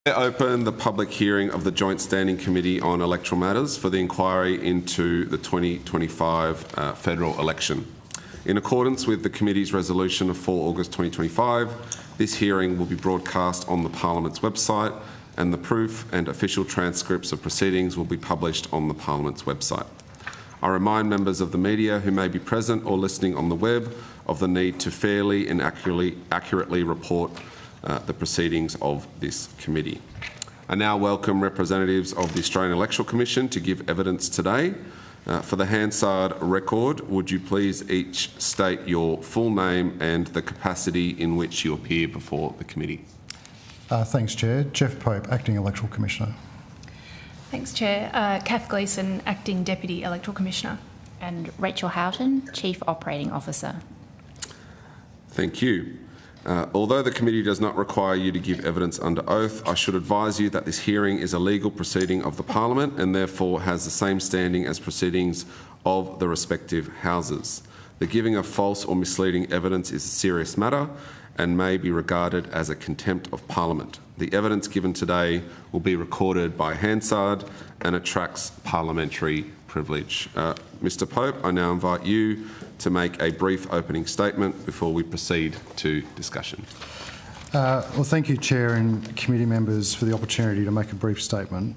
I open the public hearing of the Joint Standing Committee on Electoral Matters for the inquiry into the 2025 federal election. In accordance with the Committee's resolution of 4 August 2025, this hearing will be broadcast on the Parliament's website, and the proof and official transcripts of proceedings will be published on the Parliament's website. I remind members of the media who may be present or listening on the web of the need to fairly and accurately report the proceedings of this committee. I now welcome representatives of the Australian Electoral Commission to give evidence today. For the Hansard record, would you please each state your full name and the capacity in which you appear before the committee? Thanks, Chair. Jeff Pope, Acting Electoral Commissioner. Thanks, Chair. Kath Gleeson, Acting Deputy Electoral Commissioner. And Rachel Houghton, Chief Operating Officer. Thank you. Although the committee does not require you to give evidence under oath, I should advise you that this hearing is a legal proceeding of the Parliament and therefore has the same standing as proceedings of the respective houses. The giving of false or misleading evidence is a serious matter and may be regarded as a contempt of Parliament. The evidence given today will be recorded by Hansard and attracts parliamentary privilege. Mr Pope, I now invite you to make a brief opening statement before we proceed to discussion. Well, thank you, Chair and committee members, for the opportunity to make a brief statement.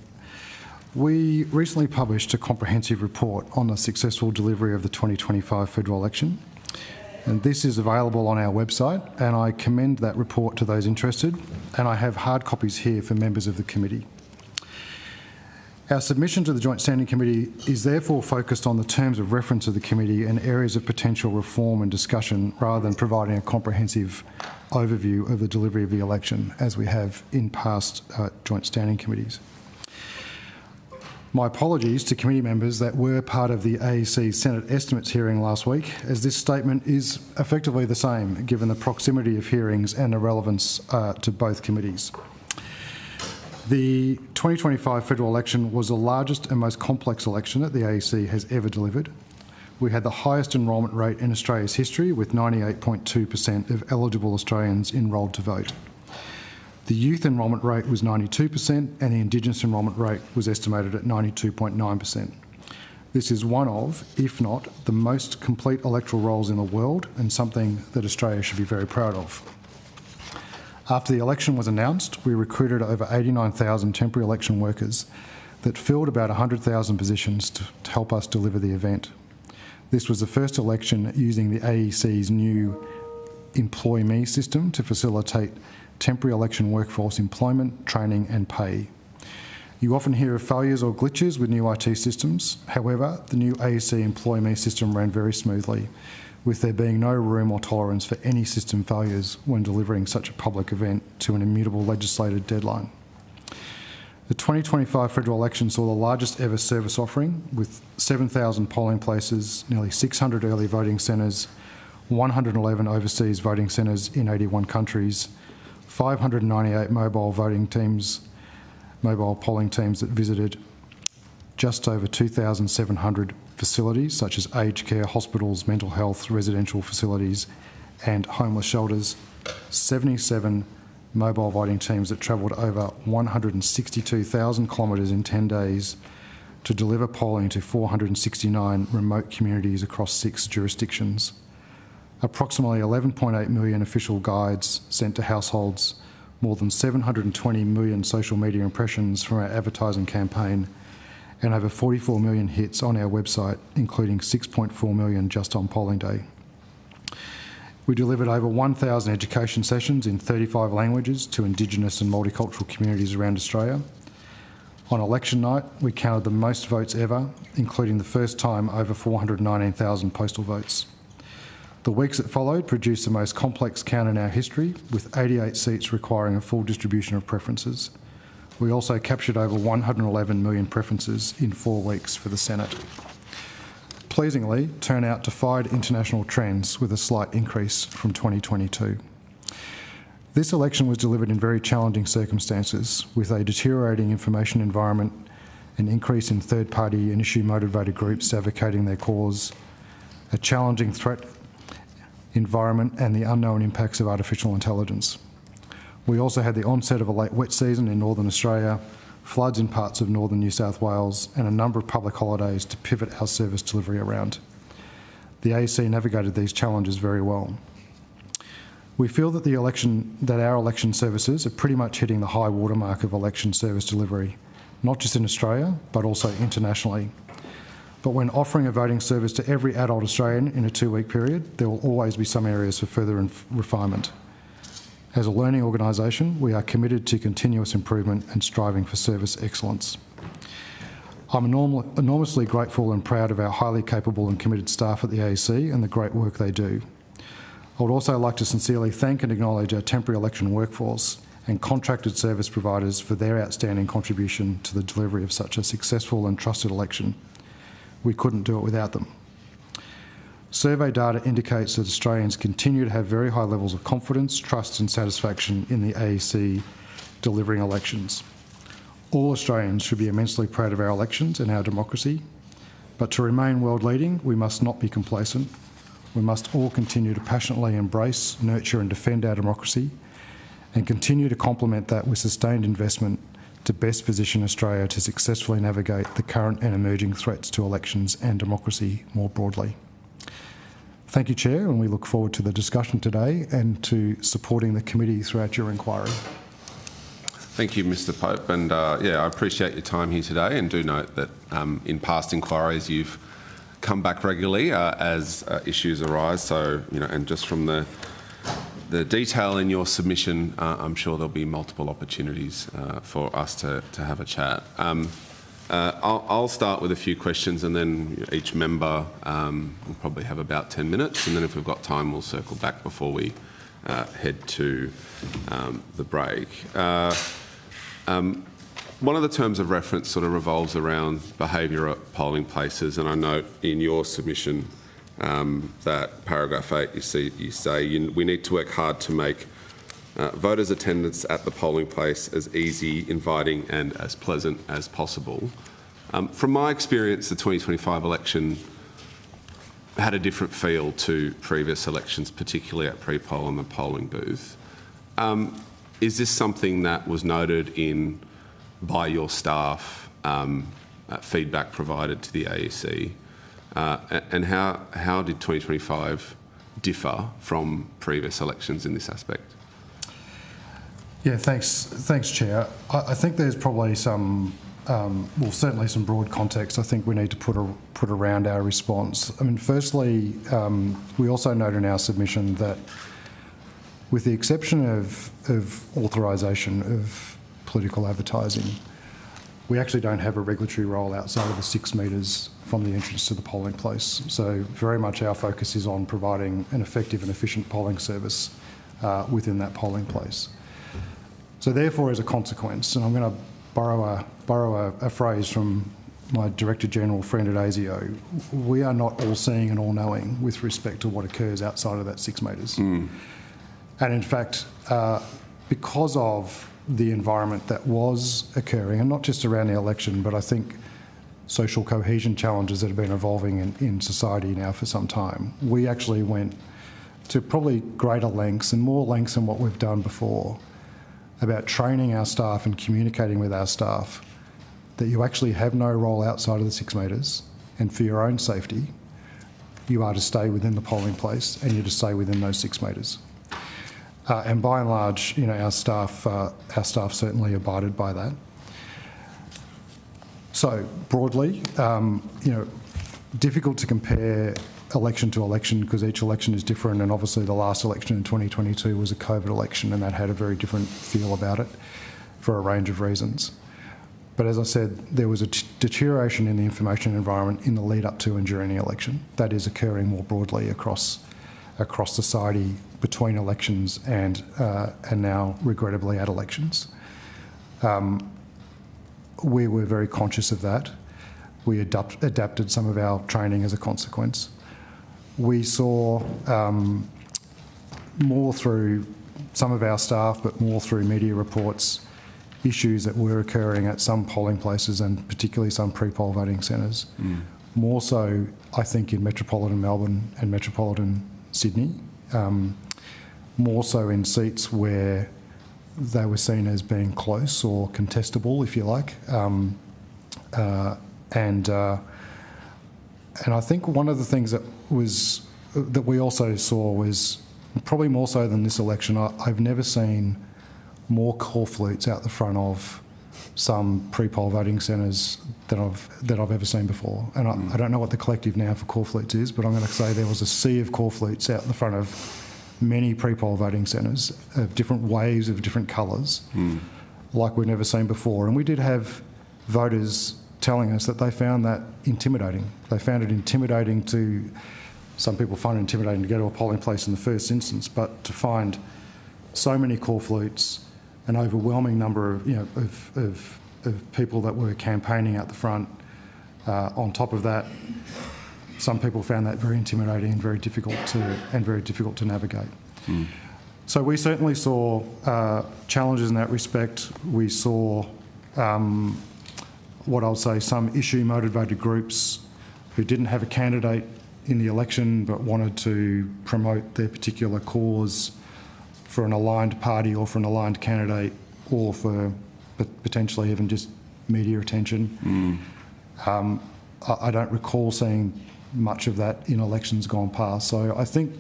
We recently published a comprehensive report on the successful delivery of the 2025 federal election, and this is available on our website, and I commend that report to those interested, and I have hard copies here for members of the committee. Our submission to the Joint Standing Committee is therefore focused on the terms of reference of the committee and areas of potential reform and discussion, rather than providing a comprehensive overview of the delivery of the election, as we have in past Joint Standing Committees. My apologies to committee members that were part of the AEC Senate estimates hearing last week, as this statement is effectively the same, given the proximity of hearings and the relevance to both committees. The 2025 federal election was the largest and most complex election that the AEC has ever delivered. We had the highest enrolment rate in Australia's history, with 98.2% of eligible Australians enrolled to vote. The youth enrolment rate was 92%, and the Indigenous enrolment rate was estimated at 92.9%. This is one of, if not, the most complete electoral rolls in the world, and something that Australia should be very proud of. After the election was announced, we recruited over 89,000 temporary election workers that filled about 100,000 positions to help us deliver the event. This was the first election using the AEC's new Employ Me system to facilitate temporary election workforce employment, training and pay. You often hear of failures or glitches with new IT systems. However, the new AEC Employ Me system ran very smoothly, with there being no room or tolerance for any system failures when delivering such a public event to an immutable legislated deadline. The 2025 federal election saw the largest ever service offering, with 7,000 polling places, nearly 600 early voting centres, 111 overseas voting centres in 81 countries, 598 mobile polling teams that visited just over 2,700 facilities such as aged care, hospitals, mental health, residential facilities and homeless shelters, 77 mobile voting teams that travelled over 162,000 kilometres in 10 days to deliver polling to 469 remote communities across 6 jurisdictions. Approximately 11.8 million official guides sent to households, more than 720 million social media impressions from our advertising campaign, and over 44 million hits on our website, including 6.4 million just on polling day. We delivered over 1,000 education sessions in 35 languages to Indigenous and multicultural communities around Australia. On election night, we counted the most votes ever, including the first time over 419,000 postal votes. The weeks that followed produced the most complex count in our history, with 88 seats requiring a full distribution of preferences. We also captured over 111 million preferences in 4 weeks for the Senate. Pleasingly, turnout defied international trends with a slight increase from 2022. This election was delivered in very challenging circumstances, with a deteriorating information environment, an increase in third-party and issue-motivated groups advocating their cause, a challenging threat environment and the unknown impacts of artificial intelligence. We also had the onset of a late wet season in northern Australia, floods in parts of northern New South Wales, and a number of public holidays to pivot our service delivery around. The AEC navigated these challenges very well. We feel that our election services are pretty much hitting the high watermark of election service delivery, not just in Australia, but also internationally. But when offering a voting service to every adult Australian in a 2-week period, there will always be some areas for further refinement. As a learning organisation, we are committed to continuous improvement and striving for service excellence. I'm enormously grateful and proud of our highly capable and committed staff at the AEC and the great work they do. I would also like to sincerely thank and acknowledge our temporary election workforce and contracted service providers for their outstanding contribution to the delivery of such a successful and trusted election. We couldn't do it without them. Survey data indicates that Australians continue to have very high levels of confidence, trust and satisfaction in the AEC delivering elections. All Australians should be immensely proud of our elections and our democracy, but to remain world leading, we must not be complacent. We must all continue to passionately embrace, nurture and defend our democracy and continue to complement that with sustained investment to best position Australia to successfully navigate the current and emerging threats to elections and democracy more broadly. Thank you, Chair, and we look forward to the discussion today and to supporting the committee throughout your inquiry. Thank you, Mr Pope, and I appreciate your time here today, and do note that in past inquiries you've come back regularly as issues arise. So, and just from the detail in your submission, I'm sure there'll be multiple opportunities for us to have a chat. I'll start with a few questions, and then each member will probably have about 10 minutes, and then if we've got time, we'll circle back before we head to the break. One of the terms of reference sort of revolves around behaviour at polling places, and I note in your submission that paragraph 8, you say we need to work hard to make voters' attendance at the polling place as easy, inviting and as pleasant as possible. From my experience, the 2025 election had a different feel to previous elections, particularly at pre-poll and the polling booth. Is this something that was noted by your staff, feedback provided to the AEC? And how did 2025 differ from previous elections in this aspect? Yeah, thanks, Chair. I think there's probably some, certainly some broad context I think we need to put around our response. I mean, firstly, we also note in our submission that with the exception of authorisation of political advertising, we actually don't have a regulatory role outside of the 6 metres from the entrance to the polling place. So very much our focus is on providing an effective and efficient polling service within that polling place. So therefore, as a consequence, and I'm going to borrow a phrase from my Director General friend at ASIO, we are not all seeing and all knowing with respect to what occurs outside of that 6 metres. And in fact, because of the environment that was occurring, and not just around the election, but I think social cohesion challenges that have been evolving in society now for some time, we actually went to probably greater lengths and more lengths than what we've done before about training our staff and communicating with our staff that you actually have no role outside of the 6 metres, and for your own safety, you are to stay within the polling place and you're to stay within those 6 metres. And by and large, our staff certainly abided by that. So broadly, difficult to compare election to election because each election is different, and obviously the last election in 2022 was a COVID election, and that had a very different feel about it for a range of reasons. But as I said, there was a deterioration in the information environment in the lead up to and during the election. That is occurring more broadly across society between elections and now, regrettably, at elections. We were very conscious of that. We adapted some of our training as a consequence. We saw more through some of our staff, but more through media reports, issues that were occurring at some polling places and particularly some pre-poll voting centres. More so, I think, in metropolitan Melbourne and metropolitan Sydney. More so in seats where they were seen as being close or contestable, if you like. And I think one of the things that we also saw was, probably more so than this election, I've never seen more call flutes out the front of some pre-poll voting centres that I've ever seen before. And I don't know what the collective now for call flutes is, but I'm going to say there was a sea of call flutes out in the front of many pre-poll voting centres of different waves of different colours, like we've never seen before. And we did have voters telling us that they found that intimidating. They found it intimidating to, some people find it intimidating to go to a polling place in the first instance, but to find so many call flutes, an overwhelming number of, of people that were campaigning out the front. On top of that, some people found that very intimidating and very difficult to navigate. So we certainly saw challenges in that respect. We saw what I'll say some issue-motivated groups who didn't have a candidate in the election but wanted to promote their particular cause for an aligned party or for an aligned candidate, or for potentially even just media attention. I don't recall seeing much of that in elections gone past. So I think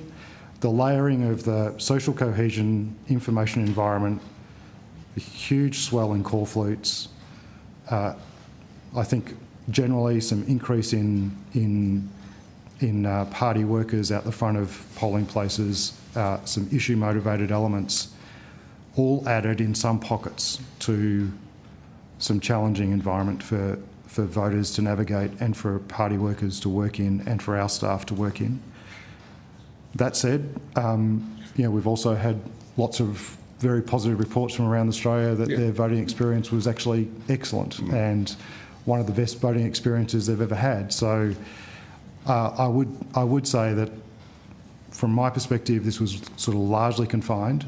the layering of the social cohesion information environment, the huge swell in call flutes, I think generally some increase in party workers out the front of polling places, some issue-motivated elements, all added in some pockets to some challenging environment for voters to navigate and for party workers to work in and for our staff to work in. That said, we've also had lots of very positive reports from around Australia that their voting experience was actually excellent and one of the best voting experiences they've ever had. So I would say that from my perspective, this was sort of largely confined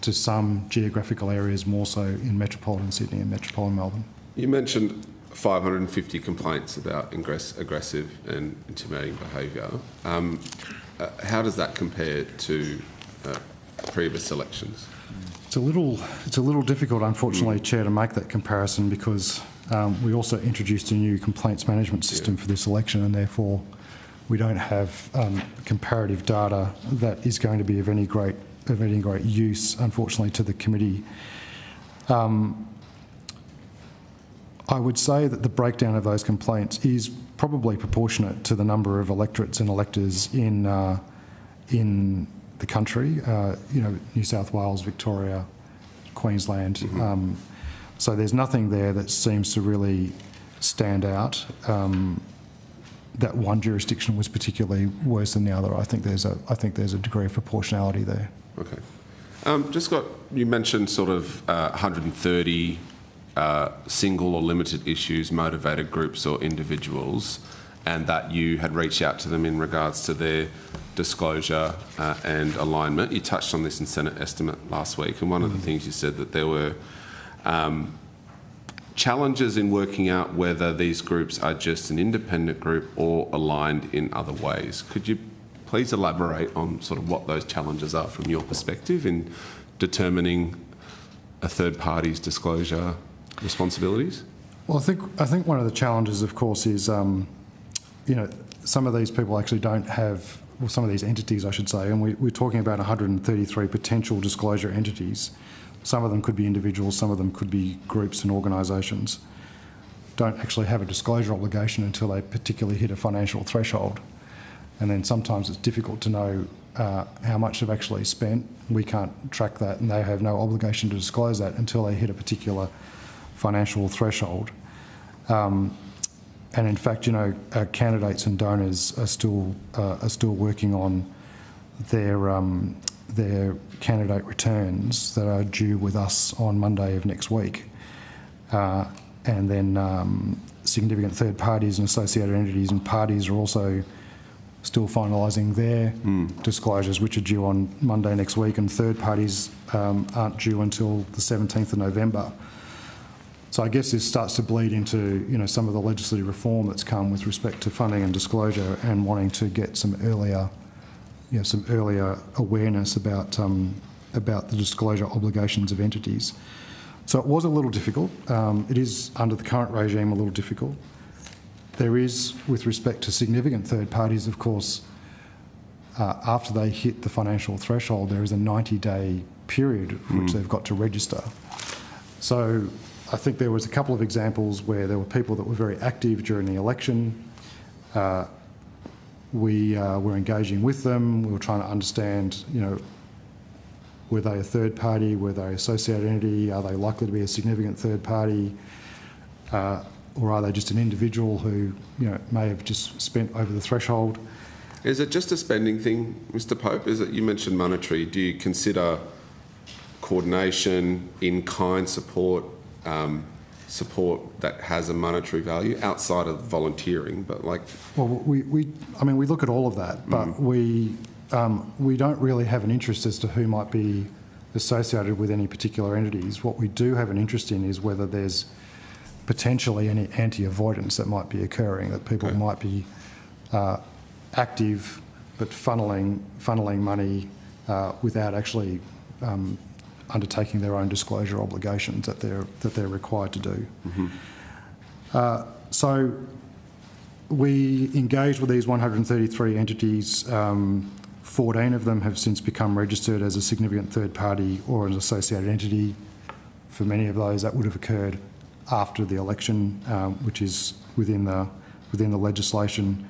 to some geographical areas, more so in metropolitan Sydney and metropolitan Melbourne. You mentioned 550 complaints about aggressive and intimidating behaviour. How does that compare to previous elections? It's a little difficult, unfortunately, Chair, to make that comparison because we also introduced a new complaints management system for this election, and therefore we don't have comparative data that is going to be of any great use, unfortunately, to the committee. I would say that the breakdown of those complaints is probably proportionate to the number of electorates and electors in the country. New South Wales, Victoria, Queensland. So there's nothing there that seems to really stand out. That one jurisdiction was particularly worse than the other. I think there's a degree of proportionality there. Okay. You mentioned sort of 130 single or limited issues motivated groups or individuals, and that you had reached out to them in regards to their disclosure and alignment. You touched on this in Senate estimate last week, and one of the things you said that there were challenges in working out whether these groups are just an independent group or aligned in other ways. Could you please elaborate on sort of what those challenges are from your perspective in determining a third party's disclosure responsibilities? Well, I think one of the challenges, of course, is some of these people actually don't have, well, some of these entities, I should say, and we're talking about 133 potential disclosure entities. Some of them could be individuals, some of them could be groups and organisations, don't actually have a disclosure obligation until they particularly hit a financial threshold. And then sometimes it's difficult to know how much they've actually spent. We can't track that, and they have no obligation to disclose that until they hit a particular financial threshold. And in fact, candidates and donors are still working on their candidate returns that are due with us on Monday of next week. And then significant third parties and associated entities and parties are also still finalising their disclosures, which are due on Monday next week, and third parties aren't due until the 17th of November. So I guess this starts to bleed into some of the legislative reform that's come with respect to funding and disclosure, and wanting to get some earlier awareness about about the disclosure obligations of entities. So it was a little difficult. It is, under the current regime, a little difficult. There is, with respect to significant third parties, of course, after they hit the financial threshold, there is a 90-day period which they've got to register. So I think there was a couple of examples where there were people that were very active during the election. We were engaging with them. We were trying to understand, you know, were they a third party? Were they an associated entity? Are they likely to be a significant third party? Or are they just an individual who, you know, may have just spent over the threshold? Is it just a spending thing, Mr. Pope? Is it, you mentioned monetary. Do you consider coordination, in-kind support, support that has a monetary value outside of volunteering? But like, well, we look at all of that, but we don't really have an interest as to who might be associated with any particular entities. What we do have an interest in is whether there's potentially any anti-avoidance that might be occurring, that people might be active but funneling money without actually undertaking their own disclosure obligations that they're required to do. So we engaged with these 133 entities. 14 of them have since become registered as a significant third party or an associated entity. For many of those, that would have occurred after the election, which is within the legislation.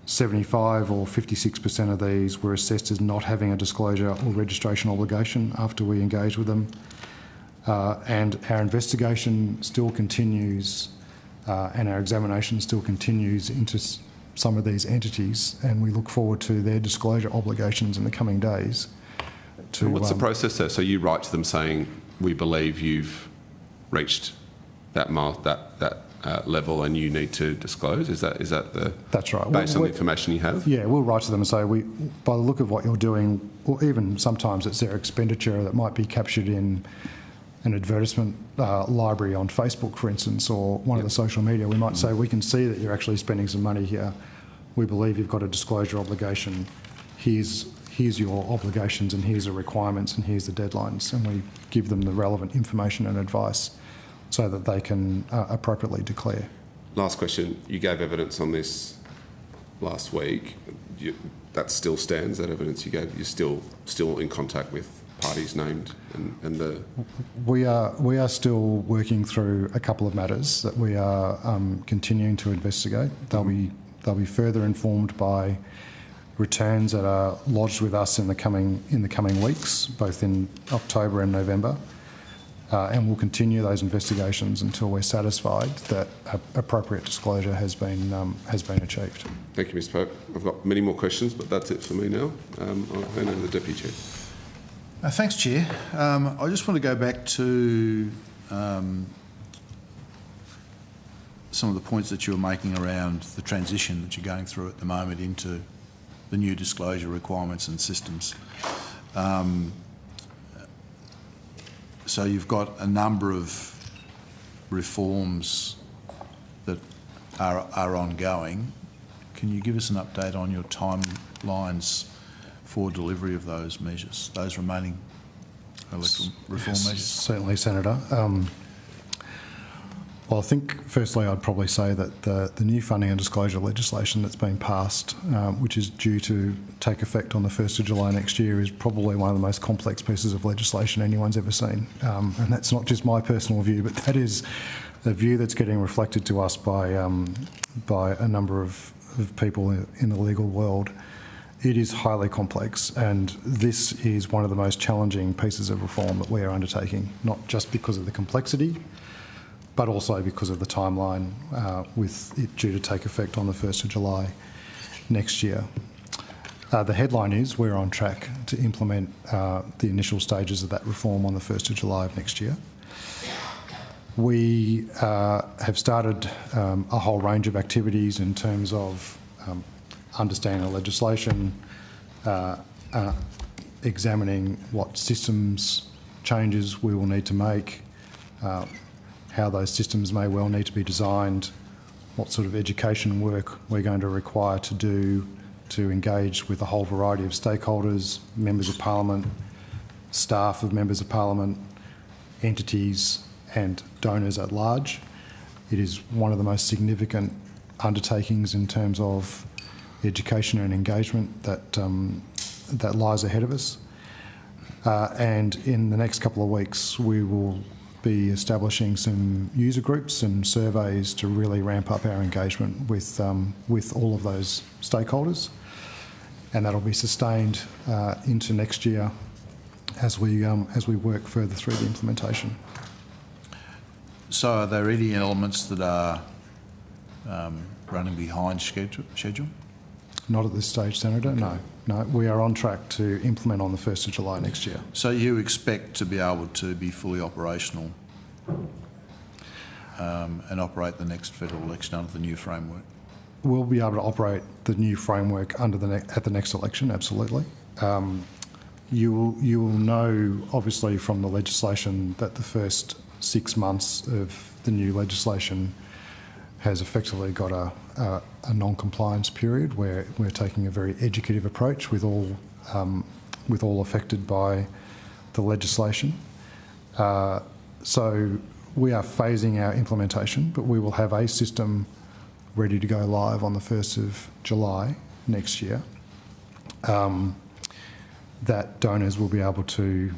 75 or 56% of these were assessed as not having a disclosure or registration obligation after we engaged with them. And our investigation still continues and our examination still continues into some of these entities, and we look forward to their disclosure obligations in the coming days. And what's the process there? So you write to them saying, we believe you've reached that level and you need to disclose? Is that the... That's right. Based on the information you have? Yeah, we'll write to them and say, by the look of what you're doing, or even sometimes it's their expenditure that might be captured in an advertisement library on Facebook, for instance, or one of the social media, we might say, we can see that you're actually spending some money here. We believe you've got a disclosure obligation. Here's your obligations and here's the requirements and here's the deadlines. And we give them the relevant information and advice so that they can appropriately declare. Last question. You gave evidence on this last week. That still stands, that evidence you gave? You're still in contact with parties named and the... We are still working through a couple of matters that we are continuing to investigate. They'll be further informed by returns that are lodged with us in the coming weeks, both in October and November. And we'll continue those investigations until we're satisfied that appropriate disclosure has been achieved. Thank you, Mr. Pope. I've got many more questions, but that's it for me now. I'll hand over to the Deputy Chair. Thanks, Chair. I just want to go back to some of the points that you were making around the transition that you're going through at the moment into the new disclosure requirements and systems. So you've got a number of reforms that are ongoing. Can you give us an update on your timelines for delivery of those measures, those remaining electoral reform measures? Certainly, Senator. Well, I think firstly I'd probably say that the new funding and disclosure legislation that's been passed, which is due to take effect on the 1st of July next year, is probably one of the most complex pieces of legislation anyone's ever seen. And that's not just my personal view, but that is the view that's getting reflected to us by a number of people in the legal world. It is highly complex, and this is one of the most challenging pieces of reform that we are undertaking, not just because of the complexity, but also because of the timeline with it due to take effect on the 1st of July next year. The headline is we're on track to implement the initial stages of that reform on the 1st of July of next year. We have started a whole range of activities in terms of understanding the legislation, examining what systems changes we will need to make, how those systems may well need to be designed, what sort of education work we're going to require to do to engage with a whole variety of stakeholders, members of Parliament, staff of members of parliament, entities and donors at large. It is one of the most significant undertakings in terms of education and engagement that lies ahead of us. And in the next couple of weeks, we will be establishing some user groups and surveys to really ramp up our engagement with all of those stakeholders, and that'll be sustained into next year as we work further through the implementation. So are there any elements that are running behind schedule? Not at this stage, Senator, okay. No, we are on track to implement on the 1st of July next year. So you expect to be able to be fully operational and operate the next federal election under the new framework? We'll be able to operate the new framework at the next election, absolutely. You will know, obviously, from the legislation that the first 6 months of the new legislation has effectively got a non-compliance period where we're taking a very educative approach with all affected by the legislation. So we are phasing our implementation, but we will have a system ready to go live on the 1st of July next year that donors will be able to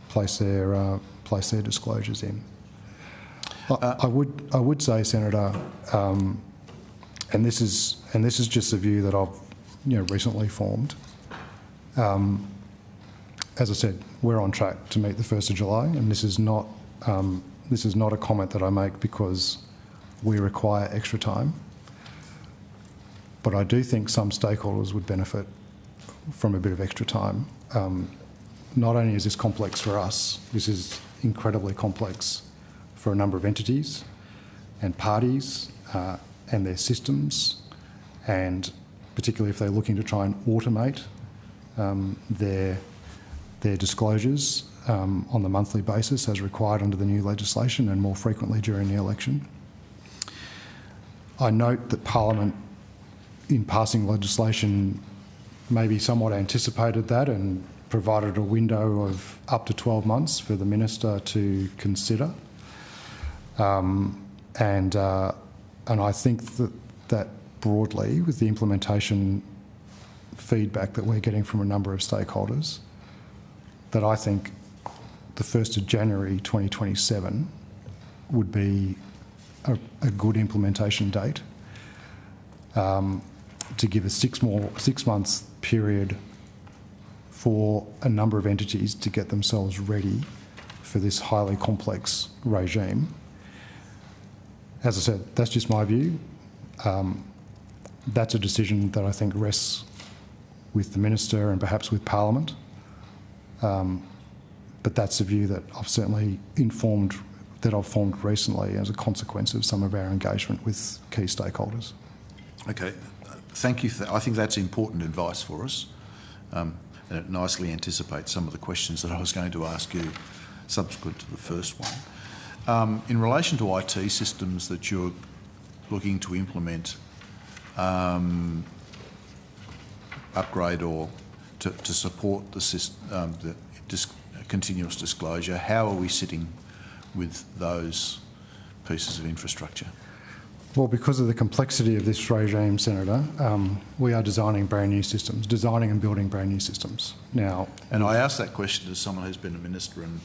place their disclosures in. I would say, Senator, and this is just a view that I've recently formed. As I said, we're on track to meet the 1st of July, and this is not a comment that I make because we require extra time. But I do think some stakeholders would benefit from a bit of extra time. Not only is this complex for us, this is incredibly complex for a number of entities and parties and their systems, and particularly if they're looking to try and automate their disclosures on the monthly basis as required under the new legislation and more frequently during the election. I note that Parliament, in passing legislation, maybe somewhat anticipated that and provided a window of up to 12 months for the Minister to consider. And I think that broadly, with the implementation feedback that we're getting from a number of stakeholders, that I think the 1st of January 2027 would be a good implementation date to give a 6 months period for a number of entities to get themselves ready for this highly complex regime. As I said, that's just my view. That's a decision that I think rests with the Minister and perhaps with Parliament. But that's a view that I've certainly formed recently as a consequence of some of our engagement with key stakeholders. Okay, thank you. I think that's important advice for us, and it nicely anticipates some of the questions that I was going to ask you subsequent to the first one. In relation to IT systems that you're looking to implement, upgrade or to support the system, continuous disclosure, how are we sitting with those pieces of infrastructure? Well, because of the complexity of this regime, Senator, we are designing and building brand new systems. Now, and I ask that question as someone who's been a minister and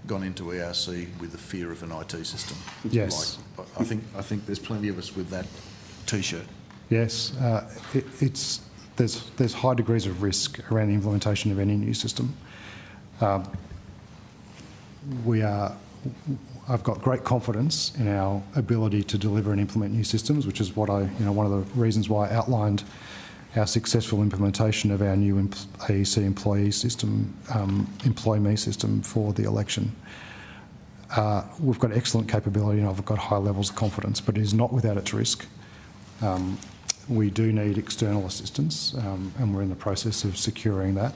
gone into ERC with the fear of an IT system. Yes. I think there's plenty of us with that T-shirt. Yes, there's high degrees of risk around the implementation of any new system. I've got great confidence in our ability to deliver and implement new systems, which is what one of the reasons why I outlined our successful implementation of our new AEC employee system, employ me system for the election. We've got excellent capability and I've got high levels of confidence, but it is not without its risk. We do need external assistance and we're in the process of securing that.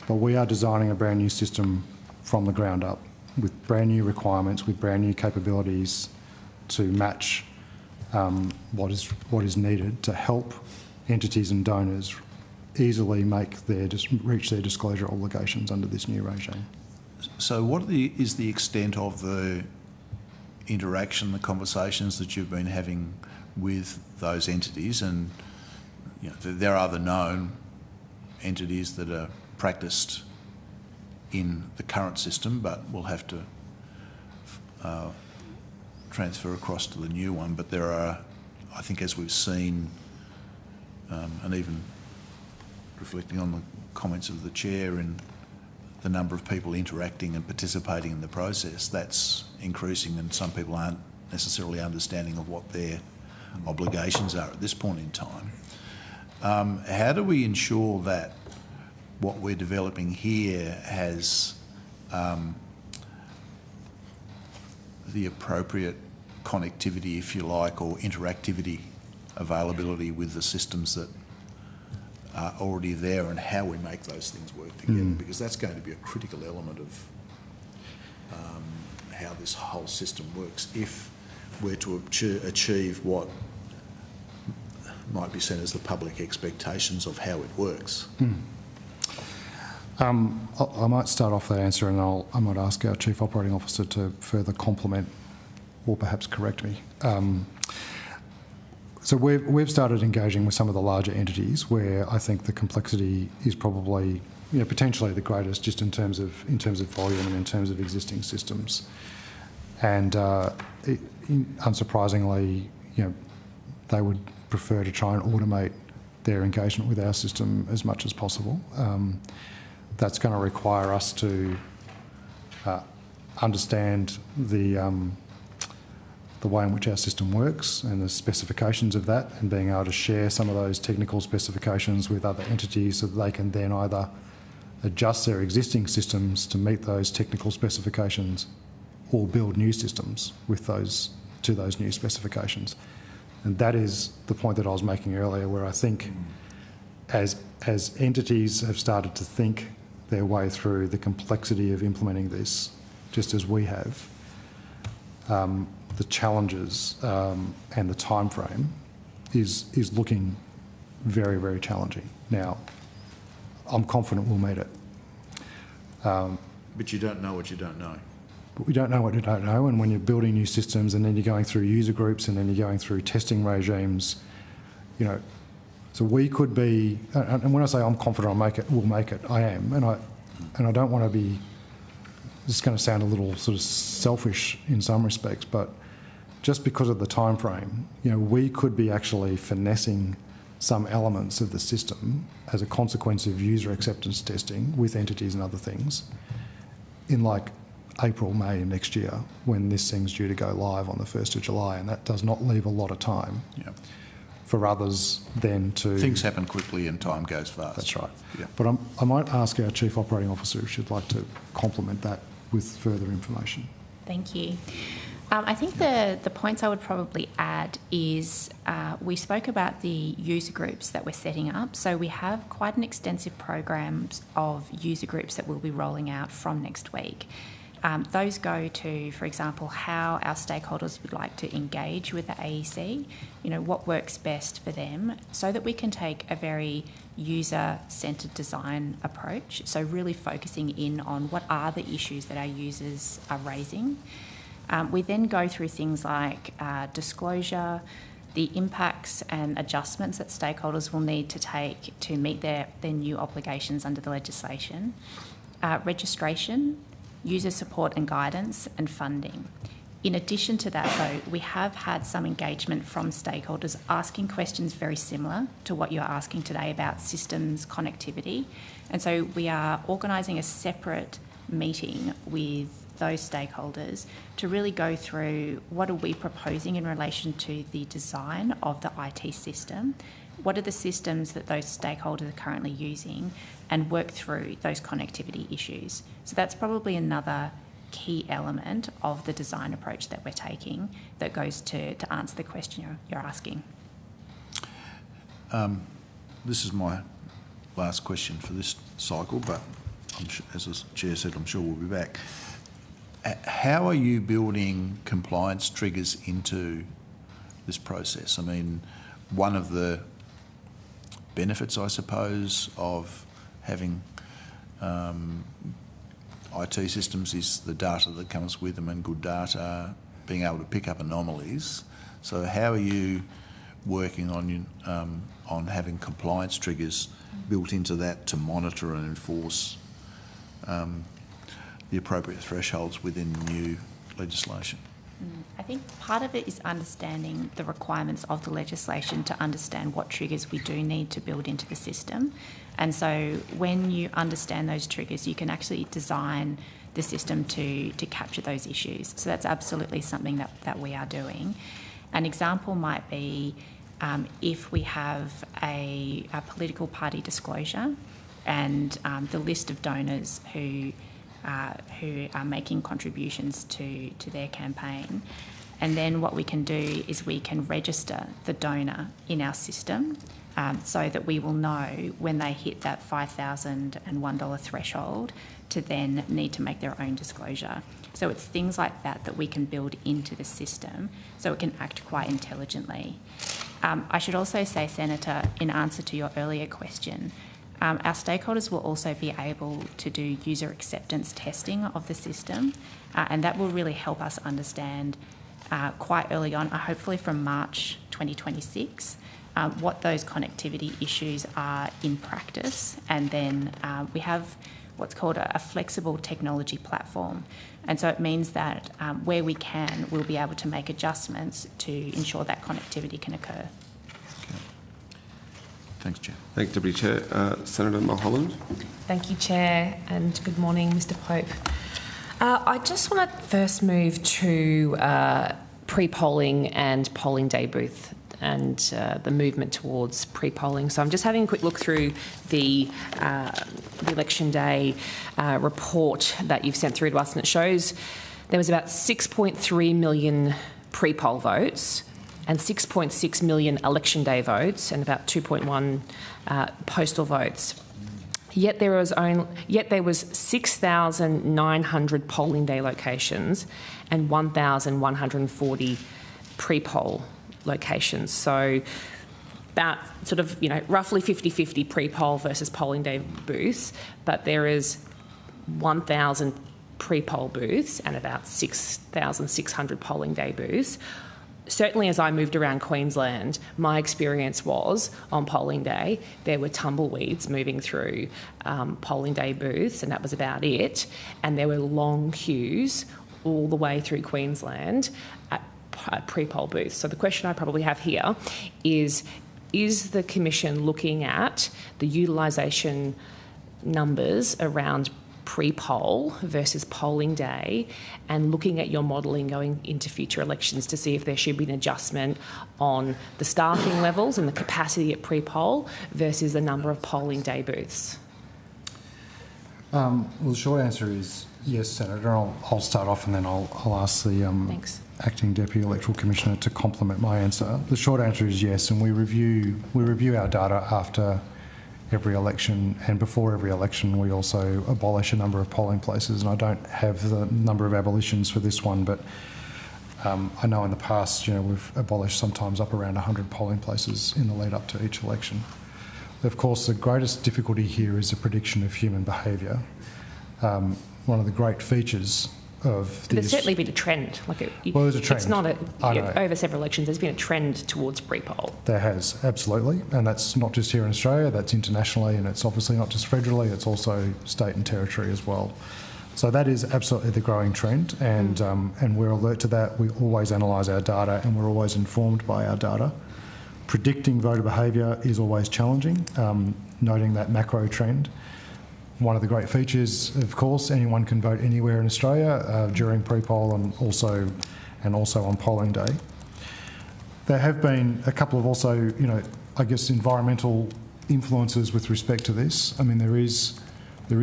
But we are designing a brand new system from the ground up with brand new requirements, with brand new capabilities to match what is needed to help entities and donors easily reach their disclosure obligations under this new regime. So what is the extent of the interaction, the conversations that you've been having with those entities? And there are the known entities that are practiced in the current system, but will have to transfer across to the new one. But there are, I think, as we've seen, and even reflecting on the comments of the chair and the number of people interacting and participating in the process, that's increasing, and some people aren't necessarily understanding of what their obligations are at this point in time. How do we ensure that what we're developing here has the appropriate connectivity, if you like, or interactivity availability with the systems that are already there, and how we make those things work together? Because that's going to be a critical element of how this whole system works if we're to achieve what might be seen as the public expectations of how it works. I might start off that answer, and I might ask our Chief Operating Officer to further complement or perhaps correct me. So we've started engaging with some of the larger entities where I think the complexity is probably potentially the greatest, just in terms of volume and in terms of existing systems. And unsurprisingly, they would prefer to try and automate their engagement with our system as much as possible. That's going to require us to understand the way in which our system works and the specifications of that, and being able to share some of those technical specifications with other entities so that they can then either adjust their existing systems to meet those technical specifications or build new systems with those new specifications. And that is the point that I was making earlier, where I think as entities have started to think their way through the complexity of implementing this, just as we have, the challenges and the time frame is looking very, very challenging. Now, I'm confident we'll meet it. But you don't know what you don't know. But we don't know what you don't know, and when you're building new systems and then you're going through user groups and then you're going through testing regimes, so we could be, and when I say I'm confident we'll make it, I am, and I don't want to be, this is going to sound a little sort of selfish in some respects, but just because of the time frame, we could be actually finessing some elements of the system as a consequence of user acceptance testing with entities and other things in like April, May next year, when this thing's due to go live on the 1st of July, and that does not leave a lot of time for others then to... Things happen quickly and time goes fast. That's right. Yeah. But I might ask our Chief Operating Officer if she'd like to complement that with further information. Thank you. I think the points I would probably add is we spoke about the user groups that we're setting up. So we have quite an extensive program of user groups that we'll be rolling out from next week. Those go to, for example, how our stakeholders would like to engage with the AEC, what works best for them, so that we can take a very user-centred design approach. So really focusing in on what are the issues that our users are raising. We then go through things like disclosure, the impacts and adjustments that stakeholders will need to take to meet their new obligations under the legislation, registration, user support and guidance, and funding. In addition to that, though, we have had some engagement from stakeholders asking questions very similar to what you're asking today about systems connectivity. And so we are organising a separate meeting with those stakeholders to really go through what are we proposing in relation to the design of the IT system, what are the systems that those stakeholders are currently using, and work through those connectivity issues. So that's probably another key element of the design approach that we're taking that goes to answer the question you're asking. This is my last question for this cycle, but as the Chair said, I'm sure we'll be back. How are you building compliance triggers into this process? I mean, one of the benefits, I suppose, of having IT systems is the data that comes with them, and good data, being able to pick up anomalies. So how are you working on having compliance triggers built into that to monitor and enforce the appropriate thresholds within new legislation? I think part of it is understanding the requirements of the legislation to understand what triggers we do need to build into the system. And so when you understand those triggers, you can actually design the system to capture those issues. So that's absolutely something that we are doing. An example might be if we have a political party disclosure and the list of donors who are making contributions to their campaign. And then what we can do is we can register the donor in our system so that we will know when they hit that $5,001 threshold to then need to make their own disclosure. So it's things like that we can build into the system so it can act quite intelligently. I should also say, Senator, in answer to your earlier question, our stakeholders will also be able to do user acceptance testing of the system, and that will really help us understand quite early on, hopefully from March 2026, what those connectivity issues are in practice. And then we have what's called a flexible technology platform. And so it means that where we can, we'll be able to make adjustments to ensure that connectivity can occur. Thanks, Chair. Thank you, Deputy Chair. Senator Mulholland. Thank you, Chair, and good morning, Mr Pope. I just want to first move to pre-polling and polling day booth and the movement towards pre-polling. So I'm just having a quick look through the election day report that you've sent through to us, and it shows there was about 6.3 million pre-poll votes and 6.6 million election day votes and about 2.1 postal votes. Yet there was 6,900 polling day locations and 1,140 pre-poll locations. So about sort of, roughly 50-50 pre-poll versus polling day booths, but there is 1,000 pre-poll booths and about 6,600 polling day booths. Certainly as I moved around Queensland, my experience was on polling day, there were tumbleweeds moving through polling day booths, and that was about it. And there were long queues all the way through Queensland at pre-poll booths. So the question I probably have here is the Commission looking at the utilisation numbers around pre-poll versus polling day and looking at your modelling going into future elections to see if there should be an adjustment on the staffing levels and the capacity at pre-poll versus the number of polling day booths? Well, the short answer is yes, Senator. I'll start off and then I'll ask the Acting Deputy Electoral Commissioner to complement my answer. The short answer is yes, and we review our data after every election, and before every election we also abolish a number of polling places, and I don't have the number of abolitions for this one, but I know in the past we've abolished sometimes up around 100 polling places in the lead up to each election. Of course, the greatest difficulty here is the prediction of human behaviour. One of the great features of there's certainly been a trend. There's a trend. It's not over several elections. There's been a trend towards pre-poll. There has, absolutely, and that's not just here in Australia. That's internationally, and it's obviously not just federally. It's also state and territory as well. So that is absolutely the growing trend, and we're alert to that. We always analyse our data, and we're always informed by our data. Predicting voter behaviour is always challenging. Noting that macro trend. One of the great features, of course, anyone can vote anywhere in Australia during pre-poll and also on polling day. There have been a couple of also, environmental influences with respect to this. I mean, there is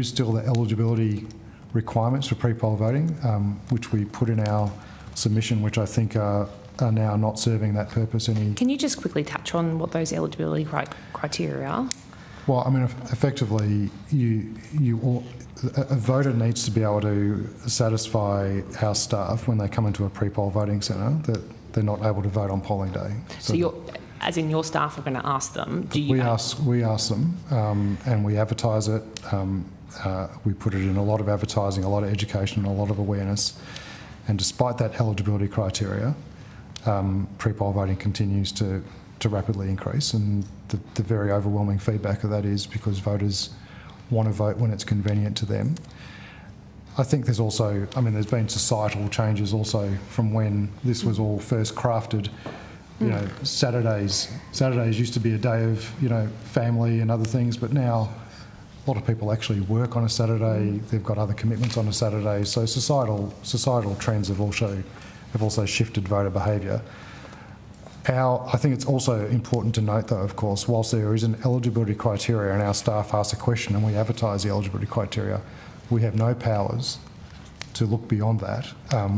still the eligibility requirements for pre-poll voting, which we put in our submission, which I think are now not serving that purpose any. Can you just quickly touch on what those eligibility criteria are? Well, I mean, effectively, a voter needs to be able to satisfy our staff when they come into a pre-poll voting centre that they're not able to vote on polling day. So as in your staff are going to ask them? We ask them, and we advertise it. We put it in a lot of advertising, a lot of education, a lot of awareness. And despite that eligibility criteria, pre-poll voting continues to rapidly increase. And the very overwhelming feedback of that is because voters want to vote when it's convenient to them. I think there's also, there's been societal changes also from when this was all first crafted. You know, Saturdays used to be a day of, family and other things, but now a lot of people actually work on a Saturday. They've got other commitments on a Saturday. So societal trends have also shifted voter behaviour. I think it's also important to note, though, of course, whilst there is an eligibility criteria and our staff ask a question and we advertise the eligibility criteria, we have no powers to look beyond that.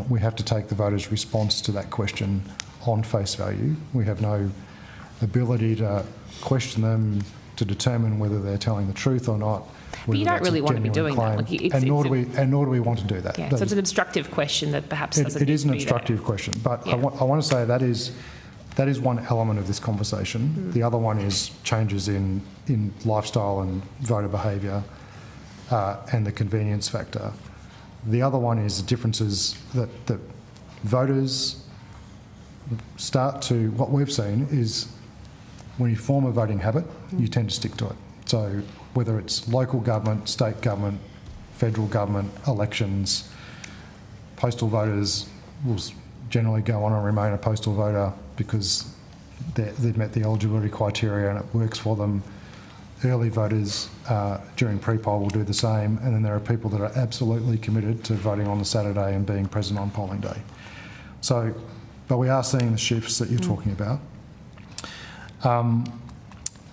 We have to take the voters' response to that question on face value. We have no ability to question them to determine whether they're telling the truth or not. But you don't really want to be doing that. And nor do we want to do that. Yeah, so it's an obstructive question that perhaps doesn't It is an need to be obstructive there. question, but Yeah. I want to say that is one element of this conversation. The other one is changes in lifestyle and voter behaviour and the convenience factor. The other one is the differences that voters start to, what we've seen is when you form a voting habit, you tend to stick to it. So whether it's local government, state government, federal government, elections, postal voters will generally go on and remain a postal voter because they've met the eligibility criteria and it works for them. Early voters during pre-poll will do the same, and then there are people that are absolutely committed to voting on the Saturday and being present on polling day. So, but we are seeing the shifts that you're talking about.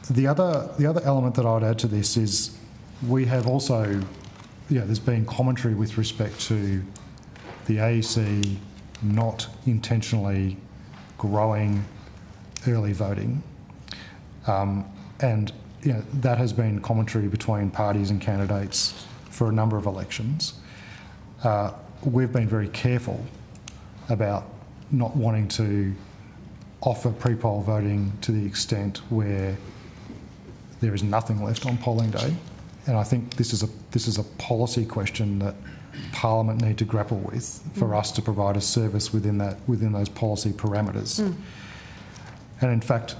The other element that I would add to this is we have also, there's been commentary with respect to the AEC not intentionally growing early voting, and that has been commentary between parties and candidates for a number of elections. We've been very careful about not wanting to offer pre-poll voting to the extent where there is nothing left on polling day, and I think this is a policy question that Parliament need to grapple with for us to provide a service within those policy parameters. And in fact,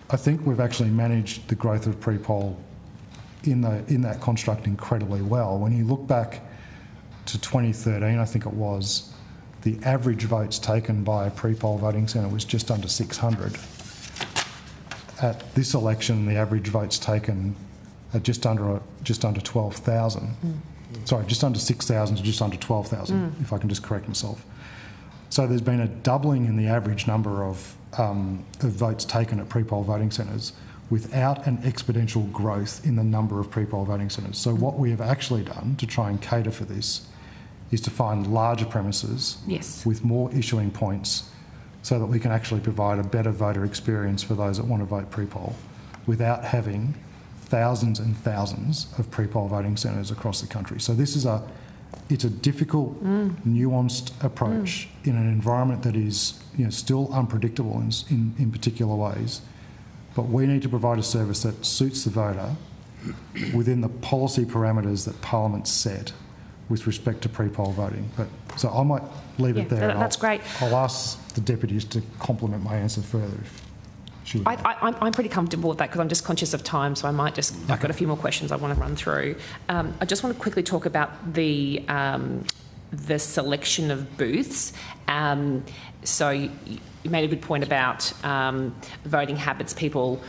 I think we've actually managed the growth of pre-poll in that construct incredibly well. When you look back to 2013, I think it was, the average votes taken by a pre-poll voting centre was just under 600. At this election, the average votes taken are just under 12,000. Sorry, just under 6,000 to just under 12,000, if I can just correct myself. So there's been a doubling in the average number of votes taken at pre-poll voting centres without an exponential growth in the number of pre-poll voting centres. So what we have actually done to try and cater for this is to find larger premises with more issuing points so that we can actually provide a better voter experience for those that want to vote pre-poll without having thousands and thousands of pre-poll voting centres across the country. So it's a difficult, nuanced approach in an environment that is still unpredictable in particular ways. But we need to provide a service that suits the voter within the policy parameters that Parliament set with respect to pre-poll voting. So I might leave it there. That's great. I'll ask the deputies to complement my answer further. I'm pretty comfortable with that because I'm just conscious of time, so I've got a few more questions I want to run through. I just want to quickly talk about the selection of booths. So you made a good point about voting habits. People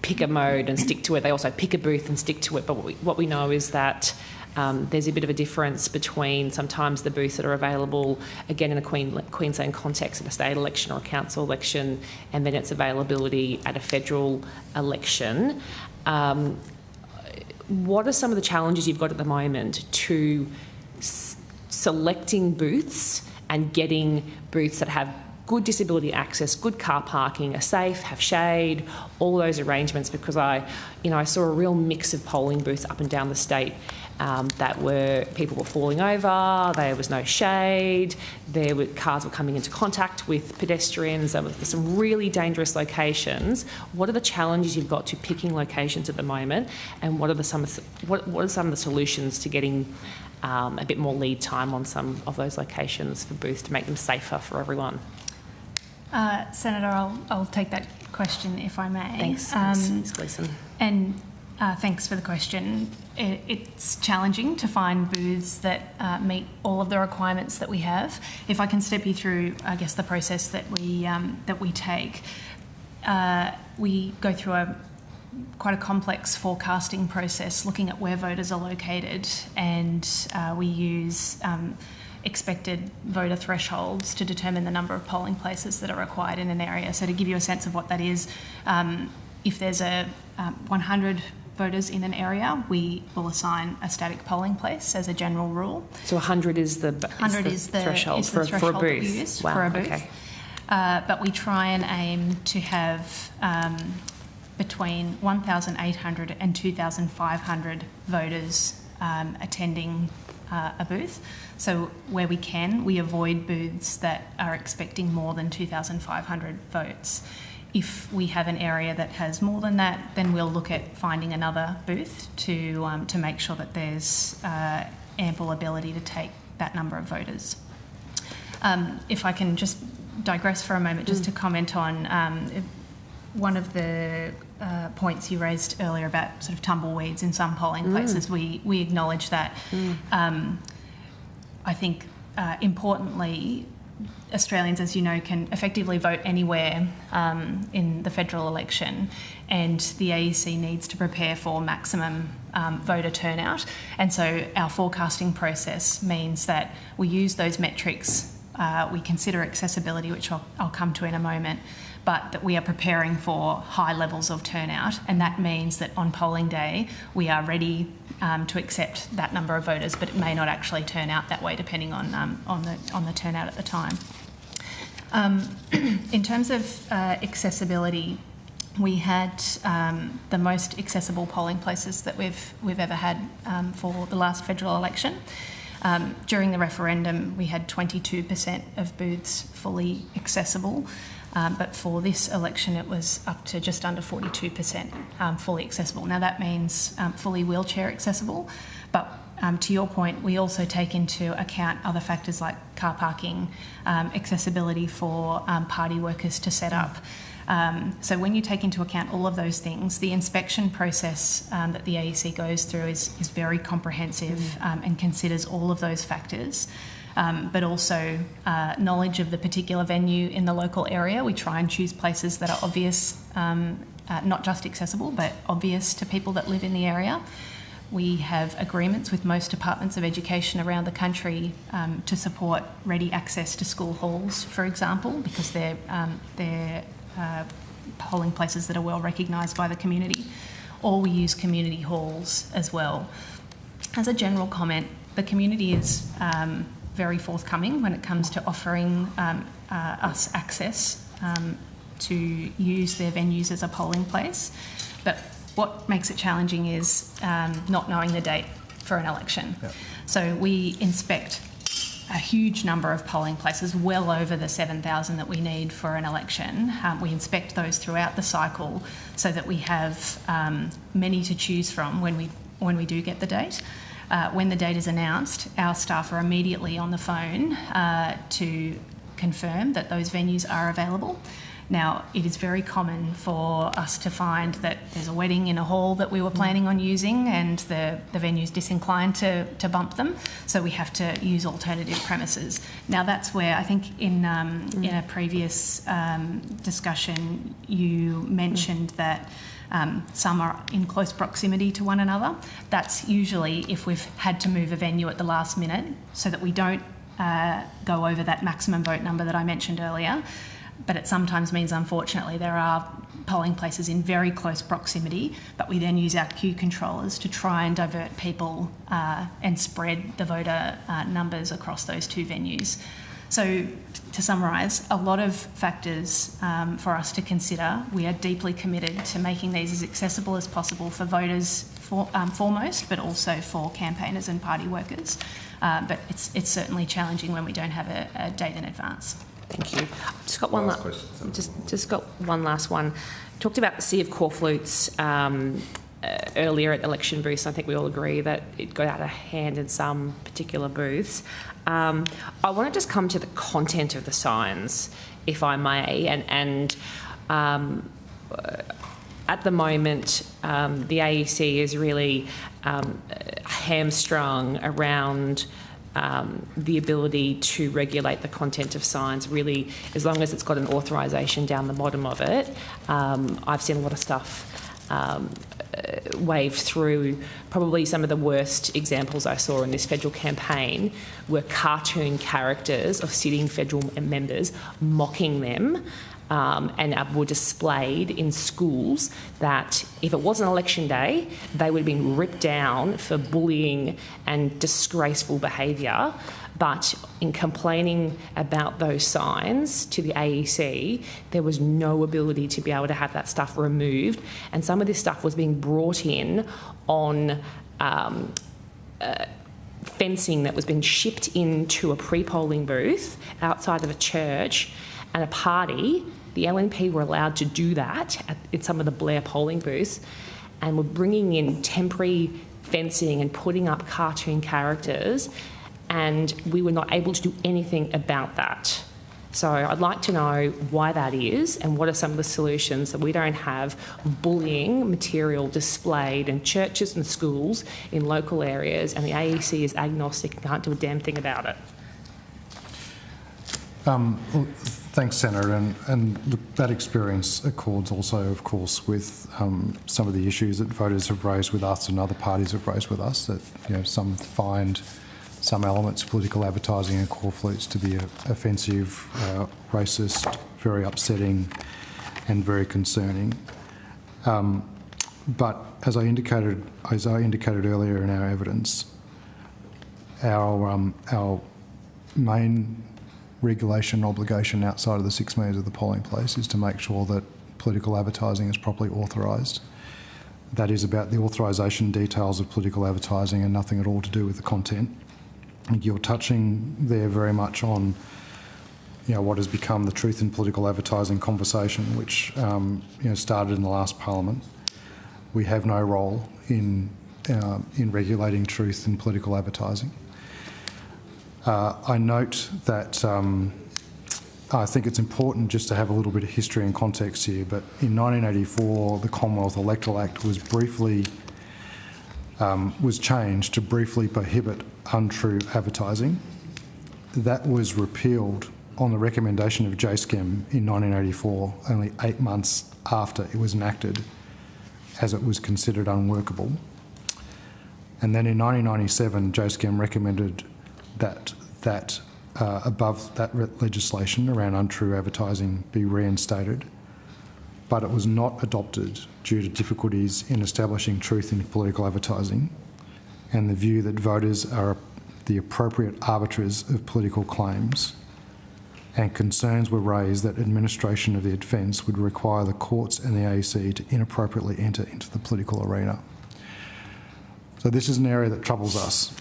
pick a mode and stick to it. They also pick a booth and stick to it. But what we know is that there's a bit of a difference between sometimes the booths that are available, again, in a Queensland context, in a state election or a council election, and then its availability at a federal election. What are some of the challenges you've got at the moment to selecting booths and getting booths that have good disability access, good car parking, are safe, have shade, all those arrangements? Because I saw a real mix of polling booths up and down the state. people were falling over, there was no shade, cars were coming into contact with pedestrians, there were some really dangerous locations. What are the challenges you've got to picking locations at the moment, and what are some of the solutions to getting a bit more lead time on some of those locations for booths to make them safer for everyone? Senator, I'll take that question if I may. Thanks, Ms. Gleeson. And thanks for the question. It's challenging to find booths that meet all of the requirements that we have. If I can step you through, I guess, the process that we take, we go through quite a complex forecasting process, looking at where voters are located, and we use expected voter thresholds to determine the number of polling places that are required in an area. So to give you a sense of what that is, if there's 100 voters in an area, we will assign a static polling place as a general rule. So 100 is the threshold for a booth? Wow, for a booth. Okay. But we try and aim to have between 1,800 and 2,500 voters attending a booth. So where we can, we avoid booths that are expecting more than 2,500 votes. If we have an area that has more than that, then we'll look at finding another booth to make sure that there's ample ability to take that number of voters. If I can just digress for a moment, just to comment on one of the points you raised earlier about sort of tumbleweeds in some polling places. We acknowledge that. I think importantly, Australians, as you know, can effectively vote anywhere in the federal election, and the AEC needs to prepare for maximum voter turnout. And so our forecasting process means that we use those metrics, we consider accessibility, which I'll come to in a moment, but that we are preparing for high levels of turnout, and that means that on polling day we are ready to accept that number of voters, but it may not actually turn out that way depending on the turnout at the time. In terms of accessibility, we had the most accessible polling places that we've ever had for the last federal election. During the referendum, we had 22% of booths fully accessible, but for this election it was up to just under 42% fully accessible. Now that means fully wheelchair accessible, but to your point, we also take into account other factors like car parking, accessibility for party workers to set up. So when you take into account all of those things, the inspection process that the AEC goes through is very comprehensive and considers all of those factors, but also knowledge of the particular venue in the local area. We try and choose places that are obvious, not just accessible, but obvious to people that live in the area. We have agreements with most departments of education around the country to support ready access to school halls, for example, because they're polling places that are well recognised by the community, or we use community halls as well. As a general comment, the community is very forthcoming when it comes to offering us access to use their venues as a polling place, but what makes it challenging is not knowing the date for an election. Yep. So we inspect a huge number of polling places, well over the 7,000 that we need for an election. We inspect those throughout the cycle so that we have many to choose from when we do get the date. When the date is announced, our staff are immediately on the phone to confirm that those venues are available. Now, it is very common for us to find that there's a wedding in a hall that we were planning on using and the venue's disinclined to bump them, so we have to use alternative premises. Now, that's where I think in a previous discussion you mentioned that some are in close proximity to one another. That's usually if we've had to move a venue at the last minute so that we don't go over that maximum vote number that I mentioned earlier. But it sometimes means, unfortunately, there are polling places in very close proximity, but we then use our queue controllers to try and divert people and spread the voter numbers across those two venues. So, to summarise, a lot of factors for us to consider. We are deeply committed to making these as accessible as possible for voters, foremost, but also for campaigners and party workers. But it's certainly challenging when we don't have a date in advance. Thank you. Just got one last question. Just got one last one. Talked about the sea of corflutes earlier at election booths. I think we all agree that it got out of hand in some particular booths. I want to just come to the content of the signs, if I may, and at the moment, the AEC is really hamstrung around the ability to regulate the content of signs, really, as long as it's got an authorisation down the bottom of it. I've seen a lot of stuff waved through. Probably some of the worst examples I saw in this federal campaign were cartoon characters of sitting federal members mocking them, and were displayed in schools that, if it wasn't election day, they would have been ripped down for bullying and disgraceful behaviour. But in complaining about those signs to the AEC, there was no ability to be able to have that stuff removed. And some of this stuff was being brought in on fencing that was being shipped into a pre-polling booth outside of a church and a party. The LNP were allowed to do that in some of the Blair polling booths, and were bringing in temporary fencing and putting up cartoon characters, and we were not able to do anything about that. So I'd like to know why that is, and what are some of the solutions that we don't have bullying material displayed in churches and schools in local areas, and the AEC is agnostic and can't do a damn thing about it. Thanks, Senator, and look, that experience accords also, of course, with some of the issues that voters have raised with us and other parties have raised with us, that some find some elements of political advertising and corflutes to be offensive, racist, very upsetting and very concerning. But as I indicated earlier in our evidence, our main regulation obligation outside of the 6 metres of the polling place is to make sure that political advertising is properly authorised. That is about the authorisation details of political advertising and nothing at all to do with the content. I think you're touching there very much on what has become the truth in political advertising conversation, which started in the last Parliament. We have no role in regulating truth in political advertising. I note that I think it's important just to have a little bit of history and context here, but in 1984 the Commonwealth Electoral Act was changed to briefly prohibit untrue advertising. That was repealed on the recommendation of JSCEM in 1984, only 8 months after it was enacted, as it was considered unworkable. And then in 1997 JSCEM recommended that above that legislation around untrue advertising be reinstated, but it was not adopted due to difficulties in establishing truth in political advertising and the view that voters are the appropriate arbiters of political claims, and concerns were raised that administration of the offence would require the courts and the AEC to inappropriately enter into the political arena. So this is an area that troubles us.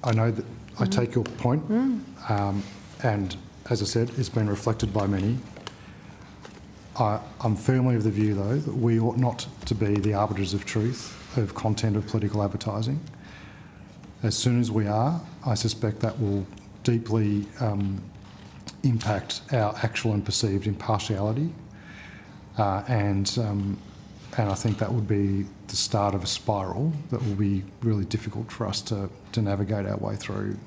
I know that I take your point, and as I said, it's been reflected by many. I'm firmly of the view, though, that we ought not to be the arbiters of truth, of content of political advertising. As soon as we are, I suspect that will deeply impact our actual and perceived impartiality, and I think that would be the start of a spiral that will be really difficult for us to navigate our way through.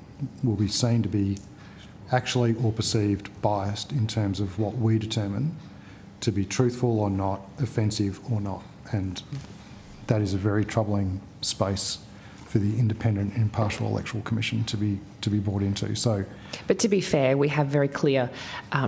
We'll be seen to be actually or perceived biased in terms of what we determine to be truthful or not, offensive or not, and that is a very troubling space for the independent and impartial Electoral Commission to be be brought into. So, but to be fair, we have very clear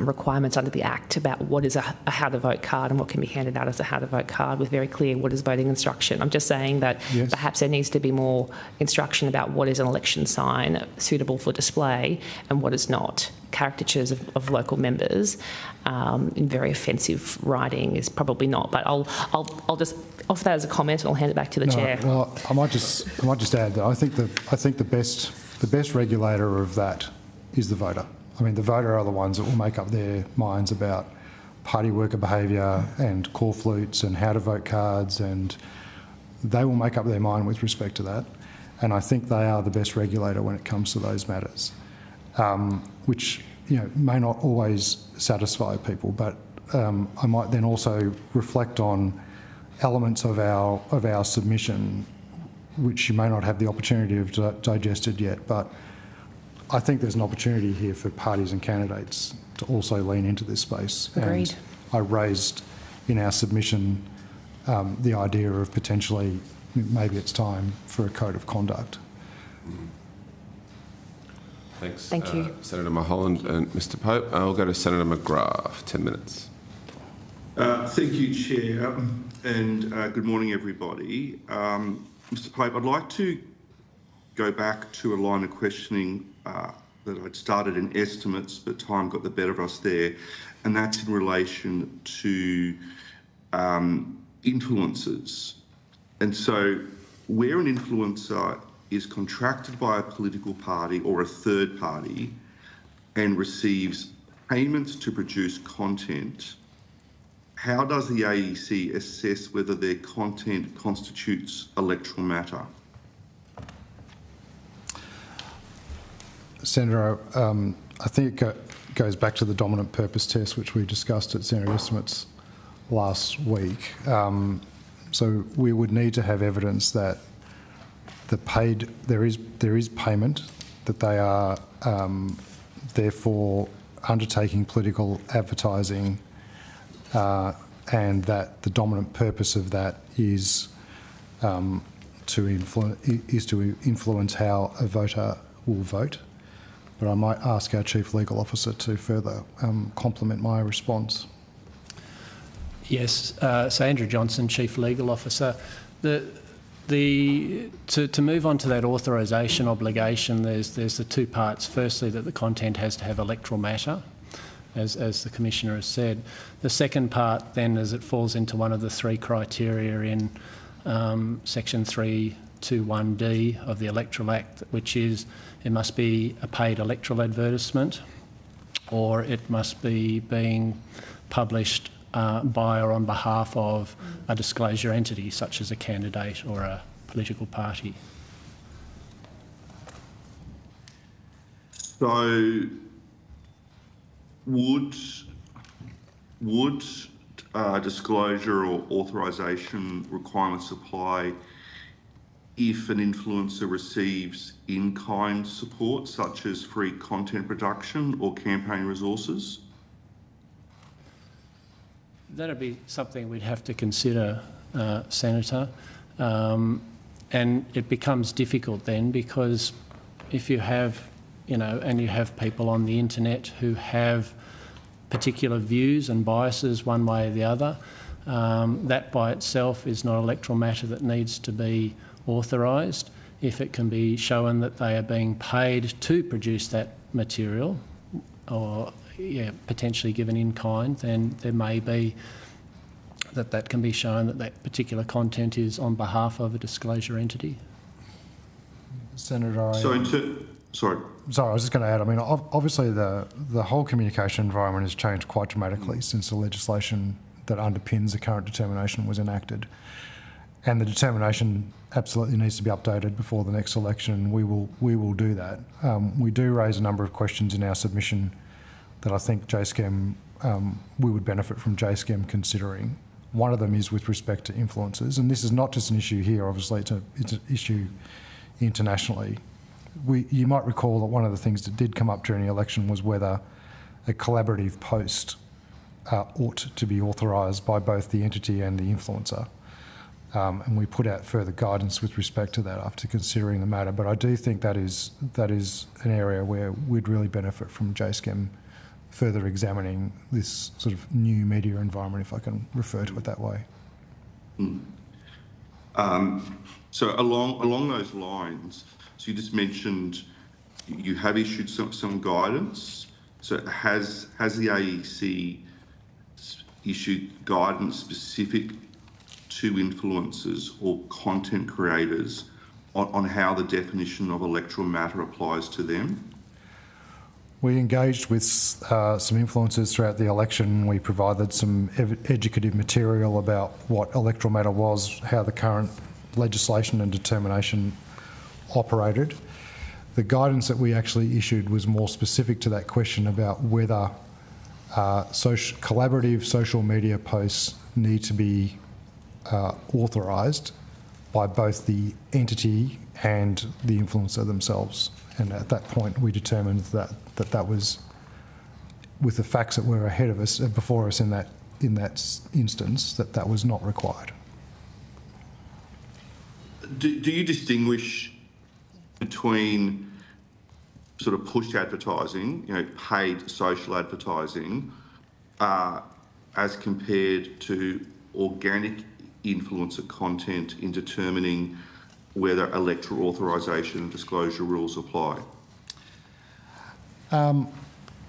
requirements under the Act about what is a how to vote card and what can be handed out as a how to vote card, with very clear what is voting instruction. I'm just saying that yes, perhaps there needs to be more instruction about what is an election sign suitable for display and what is not. Caricatures of local members in very offensive writing is probably not. But I'll just offer that as a comment, and I'll hand it back to the chair. Well, I might just add that I think the best regulator of that is the voter. I mean, the voter are the ones that will make up their minds about party worker behaviour and call flutes and how to vote cards, and they will make up their mind with respect to that. And I think they are the best regulator when it comes to those matters, which may not always satisfy people. But I might then also reflect on elements of our submission, which you may not have the opportunity to have digested yet. But I think there's an opportunity here for parties and candidates to also lean into this space. Agreed. And I raised in our submission the idea of potentially maybe it's time for a code of conduct. Thanks. Thank you. Senator Mulholland and Mr Pope. I'll go to Senator McGrath, 10 minutes. Thank you, Chair, and good morning, everybody. Mr Pope, I'd like to go back to a line of questioning that I'd started in estimates, but time got the better of us there, and that's in relation to influencers. And so where an influencer is contracted by a political party or a third party and receives payments to produce content, how does the AEC assess whether their content constitutes electoral matter? Senator, I think it goes back to the dominant purpose test, which we discussed at Senate estimates last week. So we would need to have evidence that there is payment, that they are therefore undertaking political advertising, and that the dominant purpose of that is to influence how a voter will vote. But I might ask our Chief Legal Officer to further complement my response. Yes, so Andrew Johnson, Chief Legal Officer. To move on to that authorisation obligation, there's the two parts. Firstly, that the content has to have electoral matter, as the Commissioner has said. The second part then is it falls into one of the three criteria in Section 321D of the Electoral Act, which is it must be a paid electoral advertisement, or it must be being published by or on behalf of a disclosure entity, such as a candidate or a political party. So, would disclosure or authorisation requirements apply if an influencer receives in-kind support, such as free content production or campaign resources? That'd be something we'd have to consider, Senator. And it becomes difficult then, because if you have, and you have people on the internet who have particular views and biases one way or the other, that by itself is not electoral matter that needs to be authorised. If it can be shown that they are being paid to produce that material, or potentially given in kind, then there may be that can be shown that that particular content is on behalf of a disclosure entity. Senator, Sorry, I was just going to add, I mean, obviously the whole communication environment has changed quite dramatically since the legislation that underpins the current determination was enacted. And the determination absolutely needs to be updated before the next election. We will do that. We do raise a number of questions in our submission that I think JSCEM, we would benefit from JSCEM considering. One of them is with respect to influencers, and this is not just an issue here, obviously, it's an issue internationally. You might recall that one of the things that did come up during the election was whether a collaborative post ought to be authorised by both the entity and the influencer. and we put out further guidance with respect to that after considering the matter. But I do think that is an area where we'd really benefit from JSCEM further examining this sort of new media environment, if I can refer to it that way. So along those lines, so you just mentioned you have issued some guidance. So has the AEC issued guidance specific to influencers or content creators on how the definition of electoral matter applies to them? We engaged with some influencers throughout the election. We provided some educative material about what electoral matter was, how the current legislation and determination operated. The guidance that we actually issued was more specific to that question about whether collaborative social media posts need to be authorised by both the entity and the influencer themselves. And at that point, we determined that was, with the facts that were ahead of us, before us in that instance, that was not required. Do you distinguish between sort of push advertising, paid social advertising, as compared to organic influencer content in determining whether electoral authorisation and disclosure rules apply?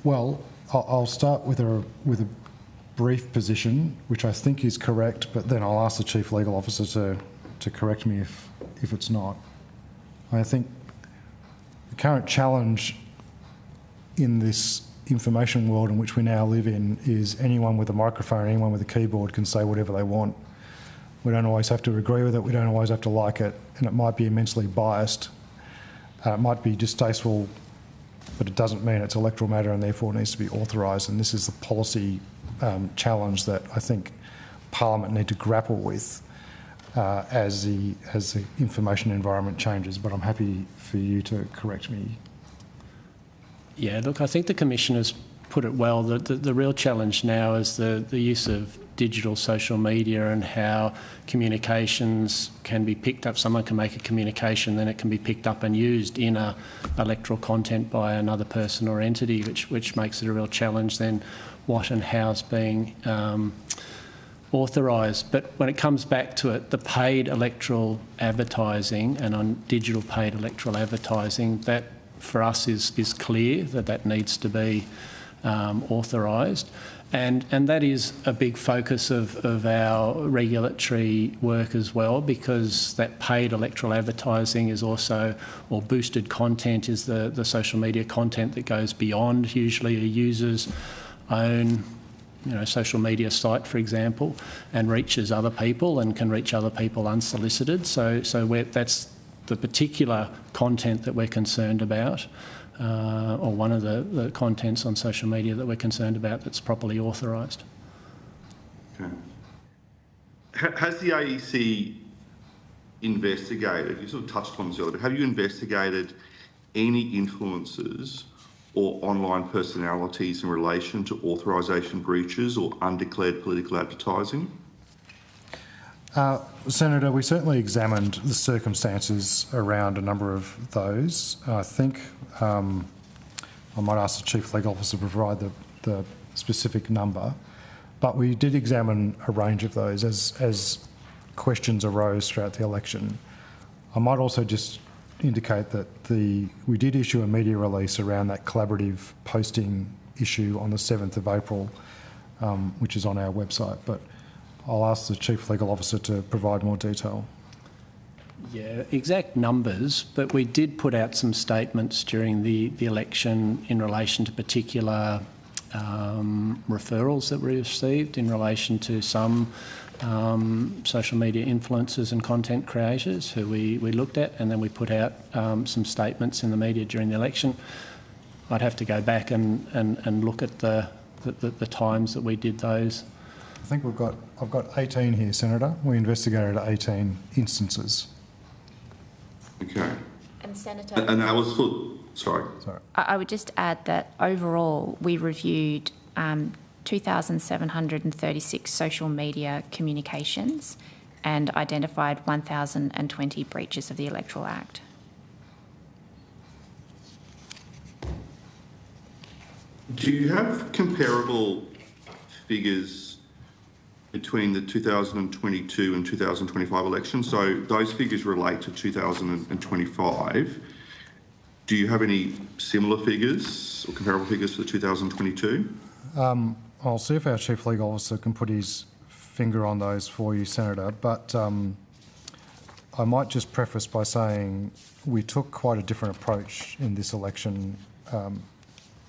Well, I'll start with a brief position, which I think is correct, but then I'll ask the Chief Legal Officer to correct me if it's not. I think the current challenge in this information world in which we now live in is anyone with a microphone, anyone with a keyboard can say whatever they want. We don't always have to agree with it, we don't always have to like it, and it might be immensely biased. It might be distasteful, but it doesn't mean it's electoral matter and therefore needs to be authorised. And this is the policy challenge that I think Parliament need to grapple with as the information environment changes. But I'm happy for you to correct me. Yeah, look, I think the Commissioner's put it well. The real challenge now is the use of digital social media and how communications can be picked up. Someone can make a communication, then it can be picked up and used in electoral content by another person or entity, which makes it a real challenge then what and how's being authorised. But when it comes back to it, the paid electoral advertising and on digital paid electoral advertising, that for us is clear that needs to be authorised. And that is a big focus of our regulatory work as well, because that paid electoral advertising is also, or boosted content is the social media content that goes beyond usually a user's own social media site, for example, and reaches other people and can reach other people unsolicited. So that's the particular content that we're concerned about. Or one of the contents on social media that we're concerned about that's properly authorised. Okay. Has the AEC investigated, you sort of touched on this earlier, but have you investigated any influencers or online personalities in relation to authorisation breaches or undeclared political advertising? Senator, we certainly examined the circumstances around a number of those. I think I might ask the Chief Legal Officer to provide the specific number, but we did examine a range of those as questions arose throughout the election. I might also just indicate that we did issue a media release around that collaborative posting issue on the 7th of April, which is on our website, but I'll ask the Chief Legal Officer to provide more detail. Yeah, exact numbers, but we did put out some statements during the election in relation to particular referrals that we received in relation to some social media influencers and content creators who we looked at, and then we put out some statements in the media during the election. I'd have to go back and look at the times that we did those. I think I've got 18 here, Senator. We investigated 18 instances. Okay. And Senator... And that was for... Sorry. I would just add that overall we reviewed 2,736 social media communications and identified 1,020 breaches of the Electoral Act. Do you have comparable figures between the 2022 and 2025 elections? So those figures relate to 2025. Do you have any similar figures or comparable figures for the 2022? I'll see if our Chief Legal Officer can put his finger on those for you, Senator, but I might just preface by saying we took quite a different approach in this election.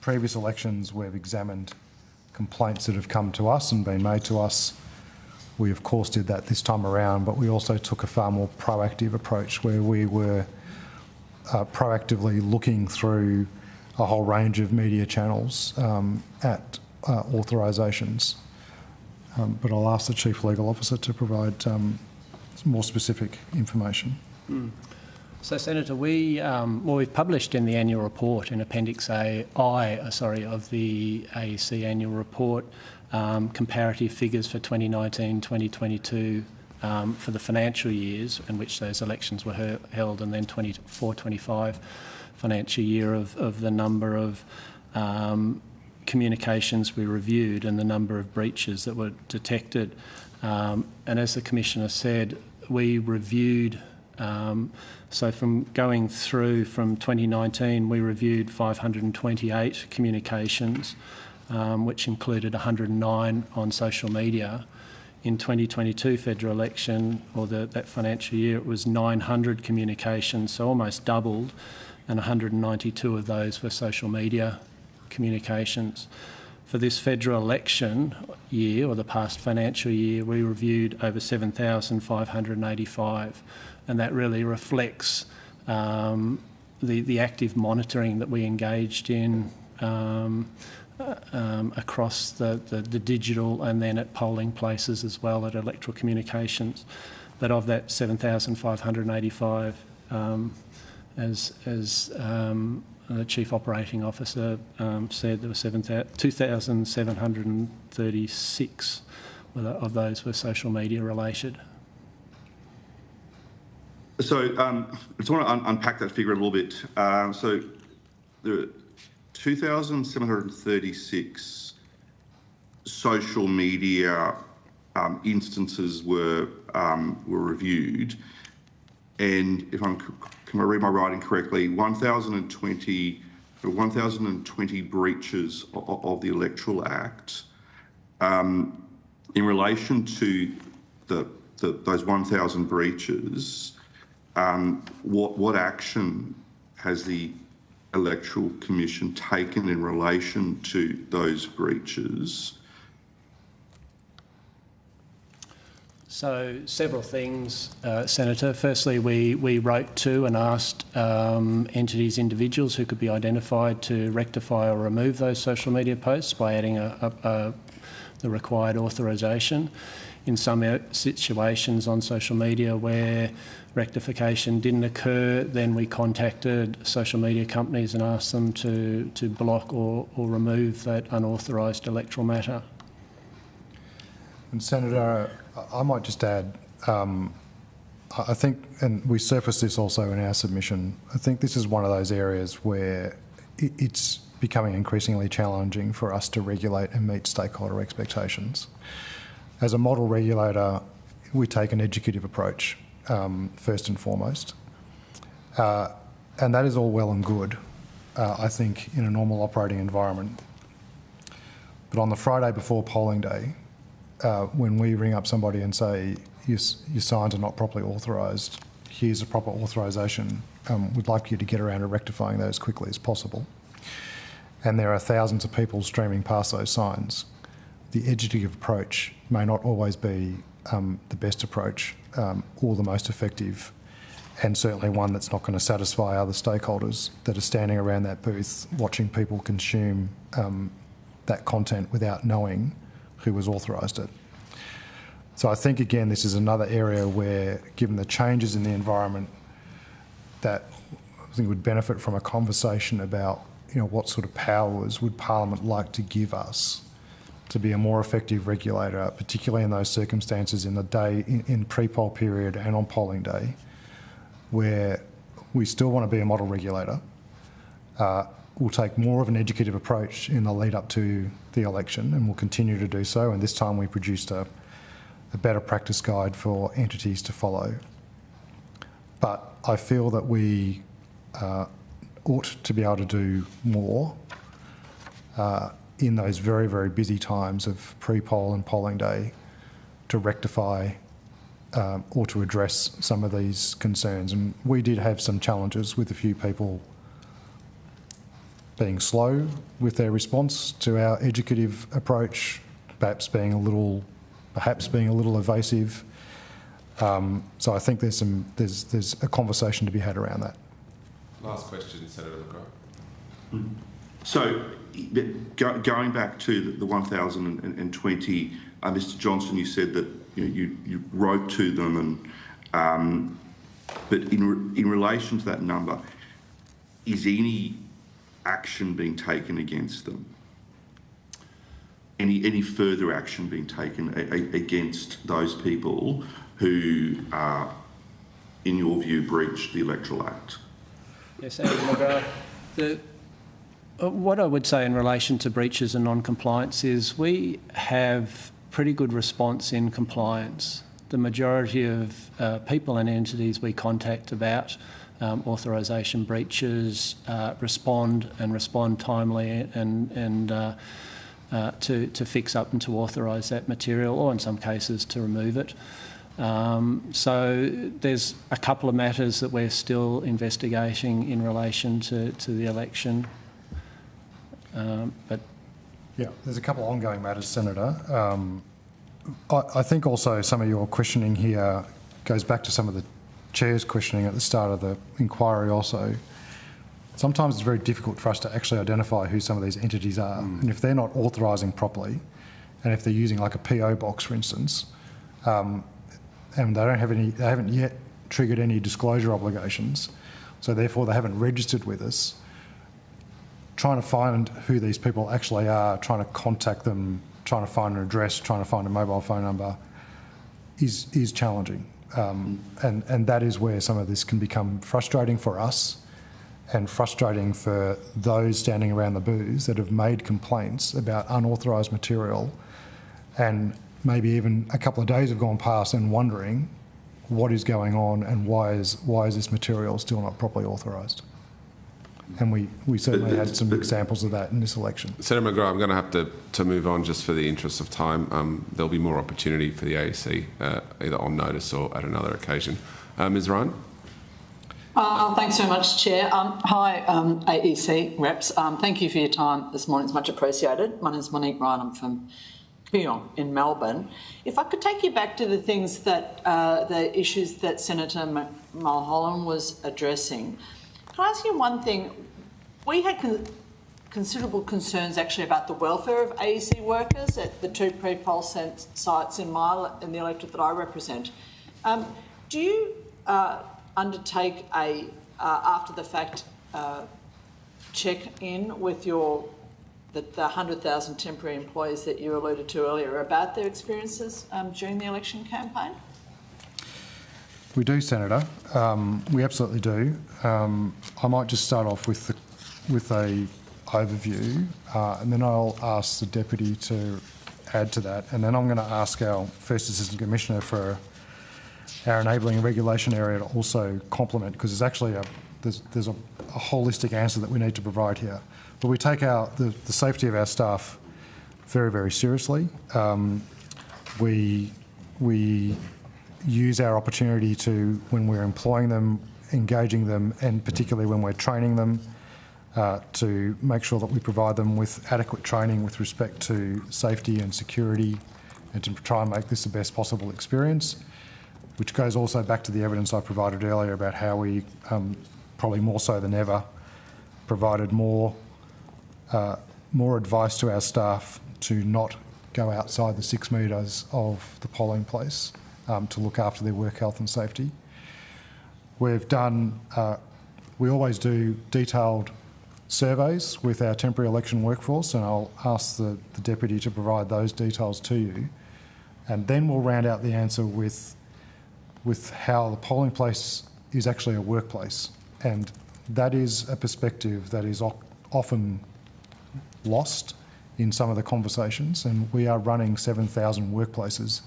Previous elections, we've examined complaints that have come to us and been made to us. We, of course, did that this time around, but we also took a far more proactive approach where we were proactively looking through a whole range of media channels at authorisations. But I'll ask the Chief Legal Officer to provide some more specific information. So, Senator, we've published in the annual report in Appendix I of the AEC annual report comparative figures for 2019, 2022 for the financial years in which those elections were held, and then 24-25 financial year of the number of communications we reviewed and the number of breaches that were detected. And as the Commissioner said, we reviewed, so from going through from 2019, we reviewed 528 communications, which included 109 on social media. In 2022 federal election, or that financial year, it was 900 communications, so almost doubled, and 192 of those were social media communications. For this federal election year, or the past financial year, we reviewed over 7,585, and that really reflects the active monitoring that we engaged in across the digital and then at polling places as well, at electoral communications. But of that 7,585, as the Chief Operating Officer said, there were 2,736 of those were social media related. So I just want to unpack that figure a little bit. So there are 2,736 social media instances were reviewed, and if can I read my writing correctly, 1,020 breaches of the Electoral Act. In relation to those 1,000 breaches, what action has the Electoral Commission taken in relation to those breaches? So several things, Senator. Firstly, we wrote to and asked entities, individuals who could be identified to rectify or remove those social media posts by adding the required authorisation. In some situations on social media where rectification didn't occur, then we contacted social media companies and asked them to block or remove that unauthorised electoral matter. And Senator, I might just add, I think, and we surfaced this also in our submission, I think this is one of those areas where it's becoming increasingly challenging for us to regulate and meet stakeholder expectations. As a model regulator, we take an educative approach, first and foremost. And that is all well and good, I think, in a normal operating environment. But on the Friday before polling day, when we ring up somebody and say, your signs are not properly authorised, here's a proper authorisation, we'd like you to get around to rectifying those as quickly as possible. And there are thousands of people streaming past those signs. The educative approach may not always be the best approach or the most effective, and certainly one that's not going to satisfy other stakeholders that are standing around that booth watching people consume that content without knowing who has authorised it. So I think, again, this is another area where, given the changes in the environment, that I think would benefit from a conversation about, what sort of powers would Parliament like to give us to be a more effective regulator, particularly in those circumstances in the day, in pre-poll period and on polling day, where we still want to be a model regulator. We'll take more of an educative approach in the lead up to the election, and we'll continue to do so. And this time we produced a better practice guide for entities to follow. But I feel that we ought to be able to do more in those very, very busy times of pre-poll and polling day to rectify or to address some of these concerns. And we did have some challenges with a few people being slow with their response to our educative approach, perhaps being a little evasive. So I think there's a conversation to be had around that. Last question, Senator McGrath. So, going back to the 1,020, Mr. Johnson, you said that you wrote to them, and but in relation to that number, is any action being taken against them? Any further action being taken against those people who, in your view, breached the Electoral Act? Yes, Senator McGrath. What I would say in relation to breaches and non-compliance is we have pretty good response in compliance. The majority of people and entities we contact about authorisation breaches respond timely and to fix up and to authorise that material, or in some cases to remove it. So there's a couple of matters that we're still investigating in relation to the election. But yeah, there's a couple of ongoing matters, Senator. I think also some of your questioning here goes back to some of the Chair's questioning at the start of the inquiry also. Sometimes it's very difficult for us to actually identify who some of these entities are. And if they're not authorising properly, and if they're using like a PO box, for instance, and they haven't yet triggered any disclosure obligations, so therefore they haven't registered with us, trying to find who these people actually are, trying to contact them, trying to find an address, trying to find a mobile phone number is challenging. And that is where some of this can become frustrating for us and frustrating for those standing around the booths that have made complaints about unauthorised material, and maybe even a couple of days have gone past and wondering what is going on and why is this material still not properly authorised. And we certainly had some examples of that in this election. Senator McGrath, I'm going to have to move on just for the interest of time. There'll be more opportunity for the AEC, either on notice or at another occasion. Ms Ryan? Thanks very much, Chair. Hi, AEC reps. Thank you for your time this morning. It's much appreciated. My name is Monique Ryan. I'm from Kooyong in Melbourne. If I could take you back to the things that, the issues that Senator Mulholland was addressing. Can I ask you one thing? We had considerable concerns actually about the welfare of AEC workers at the two pre-poll sites in the electorate that I represent. Do you undertake a after-the-fact check-in with the 100,000 temporary employees that you alluded to earlier about their experiences during the election campaign? We do, Senator. We absolutely do. I might just start off with a overview, and then I'll ask the Deputy to add to that, and then I'm going to ask our First Assistant Commissioner for our enabling and regulation area to also complement, because there's actually there's a holistic answer that we need to provide here. But we take the safety of our staff very, very seriously. We use our opportunity to, when we're employing them, engaging them, and particularly when we're training them, to make sure that we provide them with adequate training with respect to safety and security, and to try and make this the best possible experience, which goes also back to the evidence I provided earlier about how we, probably more so than ever, provided more advice to our staff to not go outside the 6 metres of the polling place, to look after their work health and safety. We've done, we always do detailed surveys with our temporary election workforce, and I'll ask the Deputy to provide those details to you. And then we'll round out the answer with how the polling place is actually a workplace. And that is a perspective that is often lost in some of the conversations, and we are running 7,000 workplaces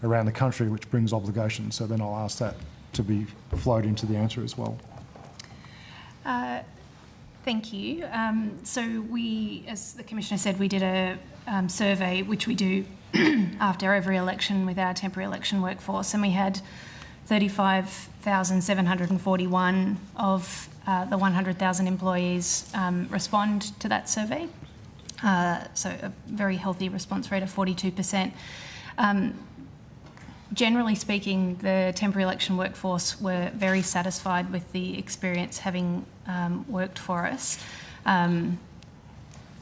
around the country, which brings obligations. So then I'll ask that to be flowed into the answer as well. Thank you. So we, as the Commissioner said, we did a survey, which we do after every election with our temporary election workforce, and we had 35,741 of the 100,000 employees respond to that survey. So a very healthy response rate of 42%. Generally speaking, the temporary election workforce were very satisfied with the experience having worked for us,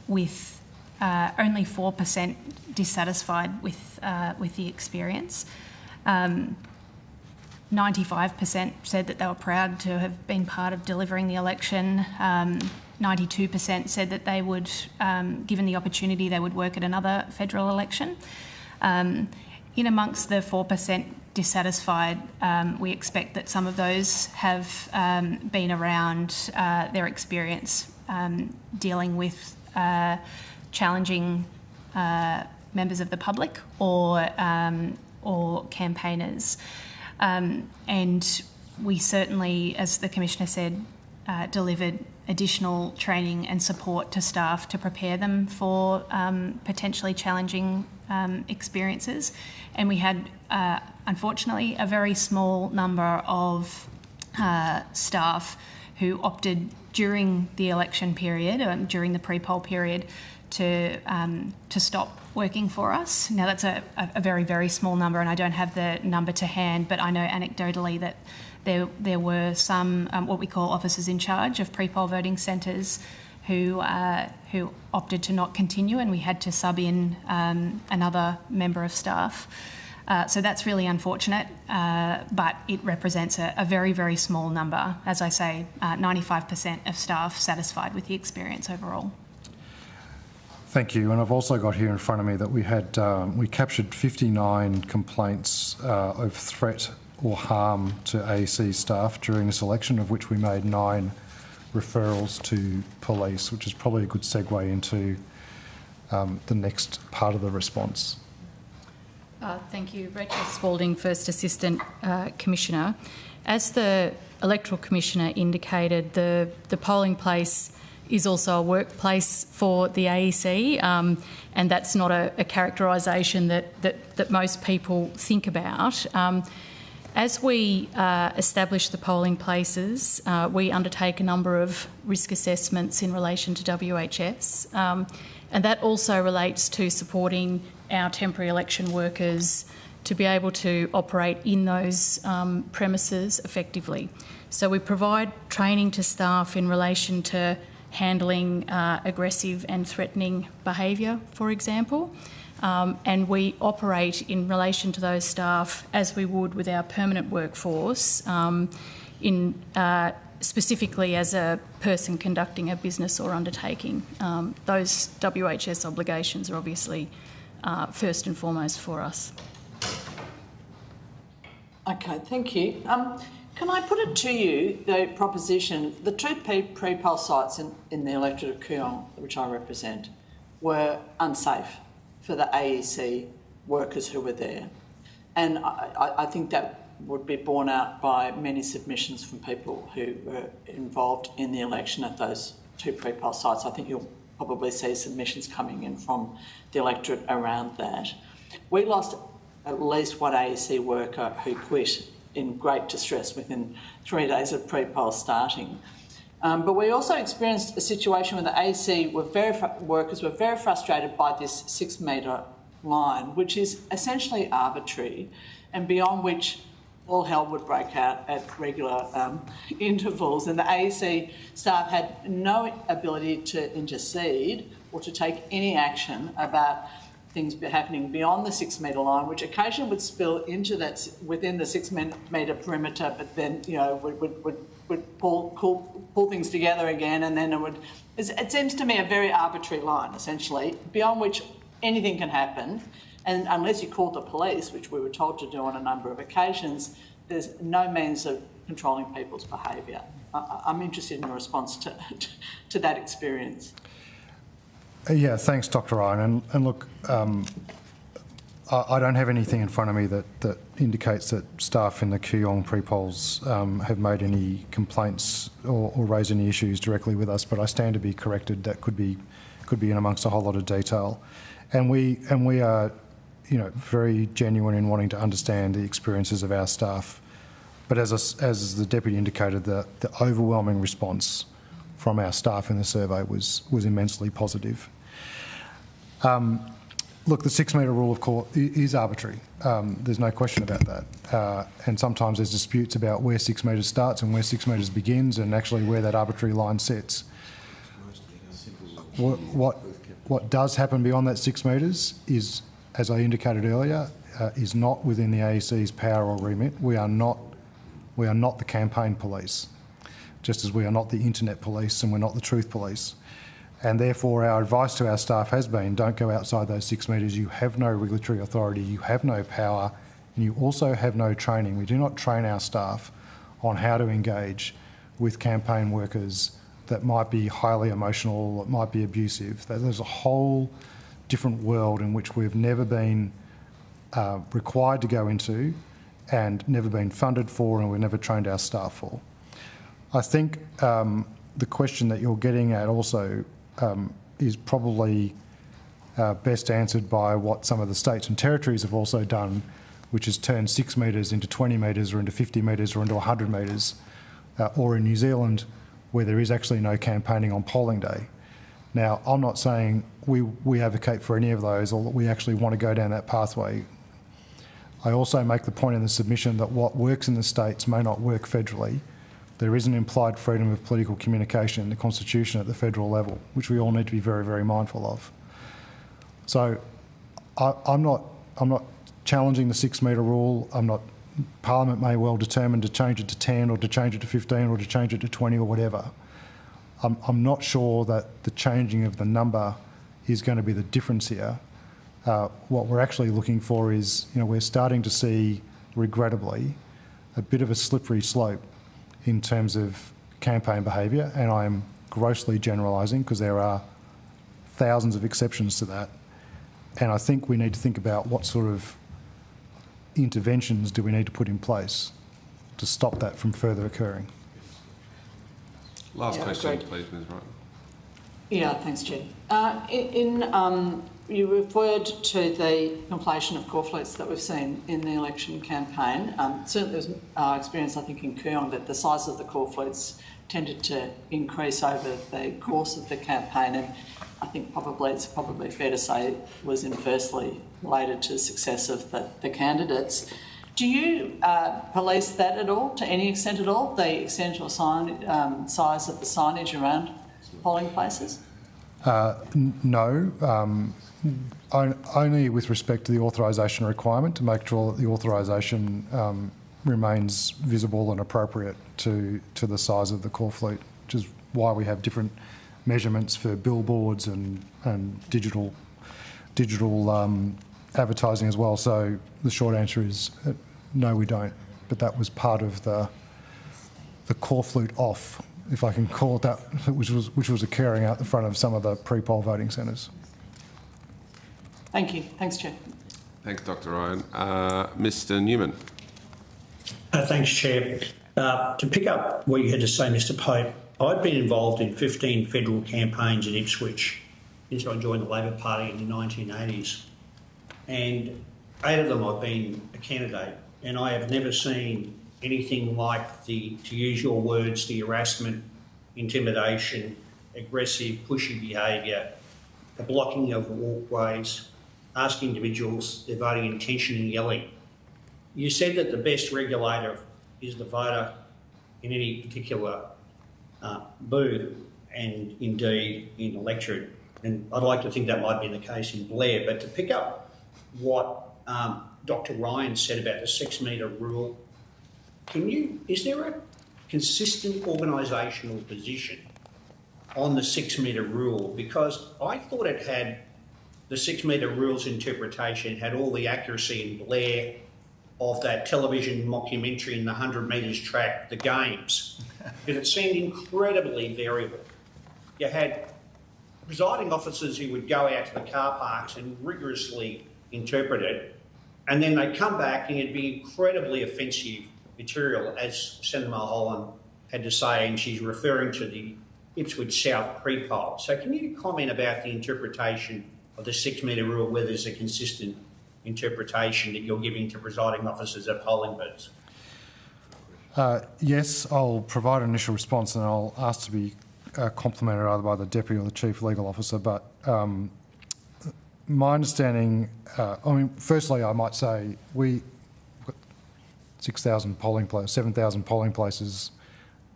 with only 4% dissatisfied with the experience. 95% said that they were proud to have been part of delivering the election. 92% said that they would, given the opportunity, they would work at another federal election. In amongst the 4% dissatisfied, we expect that some of those have been around their experience dealing with challenging members of the public or campaigners. And we certainly, as the Commissioner said, delivered additional training and support to staff to prepare them for potentially challenging experiences. And we had, unfortunately, a very small number of staff who opted during the election period, during the pre-poll period, to stop working for us. Now, that's a very, very small number, and I don't have the number to hand, but I know anecdotally that there were some what we call officers in charge of pre-poll voting centres who opted to not continue, and we had to sub in another member of staff. So that's really unfortunate, but it represents a very, very small number. As I say, 95% of staff satisfied with the experience overall. Thank you. And I've also got here in front of me that we captured 59 complaints of threat or harm to AEC staff during this election, of which we made 9 referrals to police, which is probably a good segue into the next part of the response. Thank you. Rachel Spalding, First Assistant Commissioner. As the Electoral Commissioner indicated, the polling place is also a workplace for the AEC, and that's not a characterisation that most people think about. As we establish the polling places, we undertake a number of risk assessments in relation to WHS, and that also relates to supporting our temporary election workers to be able to operate in those premises effectively. So we provide training to staff in relation to handling aggressive and threatening behaviour, for example. And we operate in relation to those staff as we would with our permanent workforce, specifically as a person conducting a business or undertaking. Those WHS obligations are obviously first and foremost for us. Okay, thank you. Can I put it to you, the proposition, the 2 pre-poll sites in the electorate of Kooyong, which I represent, were unsafe for the AEC workers who were there. And I think that would be borne out by many submissions from people who were involved in the election at those 2 pre-poll sites. I think you'll probably see submissions coming in from the electorate around that. We lost at least one AEC worker who quit in great distress within 3 days of pre-poll starting. But we also experienced a situation where the AEC workers were very frustrated by this 6-metre line, which is essentially arbitrary and beyond which all hell would break out at regular intervals. And the AEC staff had no ability to intercede or to take any action about things happening beyond the 6 metre line, which occasionally would spill into that within the 6 metre perimeter, but then would pull things together again, and then it seems to me a very arbitrary line, essentially, beyond which anything can happen, and unless you call the police, which we were told to do on a number of occasions, there's no means of controlling people's behaviour. I'm interested in your response to that experience. Yeah, thanks, Dr. Ryan. And look, I don't have anything in front of me that indicates that staff in the Kooyong pre-polls have made any complaints or raised any issues directly with us, but I stand to be corrected. That could be in amongst a whole lot of detail. And we are, very genuine in wanting to understand the experiences of our staff. But as the Deputy indicated, the overwhelming response from our staff in the survey was immensely positive. Look, the 6 metre rule of course is arbitrary. There's no question about that. And sometimes there's disputes about where 6 metres starts and where 6 metres begins, and actually where that arbitrary line sits. What does happen beyond that 6 metres is, as I indicated earlier, is not within the AEC's power or remit. We are not the campaign police, just as we are not the internet police and we're not the truth police. And therefore our advice to our staff has been, don't go outside those 6 metres. You have no regulatory authority, you have no power, and you also have no training. We do not train our staff on how to engage with campaign workers that might be highly emotional, that might be abusive. There's a whole different world in which we've never been required to go into and never been funded for, and we've never trained our staff for. I think the question that you're getting at also is probably best answered by what some of the states and territories have also done, which is turn 6 metres into 20 metres or into 50 metres or into 100 metres, or in New Zealand, where there is actually no campaigning on polling day. Now, I'm not saying we advocate for any of those or that we actually want to go down that pathway. I also make the point in the submission that what works in the states may not work federally. There is an implied freedom of political communication in the Constitution at the federal level, which we all need to be very, very mindful of. So I'm not challenging the 6 metre rule. Parliament may well determine to change it to 10 or to change it to 15 or to change it to 20 or whatever. I'm not sure that the changing of the number is going to be the difference here. What we're actually looking for is, we're starting to see, regrettably, a bit of a slippery slope in terms of campaign behaviour, and I'm grossly generalising because there are thousands of exceptions to that. And I think we need to think about what sort of interventions do we need to put in place to stop that from further occurring. Last question, please, Ms. Wright. Yeah, thanks, Chair. You referred to the conflation of corflutes that we've seen in the election campaign. Certainly there was experience, I think, in Kooyong that the size of the corflutes tended to increase over the course of the campaign, and I think it's probably fair to say it was inversely related to the success of the candidates. Do you police that at all, to any extent at all, the extent or size of the signage around polling places? No. Only with respect to the authorisation requirement, to make sure that the authorisation remains visible and appropriate to the size of the corflute, which is why we have different measurements for billboards and digital advertising as well. So the short answer is no, we don't. But that was part of the corflute off, if I can call it that, which was occurring out the front of some of the pre-poll voting centres. Thank you. Thanks, Chair. Thanks, Dr. Ryan. Mr. Newman. Thanks, Chair. To pick up what you had to say, Mr. Pope, I've been involved in 15 federal campaigns in Ipswich since I joined the Labor Party in the 1980s. And 8 of them I've been a candidate, and I have never seen anything like to use your words, the harassment, intimidation, aggressive, pushy behaviour, the blocking of walkways, asking individuals their voting intention and yelling. You said that the best regulator is the voter in any particular booth and indeed in electorate. and I'd like to think that might be the case in Blair, but to pick up what Dr. Ryan said about the 6 metre rule, is there a consistent organisational position on the 6 metre rule? Because I thought it had, the 6 metre rule's interpretation had all the accuracy in Blair of that television mockumentary in the 100 metres track, The Games, because it seemed incredibly variable. You had presiding officers who would go out to the car parks and rigorously interpret it, and then they'd come back and it'd be incredibly offensive material, as Senator Mulholland had to say, and she's referring to the Ipswich South pre-poll. So can you comment about the interpretation of the 6 metre rule, whether there's a consistent interpretation that you're giving to presiding officers at polling booths? Yes, I'll provide an initial response and I'll ask to be complimented either by the Deputy or the Chief Legal Officer. But my understanding, firstly, I might say we 6,000 polling places, 7,000 polling places,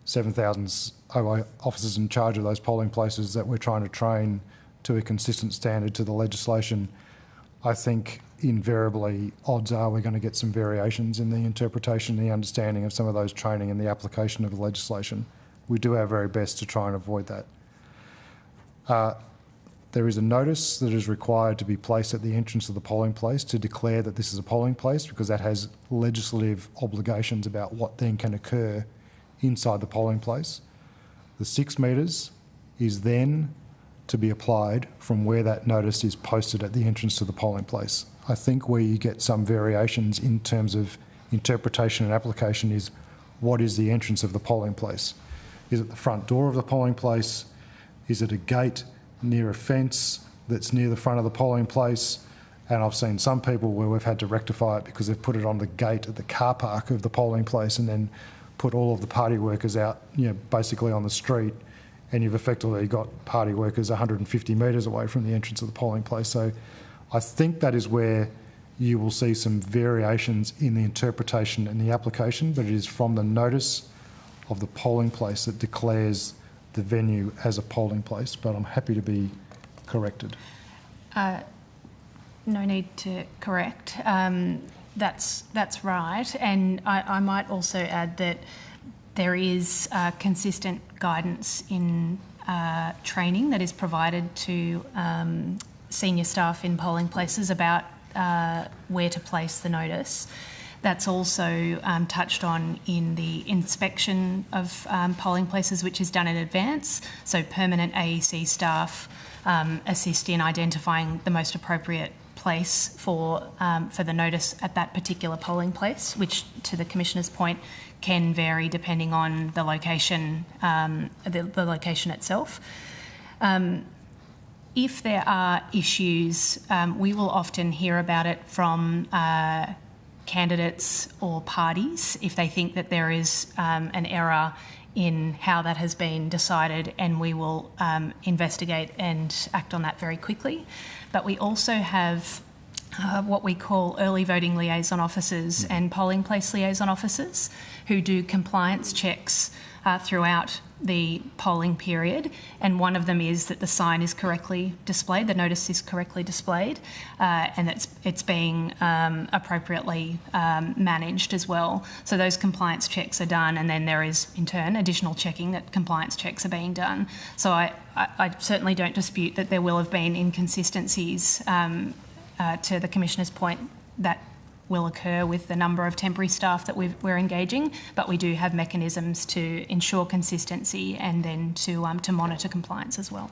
7,000 OI officers in charge of those polling places that we're trying to train to a consistent standard to the legislation. I think invariably odds are we're going to get some variations in the interpretation and the understanding of some of those training and the application of the legislation. We do our very best to try and avoid that. There is a notice that is required to be placed at the entrance of the polling place to declare that this is a polling place, because that has legislative obligations about what then can occur inside the polling place. The 6 metres is then to be applied from where that notice is posted at the entrance to the polling place. I think where you get some variations in terms of interpretation and application is what is the entrance of the polling place. Is it the front door of the polling place? Is it a gate near a fence that's near the front of the polling place? And I've seen some people where we've had to rectify it because they've put it on the gate at the car park of the polling place and then put all of the party workers out, basically on the street, and you've effectively got party workers 150 metres away from the entrance of the polling place. So I think that is where you will see some variations in the interpretation and the application, but it is from the notice of the polling place that declares the venue as a polling place. But I'm happy to be corrected. No need to correct. That's right. And I might also add that there is consistent guidance in training that is provided to senior staff in polling places about where to place the notice. That's also touched on in the inspection of polling places, which is done in advance. So permanent AEC staff assist in identifying the most appropriate place for the notice at that particular polling place, which, to the Commissioner's point, can vary depending on the location, the location itself. If there are issues, we will often hear about it from candidates or parties if they think that there is an error in how that has been decided, and we will investigate and act on that very quickly. But we also have what we call early voting liaison officers and polling place liaison officers who do compliance checks throughout the polling period, and one of them is that the sign is correctly displayed, the notice is correctly displayed, and that it's being appropriately managed as well. So those compliance checks are done, and then there is in turn additional checking that compliance checks are being done. So I certainly don't dispute that there will have been inconsistencies to the Commissioner's point that will occur with the number of temporary staff that we're engaging, but we do have mechanisms to ensure consistency and then to monitor compliance as well.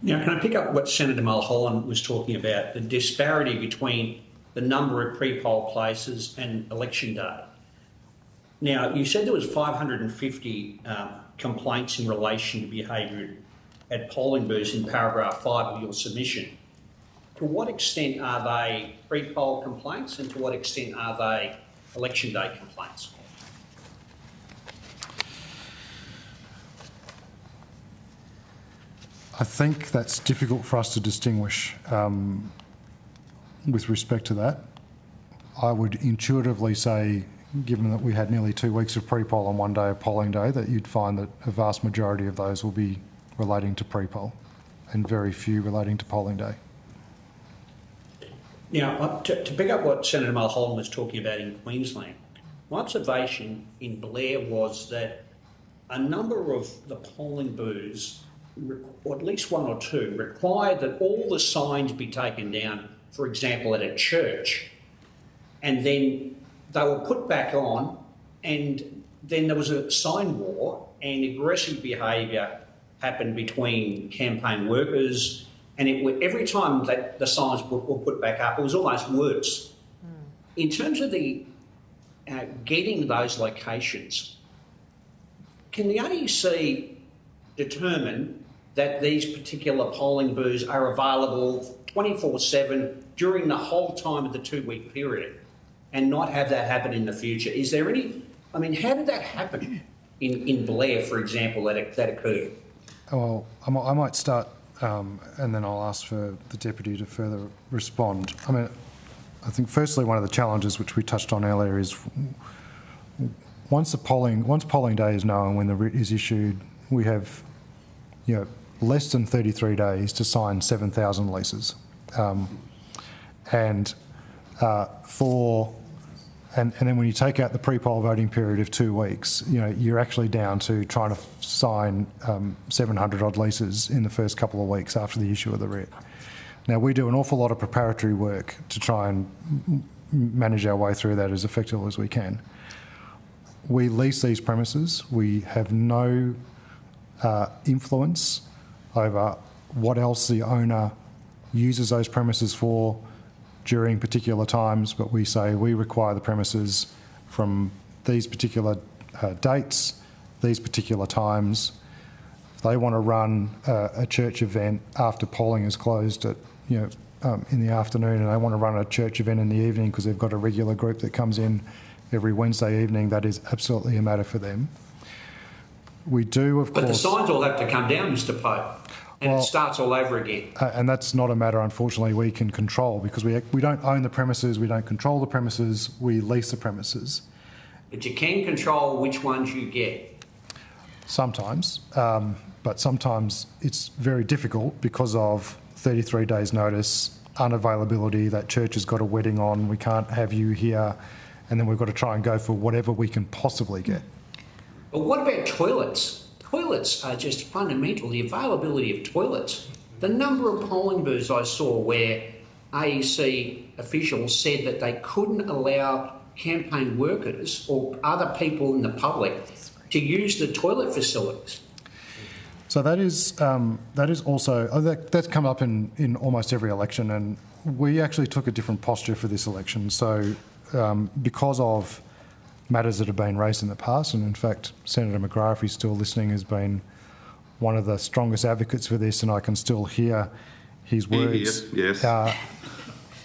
Now, can I pick up what Senator Mulholland was talking about, the disparity between the number of pre-poll places and election day? Now, you said there was 550 complaints in relation to behaviour at polling booths in paragraph 5 of your submission. To what extent are they pre-poll complaints, and to what extent are they election day complaints? I think that's difficult for us to distinguish with respect to that. I would intuitively say, given that we had nearly 2 weeks of pre-poll on one day of polling day, that you'd find that a vast majority of those will be relating to pre-poll. and very few relating to polling day. Now, to pick up what Senator Mulholland was talking about in Queensland, my observation in Blair was that a number of the polling booths, or at least one or two, required that all the signs be taken down, for example, at a church, and then they were put back on, and then there was a sign war and aggressive behaviour happened between campaign workers, and every time that the signs were put back up, it was almost worse. In terms of the getting those locations, can the AEC determine that these particular polling booths are available 24/7 during the whole time of the 2-week period and not have that happen in the future? Is there any... I mean, how did that happen in Blair, for example, that occurred? Well, I might start and then I'll ask for the Deputy to further respond. I mean, I think firstly one of the challenges which we touched on earlier is once polling day is known, when the writ is issued, we have, you know, less than 33 days to sign 7,000 leases, and then when you take out the pre-poll voting period of 2 weeks, you know, you're actually down to trying to sign 700 odd leases in the first couple of weeks after the issue of the writ. Now, we do an awful lot of preparatory work to try and manage our way through that as effectively as we can. We lease these premises. We have no influence over what else the owner uses those premises for during particular times, but we say we require the premises from these particular dates, these particular times. If they want to run a church event after polling is closed at, you know, in the afternoon, and they want to run a church event in the evening because they've got a regular group that comes in every Wednesday evening, that is absolutely a matter for them. We do, of course... But the signs all have to come down, Mr Pope, and it starts all over again. And that's not a matter, unfortunately, we can control, because we don't own the premises, we don't control the premises, we lease the premises. But you can control which ones you get. Sometimes, but sometimes it's very difficult because of 33 days notice, unavailability, that church has got a wedding on, we can't have you here, and then we've got to try and go for whatever we can possibly get. But what about toilets? Toilets are just fundamental, the availability of toilets. The number of polling booths I saw where AEC officials said that they couldn't allow campaign workers or other people in the public to use the toilet facilities. So that is also, that's come up in almost every election, and we actually took a different posture for this election. So because of matters that have been raised in the past, and in fact Senator McGrath, if he's still listening, has been one of the strongest advocates for this, and I can still hear his words. Yes.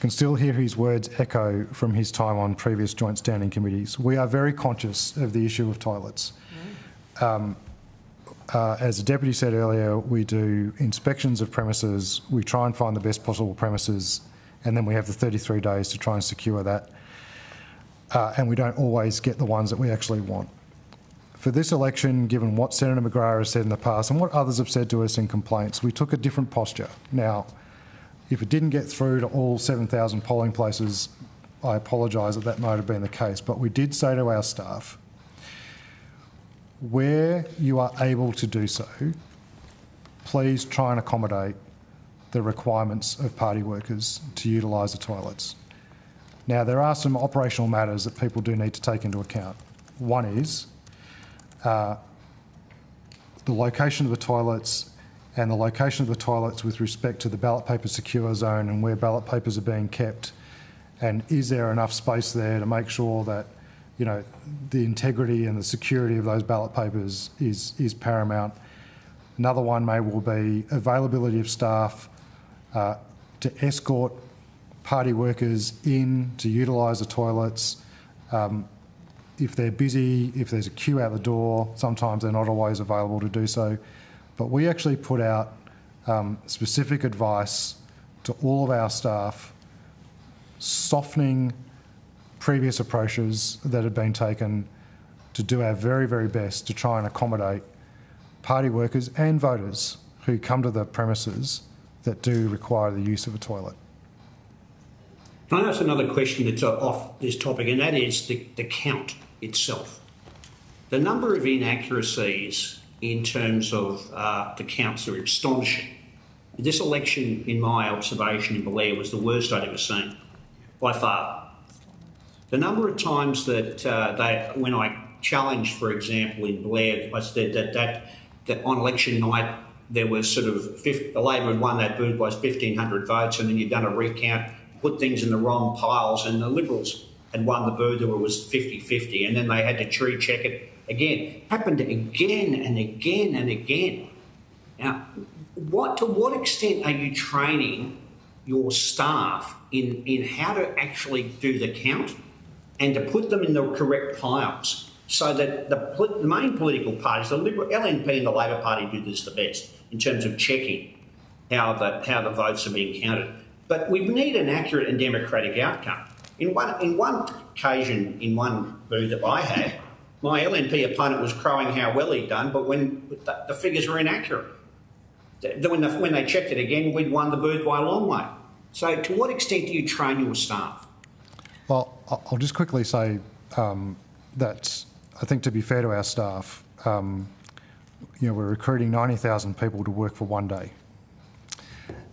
Can still hear his words echo from his time on previous joint standing committees. We are very conscious of the issue of toilets. As the Deputy said earlier, we do inspections of premises, we try and find the best possible premises, and then we have the 33 days to try and secure that. And we don't always get the ones that we actually want. For this election, given what Senator McGrath has said in the past and what others have said to us in complaints, we took a different posture. Now, if it didn't get through to all 7,000 polling places, I apologise that might have been the case, but we did say to our staff, where you are able to do so, please try and accommodate the requirements of party workers to utilise the toilets. Now, there are some operational matters that people do need to take into account. One is the location of the toilets and the location of the toilets with respect to the ballot paper secure zone and where ballot papers are being kept, and is there enough space there to make sure that, you know, the integrity and the security of those ballot papers is paramount. Another one may well be availability of staff to escort party workers in to utilise the toilets. If they're busy, if there's a queue out the door, sometimes they're not always available to do so. But we actually put out specific advice to all of our staff, softening previous approaches that had been taken to do our very, very best to try and accommodate party workers and voters who come to the premises that do require the use of a toilet. Can I ask another question that's off this topic, and that is the count itself. The number of inaccuracies in terms of the counts are astonishing. This election, in my observation in Blair, was the worst I'd ever seen, by far. The number of times that when I challenged, for example, in Blair, I said that on election night there was sort of the Labor had won that booth by 1,500 votes, and then you'd done a recount, put things in the wrong piles, and the Liberals had won the booth where it was 50-50, and then they had to tree check it again. Happened again and again and again. Now, to what extent are you training your staff in how to actually do the count and to put them in the correct piles so that the main political parties, the Liberal, LNP and the Labor Party do this the best in terms of checking how the votes are being counted. But we need an accurate and democratic outcome. In one occasion, in one booth that I had, my LNP opponent was crowing how well he'd done, but when the figures were inaccurate. When they checked it again, we'd won the booth by a long way. So to what extent do you train your staff? Well, I'll just quickly say that I think, to be fair to our staff, we're recruiting 90,000 people to work for one day.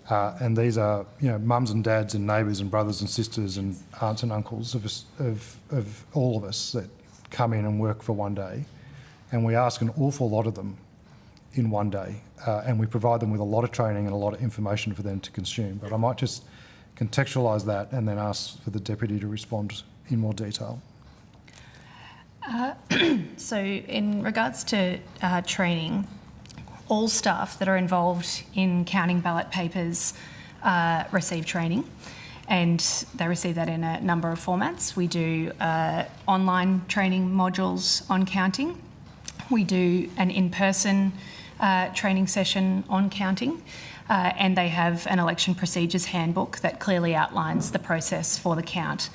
And these are, mums and dads and neighbours and brothers and sisters and aunts and uncles of all of us that come in and work for one day. And we ask an awful lot of them in one day, and we provide them with a lot of training and a lot of information for them to consume. But I might just contextualise that and then ask for the Deputy to respond in more detail. So in regards to training, all staff that are involved in counting ballot papers receive training, and they receive that in a number of formats. We do online training modules on counting. We do an in-person training session on counting, and they have an election procedures handbook that clearly outlines the process for the count.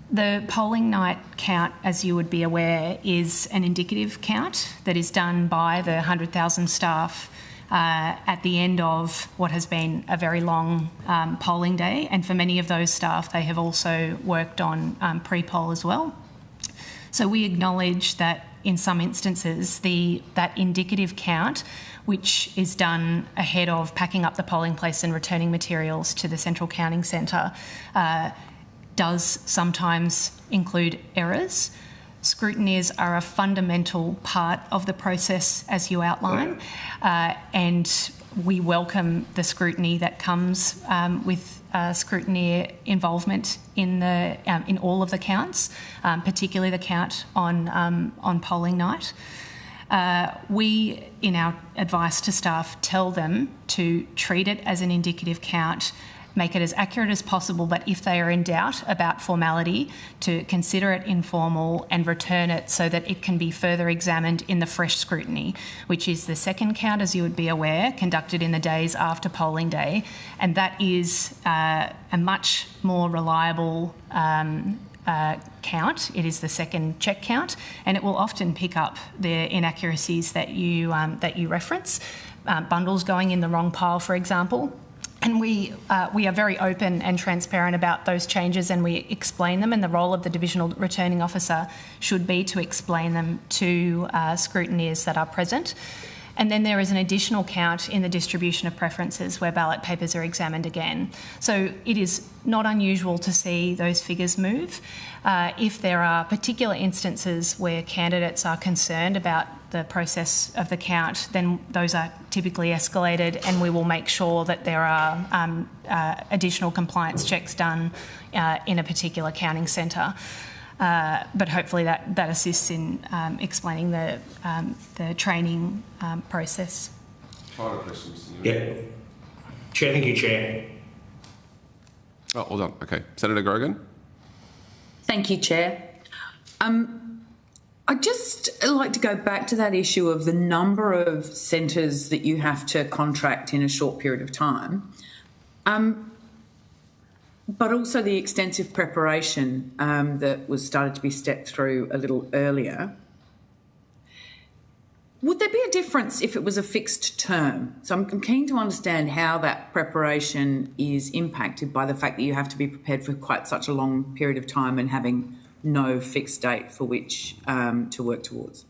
The polling night count, as you would be aware, is an indicative count that is done by the 100,000 staff at the end of what has been a very long polling day. And for many of those staff, they have also worked on pre-poll as well. So we acknowledge that in some instances, that indicative count, which is done ahead of packing up the polling place and returning materials to the Central Counting Centre, does sometimes include errors. Scrutineers are a fundamental part of the process, as you outline, and we welcome the scrutiny that comes with scrutineer involvement in all of the counts, particularly the count on polling night. We, in our advice to staff, tell them to treat it as an indicative count, make it as accurate as possible, but if they are in doubt about formality, to consider it informal and return it so that it can be further examined in the fresh scrutiny, which is the second count, as you would be aware, conducted in the days after polling day. And that is a much more reliable count. It is the second check count, and it will often pick up the inaccuracies that you reference, bundles going in the wrong pile, for example. And we are very open and transparent about those changes, and we explain them, and the role of the Divisional Returning Officer should be to explain them to scrutineers that are present. And then there is an additional count in the distribution of preferences where ballot papers are examined again. So it is not unusual to see those figures move. If there are particular instances where candidates are concerned about the process of the count, then those are typically escalated, and we will make sure that there are additional compliance checks done in a particular counting centre. But hopefully that assists in explaining the training process. Final question, Mr. Yeah. Chair, thank you, Chair. Oh, hold on. Okay. Senator Grogan. Thank you, Chair. I'd just like to go back to that issue of the number of centres that you have to contract in a short period of time, but also the extensive preparation that was started to be stepped through a little earlier. Would there be a difference if it was a fixed term? So I'm keen to understand how that preparation is impacted by the fact that you have to be prepared for quite such a long period of time and having no fixed date for which to work towards.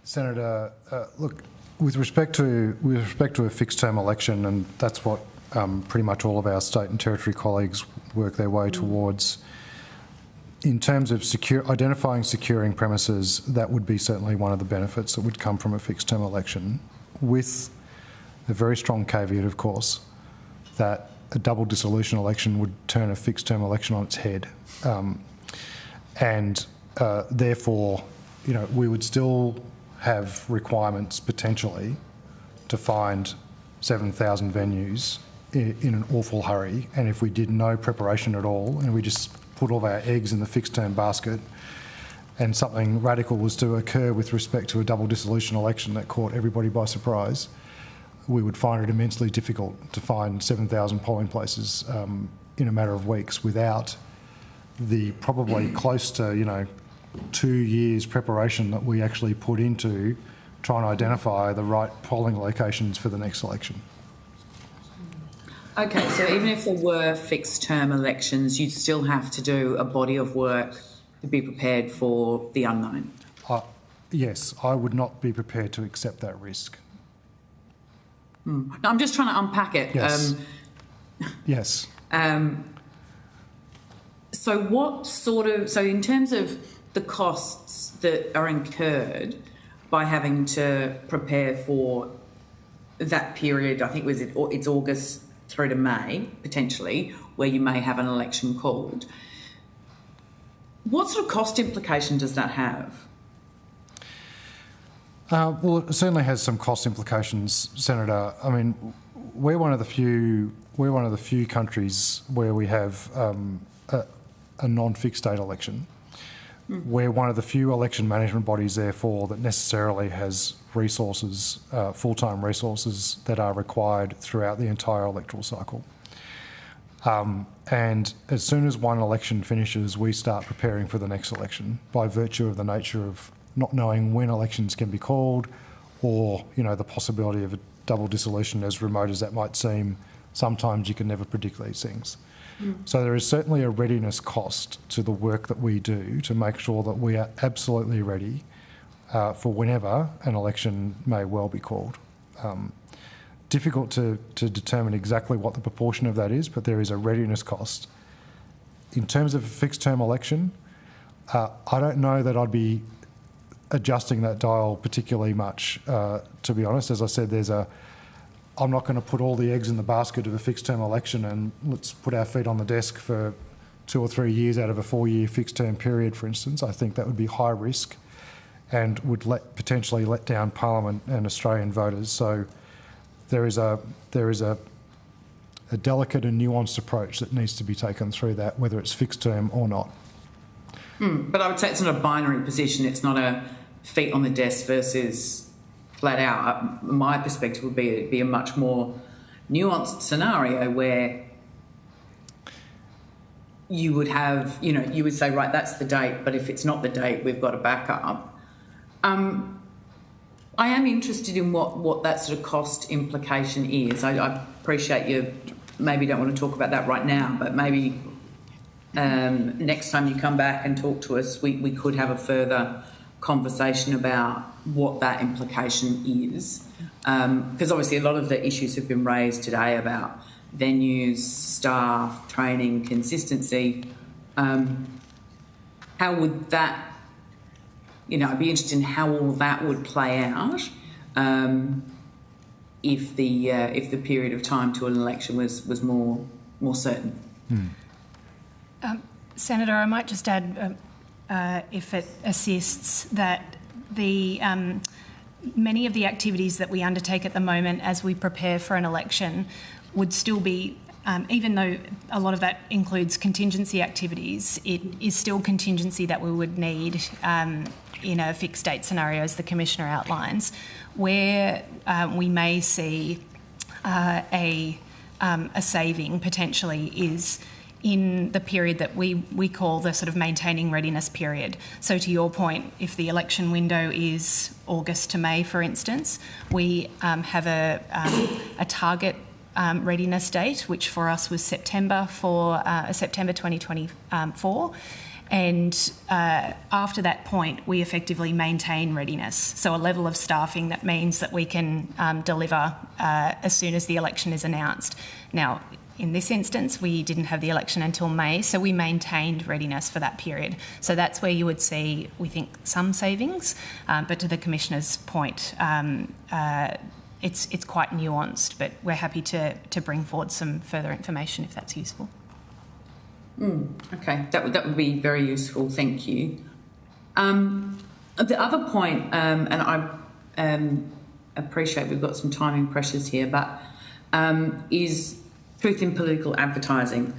Senator, look, with respect to a fixed term election, and that's what pretty much all of our state and territory colleagues work their way towards. In terms of identifying securing premises, that would be certainly one of the benefits that would come from a fixed term election, with a very strong caveat, of course, that a double dissolution election would turn a fixed term election on its head. Therefore, we would still have requirements potentially to find 7,000 venues in an awful hurry. And if we did no preparation at all and we just put all of our eggs in the fixed term basket and something radical was to occur with respect to a double dissolution election that caught everybody by surprise, we would find it immensely difficult to find 7,000 polling places in a matter of weeks without the probably close to, 2 years preparation that we actually put into trying to identify the right polling locations for the next election. Okay, so even if there were fixed term elections, you'd still have to do a body of work to be prepared for the unknown? Yes, I would not be prepared to accept that risk. No, I'm just trying to unpack it. Yes. Yes. So in terms of the costs that are incurred by having to prepare for that period, I think it's August through to May, potentially, where you may have an election called. What sort of cost implication does that have? Well, it certainly has some cost implications, Senator. I mean, we're one of the few countries where we have a non-fixed date election. We're one of the few election management bodies, therefore, that necessarily has resources, full-time resources that are required throughout the entire electoral cycle. And as soon as one election finishes, we start preparing for the next election by virtue of the nature of not knowing when elections can be called or, the possibility of a double dissolution, as remote as that might seem. Sometimes you can never predict these things. So there is certainly a readiness cost to the work that we do to make sure that we are absolutely ready for whenever an election may well be called. Difficult to determine exactly what the proportion of that is, but there is a readiness cost. In terms of a fixed term election, I don't know that I'd be adjusting that dial particularly much, to be honest. As I said, I'm not going to put all the eggs in the basket of a fixed term election and let's put our feet on the desk for 2 or 3 years out of a 4-year fixed term period, for instance. I think that would be high risk and would potentially let down Parliament and Australian voters. So there is a delicate and nuanced approach that needs to be taken through that, whether it's fixed term or not. But I would say it's not a binary position. It's not a feet on the desk versus flat out. My perspective would be a much more nuanced scenario where you would have, you would say, right, that's the date, but if it's not the date, we've got a backup. I am interested in what that sort of cost implication is. I appreciate you maybe don't want to talk about that right now, but maybe next time you come back and talk to us, we could have a further conversation about what that implication is. Because obviously a lot of the issues have been raised today about venues, staff, training, consistency. How would that, I'd be interested in how all that would play out if the period of time to an election was more certain. Senator, I might just add, if it assists, that the many of the activities that we undertake at the moment as we prepare for an election would still be, even though a lot of that includes contingency activities, it is still contingency that we would need in a fixed date scenario, as the Commissioner outlines, where we may see a saving potentially is in the period that we call the sort of maintaining readiness period. So to your point, if the election window is August to May, for instance, we have a target readiness date, which for us was September September 2024. And after that point, we effectively maintain readiness. So a level of staffing that means that we can deliver as soon as the election is announced. Now, in this instance, we didn't have the election until May, so we maintained readiness for that period. So that's where you would see, we think, some savings. But to the Commissioner's point, it's quite nuanced, but we're happy to bring forward some further information if that's useful. Okay, that would be very useful, thank you. The other point, and I appreciate we've got some timing pressures here, but is truth in political advertising.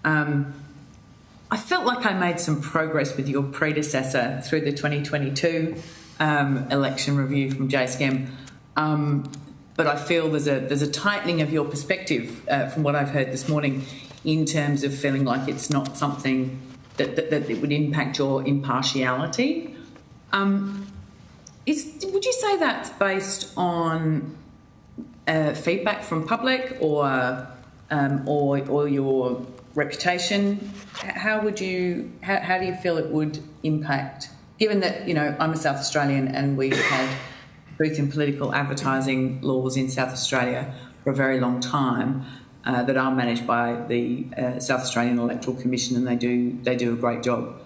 I felt like I made some progress with your predecessor through the 2022 election review from JSCM, but I feel there's a tightening of your perspective from what I've heard this morning, in terms of feeling like it's not something that it would impact your impartiality. Would you say that's based on feedback from public or your reputation? How do you feel it would impact, given that, you know, I'm a South Australian and we've had truth in political advertising laws in South Australia for a very long time, that are managed by the South Australian Electoral Commission, and they do a great job.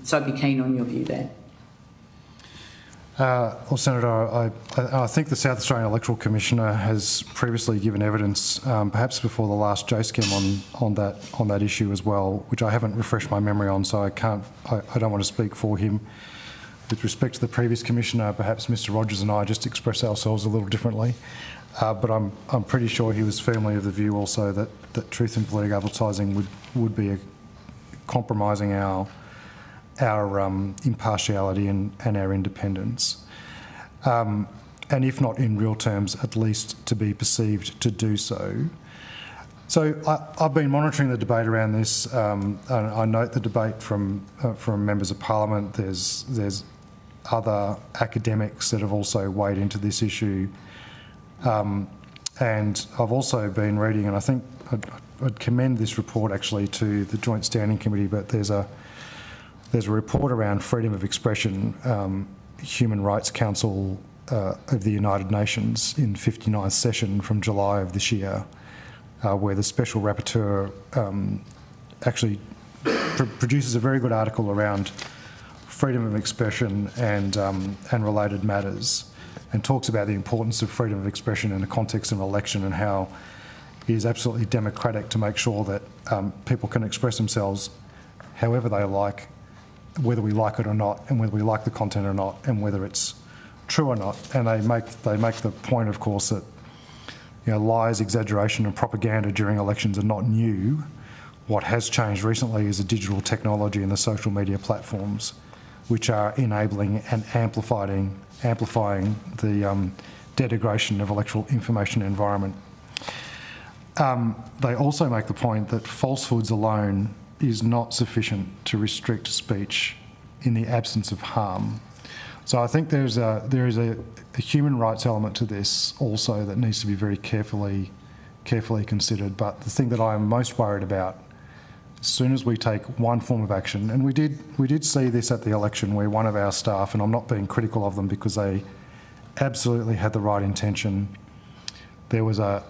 So I'd be keen on your view there. Well, Senator, I think the South Australian Electoral Commissioner has previously given evidence, perhaps before the last JSCM, on that issue as well, which I haven't refreshed my memory on, so I don't want to speak for him. With respect to the previous Commissioner, perhaps Mr Rogers and I just express ourselves a little differently. But I'm pretty sure he was firmly of the view also that truth in political advertising would be compromising our impartiality and our independence, and if not in real terms, at least to be perceived to do so. So I've been monitoring the debate around this. And I note the debate from members of Parliament. There's other academics that have also weighed into this issue. And I've also been reading, and I think I'd commend this report actually to the Joint Standing Committee, but there's a report around freedom of expression, Human Rights Council of the United Nations in 59th session from July of this year, where the Special Rapporteur actually produces a very good article around freedom of expression and related matters, and talks about the importance of freedom of expression in the context of an election, and how it is absolutely democratic to make sure that people can express themselves however they like, whether we like it or not, and whether we like the content or not, and whether it's true or not. And they make the point, of course, that, you know, lies, exaggeration and propaganda during elections are not new. What has changed recently is the digital technology and the social media platforms, which are enabling and amplifying the denigration of electoral information environment. They also make the point that falsehoods alone is not sufficient to restrict speech in the absence of harm. So I think there is a human rights element to this also that needs to be very carefully considered. But the thing that I am most worried about, as soon as we take one form of action, and we did see this at the election where one of our staff, and I'm not being critical of them because they absolutely had the right intention, there was a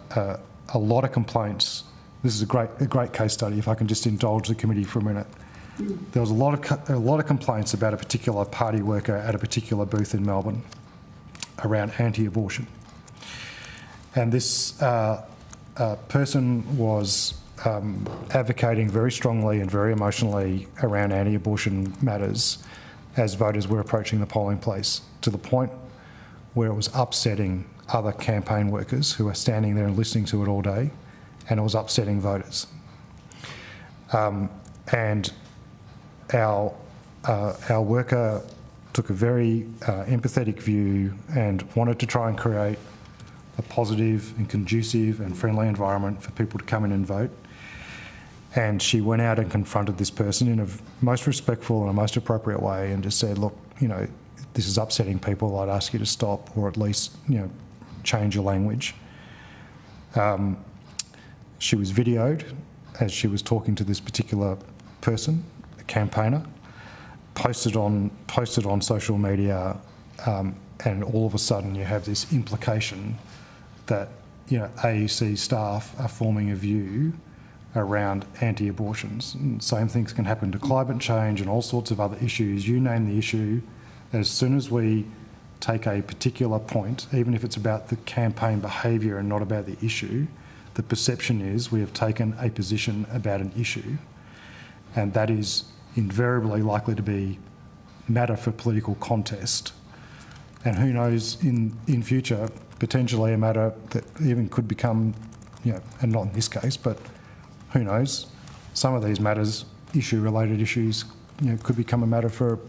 lot of complaints. This is a great case study, if I can just indulge the committee for a minute. There was a lot of complaints about a particular party worker at a particular booth in Melbourne around anti-abortion. And this person was advocating very strongly and very emotionally around anti-abortion matters as voters were approaching the polling place, to the point where it was upsetting other campaign workers who were standing there and listening to it all day, and it was upsetting voters. And our worker took a very empathetic view and wanted to try and create a positive and conducive and friendly environment for people to come in and vote. And she went out and confronted this person in a most respectful and a most appropriate way and just said, look, you know, this is upsetting people. I'd ask you to stop, or at least, you know, change your language. She was videoed as she was talking to this particular person, a campaigner, posted on social media, and all of a sudden you have this implication that, you know, AEC staff are forming a view around anti-abortions. And same things can happen to climate change and all sorts of other issues. You name the issue, as soon as we take a particular point, even if it's about the campaign behaviour and not about the issue, the perception is we have taken a position about an issue, and that is invariably likely to be matter for political contest. And who knows, in future, potentially a matter that even could become, you know, and not in this case, but who knows, some of these matters, issue-related issues, you know, could become a matter for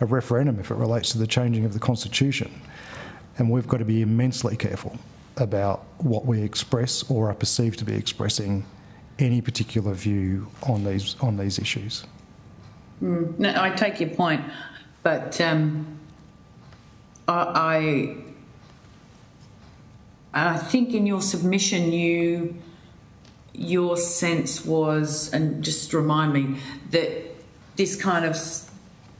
a referendum if it relates to the changing of the Constitution. And we've got to be immensely careful about what we express or are perceived to be expressing any particular view on these issues. No, I take your point, but I think in your submission your sense was, and just remind me, that this kind of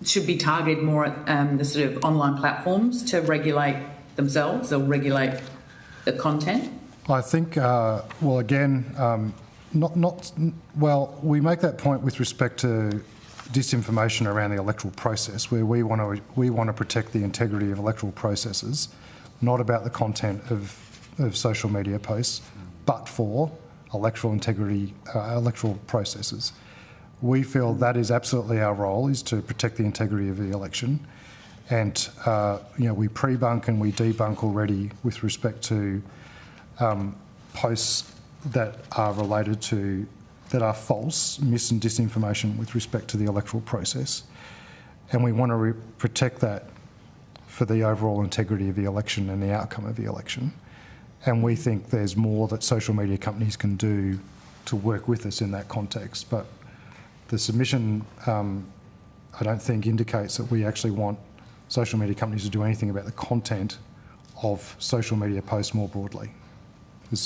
should be targeted more at the sort of online platforms to regulate themselves or regulate the content? I think, well, again, we make that point with respect to disinformation around the electoral process, where we want to protect the integrity of electoral processes, not about the content of social media posts, but for electoral integrity, electoral processes. We feel that is absolutely our role, is to protect the integrity of the election. And, you know, we pre-bunk and we debunk already with respect to posts that are related to, that are false, mis and disinformation with respect to the electoral process. And we want to protect that for the overall integrity of the election and the outcome of the election. And we think there's more that social media companies can do to work with us in that context. But the submission, I don't think, indicates that we actually want social media companies to do anything about the content of social media posts more broadly.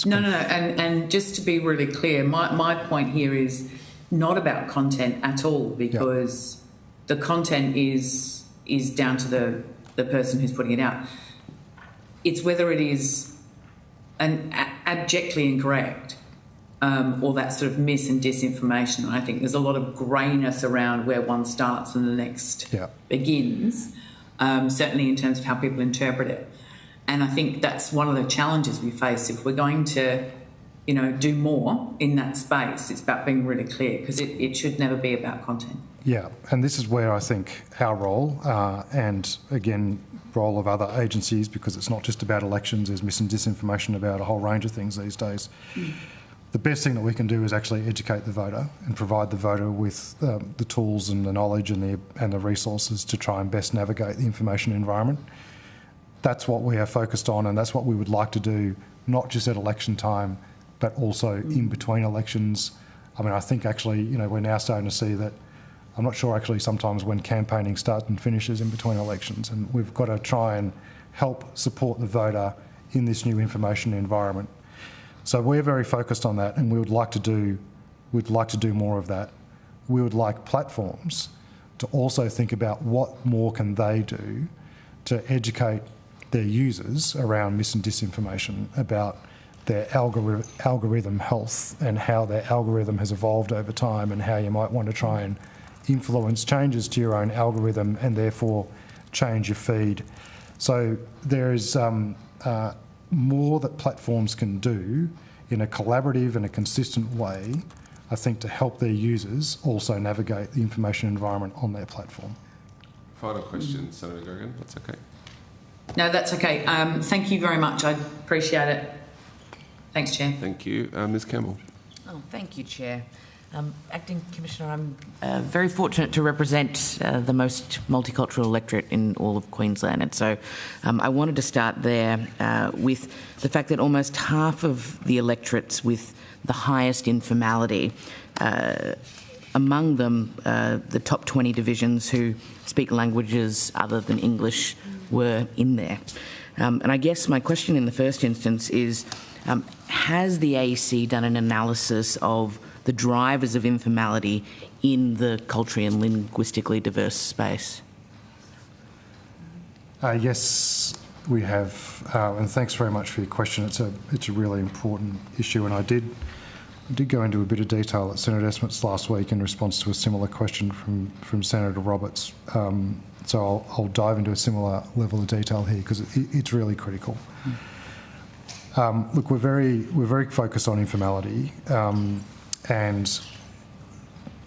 No. And just to be really clear, my point here is not about content at all, because the content is down to the person who's putting it out. It's whether it is abjectly incorrect or that sort of mis and disinformation. And I think there's a lot of greyness around where one starts and the next begins, certainly in terms of how people interpret it. And I think that's one of the challenges we face if we're going to, you know, do more in that space. It's about being really clear, because it should never be about content. Yeah, and this is where I think our role, and again, role of other agencies, because it's not just about elections, there's mis and disinformation about a whole range of things these days. The best thing that we can do is actually educate the voter and provide the voter with the tools and the knowledge and the resources to try and best navigate the information environment. That's what we are focused on, and that's what we would like to do, not just at election time, but also in between elections. I mean, I think actually, you know, we're now starting to see that, I'm not sure actually sometimes when campaigning starts and finishes in between elections, and we've got to try and help support the voter in this new information environment. So we're very focused on that, and we'd like to do more of that. We would like platforms to also think about what more can they do to educate their users around mis and disinformation, about their algorithm health and how their algorithm has evolved over time, and how you might want to try and influence changes to your own algorithm and therefore change your feed. So there is more that platforms can do in a collaborative and a consistent way, I think, to help their users also navigate the information environment on their platform. Final question, Senator Grogan, that's okay. No, that's okay. Thank you very much. I appreciate it. Thanks, Chair. Thank you. Ms Campbell. Oh, thank you, Chair. Acting Commissioner, I'm very fortunate to represent the most multicultural electorate in all of Queensland, and so I wanted to start there with the fact that almost half of the electorates with the highest informality, among them the top 20 divisions who speak languages other than English were in there. And I guess my question in the first instance is, has the AEC done an analysis of the drivers of informality in the culturally and linguistically diverse space? Yes, we have, and thanks very much for your question. It's a really important issue, and I did go into a bit of detail at Senate estimates last week in response to a similar question from Senator Roberts. So I'll dive into a similar level of detail here because it's really critical. Look, we're very focused on informality.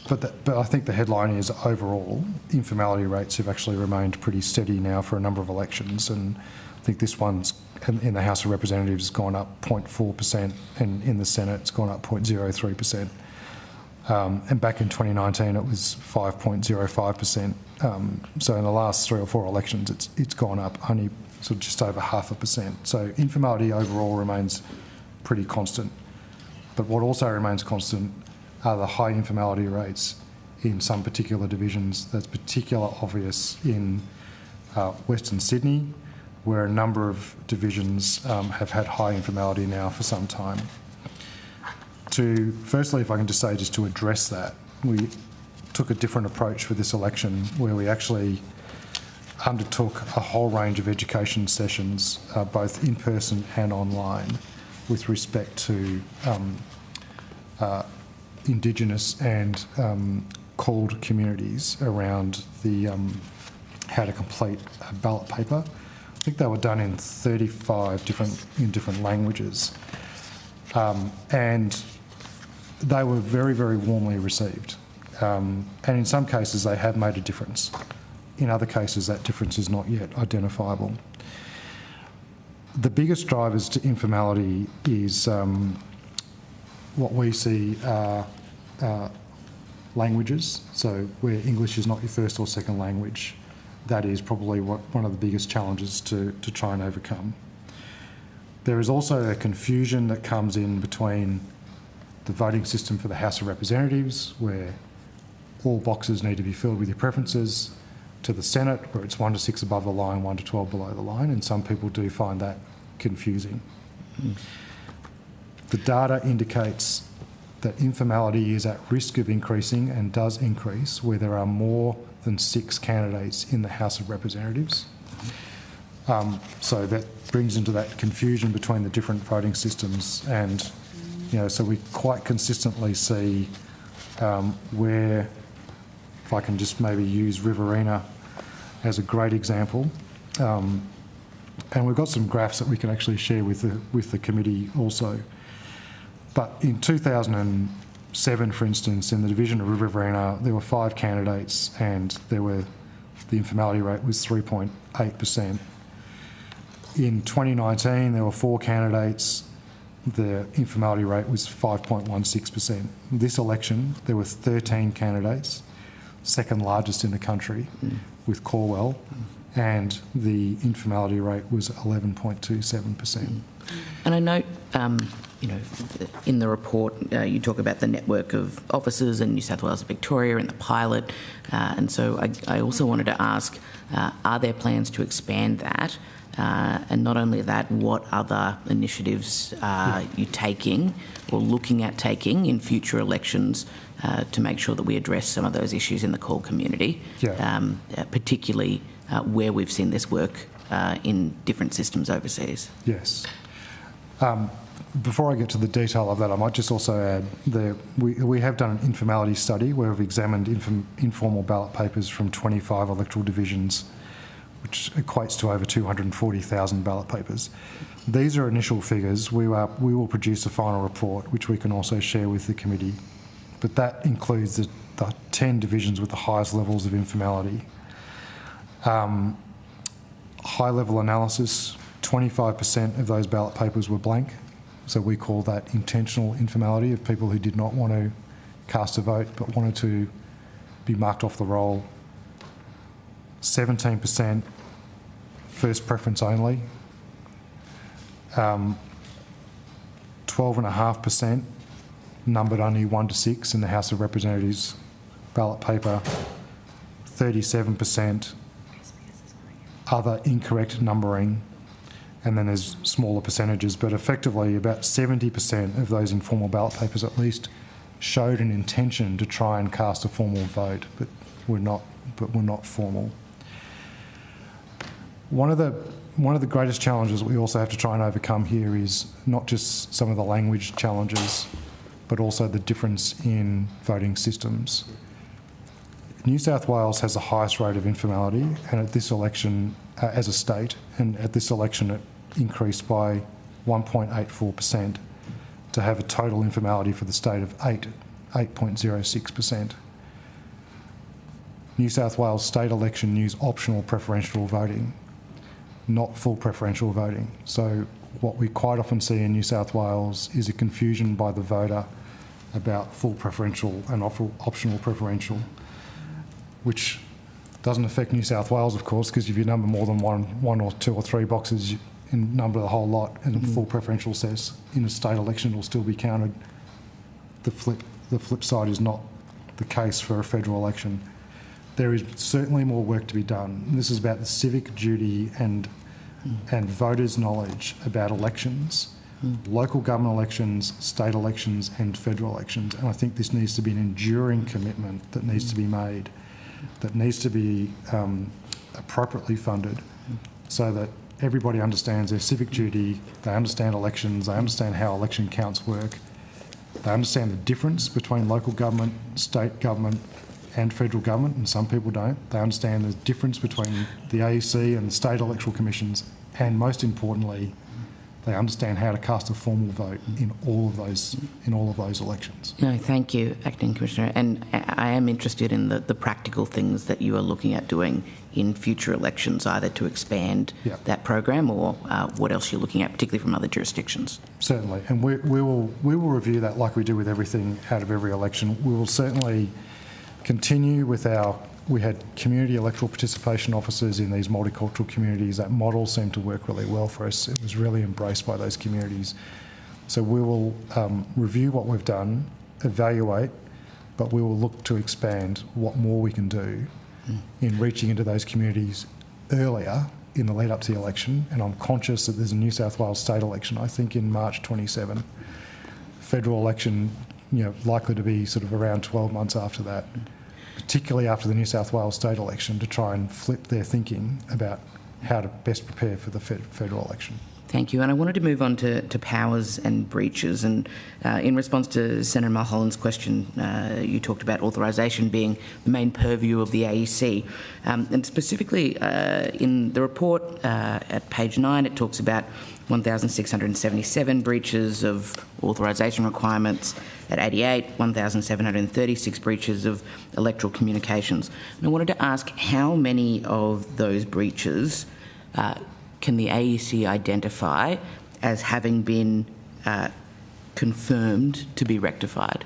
But I think the headline is overall informality rates have actually remained pretty steady now for a number of elections, and I think this one's in the House of Representatives has gone up 0.4%, and in the Senate it's gone up 0.03%. And back in 2019 it was 5.05%. So in the last 3 or 4 elections it's gone up only sort of just over 0.5%. So informality overall remains pretty constant. But what also remains constant are the high informality rates in some particular divisions. That's particularly obvious in Western Sydney, where a number of divisions have had high informality now for some time. Firstly, if I can just say, just to address that, we took a different approach for this election where we actually undertook a whole range of education sessions, both in person and online, with respect to Indigenous and called communities around the how to complete a ballot paper. I think they were done in 35 different languages, and they were very, very warmly received. And in some cases they have made a difference. In other cases that difference is not yet identifiable. The biggest drivers to informality is what we see are languages. So where English is not your first or second language, that is probably one of the biggest challenges to try and overcome. There is also a confusion that comes in between the voting system for the House of Representatives, where all boxes need to be filled with your preferences, to the Senate, where it's 1 to 6 above the line, 1 to 12 below the line, and some people do find that confusing. The data indicates that informality is at risk of increasing and does increase where there are more than 6 candidates in the House of Representatives. So that brings into that confusion between the different voting systems, and so we quite consistently see where, if I can just maybe use Riverina as a great example, and we've got some graphs that we can actually share with the committee also. But in 2007, for instance, in the division of Riverina, there were 5 candidates, and the informality rate was 3.8%. In 2019, there were 4 candidates. The informality rate was 5.16%. This election, there were 13 candidates, second largest in the country, with Corwell, and the informality rate was 11.27%. And I note, in the report, you talk about the network of offices in New South Wales and Victoria and the pilot, and so I also wanted to ask, are there plans to expand that? And not only that, what other initiatives are you taking or looking at taking in future elections to make sure that we address some of those issues in the call community, particularly where we've seen this work in different systems overseas? Yes. Before I get to the detail of that, I might just also add we have done an informality study where we've examined informal ballot papers from 25 electoral divisions, which equates to over 240,000 ballot papers. These are initial figures. We will produce a final report, which we can also share with the committee. But that includes the 10 divisions with the highest levels of informality. High-level analysis, 25% of those ballot papers were blank. So we call that intentional informality, of people who did not want to cast a vote but wanted to be marked off the roll. 17% first preference only. 12.5% numbered only 1 to 6 in the House of Representatives ballot paper. 37% other incorrect numbering, and then there's smaller percentages, but effectively about 70% of those informal ballot papers at least showed an intention to try and cast a formal vote, but were not formal. One of the greatest challenges that we also have to try and overcome here is not just some of the language challenges, but also the difference in voting systems. New South Wales has the highest rate of informality, and at this election, as a state, and at this election it increased by 1.84% to have a total informality for the state of 8.06%. New South Wales state election used optional preferential voting, not full preferential voting. So what we quite often see in New South Wales is a confusion by the voter about full preferential and optional preferential, which doesn't affect New South Wales, of course, because if you number more than one or two or three boxes, you number the whole lot, and the full preferential says in a state election it will still be counted. The flip side is not the case for a federal election. There is certainly more work to be done. This is about the civic duty and voters' knowledge about elections, local government elections, state elections and federal elections. And I think this needs to be an enduring commitment that needs to be made, that needs to be appropriately funded so that everybody understands their civic duty, they understand elections, they understand how election counts work, they understand the difference between local government, state government and federal government, and some people don't. They understand the difference between the AEC and the state electoral commissions, and most importantly, they understand how to cast a formal vote in all of those elections. No, thank you, Acting Commissioner. And I am interested in the practical things that you are looking at doing in future elections, either to expand that program or what else you're looking at, particularly from other jurisdictions. Certainly, and we will review that like we do with everything out of every election. We will certainly continue with we had community electoral participation officers in these multicultural communities. That model seemed to work really well for us. It was really embraced by those communities. So we will review what we've done, evaluate, but we will look to expand what more we can do in reaching into those communities earlier in the lead up to the election. And I'm conscious that there's a New South Wales state election, I think in March 27. Federal election, likely to be sort of around 12 months after that, particularly after the New South Wales state election, to try and flip their thinking about how to best prepare for the federal election. Thank you. And I wanted to move on to powers and breaches. And in response to Senator Mulholland's question, you talked about authorisation being the main purview of the AEC. And specifically in the report at page 9, it talks about 1,677 breaches of authorisation requirements at 88, 1,736 breaches of electoral communications. And I wanted to ask how many of those breaches can the AEC identify as having been confirmed to be rectified?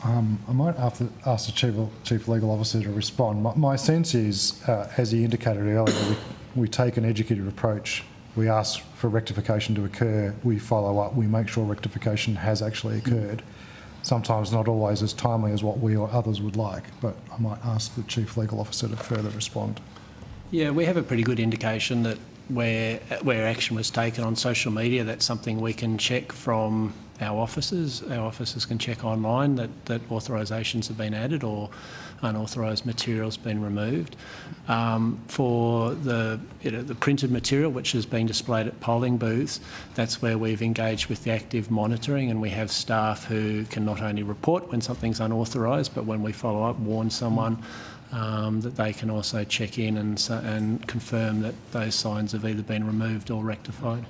I might ask the Chief Legal Officer to respond. My sense is, as he indicated earlier, we take an educated approach. We ask for rectification to occur, we follow up, we make sure rectification has actually occurred. Sometimes not always as timely as what we or others would like, but I might ask the Chief Legal Officer to further respond. Yeah, we have a pretty good indication that where action was taken on social media, that's something we can check from our officers. Our officers can check online that authorisations have been added or unauthorised materials been removed. For the printed material which has been displayed at polling booths, that's where we've engaged with the active monitoring, and we have staff who can not only report when something's unauthorised, but when we follow up, warn someone that they can also check in and confirm that those signs have either been removed or rectified.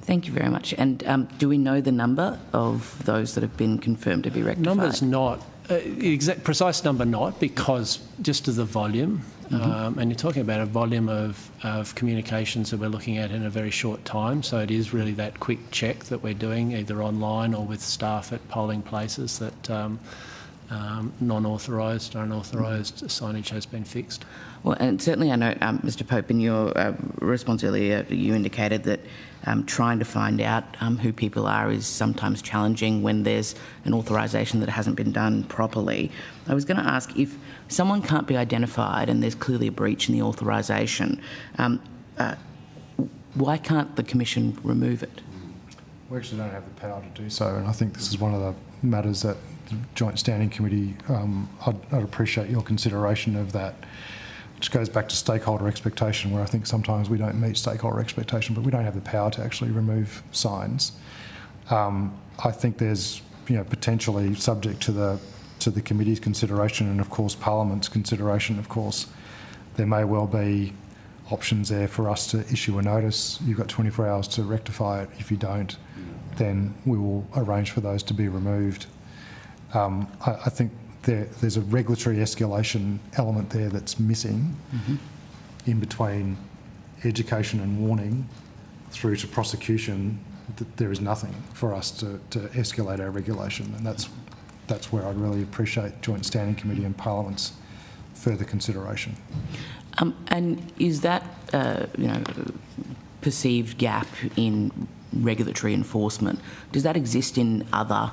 Thank you very much. And do we know the number of those that have been confirmed to be rectified? Number's not, exact precise number not, because just of the volume. and you're talking about a volume of communications that we're looking at in a very short time. So it is really that quick check that we're doing, either online or with staff at polling places, that non-authorised or unauthorised signage has been fixed. Well, and certainly I know, Mr Pope, in your response earlier, you indicated that trying to find out who people are is sometimes challenging when there's an authorisation that hasn't been done properly. I was going to ask, if someone can't be identified and there's clearly a breach in the authorisation, why can't the Commission remove it? We actually don't have the power to do so, and I think this is one of the matters that the Joint Standing Committee, I'd appreciate your consideration of that, which goes back to stakeholder expectation, where I think sometimes we don't meet stakeholder expectation, but we don't have the power to actually remove signs. I think there's, potentially subject to the committee's consideration and of course Parliament's consideration, of course, there may well be options there for us to issue a notice. You've got 24 hours to rectify it. If you don't, then we will arrange for those to be removed. I think there's a regulatory escalation element there that's missing in between education and warning through to prosecution. There is nothing for us to escalate our regulation, and that's where I'd really appreciate Joint Standing Committee and Parliament's further consideration. And is that perceived gap in regulatory enforcement, does that exist in other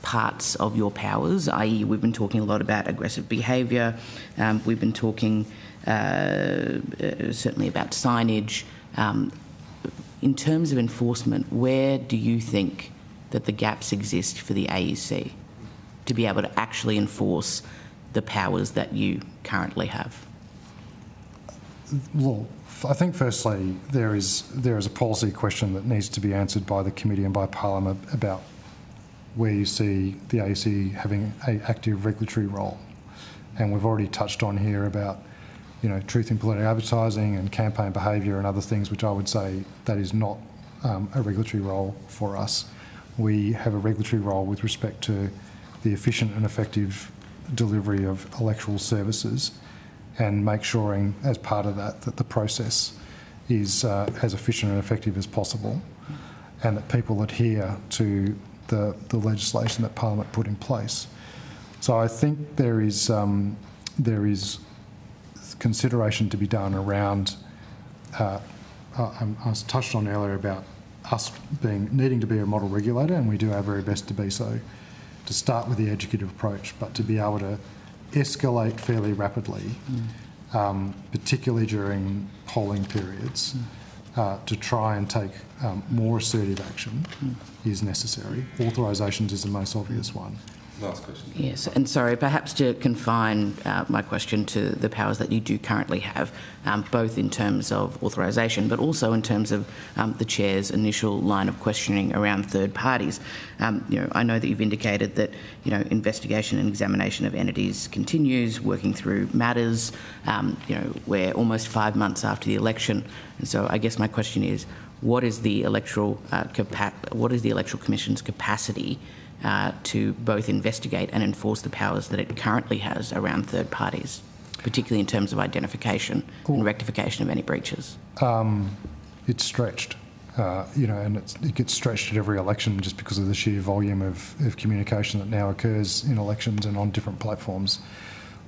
parts of your powers, i.e. we've been talking a lot about aggressive behaviour, we've been talking certainly about signage. In terms of enforcement, where do you think that the gaps exist for the AEC to be able to actually enforce the powers that you currently have? Well, I think firstly there is a policy question that needs to be answered by the committee and by Parliament about where you see the AEC having an active regulatory role. And we've already touched on here about, truth in political advertising and campaign behaviour and other things, which I would say that is not a regulatory role for us. We have a regulatory role with respect to the efficient and effective delivery of electoral services and make sure, as part of that, that the process is as efficient and effective as possible and that people adhere to the legislation that Parliament put in place. So I think there is consideration to be done around, I was touched on earlier about us needing to be a model regulator, and we do our very best to be so, to start with the educative approach, but to be able to escalate fairly rapidly, particularly during polling periods, to try and take more assertive action is necessary. Authorisations is the most obvious one. Last question. Yes, and sorry, perhaps to confine my question to the powers that you do currently have, both in terms of authorisation, but also in terms of the Chair's initial line of questioning around third parties. I know that you've indicated that, investigation and examination of entities continues, working through matters. We're almost 5 months after the election, and so I guess my question is, what is the Electoral Commission's capacity to both investigate and enforce the powers that it currently has around third parties, particularly in terms of identification and rectification of any breaches? It's stretched, and it gets stretched at every election just because of the sheer volume of communication that now occurs in elections and on different platforms.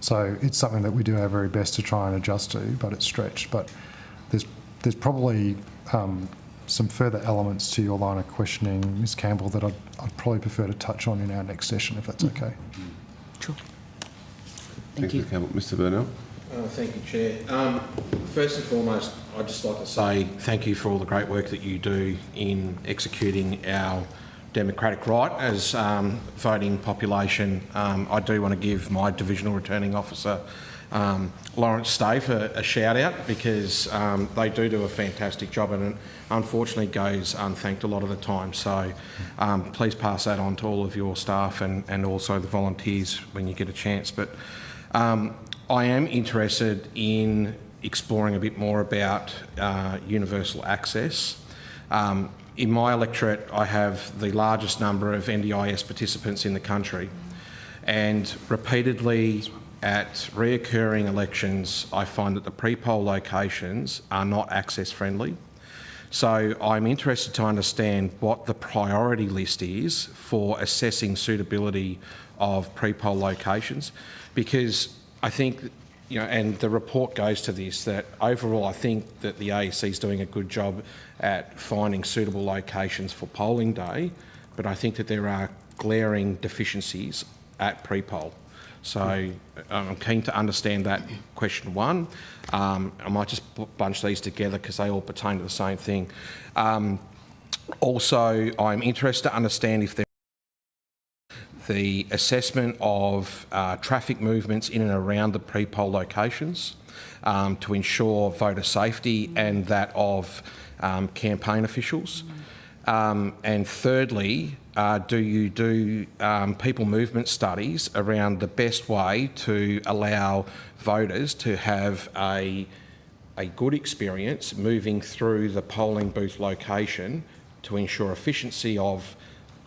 So it's something that we do our very best to try and adjust to, but it's stretched. But there's probably some further elements to your line of questioning, Ms Campbell, that I'd probably prefer to touch on in our next session, if that's okay. Sure. Thank you. Mr Campbell. Mr Burnell. Thank you, Chair. First and foremost, I'd just like to say thank you for all the great work that you do in executing our democratic right as voting population. I do want to give my Divisional Returning Officer, Lawrence Stave, a shout out, because they do a fantastic job, and it unfortunately goes unthanked a lot of the time. So please pass that on to all of your staff and also the volunteers when you get a chance. But I am interested in exploring a bit more about universal access. In my electorate, I have the largest number of NDIS participants in the country, and repeatedly at reoccurring elections, I find that the pre-poll locations are not access friendly. So I'm interested to understand what the priority list is for assessing suitability of pre-poll locations, because I think, you know, and the report goes to this, that overall I think that the AEC is doing a good job at finding suitable locations for polling day, but I think that there are glaring deficiencies at pre-poll. So I'm keen to understand that, question one. I might just bunch these together because they all pertain to the same thing. Also, I'm interested to understand if the assessment of traffic movements in and around the pre-poll locations to ensure voter safety and that of campaign officials. And thirdly, do you do people movement studies around the best way to allow voters to have a good experience moving through the polling booth location to ensure efficiency of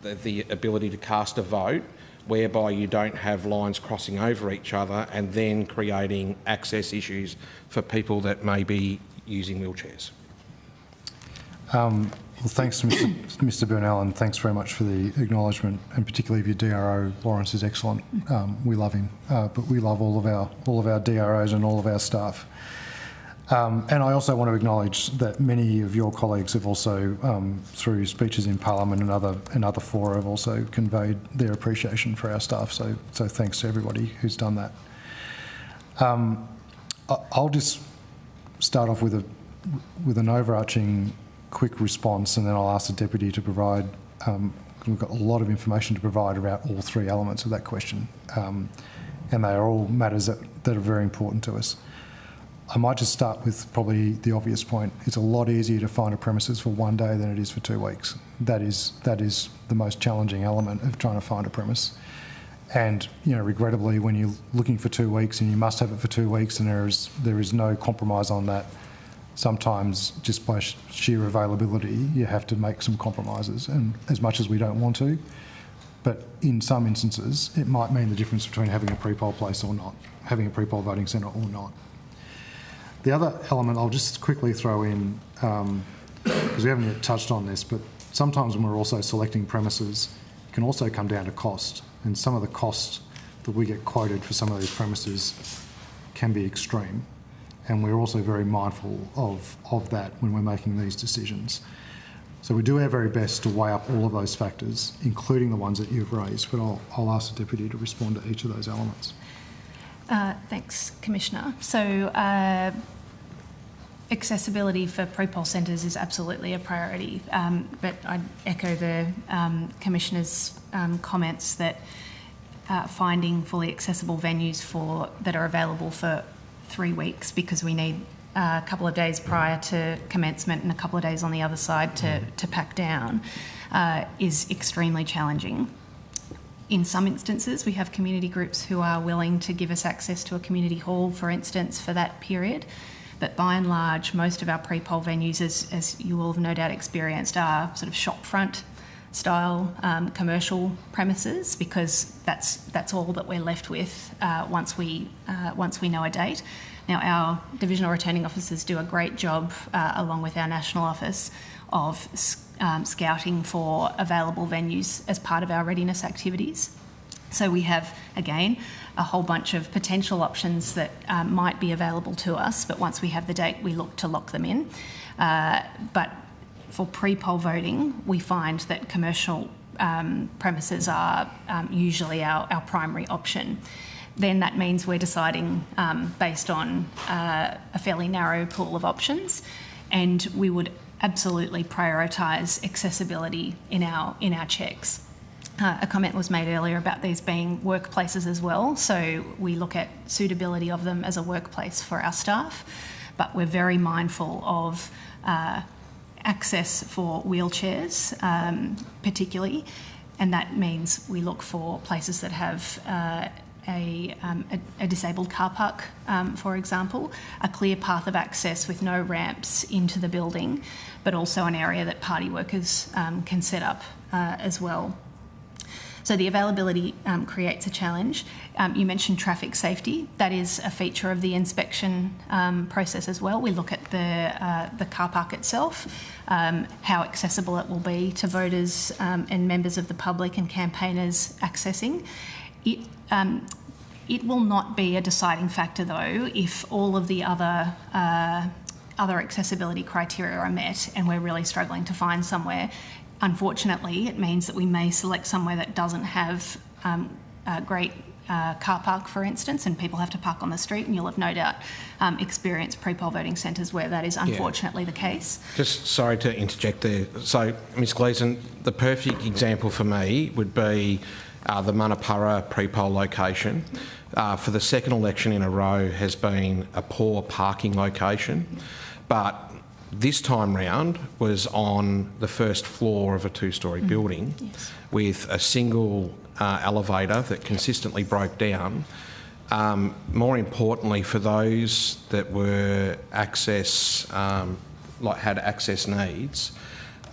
the ability to cast a vote, whereby you don't have lines crossing over each other and then creating access issues for people that may be using wheelchairs? Well, thanks to Mr Burnell, and thanks very much for the acknowledgement, and particularly of your DRO. Lawrence is excellent. We love him, but we love all of our DROs and all of our staff. And I also want to acknowledge that many of your colleagues have also, through speeches in Parliament and other fora, have also conveyed their appreciation for our staff. So thanks to everybody who's done that. I'll just start off with an overarching quick response, and then I'll ask the Deputy to provide, we've got a lot of information to provide about all three elements of that question, and they are all matters that are very important to us. I might just start with probably the obvious point. It's a lot easier to find a premises for 1 day than it is for 2 weeks. That is the most challenging element of trying to find a premise. And, you know, regrettably, when you're looking for 2 weeks and you must have it for 2 weeks and there is no compromise on that, sometimes just by sheer availability, you have to make some compromises, and as much as we don't want to, but in some instances, it might mean the difference between having a pre-poll place or not, having a pre-poll voting centre or not. The other element I'll just quickly throw in, because we haven't yet touched on this, but sometimes when we're also selecting premises, it can also come down to cost, and some of the costs that we get quoted for some of these premises can be extreme. And we're also very mindful of that when we're making these decisions. So we do our very best to weigh up all of those factors, including the ones that you've raised, but I'll ask the Deputy to respond to each of those elements. Thanks, Commissioner. So accessibility for pre-poll centres is absolutely a priority, but I echo the Commissioner's comments that finding fully accessible venues that are available for 3 weeks, because we need a couple of days prior to commencement and a couple of days on the other side to pack down, is extremely challenging. In some instances, we have community groups who are willing to give us access to a community hall, for instance, for that period. But by and large, most of our pre-poll venues, as you will have no doubt experienced, are sort of shopfront style commercial premises, because that's all that we're left with once we know a date. Now, our divisional returning officers do a great job, along with our national office, of scouting for available venues as part of our readiness activities. So we have, again, a whole bunch of potential options that might be available to us, but once we have the date, we look to lock them in. But for pre-poll voting, we find that commercial premises are usually our primary option. Then that means we're deciding based on a fairly narrow pool of options, and we would absolutely prioritise accessibility in our checks. A comment was made earlier about these being workplaces as well, so we look at suitability of them as a workplace for our staff, but we're very mindful of access for wheelchairs, particularly, and that means we look for places that have a disabled car park, for example, a clear path of access with no ramps into the building, but also an area that party workers can set up as well. So the availability creates a challenge. You mentioned traffic safety. That is a feature of the inspection process as well. We look at the car park itself, how accessible it will be to voters and members of the public and campaigners accessing. It will not be a deciding factor, though, if all of the other accessibility criteria are met and we're really struggling to find somewhere. Unfortunately, it means that we may select somewhere that doesn't have a great car park, for instance, and people have to park on the street, and you'll have no doubt experienced pre-poll voting centres where that is unfortunately the case. Just sorry to interject there. So, Ms Gleeson, the perfect example for me would be the Manapara pre-poll location. For the second election in a row has been a poor parking location, but this time round was on the first floor of a two-storey building with a single elevator that consistently broke down. More importantly, for those that were had access needs,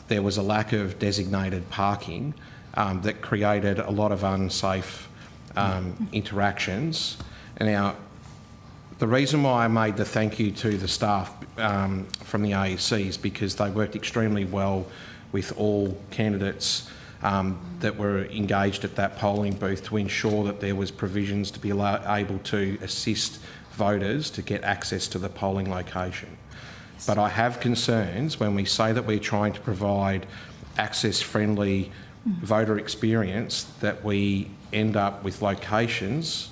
there was a lack of designated parking that created a lot of unsafe interactions. And now, the reason why I made the thank you to the staff from the AEC is because they worked extremely well with all candidates that were engaged at that polling booth to ensure that there was provisions to be able to assist voters to get access to the polling location. But I have concerns when we say that we're trying to provide access-friendly voter experience, that we end up with locations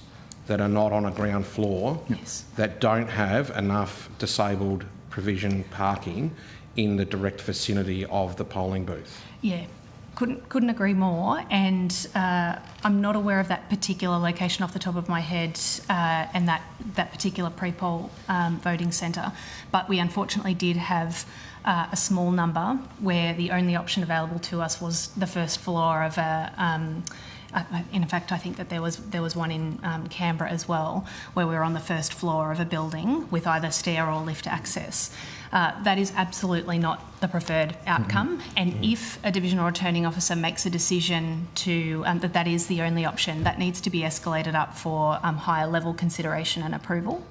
that are not on a ground floor, that don't have enough disabled provision parking in the direct vicinity of the polling booth. Yeah, couldn't agree more. And I'm not aware of that particular location off the top of my head and that particular pre-poll voting centre, but we unfortunately did have a small number where the only option available to us was the first floor of a in fact, I think that there was one in Canberra as well, where we were on the first floor of a building with either stair or lift access. That is absolutely not the preferred outcome. And if a divisional returning officer makes a decision to that is the only option, that needs to be escalated up for higher level consideration and approval.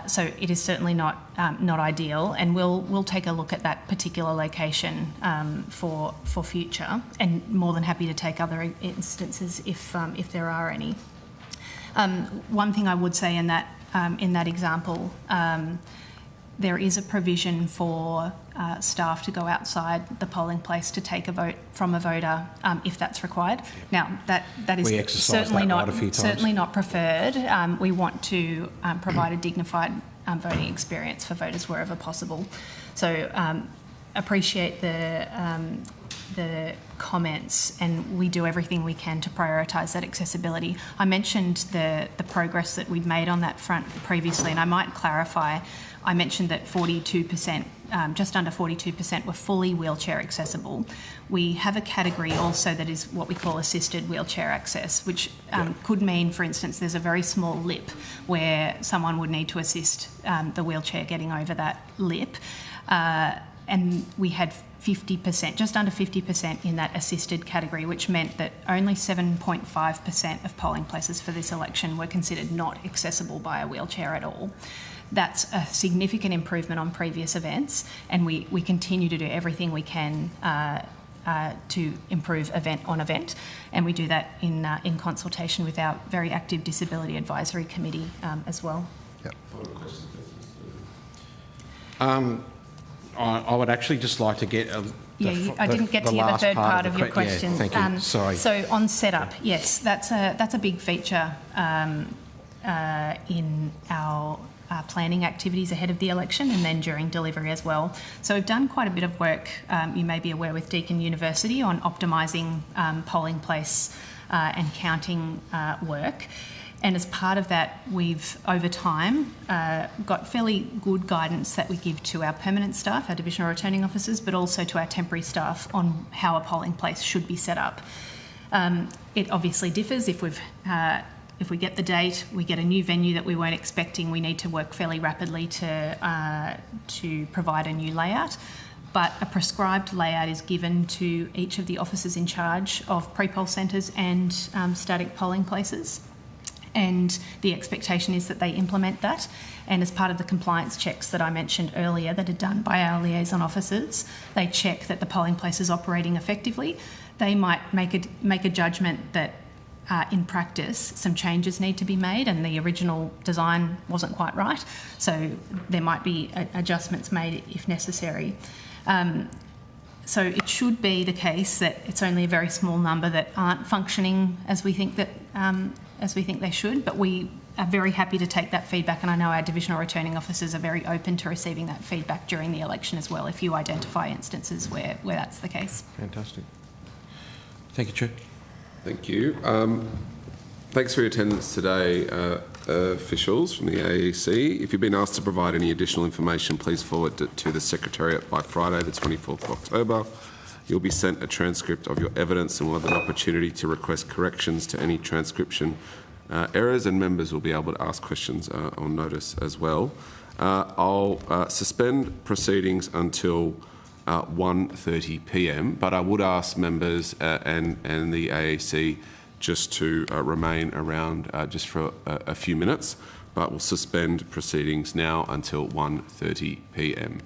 So it is certainly not ideal, and we'll take a look at that particular location for future, and more than happy to take other instances if there are any. One thing I would say in that example, there is a provision for staff to go outside the polling place to take a vote from a voter if that's required. Now, that is certainly not preferred. We want to provide a dignified voting experience for voters wherever possible. So appreciate the comments, and we do everything we can to prioritise that accessibility. I mentioned the progress that we've made on that front previously, and I might clarify. I mentioned that 42%, just under 42% were fully wheelchair accessible. We have a category also that is what we call assisted wheelchair access, which could mean, for instance, there's a very small lip where someone would need to assist the wheelchair getting over that lip. And we had 50%, just under 50% in that assisted category, which meant that only 7.5% of polling places for this election were considered not accessible by a wheelchair at all. That's a significant improvement on previous events, and we continue to do everything we can to improve event on event, and we do that in consultation with our very active Disability Advisory Committee as well. Yep. I would actually just like to get I didn't get to the third part of your question. Yeah, thank you. Sorry. So on setup, yes, that's a big feature in our planning activities ahead of the election and then during delivery as well. So we've done quite a bit of work, you may be aware, with Deakin University on optimising polling place and counting work. And as part of that, we've, over time, got fairly good guidance that we give to our permanent staff, our divisional returning officers, but also to our temporary staff on how a polling place should be set up. It obviously differs. If we get the date, we get a new venue that we weren't expecting, we need to work fairly rapidly to provide a new layout. but a prescribed layout is given to each of the officers in charge of pre-poll centres and static polling places. And the expectation is that they implement that. And as part of the compliance checks that I mentioned earlier that are done by our liaison officers, they check that the polling place is operating effectively. They might make a judgment that in practice some changes need to be made and the original design wasn't quite right. So there might be adjustments made if necessary. So it should be the case that it's only a very small number that aren't functioning as we think they should, but we are very happy to take that feedback, and I know our divisional returning officers are very open to receiving that feedback during the election as well, if you identify instances where that's the case. Fantastic. Thank you, Chair. Thank you. Thanks for your attendance today, officials from the AEC. If you've been asked to provide any additional information, please forward it to the Secretariat by Friday, the 24th of October. You'll be sent a transcript of your evidence and will have an opportunity to request corrections to any transcription errors, and members will be able to ask questions on notice as well. I'll suspend proceedings until 1:30 p.m, but I would ask members and the AEC just to remain around just for a few minutes, but we'll suspend proceedings now until 1:30 p.m.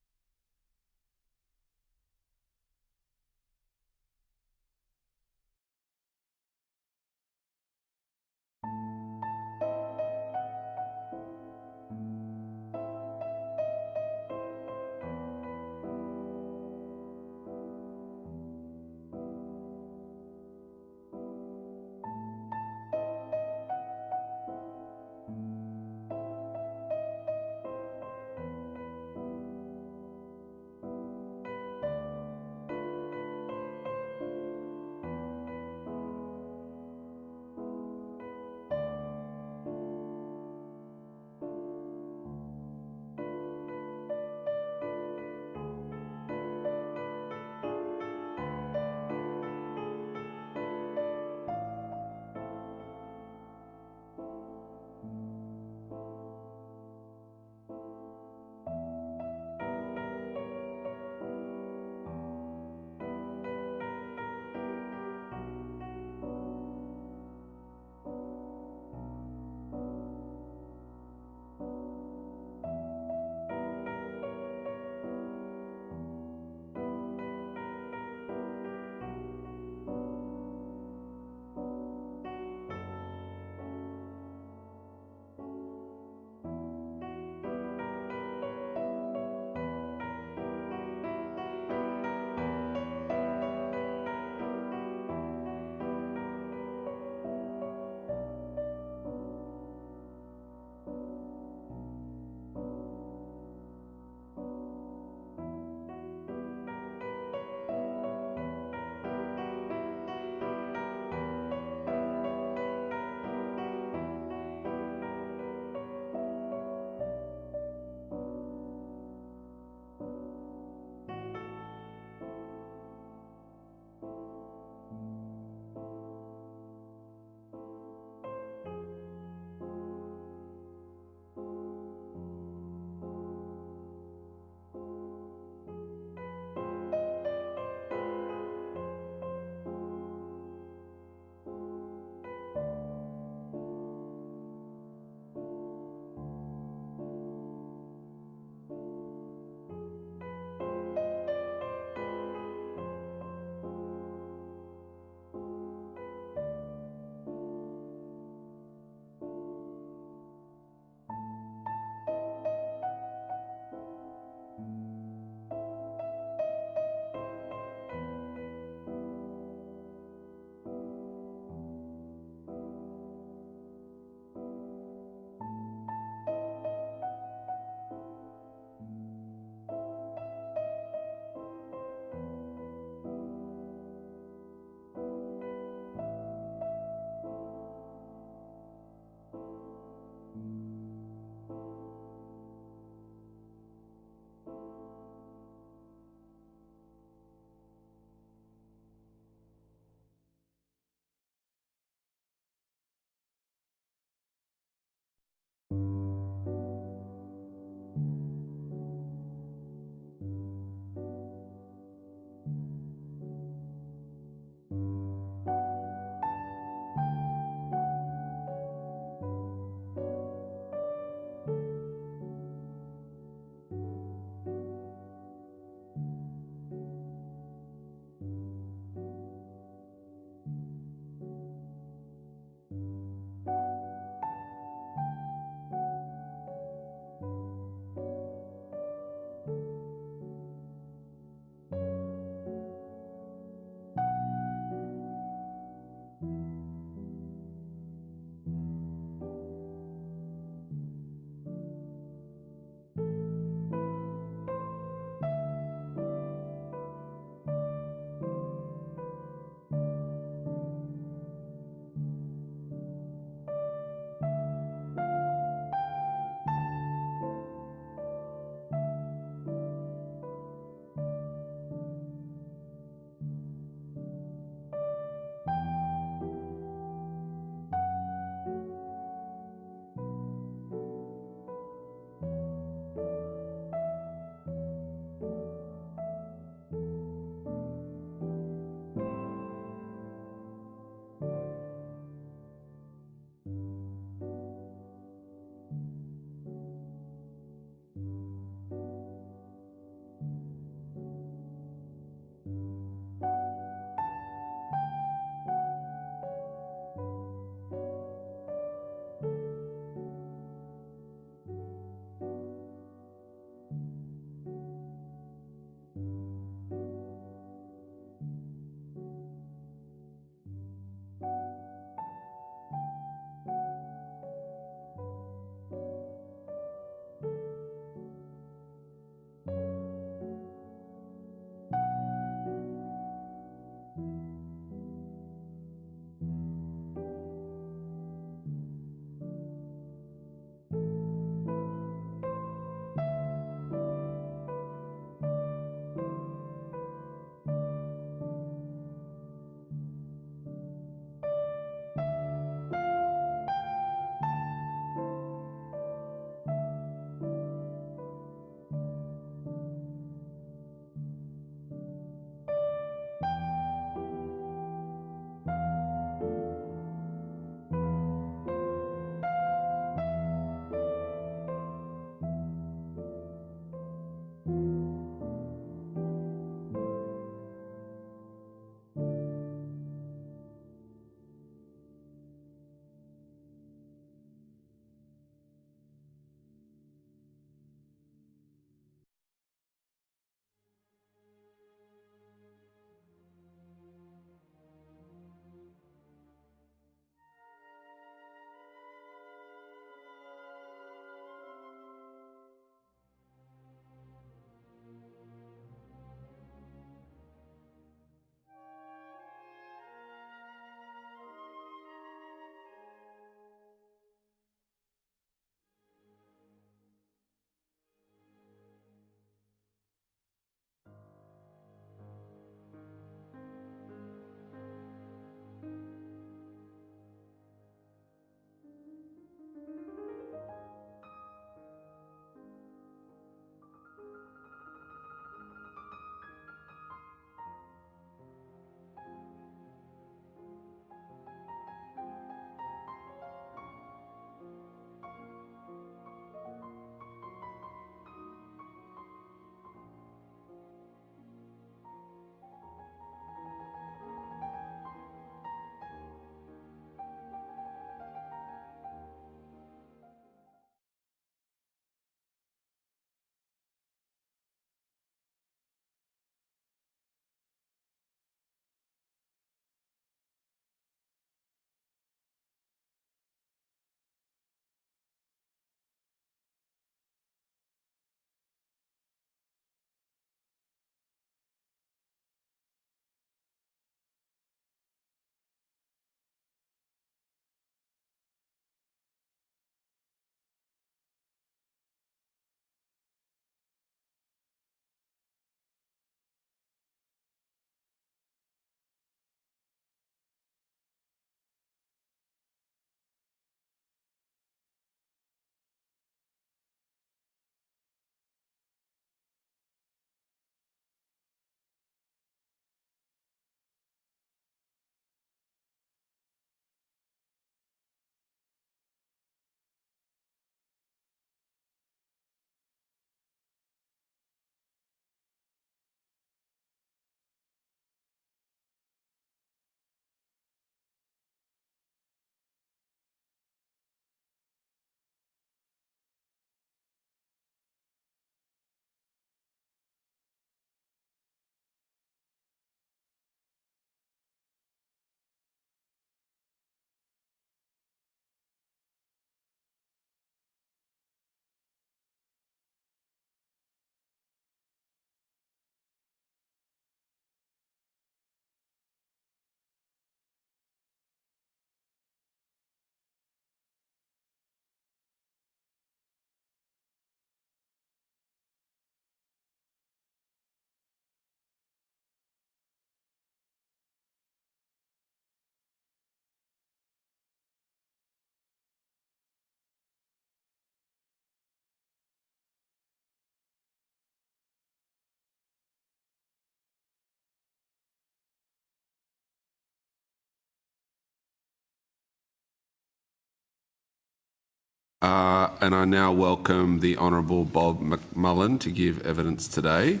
And I now welcome the Honourable Bob McMullen to give evidence today.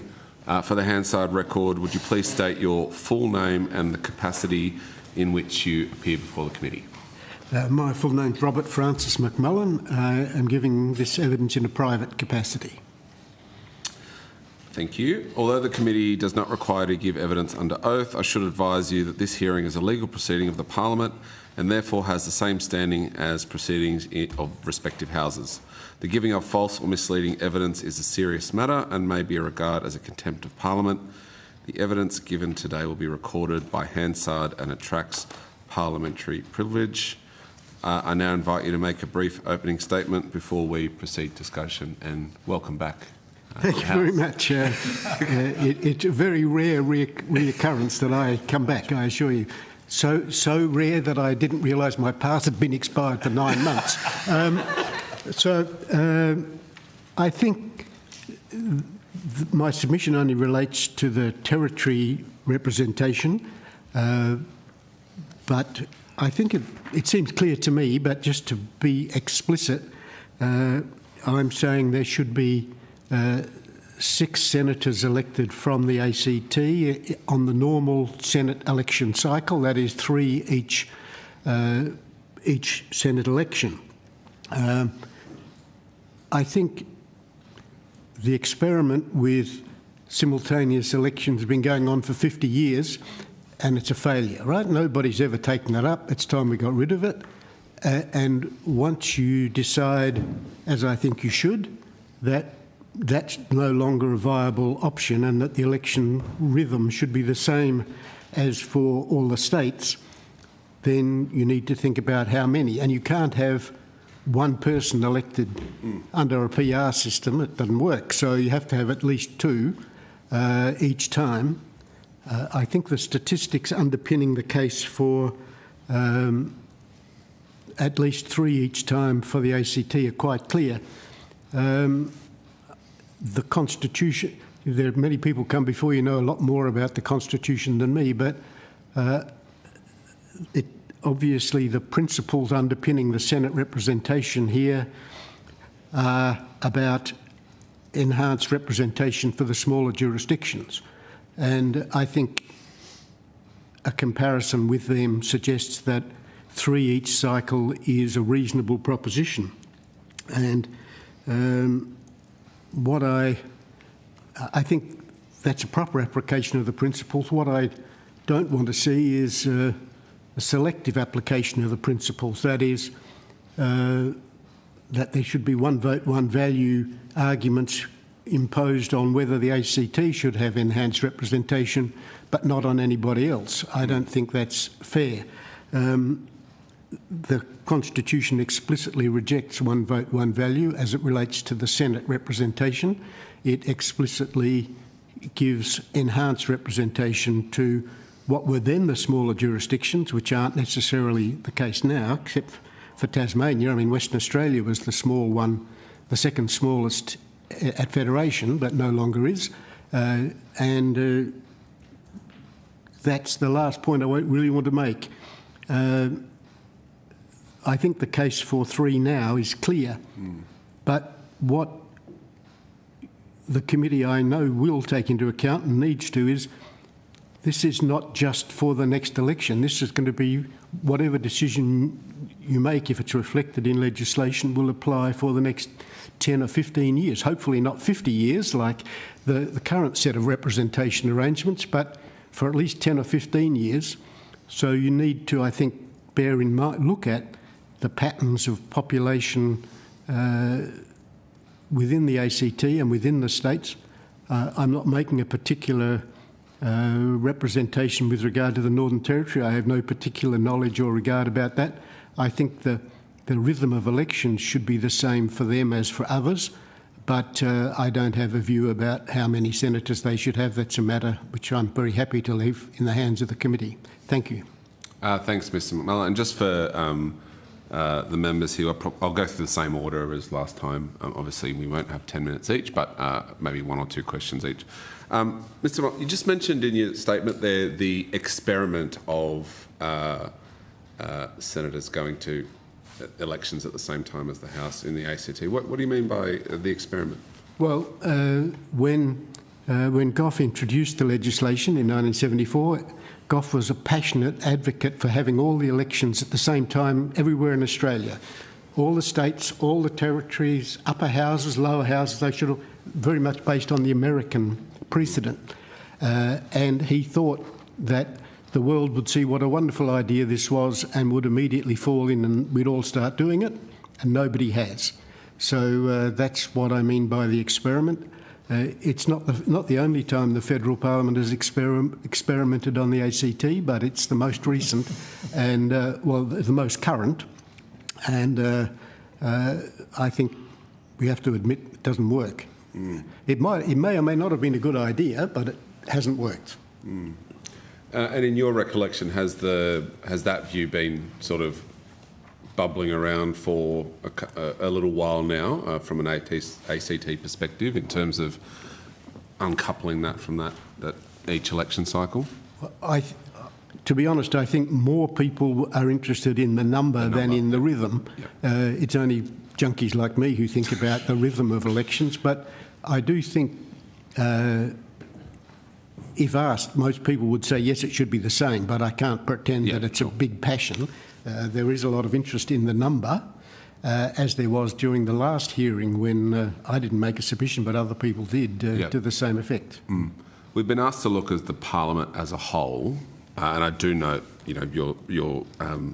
For the Hansard record, would you please state your full name and the capacity in which you appear before the committee? My full name is Robert Francis McMullen. I am giving this evidence in a private capacity. Thank you. Although the committee does not require to give evidence under oath, I should advise you that this hearing is a legal proceeding of the Parliament and therefore has the same standing as proceedings of respective houses. The giving of false or misleading evidence is a serious matter and may be regarded as a contempt of Parliament. The evidence given today will be recorded by Hansard and attracts parliamentary privilege. I now invite you to make a brief opening statement before we proceed discussion, and welcome back. Thank you very much. It's a very rare reoccurrence that I come back, I assure you. So rare that I didn't realise my pass had been expired for 9 months. I think my submission only relates to the territory representation, but I think it seems clear to me, but just to be explicit, I'm saying there should be 6 senators elected from the ACT on the normal Senate election cycle, that is 3 each Senate election. I think the experiment with simultaneous elections has been going on for 50 years and it's a failure, right? Nobody's ever taken that up. It's time we got rid of it. And once you decide, as I think you should, that that's no longer a viable option and that the election rhythm should be the same as for all the states, then you need to think about how many. And you can't have one person elected under a PR system. It doesn't work. So you have to have at least 2 each time. I think the statistics underpinning the case for at least 3 each time for the ACT are quite clear. The Constitution, there are many people come before you know a lot more about the Constitution than me, but obviously the principles underpinning the Senate representation here are about enhanced representation for the smaller jurisdictions. And I think a comparison with them suggests that 3 each cycle is a reasonable proposition. And I think that's a proper application of the principles. What I don't want to see is a selective application of the principles. That is, that there should be one vote, one value arguments imposed on whether the ACT should have enhanced representation, but not on anybody else. I don't think that's fair. The Constitution explicitly rejects one vote, one value as it relates to the Senate representation. It explicitly gives enhanced representation to what were then the smaller jurisdictions, which aren't necessarily the case now, except for Tasmania. I mean, Western Australia was the small one, the second smallest at Federation, but no longer is. And that's the last point I really want to make. I think the case for 3 now is clear, but what the committee I know will take into account and needs to is this is not just for the next election. This is going to be whatever decision you make, if it's reflected in legislation, will apply for the next 10 or 15 years. Hopefully not 50 years like the current set of representation arrangements, but for at least 10 or 15 years. So you need to, I think, bear in mind, look at the patterns of population within the ACT and within the states. I'm not making a particular representation with regard to the Northern Territory. I have no particular knowledge or regard about that. I think the rhythm of elections should be the same for them as for others, but I don't have a view about how many senators they should have. That's a matter which I'm very happy to leave in the hands of the committee. Thank you. Thanks, Mr McMullen. And just for the members here, I'll go through the same order as last time. Obviously, we won't have 10 minutes each, but maybe 1 or 2 questions each. Mr. McMullen, you just mentioned in your statement there the experiment of senators going to elections at the same time as the House in the ACT. What do you mean by the experiment? Well, when Gough introduced the legislation in 1974, Gough was a passionate advocate for having all the elections at the same time everywhere in Australia. All the states, all the territories, upper houses, lower houses, they should have very much based on the American precedent. And he thought that the world would see what a wonderful idea this was and would immediately fall in and we'd all start doing it, and nobody has. So that's what I mean by the experiment. It's not the only time the federal parliament has experimented on the ACT, but it's the most recent and, well, the most current. And I think we have to admit it doesn't work. It may or may not have been a good idea, but it hasn't worked. And in your recollection, has that view been sort of bubbling around for a little while now from an ACT perspective in terms of uncoupling that from that each election cycle? To be honest, I think more people are interested in the number than in the rhythm. Yep. It's only junkies like me who think about the rhythm of elections, but I do think if asked, most people would say, yes, it should be the same, but I can't pretend that it's a big passion. There is a lot of interest in the number, as there was during the last hearing when I didn't make a submission, but other people did to the same effect. We've been asked to look at the parliament as a whole, and I do note, your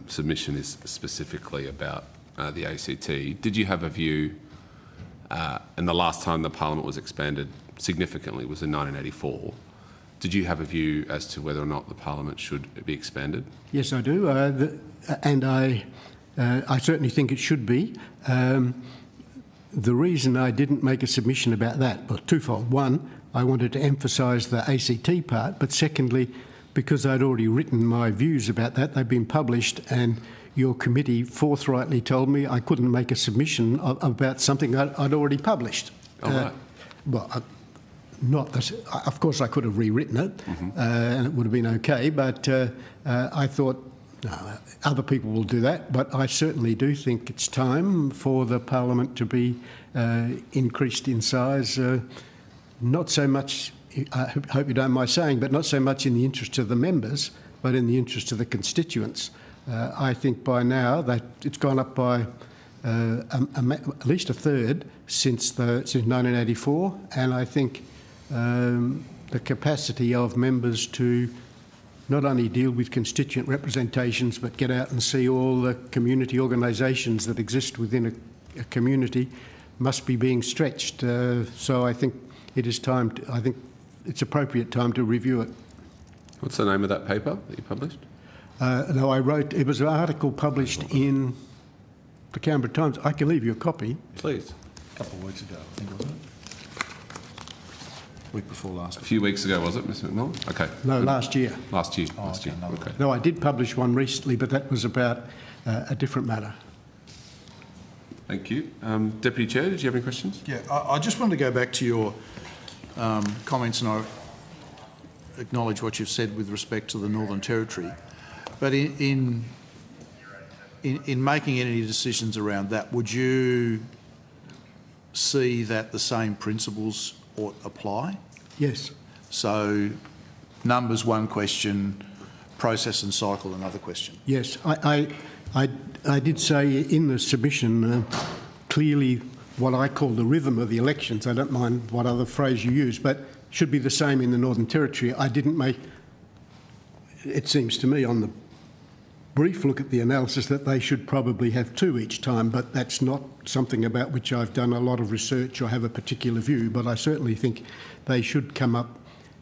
submission is specifically about the ACT. Did you have a view? And the last time the parliament was expanded significantly was in 1984. Did you have a view as to whether or not the parliament should be expanded? Yes, I do, and I certainly think it should be. The reason I didn't make a submission about that was twofold. One, I wanted to emphasise the ACT part, but secondly, because I'd already written my views about that, they've been published, and your committee forthrightly told me I couldn't make a submission about something I'd already published. Right. Well, not that, of course I could have rewritten it and it would have been okay, but I thought, no, other people will do that, but I certainly do think it's time for the parliament to be increased in size, not so much, I hope you don't mind saying, but not so much in the interest of the members, but in the interest of the constituents. I think by now that it's gone up by at least a third since 1984, and I think the capacity of members to not only deal with constituent representations but get out and see all the community organisations that exist within a community must be being stretched. So I think it is time. I think it's appropriate time to review it. What's the name of that paper that you published? No, I wrote. It was an article published in the Canberra Times. I can leave you a copy. Please. A couple of weeks ago, I think, wasn't it? Week before last. A few weeks ago, was it, Mr. McMillan? Okay. No, last year. Last year. Oh, last year. Okay. No, I did publish one recently, but that was about a different matter. Thank you. Deputy Chair, did you have any questions? Yeah, I just wanted to go back to your comments, and I acknowledge what you've said with respect to the Northern Territory. But in making any decisions around that, would you see that the same principles ought apply? Yes. So numbers one question, process and cycle another question. Yes, I did say in the submission clearly what I call the rhythm of the elections. I don't mind what other phrase you use, but should be the same in the Northern Territory. I didn't make, it seems to me on the brief look at the analysis, that they should probably have two each time, but that's not something about which I've done a lot of research or have a particular view, but I certainly think they should come up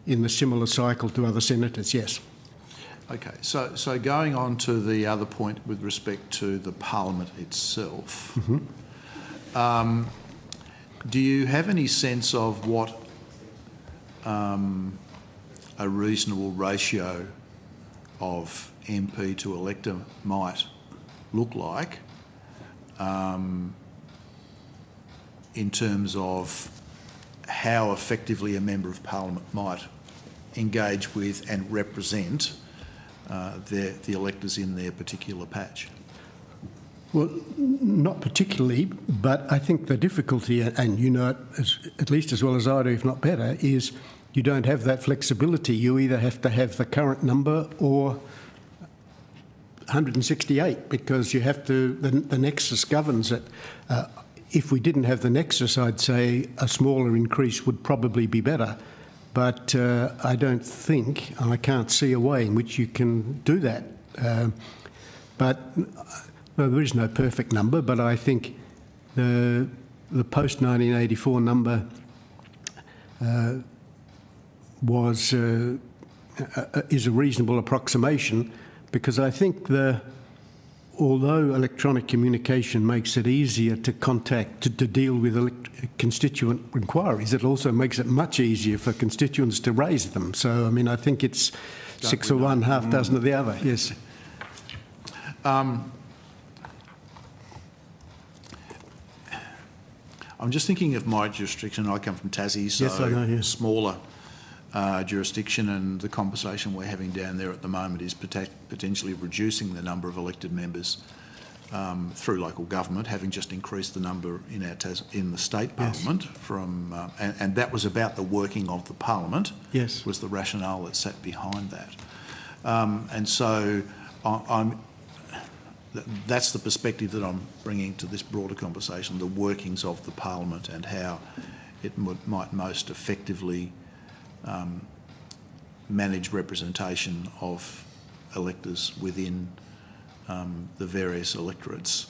in the similar cycle to other senators, yes. Okay, so going on to the other point with respect to the Parliament itself, do you have any sense of what a reasonable ratio of MP to elector might look like in terms of how effectively a Member of Parliament might engage with and represent the electors in their particular patch? Well, not particularly, but I think the difficulty, and you know it at least as well as I do, if not better, is you don't have that flexibility. You either have to have the current number or 168, because you have to, the nexus governs it. If we didn't have the nexus, I'd say a smaller increase would probably be better. But I don't think, and I can't see a way in which you can do that. But no, there is no perfect number, but I think the post-1984 number is a reasonable approximation, because I think although electronic communication makes it easier to contact, to deal with constituent inquiries, it also makes it much easier for constituents to raise them. So, I mean, I think it's six of one, half dozen of the other, yes. I'm just thinking of my jurisdiction. I come from Tassie, so yes, I know, yes. Smaller jurisdiction, and the conversation we're having down there at the moment is potentially reducing the number of elected members through local government, having just increased the number in in the state parliament from, and that was about the working of the parliament. Yes, was the rationale that sat behind that, and so that's the perspective that I'm bringing to this broader conversation: the workings of the parliament and how it might most effectively manage representation of electors within the various electorates.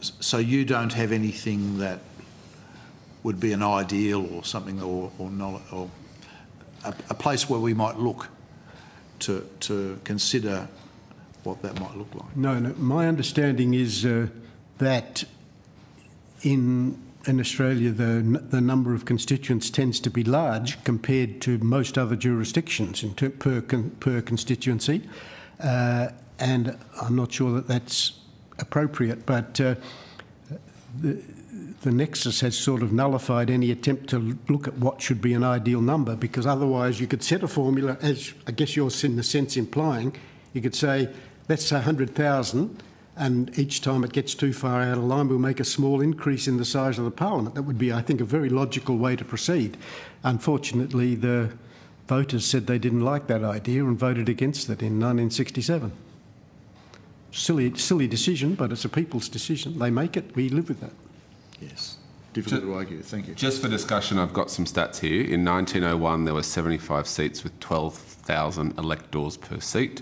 So you don't have anything that would be an ideal or something, or a place where we might look to consider what that might look like? No. My understanding is that in Australia, the number of constituents tends to be large compared to most other jurisdictions per constituency, and I'm not sure that that's appropriate, but the nexus has sort of nullified any attempt to look at what should be an ideal number, because otherwise you could set a formula, as I guess you're in the sense implying, you could say, let's say 100,000, and each time it gets too far out of line, we'll make a small increase in the size of the parliament. That would be, I think, a very logical way to proceed. Unfortunately, the voters said they didn't like that idea and voted against it in 1967. Silly decision, but it's a people's decision. They make it, we live with that. Yes. Difficult to argue. Thank you. Just for discussion, I've got some stats here. In 1901, there were 75 seats with 12,000 electors per seat.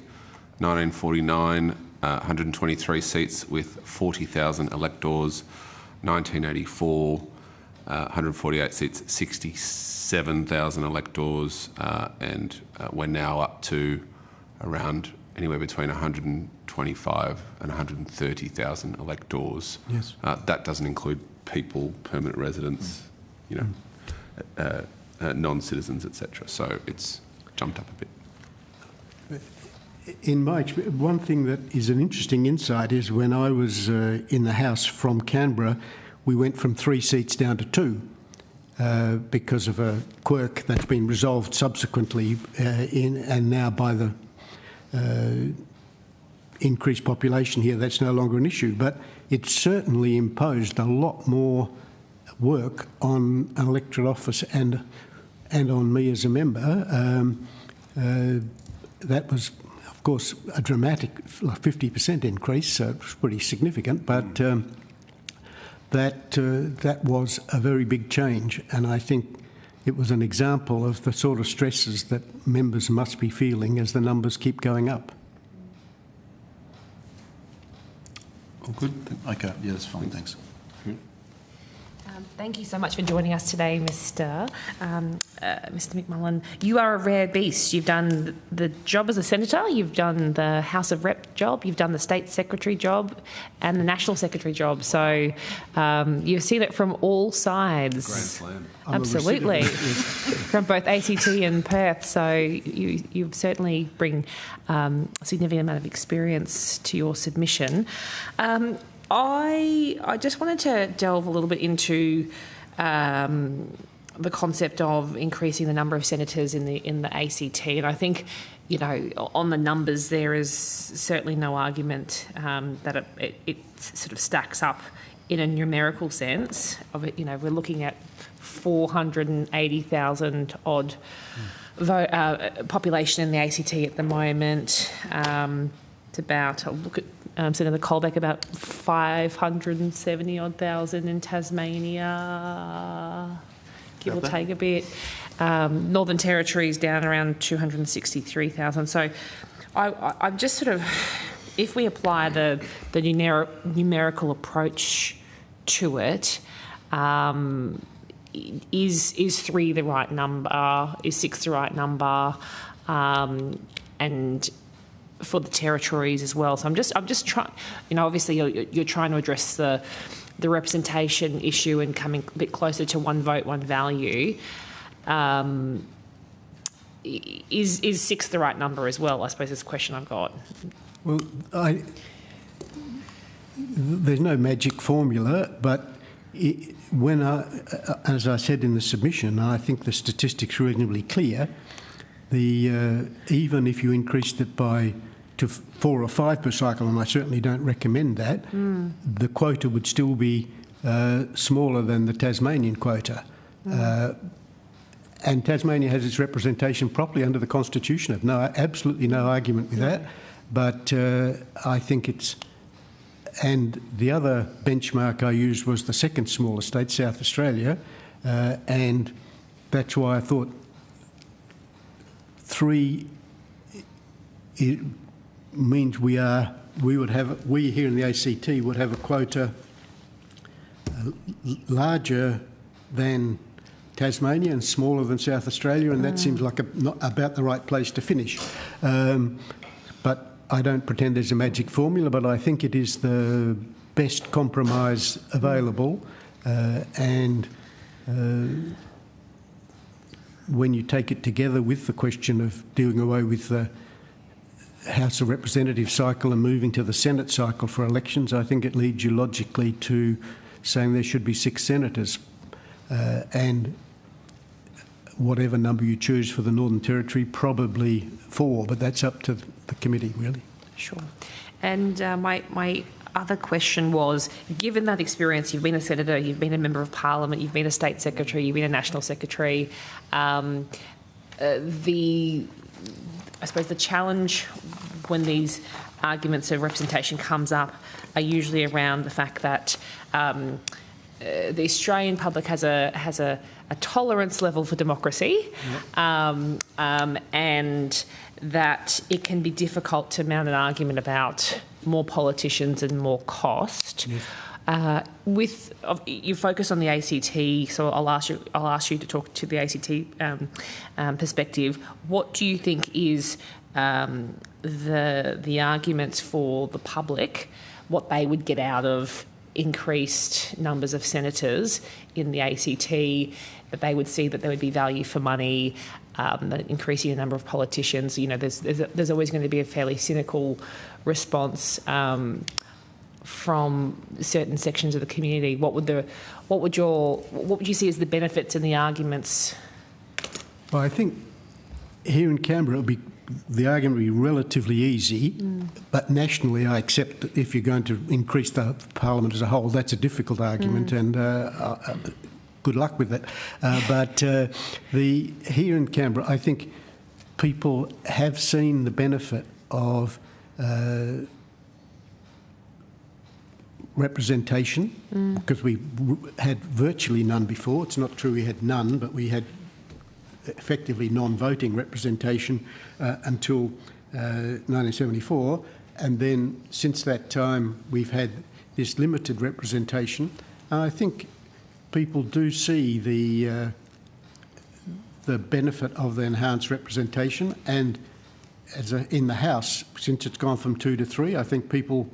1949, 123 seats with 40,000 electors. 1984, 148 seats, 67,000 electors, and we're now up to around anywhere between 125 and 130,000 electors. Yes. That doesn't include people, permanent residents, non-citizens, etc. So it's jumped up a bit. In my experience, one thing that is an interesting insight is when I was in the House from Canberra, we went from 3 seats down to 2 because of a quirk that's been resolved subsequently and now by the increased population here, that's no longer an issue. But it certainly imposed a lot more work on an electorate office and on me as a member. That was, of course, a dramatic 50% increase, so it was pretty significant, but that was a very big change, and I think it was an example of the sort of stresses that members must be feeling as the numbers keep going up. All good? Okay, yeah, that's fine, thanks. Thank you so much for joining us today, Mr. McMullen. You are a rare beast. You've done the job as a senator, you've done the House of Rep job, you've done the State Secretary job and the National Secretary job. So you've seen it from all sides. Grand slam. Absolutely. From both ACT and Perth. So you certainly bring a significant amount of experience to your submission. I just wanted to delve a little bit into the concept of increasing the number of senators in the ACT, and I think, you know, on the numbers there is certainly no argument that it sort of stacks up in a numerical sense. Of it, you know, we're looking at 480,000 odd population in the ACT at the moment. It's about, I'll look at Senator Colbeck, about 570 odd thousand in Tasmania, give or take a bit. Northern Territory is down around 263,000. So I'm just sort of, if we apply the numerical approach to it, is 3 the right number? Is 6 the right number? And for the territories as well. So I'm just trying, you know, obviously you're trying to address the representation issue and coming a bit closer to one vote, one value. Is 6 the right number as well? I suppose is a question I've got. Well, there's no magic formula, but as I said in the submission, I think the statistics are reasonably clear. Even if you increased it to 4 or 5 per cycle, and I certainly don't recommend that, the quota would still be smaller than the Tasmanian quota. And Tasmania has its representation properly under the Constitution. I've absolutely no argument with that. But I think it's... And the other benchmark I used was the second smallest state, South Australia, and that's why I thought 3 means we here in the ACT would have a quota larger than Tasmania and smaller than South Australia, and that seems like not about the right place to finish. But I don't pretend there's a magic formula, but I think it is the best compromise available. And when you take it together with the question of doing away with the House of Representatives cycle and moving to the Senate cycle for elections, I think it leads you logically to saying there should be 6 senators. And whatever number you choose for the Northern Territory, probably 4, but that's up to the committee, really. Sure. And my other question was, given that experience, you've been a senator, you've been a member of parliament, you've been a state secretary, you've been a national secretary, I suppose the challenge when these arguments of representation comes up are usually around the fact that the Australian public has a tolerance level for democracy, and that it can be difficult to mount an argument about more politicians and more cost. You focus on the ACT, so I'll ask you to talk to the ACT perspective. What do you think is the arguments for the public, what they would get out of increased numbers of senators in the ACT, that they would see that there would be value for money, that increasing the number of politicians? You know, there's always going to be a fairly cynical response from certain sections of the community. What would you see as the benefits and the arguments? Well, I think here in Canberra the argument will be relatively easy, but nationally I accept that if you're going to increase the parliament as a whole, that's a difficult argument, and good luck with that. But here in Canberra, I think people have seen the benefit of representation, because we had virtually none before. It's not true we had none, but we had effectively non-voting representation until 1974, and then since that time we've had this limited representation. I think people do see the benefit of the enhanced representation, and in the House, since it's gone from 2 to 3, I think people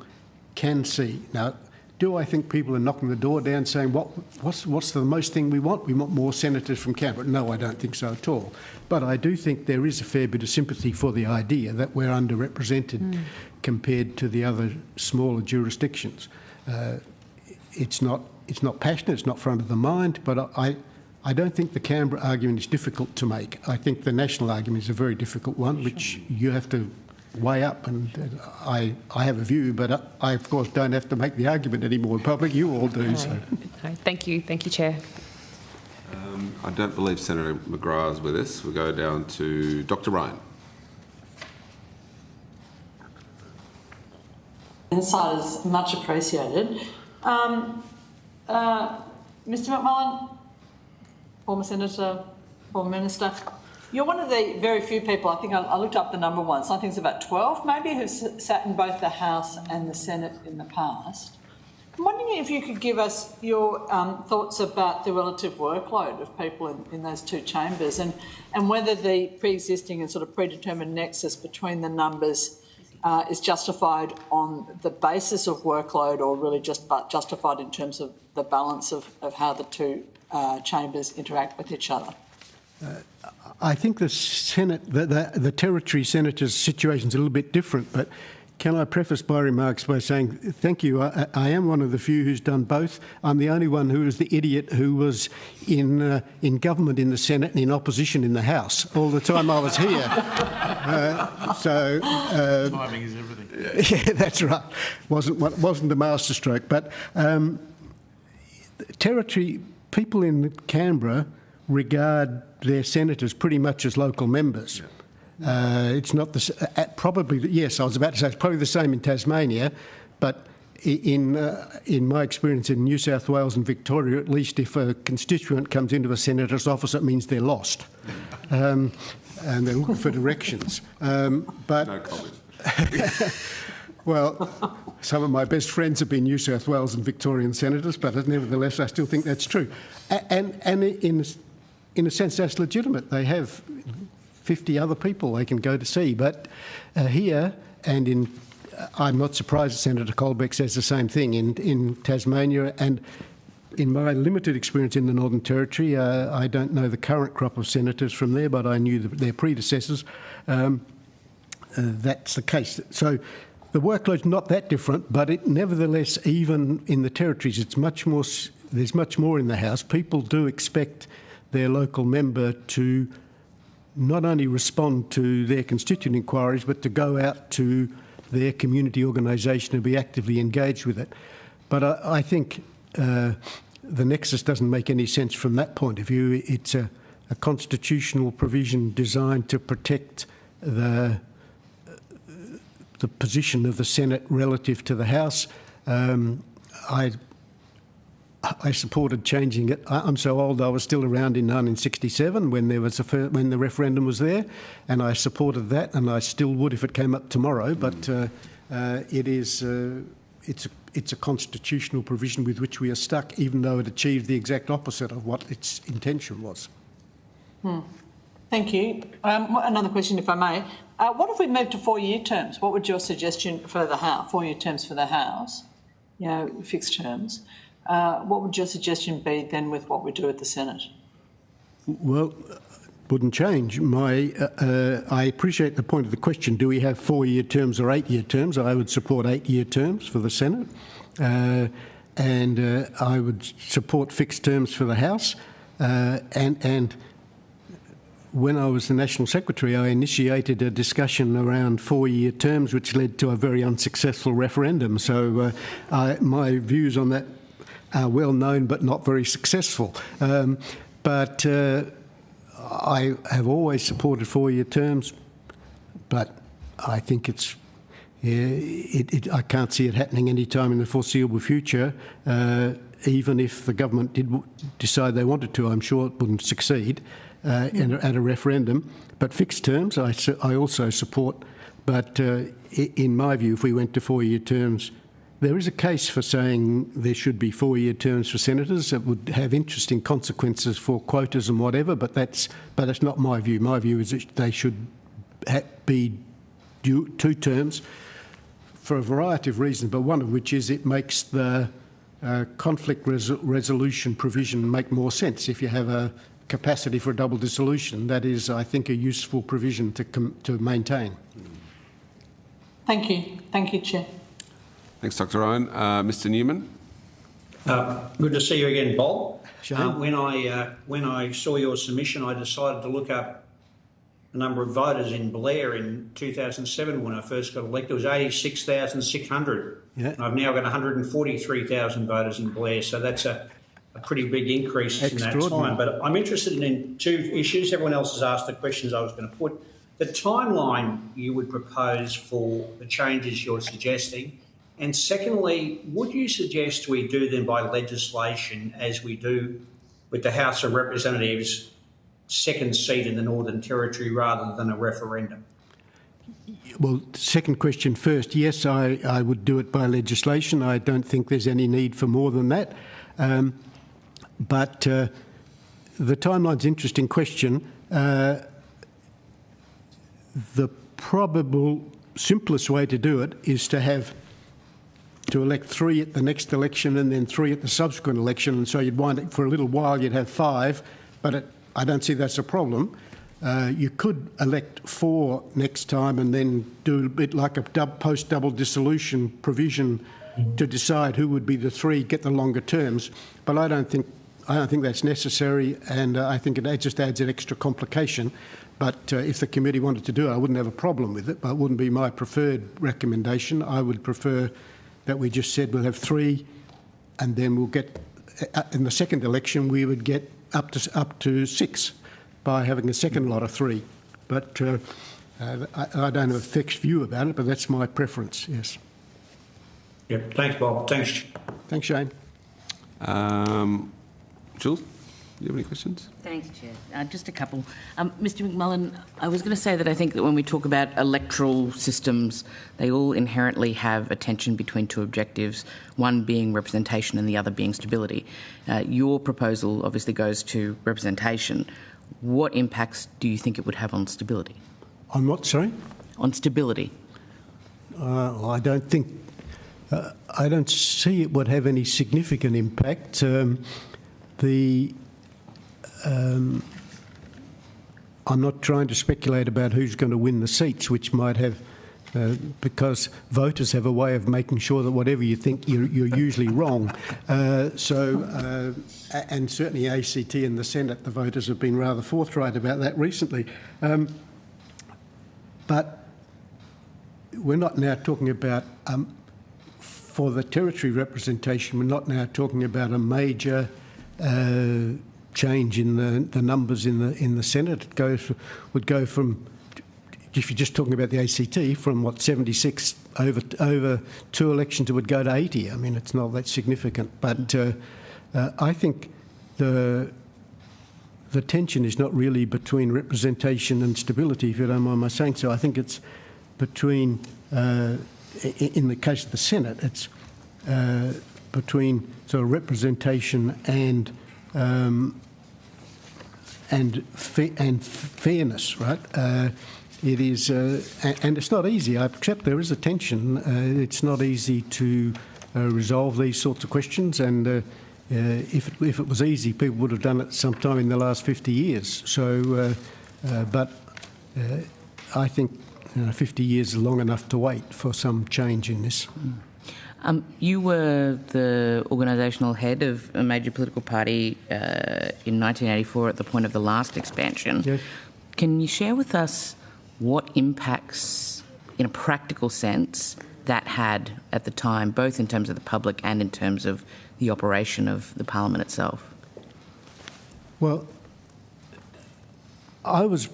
can see. Now, do I think people are knocking the door down saying, what's the most thing we want? We want more senators from Canberra. No, I don't think so at all. But I do think there is a fair bit of sympathy for the idea that we're underrepresented compared to the other smaller jurisdictions. It's not passionate, it's not front of the mind, but I don't think the Canberra argument is difficult to make. I think the national argument is a very difficult one, which you have to weigh up. And I have a view, but I, of course, don't have to make the argument anymore in public. You all do. So. Thank you, Chair. I don't believe Senator McGrath is with us. We'll go down to Dr. Ryan. Insight is much appreciated. Mr. McMullen, former Senator, former Minister, you're one of the very few people, I think I looked up the number once, I think it's about 12 maybe, who've sat in both the House and the Senate in the past. I'm wondering if you could give us your thoughts about the relative workload of people in those two chambers and whether the pre-existing and sort of predetermined nexus between the numbers is justified on the basis of workload or really just justified in terms of the balance of how the two chambers interact with each other. I think the Senate, the territory senators' situation is a little bit different, but can I preface my remarks by saying thank you. I am one of the few who's done both. I'm the only one who was the idiot who was in government in the Senate and in opposition in the House all the time I was here. Timing is everything. Yeah, that's right. Wasn't a masterstroke, but territory people in Canberra regard their senators pretty much as local members. It's not probably, yes, I was about to say it's probably the same in Tasmania, but in my experience in New South Wales and Victoria, at least if a constituent comes into a senator's office, it means they're lost. And they're looking for directions. But no comment. Well, some of my best friends have been New South Wales and Victorian senators, but nevertheless, I still think that's true. And in a sense, that's legitimate. They have 50 other people they can go to see. But here and I'm not surprised Senator Colbeck says the same thing in Tasmania. And in my limited experience in the Northern Territory, I don't know the current crop of senators from there, but I knew their predecessors. That's the case. So the workload's not that different, but nevertheless, even in the territories, there's much more in the House. People do expect their local member to not only respond to their constituent inquiries, but to go out to their community organisation and be actively engaged with it. But I think the nexus doesn't make any sense from that point of view. It's a constitutional provision designed to protect the position of the Senate relative to the House. I supported changing it. I'm so old I was still around in 1967 when when the referendum was there, and I supported that, and I still would if it came up tomorrow. But it's a constitutional provision with which we are stuck, even though it achieved the exact opposite of what its intention was. Thank you. Another question, if I may. What if we moved to 4-year terms? What would your suggestion for the House, 4-year terms for the House, fixed terms? What would your suggestion be then with what we do at the Senate? Well, wouldn't change. I appreciate the point of the question. Do we have 4-year terms or 8-year terms? I would support 8-year terms for the Senate, and I would support fixed terms for the House. And when I was the National Secretary, I initiated a discussion around 4-year terms, which led to a very unsuccessful referendum. So my views on that are well known but not very successful. But I have always supported 4-year terms, but I think I can't see it happening any time in the foreseeable future. Even if the government did decide they wanted to, I'm sure it wouldn't succeed at a referendum. But fixed terms, I also support. But in my view, if we went to 4-year terms, there is a case for saying there should be 4-year terms for senators. It would have interesting consequences for quotas and whatever, but that's not my view. My view is that they should be 2 terms for a variety of reasons, but one of which is it makes the conflict resolution provision make more sense. If you have a capacity for a double dissolution, that is, I think, a useful provision to maintain. Thank you. Thank you, Chair. Thanks, Dr. Ryan. Mr. Newman. Good to see you again, Bob. Shane. When I saw your submission, I decided to look up the number of voters in Blair in 2007 when I first got elected. It was 86,600. Yeah. And I've now got 143,000 voters in Blair, so that's a pretty big increase in that time. But I'm interested in two issues. Everyone else has asked the questions I was going to put. The timeline you would propose for the changes you're suggesting, and secondly, would you suggest we do them by legislation as we do with the House of Representatives' second seat in the Northern Territory rather than a referendum? Well, second question first. Yes, I would do it by legislation. I don't think there's any need for more than that. But the timeline's an interesting question. The probable simplest way to do it is to elect 3 at the next election and then 3 at the subsequent election, and so you'd wind up for a little while you'd have 5, but I don't see that's a problem. You could elect 4 next time and then do a bit like a post-double dissolution provision to decide who would be the 3, get the longer terms. But I don't think that's necessary, and I think it just adds an extra complication. But if the committee wanted to do it, I wouldn't have a problem with it, but it wouldn't be my preferred recommendation. I would prefer that we just said we'll have 3, and then we'll get, in the second election, we would get up to 6 by having a second lot of 3. But I don't have a fixed view about it, but that's my preference, yes. Yep. Thanks, Bob. Thanks. Thanks, Shane. Jules, do you have any questions? Thanks, Chair. Just a couple. Mr McMullen, I was going to say that I think that when we talk about electoral systems, they all inherently have a tension between 2 objectives, one being representation and the other being stability. Your proposal obviously goes to representation. What impacts do you think it would have on stability? On what, sorry? On stability. I don't think... I don't see it would have any significant impact. I'm not trying to speculate about who's going to win the seats, which might have, because voters have a way of making sure that whatever you think, you're usually wrong. And certainly ACT and the Senate, the voters have been rather forthright about that recently. But we're not now talking about, for the territory representation, we're not now talking about a major change in the numbers in the Senate. It would go from, if you're just talking about the ACT, from what, 76 over 2 elections, it would go to 80. I mean, it's not that significant. But I think the tension is not really between representation and stability, if you don't mind my saying so. I think it's between, in the case of the Senate, it's between sort of representation and fairness, right? It is, and it's not easy. I accept there is a tension. It's not easy to resolve these sorts of questions, and if it was easy, people would have done it sometime in the last 50 years. So, but I think 50 years is long enough to wait for some change in this. You were the organisational head of a major political party in 1984 at the point of the last expansion. Yes. Can you share with us what impacts, in a practical sense, that had at the time, both in terms of the public and in terms of the operation of the Parliament itself? Well, I was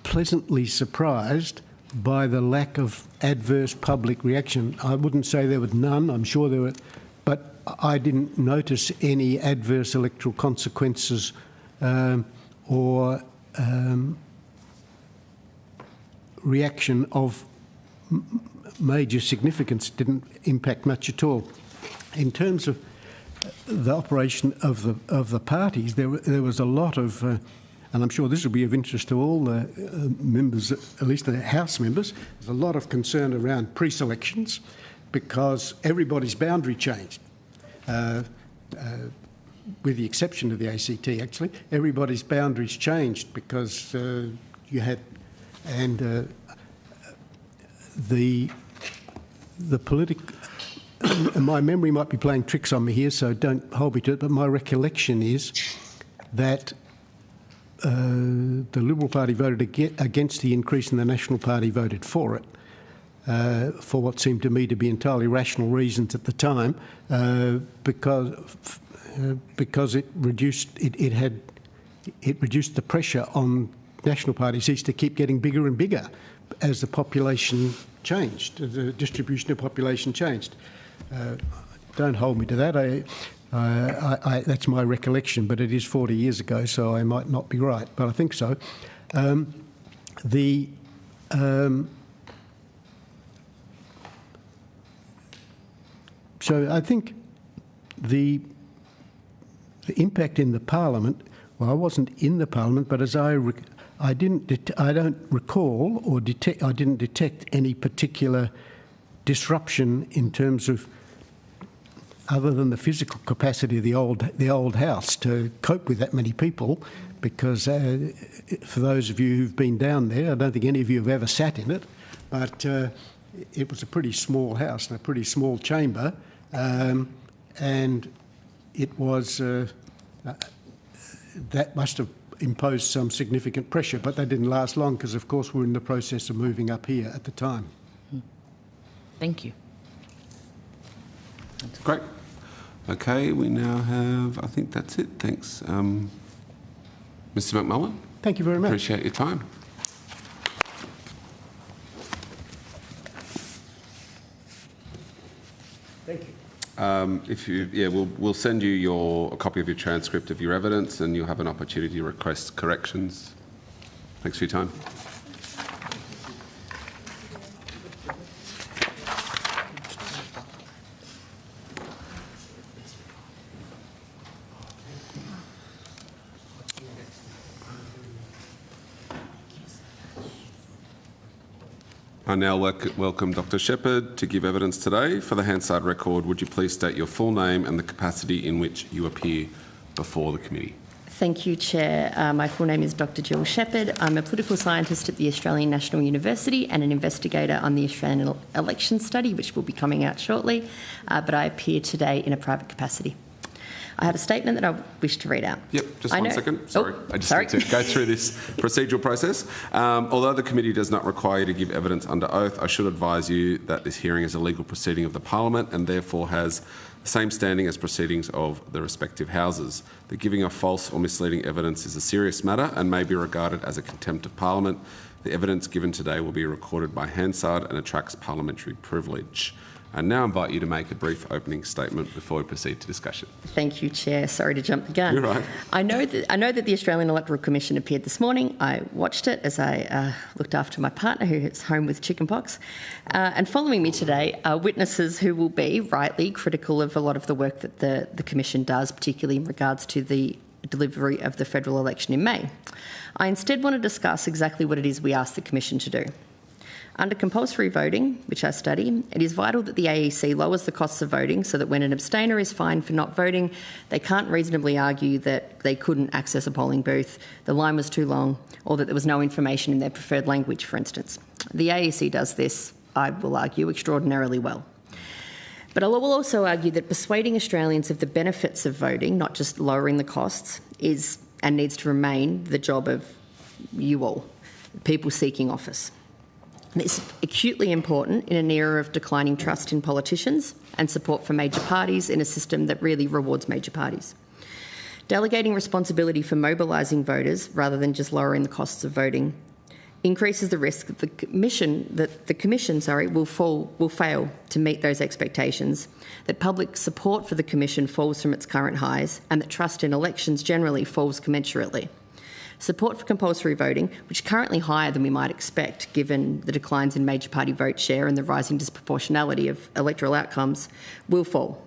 pleasantly surprised by the lack of adverse public reaction. I wouldn't say there was none, I'm sure there were, but I didn't notice any adverse electoral consequences or reaction of major significance. Didn't impact much at all. In terms of the operation of the parties, there was a lot of and I'm sure this will be of interest to all the members, at least the House members. There's a lot of concern around pre-selections because everybody's boundary changed. With the exception of the ACT, actually, everybody's boundaries changed because you had, and the and my memory might be playing tricks on me here, so don't hold me to it, but my recollection is that the Liberal Party voted against the increase and the National Party voted for it, for what seemed to me to be entirely rational reasons at the time, because it reduced the pressure on national parties to keep getting bigger and bigger as the population changed, the distribution of population changed. Don't hold me to that. That's my recollection, but it is 40 years ago, so I might not be right, but I think so. So I think the impact in the Parliament. Well, I wasn't in the Parliament, but as I don't recall or I didn't detect any particular disruption in terms of, other than the physical capacity of the old house to cope with that many people, because for those of you who've been down there, I don't think any of you have ever sat in it, but it was a pretty small house and a pretty small chamber, and it was that must have imposed some significant pressure, but that didn't last long because, of course, we're in the process of moving up here at the time. Thank you. Great. Okay, we now have, I think that's it. Thanks. Mr McMullen? Thank you very much. Appreciate your time. Thank you. We'll send you a copy of your transcript of your evidence, and you'll have an opportunity to request corrections. Thanks for your time. I now welcome Dr. Shepherd to give evidence today. For the Hansard record, would you please state your full name and the capacity in which you appear before the committee? Thank you, Chair. My full name is Dr. Jill Shepherd. I'm a political scientist at the Australian National University and an investigator on the Australian election study, which will be coming out shortly, but I appear today in a private capacity. I have a statement that I wish to read out. Yep, just 1 second. Sorry, I just need to go through this procedural process. Although the committee does not require you to give evidence under oath, I should advise you that this hearing is a legal proceeding of the Parliament and therefore has the same standing as proceedings of the respective houses. The giving of false or misleading evidence is a serious matter and may be regarded as a contempt of Parliament. The evidence given today will be recorded by Hansard and attracts parliamentary privilege. I now invite you to make a brief opening statement before we proceed to discussion. Thank you, Chair. Sorry to jump the gun. You're right. I know that the Australian Electoral Commission appeared this morning. I watched it as I looked after my partner who is home with chickenpox. And following me today are witnesses who will be rightly critical of a lot of the work that the Commission does, particularly in regards to the delivery of the federal election in May. I instead want to discuss exactly what it is we ask the Commission to do. Under compulsory voting, which I study, it is vital that the AEC lowers the costs of voting so that when an abstainer is fined for not voting, they can't reasonably argue that they couldn't access a polling booth, the line was too long, or that there was no information in their preferred language, for instance. The AEC does this, I will argue, extraordinarily well. But I will also argue that persuading Australians of the benefits of voting, not just lowering the costs, is and needs to remain the job of you all, people seeking office. It's acutely important in an era of declining trust in politicians and support for major parties in a system that really rewards major parties. Delegating responsibility for mobilising voters rather than just lowering the costs of voting increases the risk that the Commission will fail to meet those expectations, that public support for the Commission falls from its current highs, and that trust in elections generally falls commensurately. Support for compulsory voting, which is currently higher than we might expect given the declines in major party vote share and the rising disproportionality of electoral outcomes, will fall.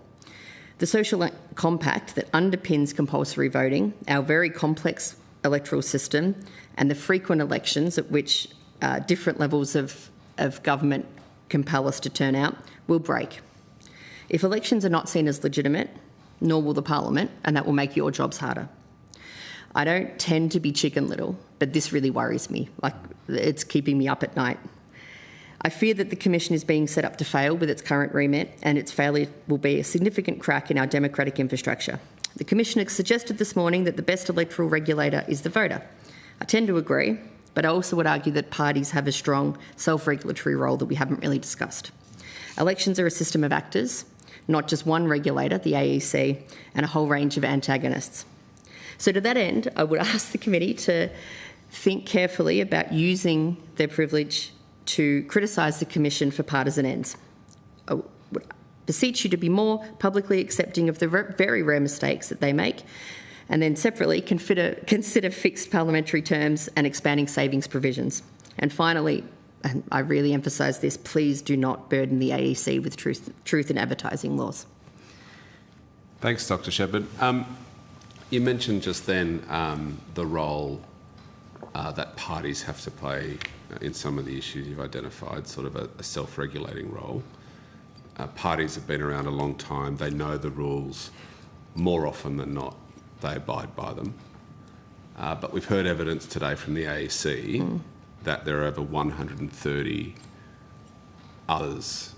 The social compact that underpins compulsory voting, our very complex electoral system, and the frequent elections at which different levels of government compel us to turn out, will break. If elections are not seen as legitimate, nor will the Parliament, and that will make your jobs harder. I don't tend to be chicken little, but this really worries me. Like, it's keeping me up at night. I fear that the Commission is being set up to fail with its current remit, and its failure will be a significant crack in our democratic infrastructure. The Commissioner suggested this morning that the best electoral regulator is the voter. I tend to agree, but I also would argue that parties have a strong self-regulatory role that we haven't really discussed. Elections are a system of actors, not just one regulator, the AEC, and a whole range of antagonists. So to that end, I would ask the committee to think carefully about using their privilege to criticise the Commission for partisan ends. I would beseech you to be more publicly accepting of the very rare mistakes that they make, and then separately consider fixed parliamentary terms and expanding savings provisions. And finally, and I really emphasise this, please do not burden the AEC with truth in advertising laws. Thanks, Dr. Shepherd. You mentioned just then the role that parties have to play in some of the issues you've identified, sort of a self-regulating role. Parties have been around a long time. They know the rules. More often than not, they abide by them. But we've heard evidence today from the AEC that there are over 130 others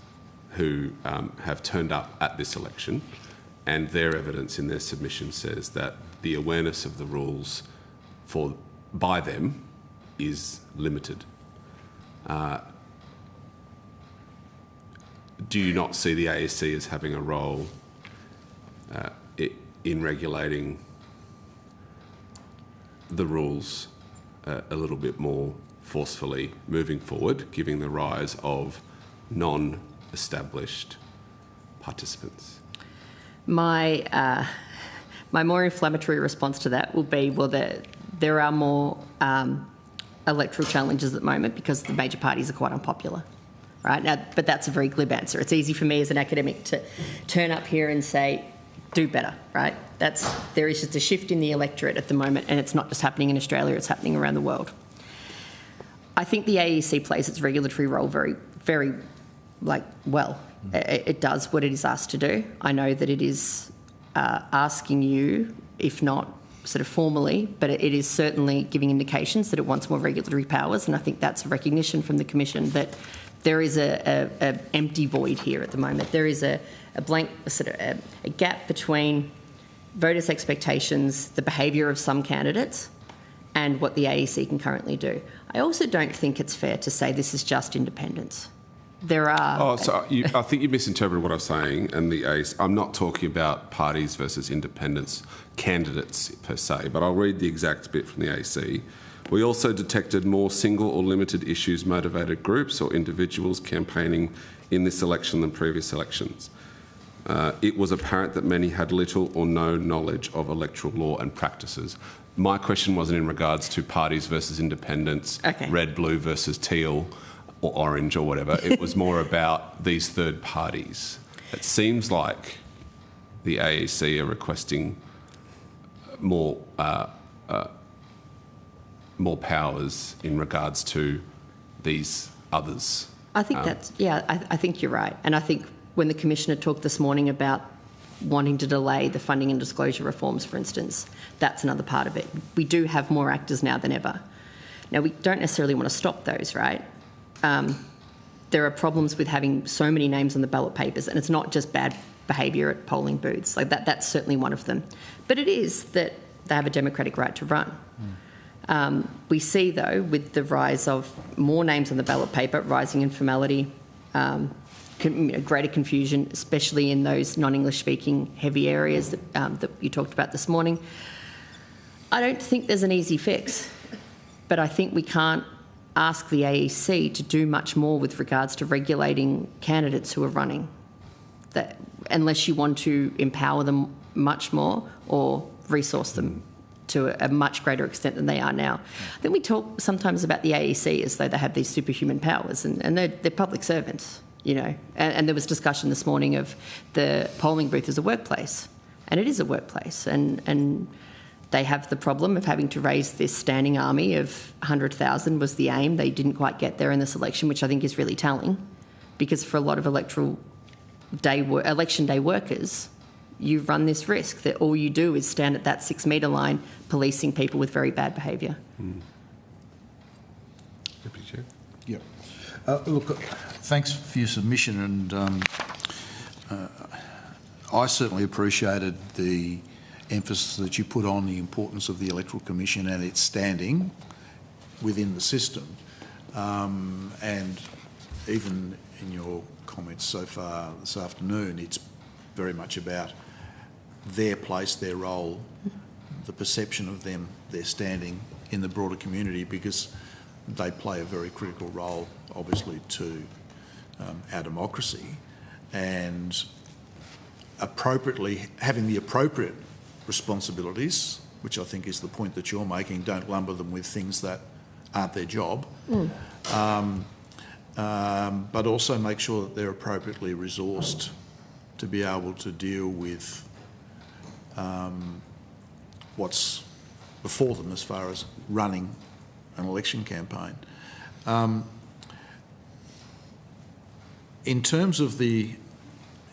who have turned up at this election, and their evidence in their submission says that the awareness of the rules by them is limited. Do you not see the AEC as having a role in regulating the rules a little bit more forcefully moving forward, given the rise of non-established participants? My more inflammatory response to that will be, well, there are more electoral challenges at the moment because the major parties are quite unpopular, right? Now, but that's a very glib answer. It's easy for me as an academic to turn up here and say, do better, right? There is just a shift in the electorate at the moment, and it's not just happening in Australia, it's happening around the world. I think the AEC plays its regulatory role very, very well. It does what it is asked to do. I know that it is asking you, if not sort of formally, but it is certainly giving indications that it wants more regulatory powers, and I think that's a recognition from the Commission that there is a empty void here at the moment. There is a blank, a gap between voters' expectations, the behaviour of some candidates, and what the AEC can currently do. I also don't think it's fair to say this is just independents. There are... I think you misinterpreted what I was saying, and the AEC... I'm not talking about parties versus independents, candidates per se, but I'll read the exact bit from the AEC. We also detected more single or limited issues motivated groups or individuals campaigning in this election than previous elections. It was apparent that many had little or no knowledge of electoral law and practices. My question wasn't in regards to parties versus independents, red, blue versus teal, or orange or whatever. It was more about these third parties. It seems like the AEC are requesting more powers in regards to these others. I think I think you're right. And I think when the Commissioner talked this morning about wanting to delay the funding and disclosure reforms, for instance, that's another part of it. We do have more actors now than ever. Now, we don't necessarily want to stop those, right? There are problems with having so many names on the ballot papers, and it's not just bad behaviour at polling booths. Like that's certainly one of them. But it is that they have a democratic right to run. We see, though, with the rise of more names on the ballot paper, rising informality, greater confusion, especially in those non-English speaking heavy areas that you talked about this morning. I don't think there's an easy fix, but I think we can't ask the AEC to do much more with regards to regulating candidates who are running, that unless you want to empower them much more or resource them to a much greater extent than they are now. I think we talk sometimes about the AEC as though they have these superhuman powers, and they're public servants, you know. And there was discussion this morning of the polling booth as a workplace, and it is a workplace, and they have the problem of having to raise this standing army of 100,000 was the aim. They didn't quite get there in this election, which I think is really telling, because for a lot of election day workers, you run this risk that all you do is stand at that 6 metre line policing people with very bad behaviour. Deputy Chair. Yep. Look, thanks for your submission, and I certainly appreciated the emphasis that you put on the importance of the Electoral Commission and its standing within the system. And even in your comments so far this afternoon, it's very much about their place, their role, the perception of them, their standing in the broader community, because they play a very critical role, obviously, to our democracy, and appropriately having the appropriate responsibilities, which I think is the point that you're making. Don't lumber them with things that aren't their job, but also make sure that they're appropriately resourced to be able to deal with what's before them as far as running an election campaign. In terms of the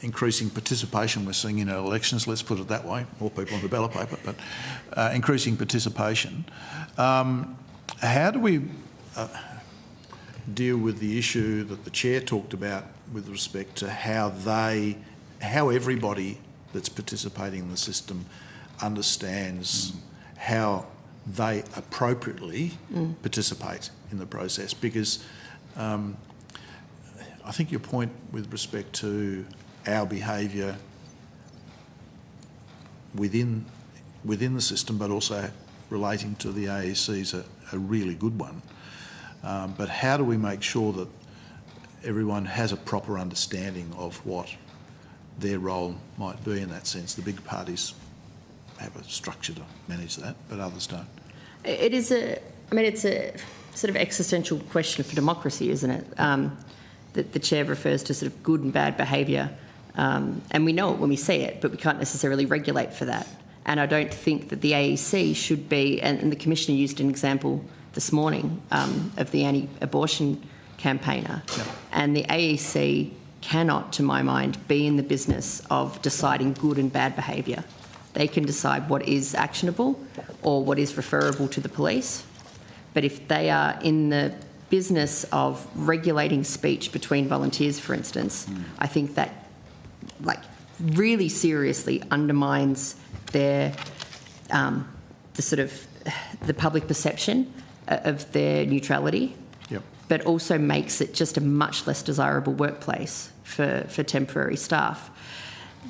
increasing participation we're seeing in our elections, let's put it that way, more people on the ballot paper, but increasing participation, how do we deal with the issue that the Chair talked about with respect to how everybody that's participating in the system understands how they appropriately participate in the process? Because I think your point with respect to our behaviour within the system, but also relating to the AEC, is a really good one. But how do we make sure that everyone has a proper understanding of what their role might be in that sense? The big parties have a structure to manage that, but others don't. It's a sort of existential question for democracy, isn't it? That the Chair refers to sort of good and bad behaviour, and we know it when we see it, but we can't necessarily regulate for that. And I don't think that the AEC should be, and the Commissioner used an example this morning of the anti-abortion campaigner, and the AEC cannot, to my mind, be in the business of deciding good and bad behaviour. They can decide what is actionable or what is referable to the police. But if they are in the business of regulating speech between volunteers, for instance, I think that really seriously undermines their the public perception of their neutrality, but also makes it just a much less desirable workplace for temporary staff.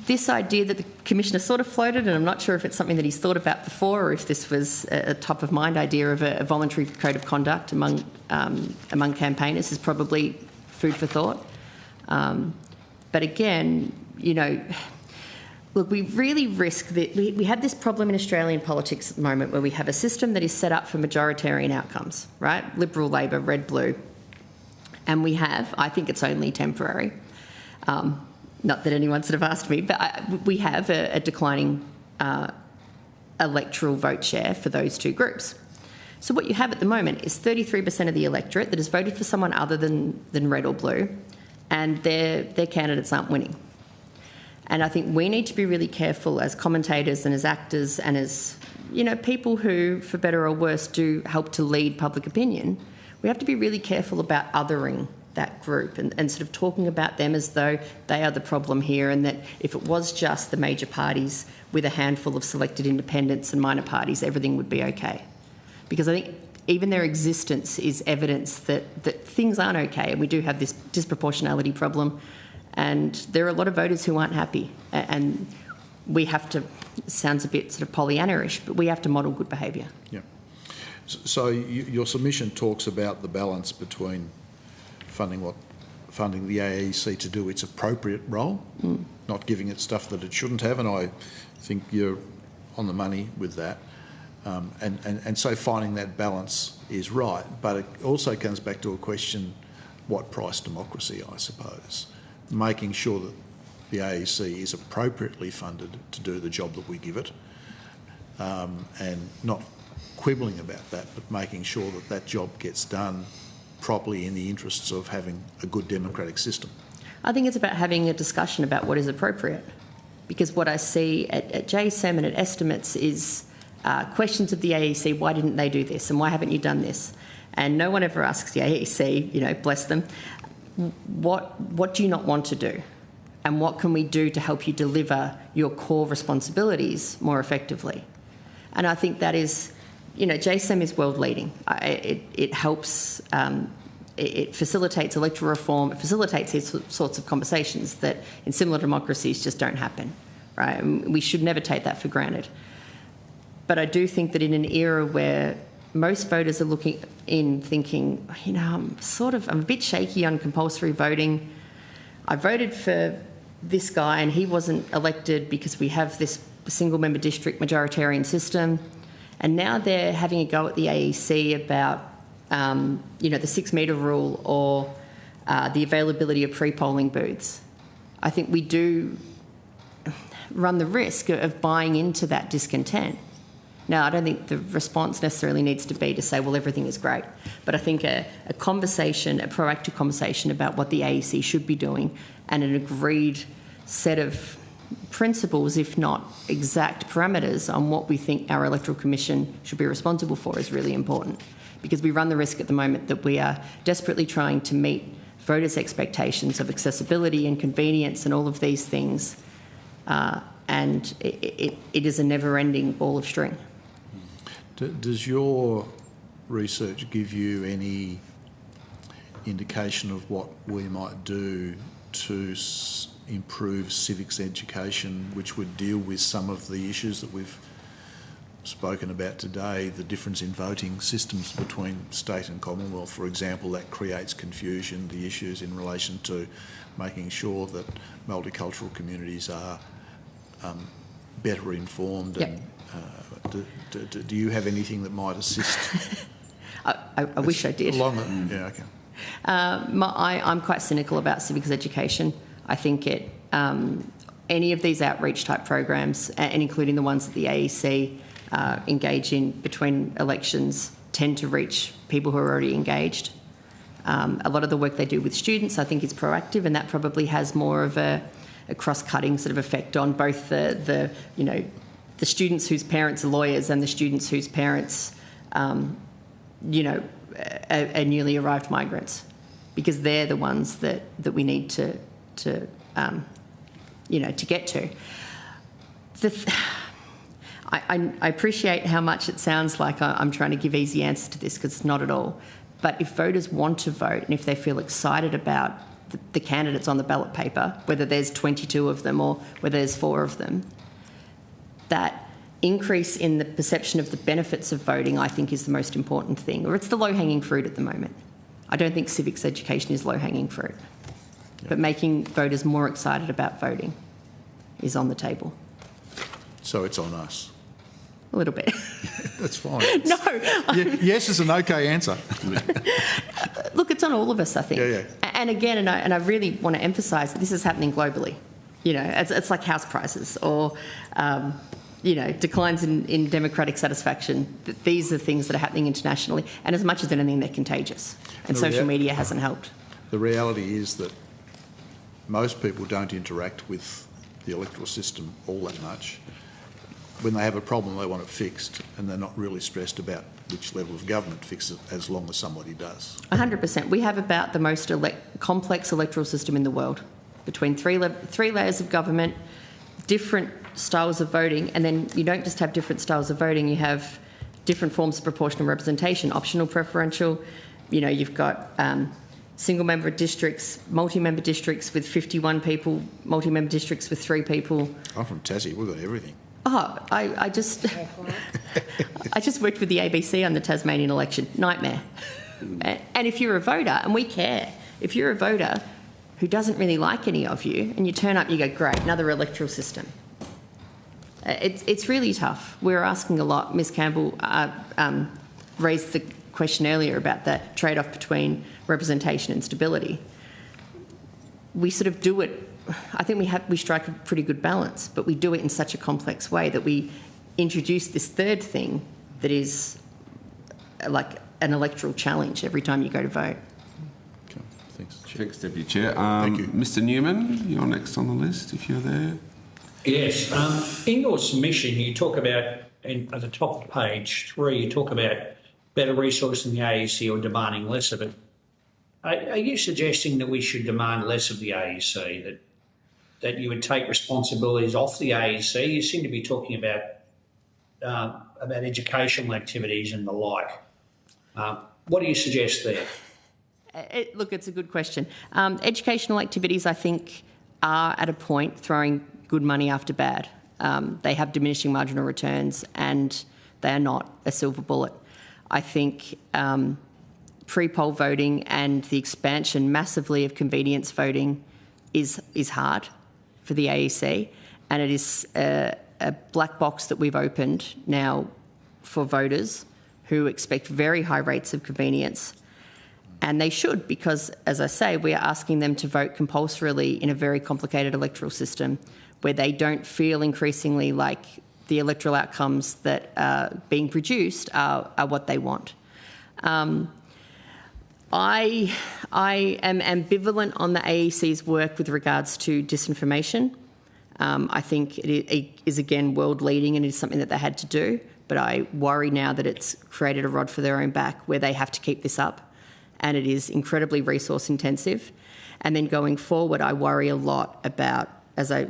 This idea that the Commissioner sort of floated, and I'm not sure if it's something that he's thought about before or if this was a top-of-mind idea of a voluntary code of conduct among campaigners, is probably food for thought. But again, look, we really risk that we have this problem in Australian politics at the moment where we have a system that is set up for majoritarian outcomes, right? Liberal, Labor, red, blue. And we have, I think it's only temporary, not that anyone sort of asked me, but we have a declining electoral vote share for those two groups. So what you have at the moment is 33% of the electorate that has voted for someone other than red or blue, and their candidates aren't winning. And I think we need to be really careful as commentators and as actors and as, people who, for better or worse, do help to lead public opinion. We have to be really careful about othering that group and sort of talking about them as though they are the problem here, and that if it was just the major parties with a handful of selected independents and minor parties, everything would be okay. Because I think even their existence is evidence that things aren't okay, and we do have this disproportionality problem, and there are a lot of voters who aren't happy, and we have to, it sounds a bit sort of Pollyanna-ish, but we have to model good behaviour. Yeah. So your submission talks about the balance between funding the AEC to do its appropriate role, not giving it stuff that it shouldn't have, and I think you're on the money with that. And so finding that balance is right, but it also comes back to a question, what price democracy, I suppose? Making sure that the AEC is appropriately funded to do the job that we give it, and not quibbling about that, but making sure that that job gets done properly in the interests of having a good democratic system. I think it's about having a discussion about what is appropriate, because what I see at JSM and at estimates is questions of the AEC, why didn't they do this and why haven't you done this? And no one ever asks the AEC, you know, bless them, what do you not want to do? And what can we do to help you deliver your core responsibilities more effectively? And I think that is, you know, JSEM is world leading. It helps, it facilitates electoral reform, it facilitates these sorts of conversations that in similar democracies just don't happen, right? And we should never take that for granted. But I do think that in an era where most voters are looking in thinking, you know, I'm a bit shaky on compulsory voting. I voted for this guy and he wasn't elected because we have this single member district majoritarian system. And now they're having a go at the AEC about, you know, the 6 metre rule or the availability of pre-polling booths. I think we do run the risk of buying into that discontent. Now, I don't think the response necessarily needs to be to say, well, everything is great. But I think a conversation, a proactive conversation about what the AEC should be doing and an agreed set of principles, if not exact parameters, on what we think our Electoral Commission should be responsible for is really important. Because we run the risk at the moment that we are desperately trying to meet voters' expectations of accessibility and convenience and all of these things. And it is a never-ending ball of string. Does your research give you any indication of what we might do to improve civics education, which would deal with some of the issues that we've spoken about today, the difference in voting systems between state and Commonwealth, for example, that creates confusion, the issues in relation to making sure that multicultural communities are better informed? Yep. And do you have anything that might assist? I wish I did. Yeah, okay. I'm quite cynical about civics education. I think any of these outreach type programs, and including the ones that the AEC engage in between elections, tend to reach people who are already engaged. A lot of the work they do with students, I think, is proactive, and that probably has more of a cross-cutting sort of effect on both the students whose parents are lawyers and the students whose parents, are newly arrived migrants, because they're the ones that we need to get to. I appreciate how much it sounds like I'm trying to give easy answers to this, because it's not at all. But if voters want to vote and if they feel excited about the candidates on the ballot paper, whether there's 22 of them or whether there's 4 of them, that increase in the perception of the benefits of voting, I think, is the most important thing, or it's the low-hanging fruit at the moment. I don't think civics education is low-hanging fruit, but making voters more excited about voting is on the table. So it's on us. A little bit. That's fine. No. Yes is an okay answer. Look, it's on all of us, I think. Yeah. And again, and I really want to emphasise that this is happening globally. You know, it's like house prices or, declines in democratic satisfaction. These are things that are happening internationally, and as much as anything, they're contagious. And social media hasn't helped. The reality is that most people don't interact with the electoral system all that much. When they have a problem, they want it fixed, and they're not really stressed about which level of government fixes it, as long as somebody does. 100%. We have about the most complex electoral system in the world, between three layers of government, different styles of voting, and then you don't just have different styles of voting, you have different forms of proportional representation, optional, preferential. You've got single-member districts, multi-member districts with 51 people, multi-member districts with 3 people. I'm from Tassie, we've got everything. Oh, I just worked with the ABC on the Tasmanian election. Nightmare. And if you're a voter, and we care, if you're a voter who doesn't really like any of you, and you turn up, you go, great, another electoral system. It's really tough. We're asking a lot. Ms Campbell raised the question earlier about the trade-off between representation and stability. We sort of do it. I think we strike a pretty good balance, but we do it in such a complex way that we introduce this third thing that is like an electoral challenge every time you go to vote. Okay, thanks, Chair. Thanks, Deputy Chair. Thank you. Mr Newman, you're next on the list, if you're there. Yes. In your submission, you talk about at the top of page 3, you talk about better resourcing the AEC or demanding less of it. Are you suggesting that we should demand less of the AEC, that you would take responsibilities off the AEC? You seem to be talking about educational activities and the like. What do you suggest there? Look, it's a good question. Educational activities, I think, are at a point throwing good money after bad. They have diminishing marginal returns and they are not a silver bullet. I think pre-poll voting and the expansion massively of convenience voting is hard for the AEC, and it is a black box that we've opened now for voters who expect very high rates of convenience. And they should, because, as I say, we are asking them to vote compulsorily in a very complicated electoral system where they don't feel increasingly like the electoral outcomes that are being produced are what they want. I am ambivalent on the AEC's work with regards to disinformation. I think it is, again, world leading and it is something that they had to do, but I worry now that it's created a rod for their own back where they have to keep this up, and it is incredibly resource intensive. And then going forward, I worry a lot about, as I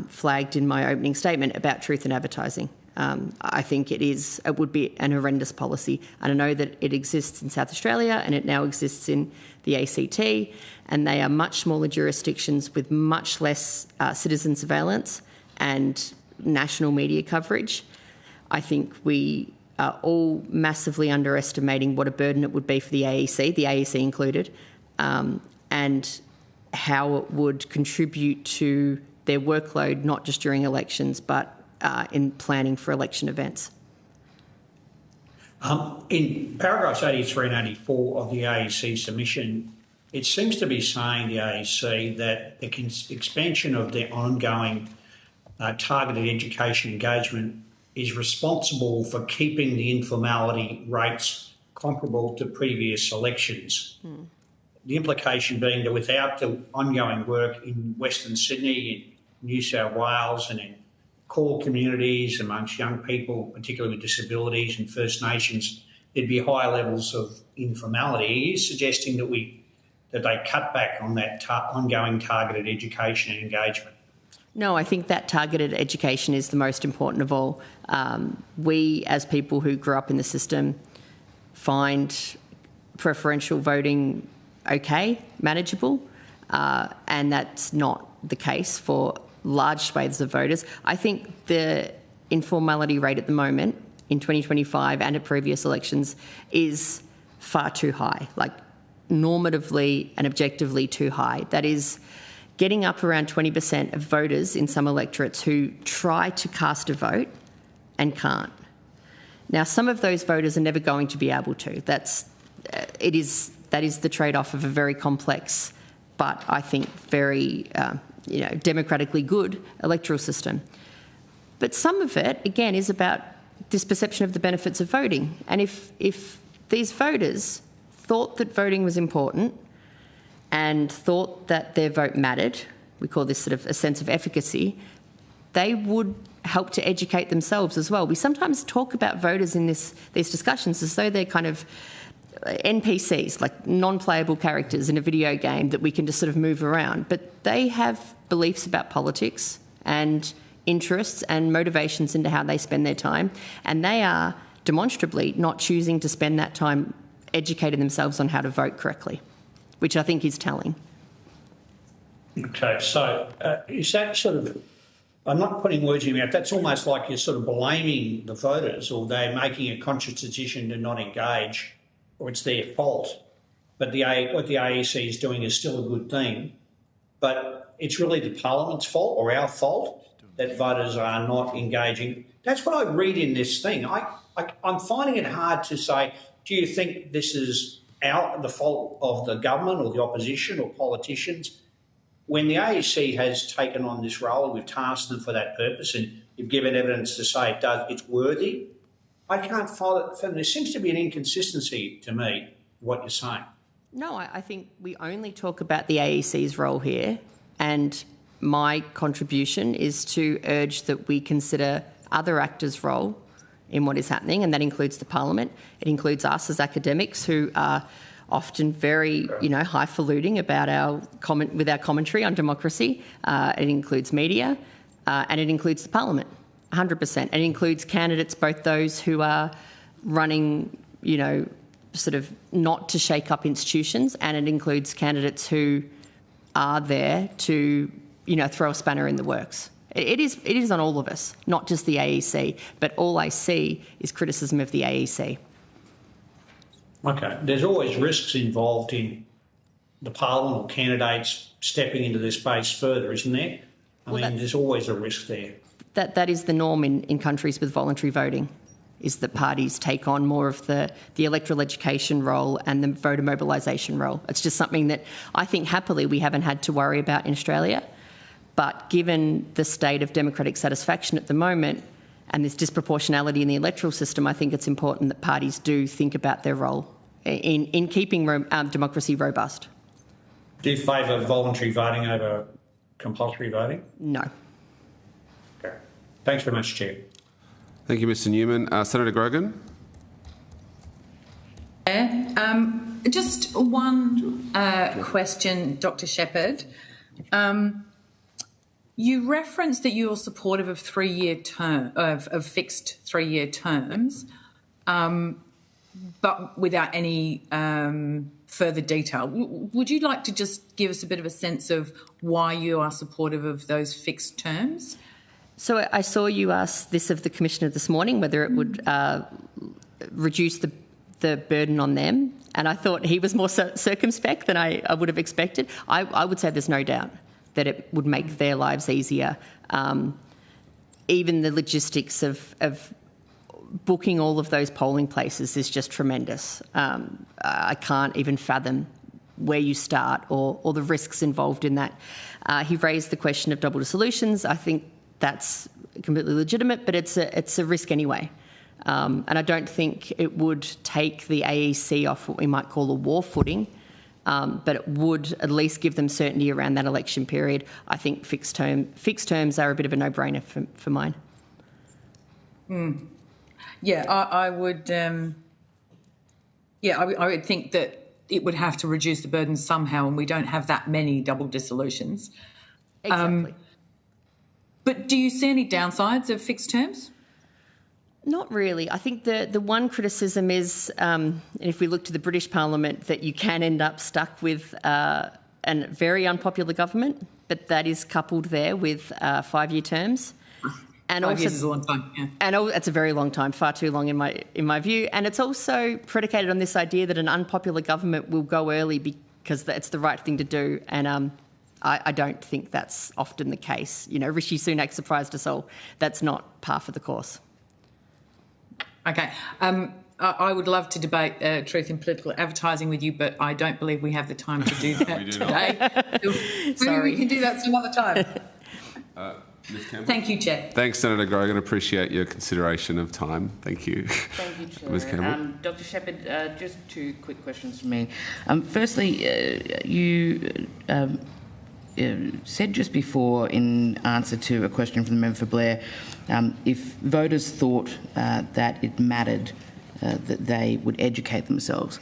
flagged in my opening statement, about truth in advertising. I think it would be an horrendous policy. And I know that it exists in South Australia and it now exists in the ACT, and they are much smaller jurisdictions with much less citizen surveillance and national media coverage. I think we are all massively underestimating what a burden it would be for the AEC included, and how it would contribute to their workload, not just during elections, but in planning for election events. In paragraphs 83 and 84 of the AEC submission, it seems to be saying, the AEC, that the expansion of their ongoing targeted education engagement is responsible for keeping the informality rates comparable to previous elections. The implication being that without the ongoing work in Western Sydney, in New South Wales and in core communities amongst young people, particularly with disabilities and First Nations, there'd be high levels of informality. Are you suggesting that they cut back on that ongoing targeted education and engagement? No, I think that targeted education is the most important of all. We, as people who grew up in the system, find preferential voting okay, manageable, and that's not the case for large swathes of voters. I think the informality rate at the moment in 2025 and at previous elections is far too high, like normatively and objectively too high. That is getting up around 20% of voters in some electorates who try to cast a vote and can't. Now, some of those voters are never going to be able to. That is the trade-off of a very complex, but I think very democratically good electoral system. But some of it, again, is about this perception of the benefits of voting. And if these voters thought that voting was important and thought that their vote mattered, we call this sort of a sense of efficacy, they would help to educate themselves as well. We sometimes talk about voters in these discussions as though they're kind of NPCs, like non-playable characters in a video game that we can just sort of move around. But they have beliefs about politics and interests and motivations into how they spend their time. And they are demonstrably not choosing to spend that time educating themselves on how to vote correctly, which I think is telling. Okay, so is that sort of, I'm not putting words in your mouth, that's almost like you're sort of blaming the voters, or they're making a conscious decision to not engage, or it's their fault. But what the AEC is doing is still a good thing. But it's really the Parliament's fault or our fault that voters are not engaging. That's what I read in this thing. I'm finding it hard to say, do you think this is the fault of the government or the opposition or politicians? When the AEC has taken on this role, we've tasked them for that purpose, and you've given evidence to say it's worthy. I can't follow it. There seems to be an inconsistency to me, what you're saying. No, I think we only talk about the AEC's role here, and my contribution is to urge that we consider other actors' role in what is happening, and that includes the Parliament. It includes us as academics who are often very, highfalutin about our commentary on democracy. It includes media, and it includes the Parliament, 100%. It includes candidates, both those who are running, sort of not to shake up institutions, and it includes candidates who are there to, throw a spanner in the works. It is on all of us, not just the AEC, but all I see is criticism of the AEC. Okay, there's always risks involved in the Parliament or candidates stepping into this space further, isn't there? There's always a risk there. That is the norm in countries with voluntary voting, is that parties take on more of the electoral education role and the voter mobilisation role. It's just something that I think happily we haven't had to worry about in Australia. But given the state of democratic satisfaction at the moment and this disproportionality in the electoral system, I think it's important that parties do think about their role in keeping democracy robust. Do you favour voluntary voting over compulsory voting? No. Okay. Thanks very much, Chair. Thank you, Mr Newman. Senator Grogan. Just one question, Dr Shepherd. You referenced that you're supportive of of fixed 3-year terms, but without any further detail. Would you like to just give us a bit of a sense of why you are supportive of those fixed terms? So I saw you ask this of the Commissioner this morning, whether it would reduce the burden on them, and I thought he was more circumspect than I would have expected. I would say there's no doubt that it would make their lives easier. Even the logistics of booking all of those polling places is just tremendous. I can't even fathom where you start or the risks involved in that. He raised the question of double dissolutions. I think that's completely legitimate, but it's a risk anyway. And I don't think it would take the AEC off what we might call a war footing, but it would at least give them certainty around that election period. I think fixed terms are a bit of a no-brainer for mine. Yeah, I would. I would think that it would have to reduce the burden somehow, and we don't have that many double dissolutions. Exactly. But do you see any downsides of fixed terms? Not really. I think the one criticism is, if we look to the British Parliament, that you can end up stuck with a very unpopular government, but that is coupled there with 5-year terms. And 5 years is a long time, yeah. And it's a very long time, far too long in my view. And it's also predicated on this idea that an unpopular government will go early because it's the right thing to do. And I don't think that's often the case. Rishi Sunak surprised us all. That's not par for the course. Okay. I would love to debate truth in political advertising with you, but I don't believe we have the time to do that today. Sorry. We can do that some other time. Ms. Campbell. Thank you, Chair. Thanks, Senator Grogan. Appreciate your consideration of time. Thank you. Thank you, Chair. Ms. Campbell. Dr Shepherd, just 2 quick questions from me. Firstly, you said just before, in answer to a question from the member for Blair, if voters thought that it mattered that they would educate themselves.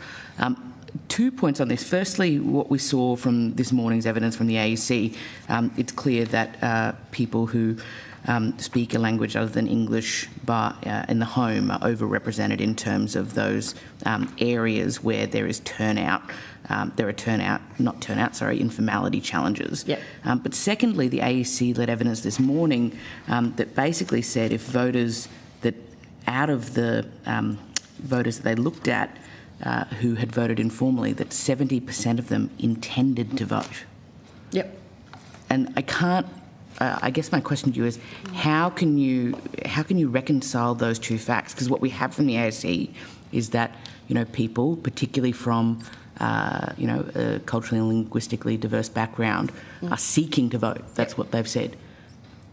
2 points on this. Firstly, what we saw from this morning's evidence from the AEC, it's clear that people who speak a language other than English in the home are overrepresented in terms of those areas where there is informality challenges. Yep. But secondly, the AEC led evidence this morning that basically said if voters that out of the voters that they looked at who had voted informally, that 70% of them intended to vote. Yep. And I can't. I guess my question to you is, how can you reconcile those 2 facts? Because what we have from the ASC is that people, particularly from a culturally and linguistically diverse background, are seeking to vote. That's what they've said.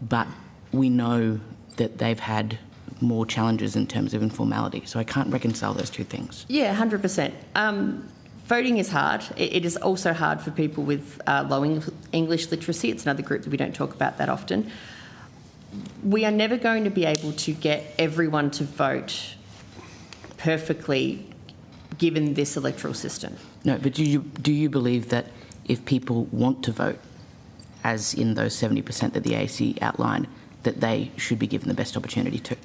But we know that they've had more challenges in terms of informality. So I can't reconcile those 2 things. Yeah, 100%. Voting is hard. It is also hard for people with low English literacy. It's another group that we don't talk about that often. we are never going to be able to get everyone to vote perfectly given this electoral system. No, but do you believe that if people want to vote, as in those 70% that the AEC outlined, that they should be given the best opportunity to?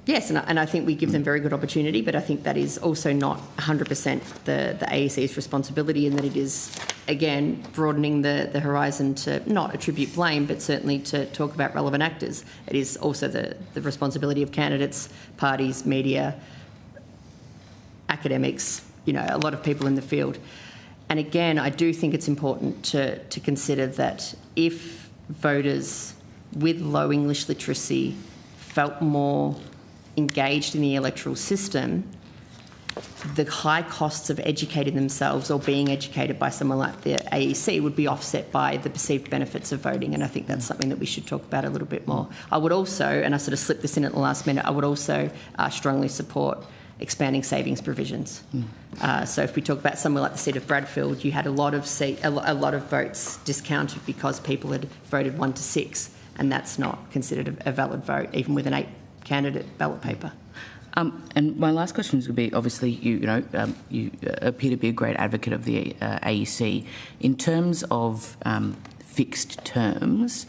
Yes, and I think we give them very good opportunity, but I think that is also not 100% the AEC's responsibility, and that it is, again, broadening the horizon to not attribute blame, but certainly to talk about relevant actors. It is also the responsibility of candidates, parties, media, academics, you know, a lot of people in the field. And again, I do think it's important to consider that if voters with low English literacy felt more engaged in the electoral system, the high costs of educating themselves or being educated by someone like the AEC would be offset by the perceived benefits of voting, and I think that's something that we should talk about a little bit more. I would also, and I sort of slipped this in at the last minute, I would also strongly support expanding savings provisions. So if we talk about somewhere like the seat of Bradfield, you had a lot of votes discounted because people had voted 1 to 6, and that's not considered a valid vote, even with an 8-candidate ballot paper. And my last question would be, obviously, you appear to be a great advocate of the AEC. In terms of fixed terms,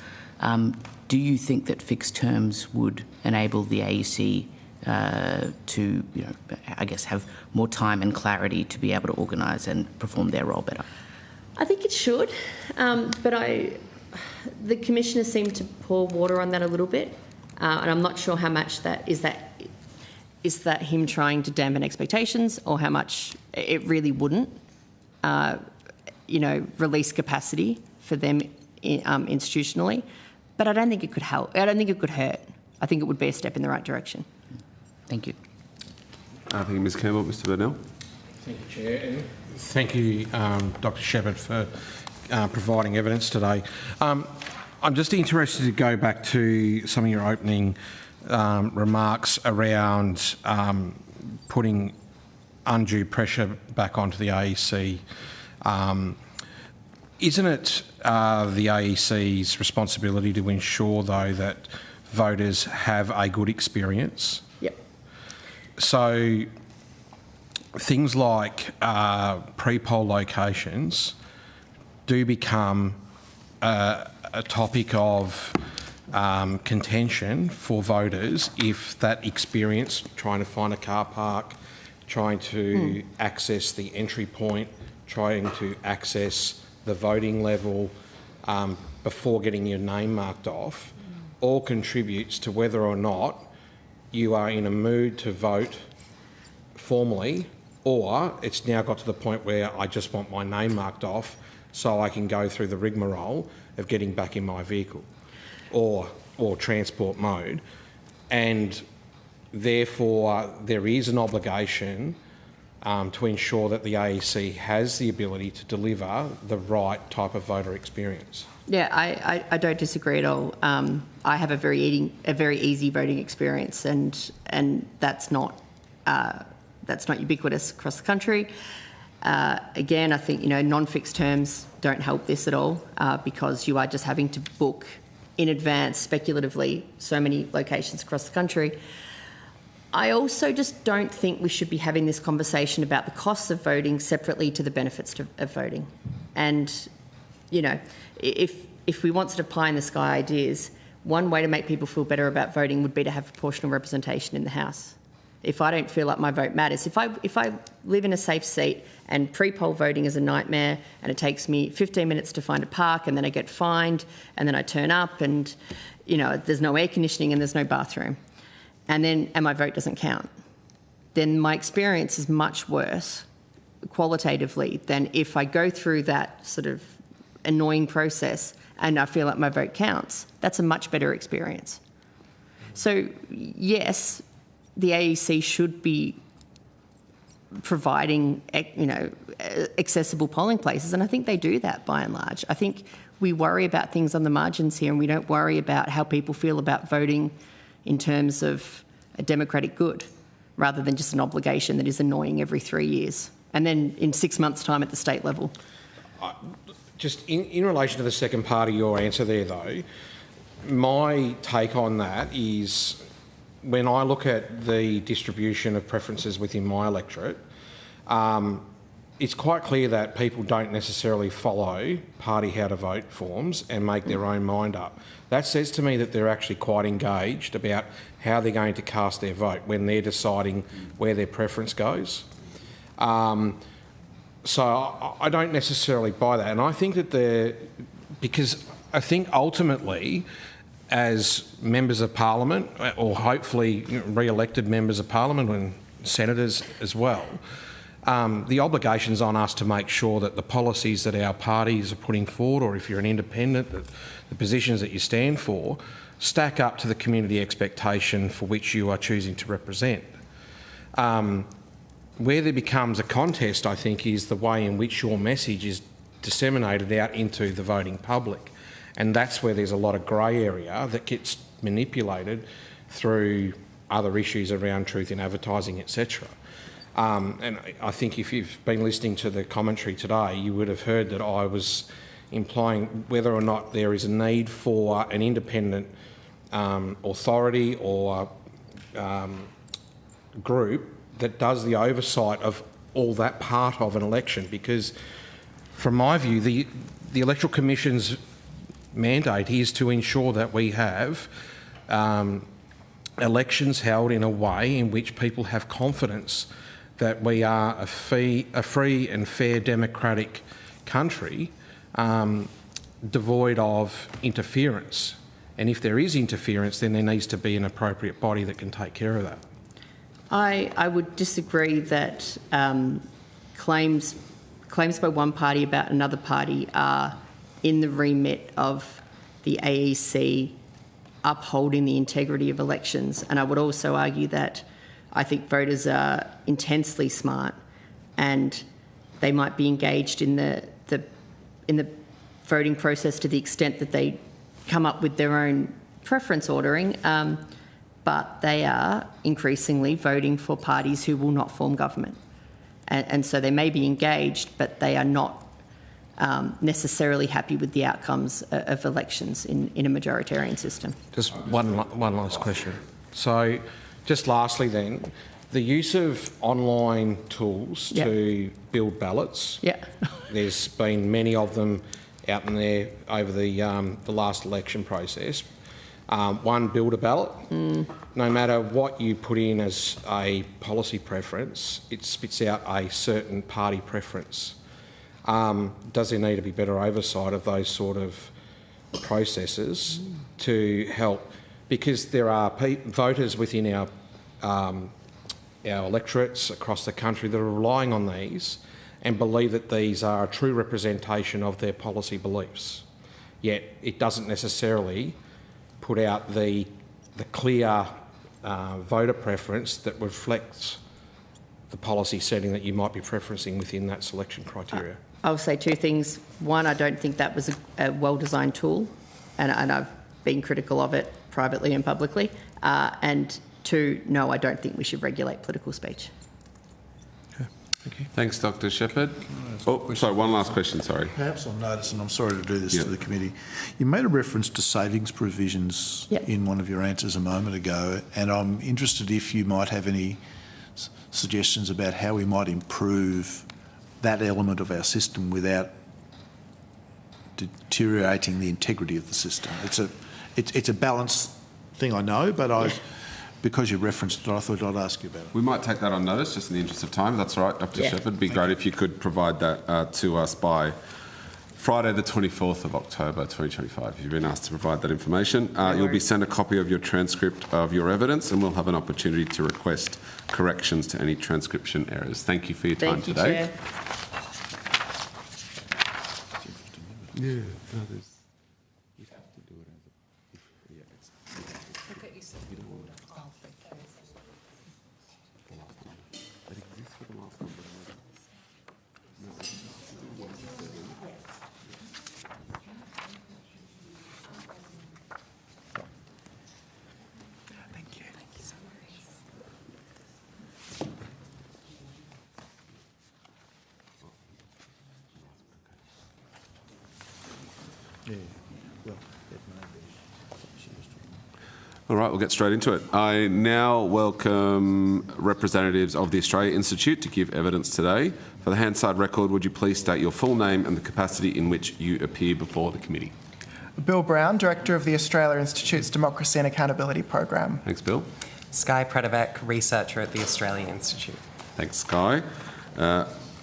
do you think that fixed terms would enable the AEC to, I guess, have more time and clarity to be able to organise and perform their role better? I think it should, but the Commissioner seemed to pour water on that a little bit, and I'm not sure how much that is that him trying to dampen expectations, or how much it really wouldn't, release capacity for them institutionally. But I don't think it could help. I don't think it could hurt. I think it would be a step in the right direction. Thank you. Thank you, Ms Campbell. Mr Burnell. Thank you, Chair. And thank you, Dr Shepherd, for providing evidence today. I'm just interested to go back to some of your opening remarks around putting undue pressure back onto the AEC. Isn't it the AEC's responsibility to ensure, though, that voters have a good experience? Yep. So things like pre-poll locations do become a topic of contention for voters if that experience, trying to find a car park, trying to access the entry point, trying to access the voting level before getting your name marked off, all contributes to whether or not you are in a mood to vote formally, or it's now got to the point where I just want my name marked off so I can go through the rigmarole of getting back in my vehicle or transport mode. And therefore there is an obligation to ensure that the AEC has the ability to deliver the right type of voter experience. Yeah, I don't disagree at all. I have a very easy voting experience, and that's not ubiquitous across the country. Again, I think non-fixed terms don't help this at all because you are just having to book in advance speculatively so many locations across the country. I also just don't think we should be having this conversation about the costs of voting separately to the benefits of voting. And, if we want sort of pie in the sky ideas, one way to make people feel better about voting would be to have proportional representation in the House. If I don't feel like my vote matters, if I live in a safe seat and pre-poll voting is a nightmare and it takes me 15 minutes to find a park and then I get fined and then I turn up and, there's no air conditioning and there's no bathroom and my vote doesn't count, then my experience is much worse qualitatively than if I go through that sort of annoying process and I feel like my vote counts. That's a much better experience. So, yes, the AEC should be providing, accessible polling places, and I think they do that by and large. I think we worry about things on the margins here, and we don't worry about how people feel about voting in terms of a democratic good, rather than just an obligation that is annoying every 3 years, and then in 6 months' time at the state level. Just in relation to the second part of your answer there, though, my take on that is when I look at the distribution of preferences within my electorate, it's quite clear that people don't necessarily follow party how to vote forms and make their own mind up. That says to me that they're actually quite engaged about how they're going to cast their vote when they're deciding where their preference goes. So I don't necessarily buy that. And I think that because I think ultimately, as members of parliament, or hopefully re-elected members of parliament and senators as well, the obligation's on us to make sure that the policies that our parties are putting forward, or if you're an independent, the positions that you stand for, stack up to the community expectation for which you are choosing to represent. Where there becomes a contest, I think, is the way in which your message is disseminated out into the voting public. And that's where there's a lot of grey area that gets manipulated through other issues around truth in advertising, etc. And I think if you've been listening to the commentary today, you would have heard that I was implying whether or not there is a need for an independent authority or group that does the oversight of all that part of an election. Because from my view, the Electoral Commission's mandate is to ensure that we have elections held in a way in which people have confidence that we are a free and fair democratic country, devoid of interference. And if there is interference, then there needs to be an appropriate body that can take care of that. I would disagree that claims by one party about another party are in the remit of the AEC upholding the integrity of elections. And I would also argue that I think voters are intensely smart and they might be engaged in the voting process to the extent that they come up with their own preference ordering, but they are increasingly voting for parties who will not form government. And so they may be engaged, but they are not necessarily happy with the outcomes of elections in a majoritarian system. Just one last question. So just lastly then, the use of online tools to build ballots, there's been many of them out in there over the last election process. One, build a ballot. No matter what you put in as a policy preference, it spits out a certain party preference. Does there need to be better oversight of those sort of processes to help? Because there are voters within our electorates across the country that are relying on these and believe that these are a true representation of their policy beliefs. Yet it doesn't necessarily put out the clear voter preference that reflects the policy setting that you might be preferencing within that selection criteria. I'll say two things. One, I don't think that was a well-designed tool, and I've been critical of it privately and publicly. And two, no, I don't think we should regulate political speech. Okay. Thank you. Thanks, Dr. Shepherd. Oh, sorry, one last question, sorry. Perhaps on notice, and I'm sorry to do this to the committee. You made a reference to savings provisions in one of your answers a moment ago, and I'm interested if you might have any suggestions about how we might improve that element of our system without deteriorating the integrity of the system. It's a balanced thing, I know, but because you referenced it, I thought I'd ask you about it. We might take that on notice, just in the interest of time. That's all right, Dr. Shepherd. It'd be great if you could provide that to us by Friday the 24th of October 2025. You've been asked to provide that information. You'll be sent a copy of your transcript of your evidence, and we'll have an opportunity to request corrections to any transcription errors. Thank you for your time today. Chair. Yeah, no, you'd have to do it as Look at yourself. It exists for the last one. Thank you. Thank you so much. Yeah, well, it may be. All right, we'll get straight into it. I now welcome representatives of the Australia Institute to give evidence today. For the Hansard record, would you please state your full name and the capacity in which you appear before the committee? Bill Brown, Director of the Australia Institute's Democracy and Accountability Program. Thanks, Bill. Sky Predovec, Researcher at the Australia Institute. Thanks, Sky.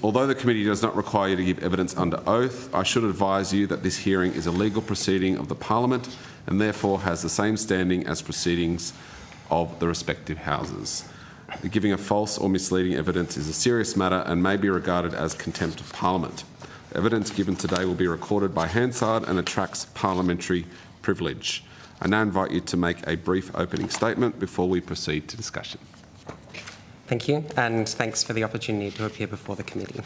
Although the committee does not require you to give evidence under oath, I should advise you that this hearing is a legal proceeding of the Parliament and therefore has the same standing as proceedings of the respective houses. The giving of false or misleading evidence is a serious matter and may be regarded as contempt of Parliament. Evidence given today will be recorded by Hansard and attracts parliamentary privilege. I now invite you to make a brief opening statement before we proceed to discussion. Thank you, and thanks for the opportunity to appear before the committee.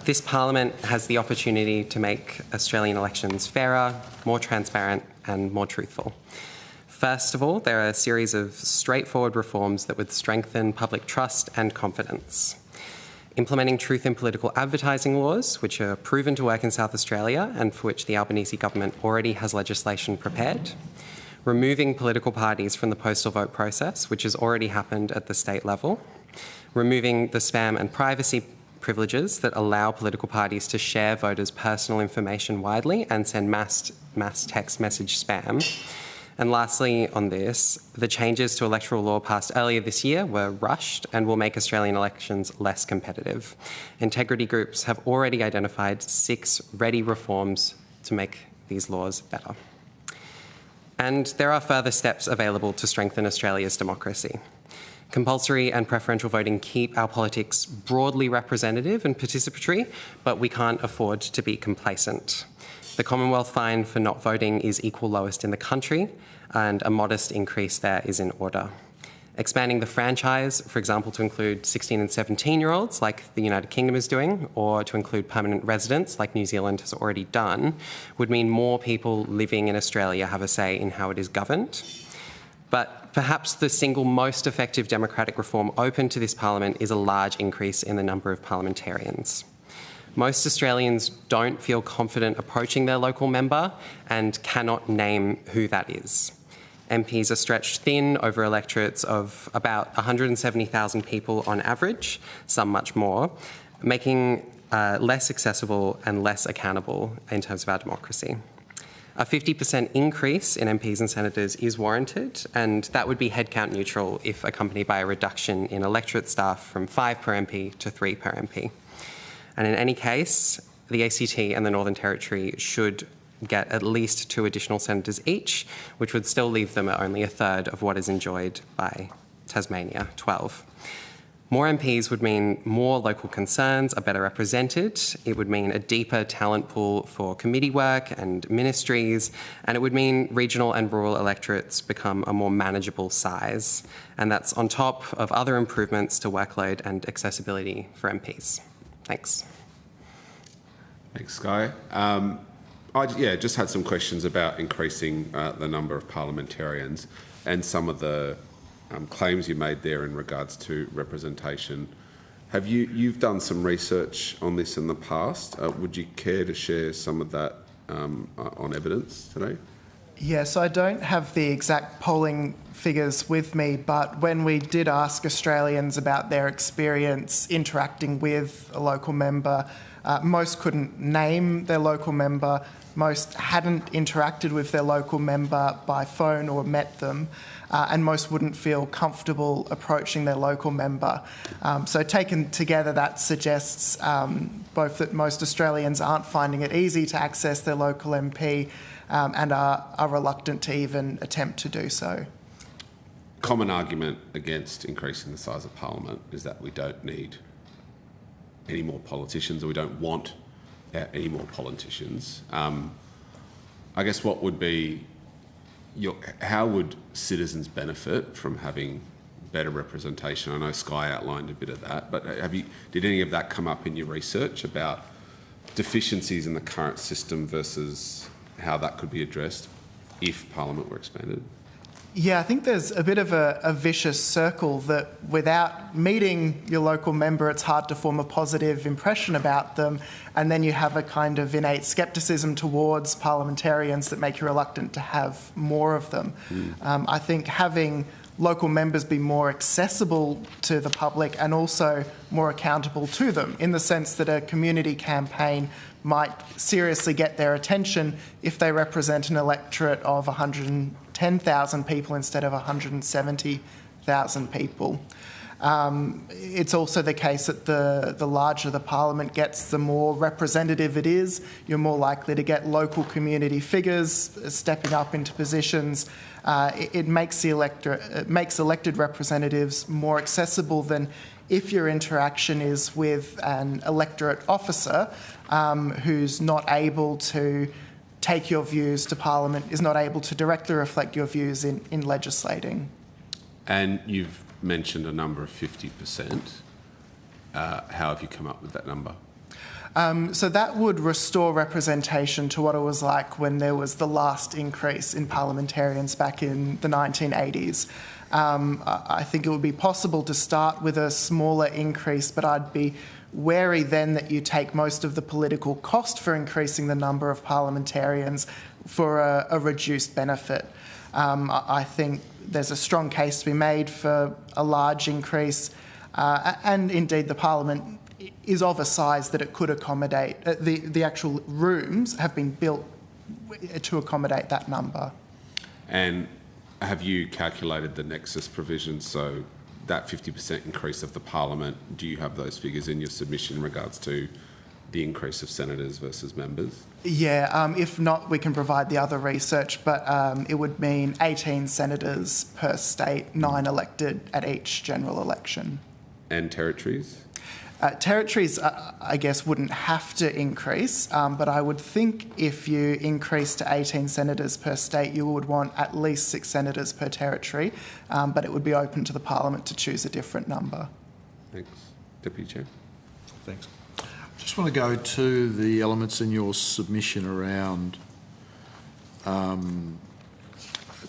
This Parliament has the opportunity to make Australian elections fairer, more transparent and more truthful. First of all, there are a series of straightforward reforms that would strengthen public trust and confidence. Implementing truth in political advertising laws, which are proven to work in South Australia and for which the Albanese government already has legislation prepared. Removing political parties from the postal vote process, which has already happened at the state level. Removing the spam and privacy privileges that allow political parties to share voters' personal information widely and send mass text message spam. And lastly on this, the changes to electoral law passed earlier this year were rushed and will make Australian elections less competitive. Integrity groups have already identified 6 ready reforms to make these laws better. And there are further steps available to strengthen Australia's democracy. Compulsory and preferential voting keep our politics broadly representative and participatory, but we can't afford to be complacent. The Commonwealth fine for not voting is equal lowest in the country, and a modest increase there is in order. Expanding the franchise, for example, to include 16 and 17-year-olds, like the United Kingdom is doing, or to include permanent residents, like New Zealand has already done, would mean more people living in Australia have a say in how it is governed. But perhaps the single most effective democratic reform open to this Parliament is a large increase in the number of parliamentarians. Most Australians don't feel confident approaching their local member and cannot name who that is. MPs are stretched thin over electorates of about 170,000 people on average, some much more, making less accessible and less accountable in terms of our democracy. A 50% increase in MPs and senators is warranted, and that would be headcount neutral if accompanied by a reduction in electorate staff from 5 per MP to 3 per MP. And in any case, the ACT and the Northern Territory should get at least 2 additional senators each, which would still leave them at only a third of what is enjoyed by Tasmania, 12. More MPs would mean more local concerns are better represented. It would mean a deeper talent pool for committee work and ministries, and it would mean regional and rural electorates become a more manageable size. And that's on top of other improvements to workload and accessibility for MPs. Thanks. Thanks, Sky. I just had some questions about increasing the number of parliamentarians and some of the claims you made there in regards to representation. You've done some research on this in the past. Would you care to share some of that on evidence today? Yes, I don't have the exact polling figures with me, but when we did ask Australians about their experience interacting with a local member, most couldn't name their local member, most hadn't interacted with their local member by phone or met them, and most wouldn't feel comfortable approaching their local member. So taken together, that suggests both that most Australians aren't finding it easy to access their local MP and are reluctant to even attempt to do so. Common argument against increasing the size of Parliament is that we don't need any more politicians, or we don't want any more politicians. I guess what would be how would citizens benefit from having better representation? I know Sky outlined a bit of that, but did any of that come up in your research about deficiencies in the current system versus how that could be addressed if Parliament were expanded? Yeah, I think there's a bit of a vicious circle that without meeting your local member, it's hard to form a positive impression about them. And then you have a kind of innate scepticism towards parliamentarians that make you reluctant to have more of them. I think having local members be more accessible to the public and also more accountable to them, in the sense that a community campaign might seriously get their attention if they represent an electorate of 110,000 people instead of 170,000 people. It's also the case that the larger the parliament gets, the more representative it is. You're more likely to get local community figures stepping up into positions. It makes the elected representatives more accessible than if your interaction is with an electorate officer who's not able to take your views to Parliament, is not able to directly reflect your views in legislating. And you've mentioned a number of 50%. How have you come up with that number? So that would restore representation to what it was like when there was the last increase in parliamentarians back in the 1980s. I think it would be possible to start with a smaller increase, but I'd be wary then that you take most of the political cost for increasing the number of parliamentarians for a reduced benefit. I think there's a strong case to be made for a large increase, and indeed the Parliament is of a size that it could accommodate. The actual rooms have been built to accommodate that number. And have you calculated the nexus provisions? So that 50% increase of the Parliament, do you have those figures in your submission in regards to the increase of senators versus members? Yeah, if not, we can provide the other research, but it would mean 18 senators per state, 9 elected at each general election. And territories? Territories, I guess, wouldn't have to increase, but I would think if you increase to 18 senators per state, you would want at least 6 senators per territory, but it would be open to the Parliament to choose a different number. Thanks. Deputy Chair. Thanks. I just want to go to the elements in your submission around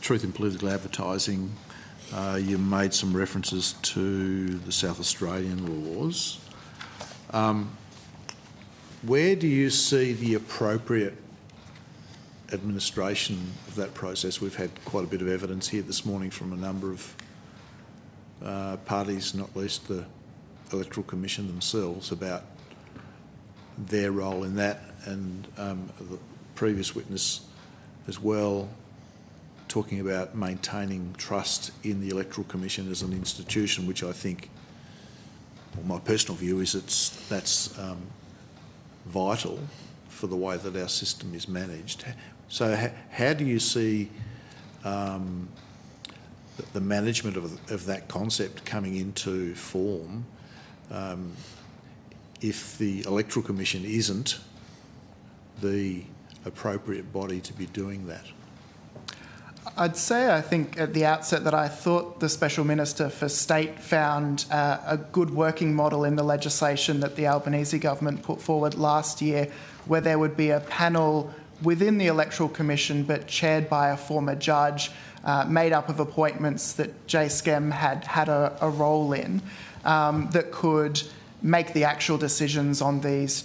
truth in political advertising. You made some references to the South Australian laws. Where do you see the appropriate administration of that process? We've had quite a bit of evidence here this morning from a number of parties, not least the Electoral Commission themselves, about their role in that, and the previous witness as well, talking about maintaining trust in the Electoral Commission as an institution, which I think, well, my personal view is that's vital for the way that our system is managed. So how do you see the management of that concept coming into form if the Electoral Commission isn't the appropriate body to be doing that? I'd say, I think at the outset, that I thought the Special Minister for State found a good working model in the legislation that the Albanese government put forward last year, where there would be a panel within the Electoral Commission but chaired by a former judge, made up of appointments that JSCEM had a role in, that could make the actual decisions on these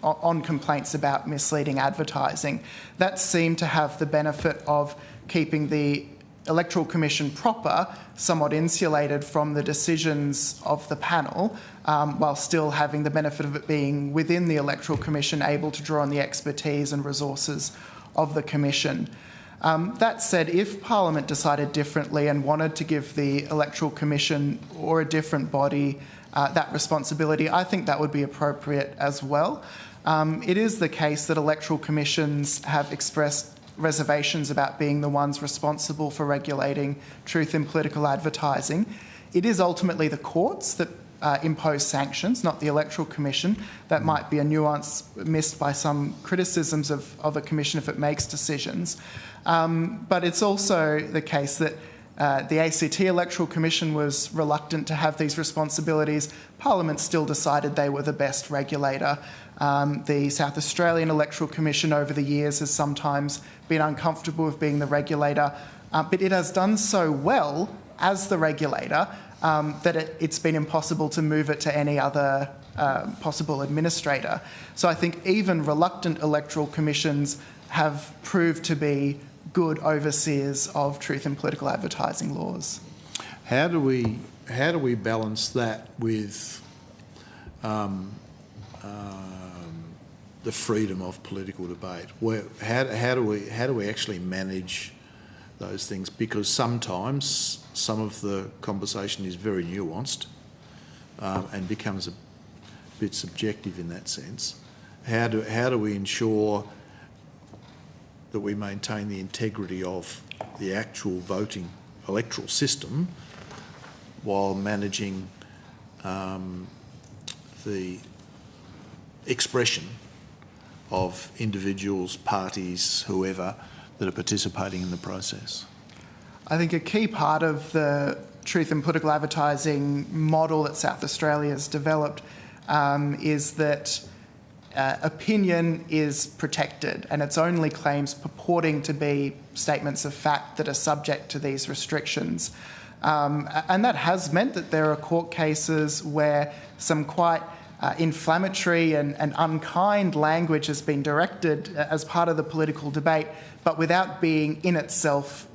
on complaints about misleading advertising. That seemed to have the benefit of keeping the Electoral Commission proper somewhat insulated from the decisions of the panel, while still having the benefit of it being within the Electoral Commission, able to draw on the expertise and resources of the Commission. That said, if Parliament decided differently and wanted to give the Electoral Commission or a different body that responsibility, I think that would be appropriate as well. It is the case that Electoral Commissions have expressed reservations about being the ones responsible for regulating truth in political advertising. It is ultimately the courts that impose sanctions, not the Electoral Commission. That might be a nuance missed by some criticisms of a commission if it makes decisions. But it's also the case that the ACT Electoral Commission was reluctant to have these responsibilities. Parliament still decided they were the best regulator. The South Australian Electoral Commission over the years has sometimes been uncomfortable with being the regulator. but it has done so well as the regulator that it's been impossible to move it to any other possible administrator. So I think even reluctant electoral commissions have proved to be good overseers of truth in political advertising laws. How do we balance that with the freedom of political debate? How do we actually manage those things? Because sometimes some of the conversation is very nuanced and becomes a bit subjective in that sense. How do we ensure that we maintain the integrity of the actual voting electoral system while managing the expression of individuals, parties, whoever, that are participating in the process? I think a key part of the truth in political advertising model that South Australia has developed is that opinion is protected, and it's only claims purporting to be statements of fact that are subject to these restrictions. And that has meant that there are court cases where some quite inflammatory and unkind language has been directed as part of the political debate, but without being in itself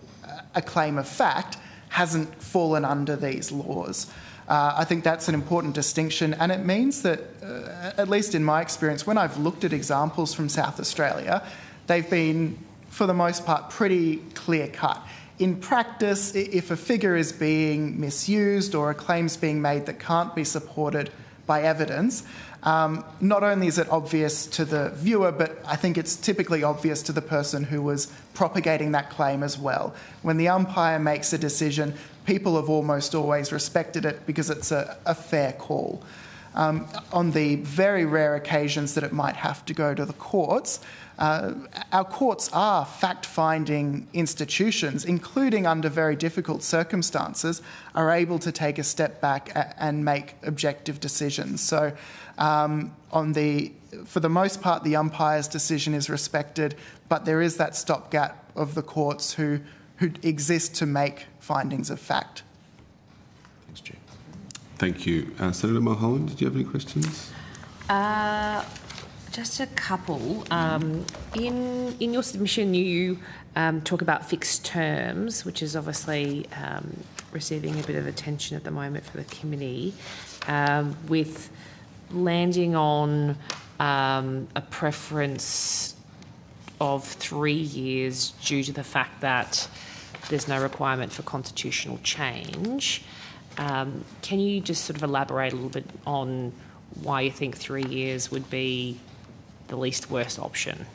a claim of fact, hasn't fallen under these laws. I think that's an important distinction, and it means that, at least in my experience, when I've looked at examples from South Australia, they've been, for the most part, pretty clear-cut. In practice, if a figure is being misused or a claim's being made that can't be supported by evidence, not only is it obvious to the viewer, but I think it's typically obvious to the person who was propagating that claim as well. When the umpire makes a decision, people have almost always respected it because it's a fair call. On the very rare occasions that it might have to go to the courts, our courts are fact-finding institutions, including under very difficult circumstances, are able to take a step back and make objective decisions. So for the most part, the umpire's decision is respected, but there is that stopgap of the courts who exist to make findings of fact. Thanks, Chair. Thank you. Senator Mulholland, did you have any questions? Just a couple. In your submission, you talk about fixed terms, which is obviously receiving a bit of attention at the moment for the committee, with landing on a preference of 3 years due to the fact that there's no requirement for constitutional change. Can you just sort of elaborate a little bit on why you think 3 years would be the least worst option?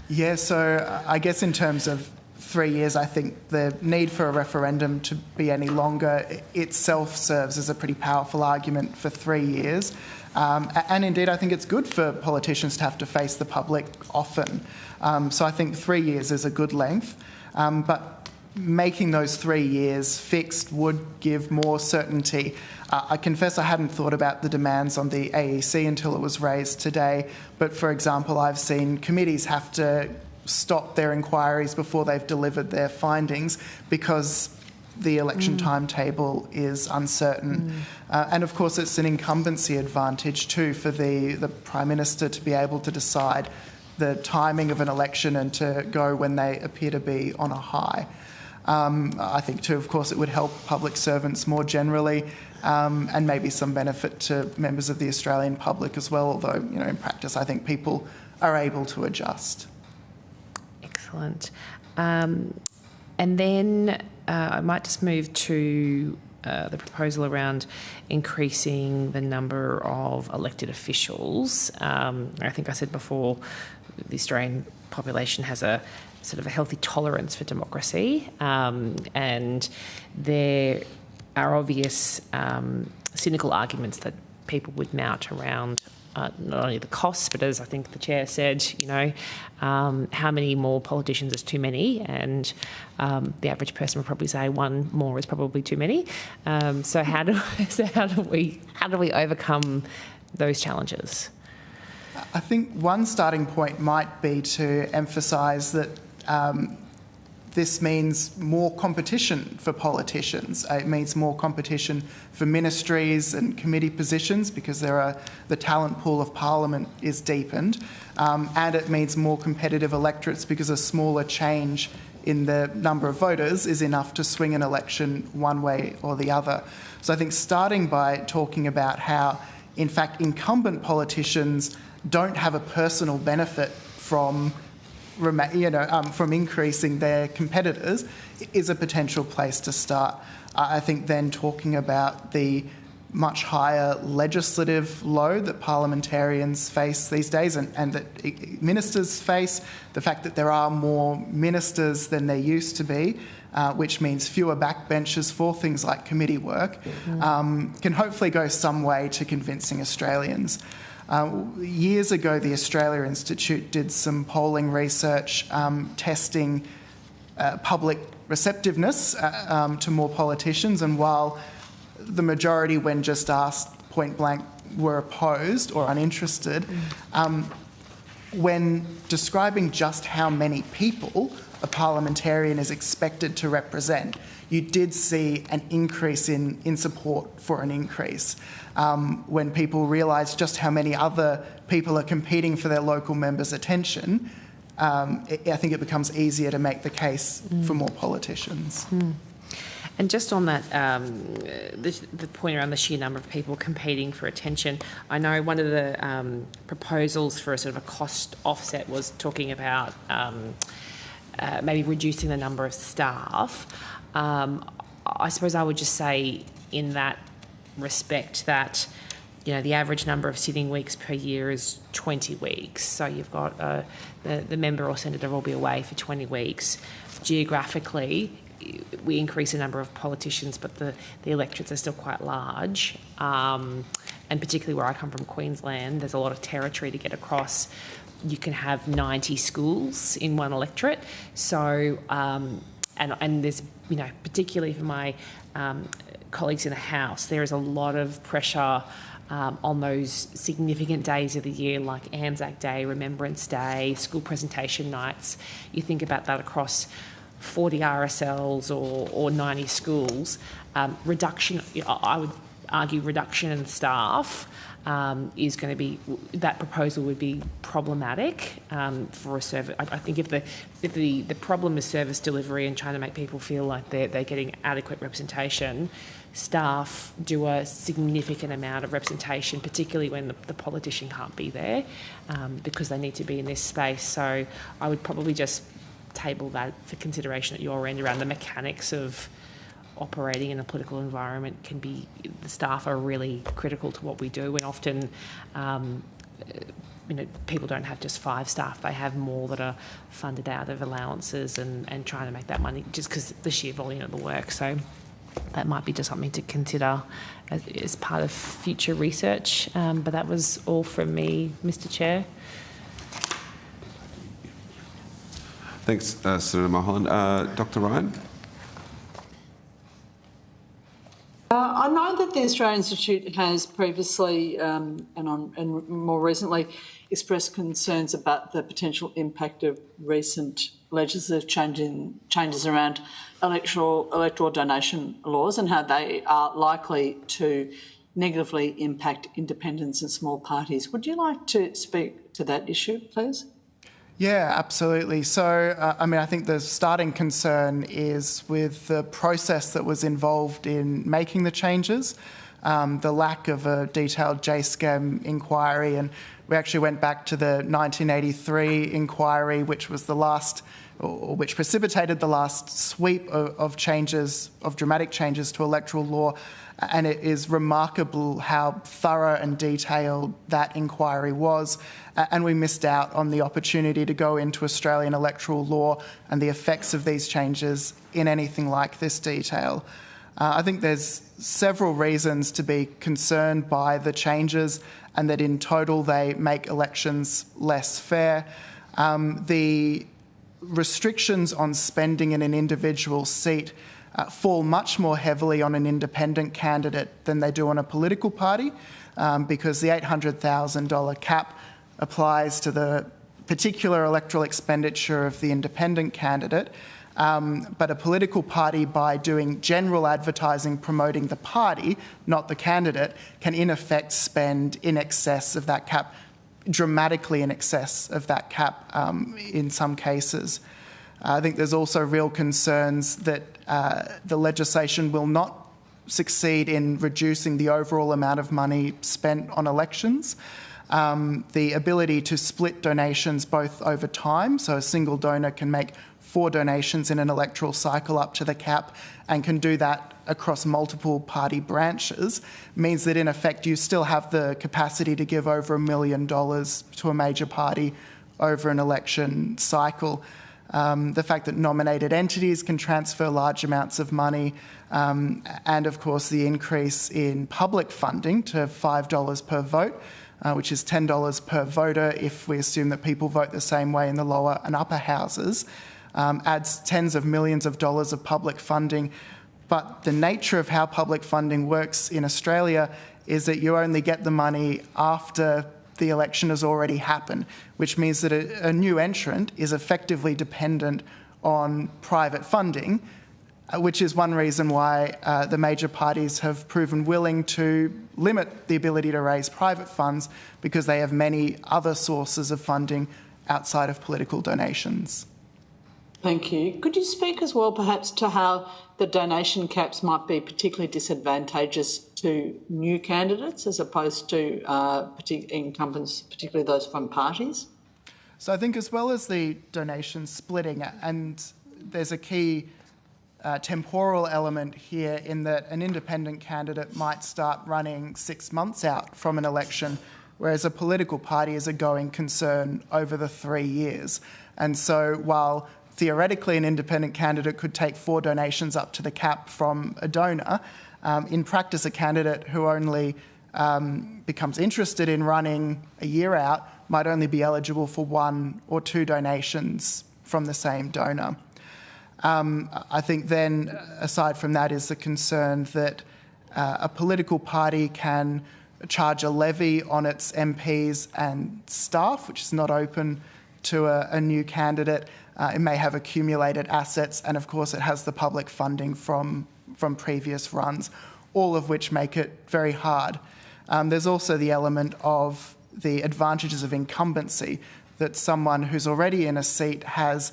Yeah, so I guess in terms of 3 years, I think the need for a referendum to be any longer itself serves as a pretty powerful argument for 3 years. And indeed, I think it's good for politicians to have to face the public often. So I think 3 years is a good length. But making those 3 years fixed would give more certainty. I confess I hadn't thought about the demands on the AEC until it was raised today. But for example, I've seen committees have to stop their inquiries before they've delivered their findings because the election timetable is uncertain. And of course, it's an incumbency advantage too for the Prime Minister to be able to decide the timing of an election and to go when they appear to be on a high. I think too, of course, it would help public servants more generally, and maybe some benefit to members of the Australian public as well, although, in practice, I think people are able to adjust. Excellent. And then I might just move to the proposal around increasing the number of elected officials. I think I said before, the Australian population has a sort of a healthy tolerance for democracy, and there are obvious cynical arguments that people would mount around not only the costs, but as I think the Chair said, how many more politicians is too many, and the average person would probably say one more is probably too many. So how do we overcome those challenges? I think one starting point might be to emphasise that this means more competition for politicians. It means more competition for ministries and committee positions because the talent pool of Parliament is deepened. And it means more competitive electorates because a smaller change in the number of voters is enough to swing an election one way or the other. So I think starting by talking about how, in fact, incumbent politicians don't have a personal benefit from increasing their competitors is a potential place to start. I think then talking about the much higher legislative load that parliamentarians face these days and that ministers face, the fact that there are more ministers than there used to be, which means fewer backbenchers for things like committee work, can hopefully go some way to convincing Australians. Years ago, the Australia Institute did some polling research testing public receptiveness to more politicians, and while the majority, when just asked point blank, were opposed or uninterested, when describing just how many people a parliamentarian is expected to represent, you did see an increase in support for an increase. When people realise just how many other people are competing for their local members' attention, I think it becomes easier to make the case for more politicians. And just on that, the point around the sheer number of people competing for attention, I know one of the proposals for a sort of a cost offset was talking about maybe reducing the number of staff. I suppose I would just say in that respect that, the average number of sitting weeks per year is 20 weeks. So you've got the member or senator will be away for 20 weeks. Geographically, we increase the number of politicians, but the electorates are still quite large. And particularly where I come from, Queensland, there's a lot of territory to get across. You can have 90 schools in one electorate. So, and there's, particularly for my colleagues in the House, there is a lot of pressure on those significant days of the year like Anzac Day, Remembrance Day, school presentation nights. You think about that across 40 RSLs or 90 schools. Reduction, I would argue reduction in staff is going to be, that proposal would be problematic for a service. I think if the problem is service delivery and trying to make people feel like they're getting adequate representation, staff do a significant amount of representation, particularly when the politician can't be there because they need to be in this space. So I would probably just table that for consideration at your end around the mechanics of operating in a political environment. The staff are really critical to what we do, and often people don't have just 5 staff, they have more that are funded out of allowances and trying to make that money just because the sheer volume of the work. So that might be just something to consider as part of future research. But that was all from me, Mr. Chair. Thanks, Senator Mulholland. Dr. Ryan? I know that the Australian Institute has previously and more recently expressed concerns about the potential impact of recent legislative changes around electoral donation laws and how they are likely to negatively impact independents and small parties. Would you like to speak to that issue, please? Yeah, absolutely. So, I think the starting concern is with the process that was involved in making the changes, the lack of a detailed JSCAM inquiry, and we actually went back to the 1983 inquiry, which was the last, or which precipitated the last sweep of changes, of dramatic changes to electoral law, and it is remarkable how thorough and detailed that inquiry was, and we missed out on the opportunity to go into Australian electoral law and the effects of these changes in anything like this detail. I think there's several reasons to be concerned by the changes and that in total they make elections less fair. The restrictions on spending in an individual seat fall much more heavily on an independent candidate than they do on a political party because the $800,000 cap applies to the particular electoral expenditure of the independent candidate. But a political party, by doing general advertising promoting the party, not the candidate, can in effect spend in excess of that cap, dramatically in excess of that cap in some cases. I think there's also real concerns that the legislation will not succeed in reducing the overall amount of money spent on elections. The ability to split donations both over time, so a single donor can make 4 donations in an electoral cycle up to the cap and can do that across multiple party branches, means that in effect you still have the capacity to give over $1 million to a major party over an election cycle. The fact that nominated entities can transfer large amounts of money, and of course the increase in public funding to $5 per vote, which is $10 per voter if we assume that people vote the same way in the lower and upper houses, adds tens of millions of dollars of public funding. But the nature of how public funding works in Australia is that you only get the money after the election has already happened, which means that a new entrant is effectively dependent on private funding, which is one reason why the major parties have proven willing to limit the ability to raise private funds, because they have many other sources of funding outside of political donations. Thank you. Could you speak as well perhaps to how the donation caps might be particularly disadvantageous to new candidates as opposed to incumbents, particularly those from parties? So I think as well as the donation splitting, and there's a key temporal element here in that an independent candidate might start running 6 months out from an election, whereas a political party is a going concern over the 3 years. And so while theoretically an independent candidate could take 4 donations up to the cap from a donor, in practice a candidate who only becomes interested in running a year out might only be eligible for 1 or 2 donations from the same donor. I think then, aside from that, is the concern that a political party can charge a levy on its MPs and staff, which is not open to a new candidate. It may have accumulated assets, and of course it has the public funding from previous runs, all of which make it very hard. There's also the element of the advantages of incumbency, that someone who's already in a seat has,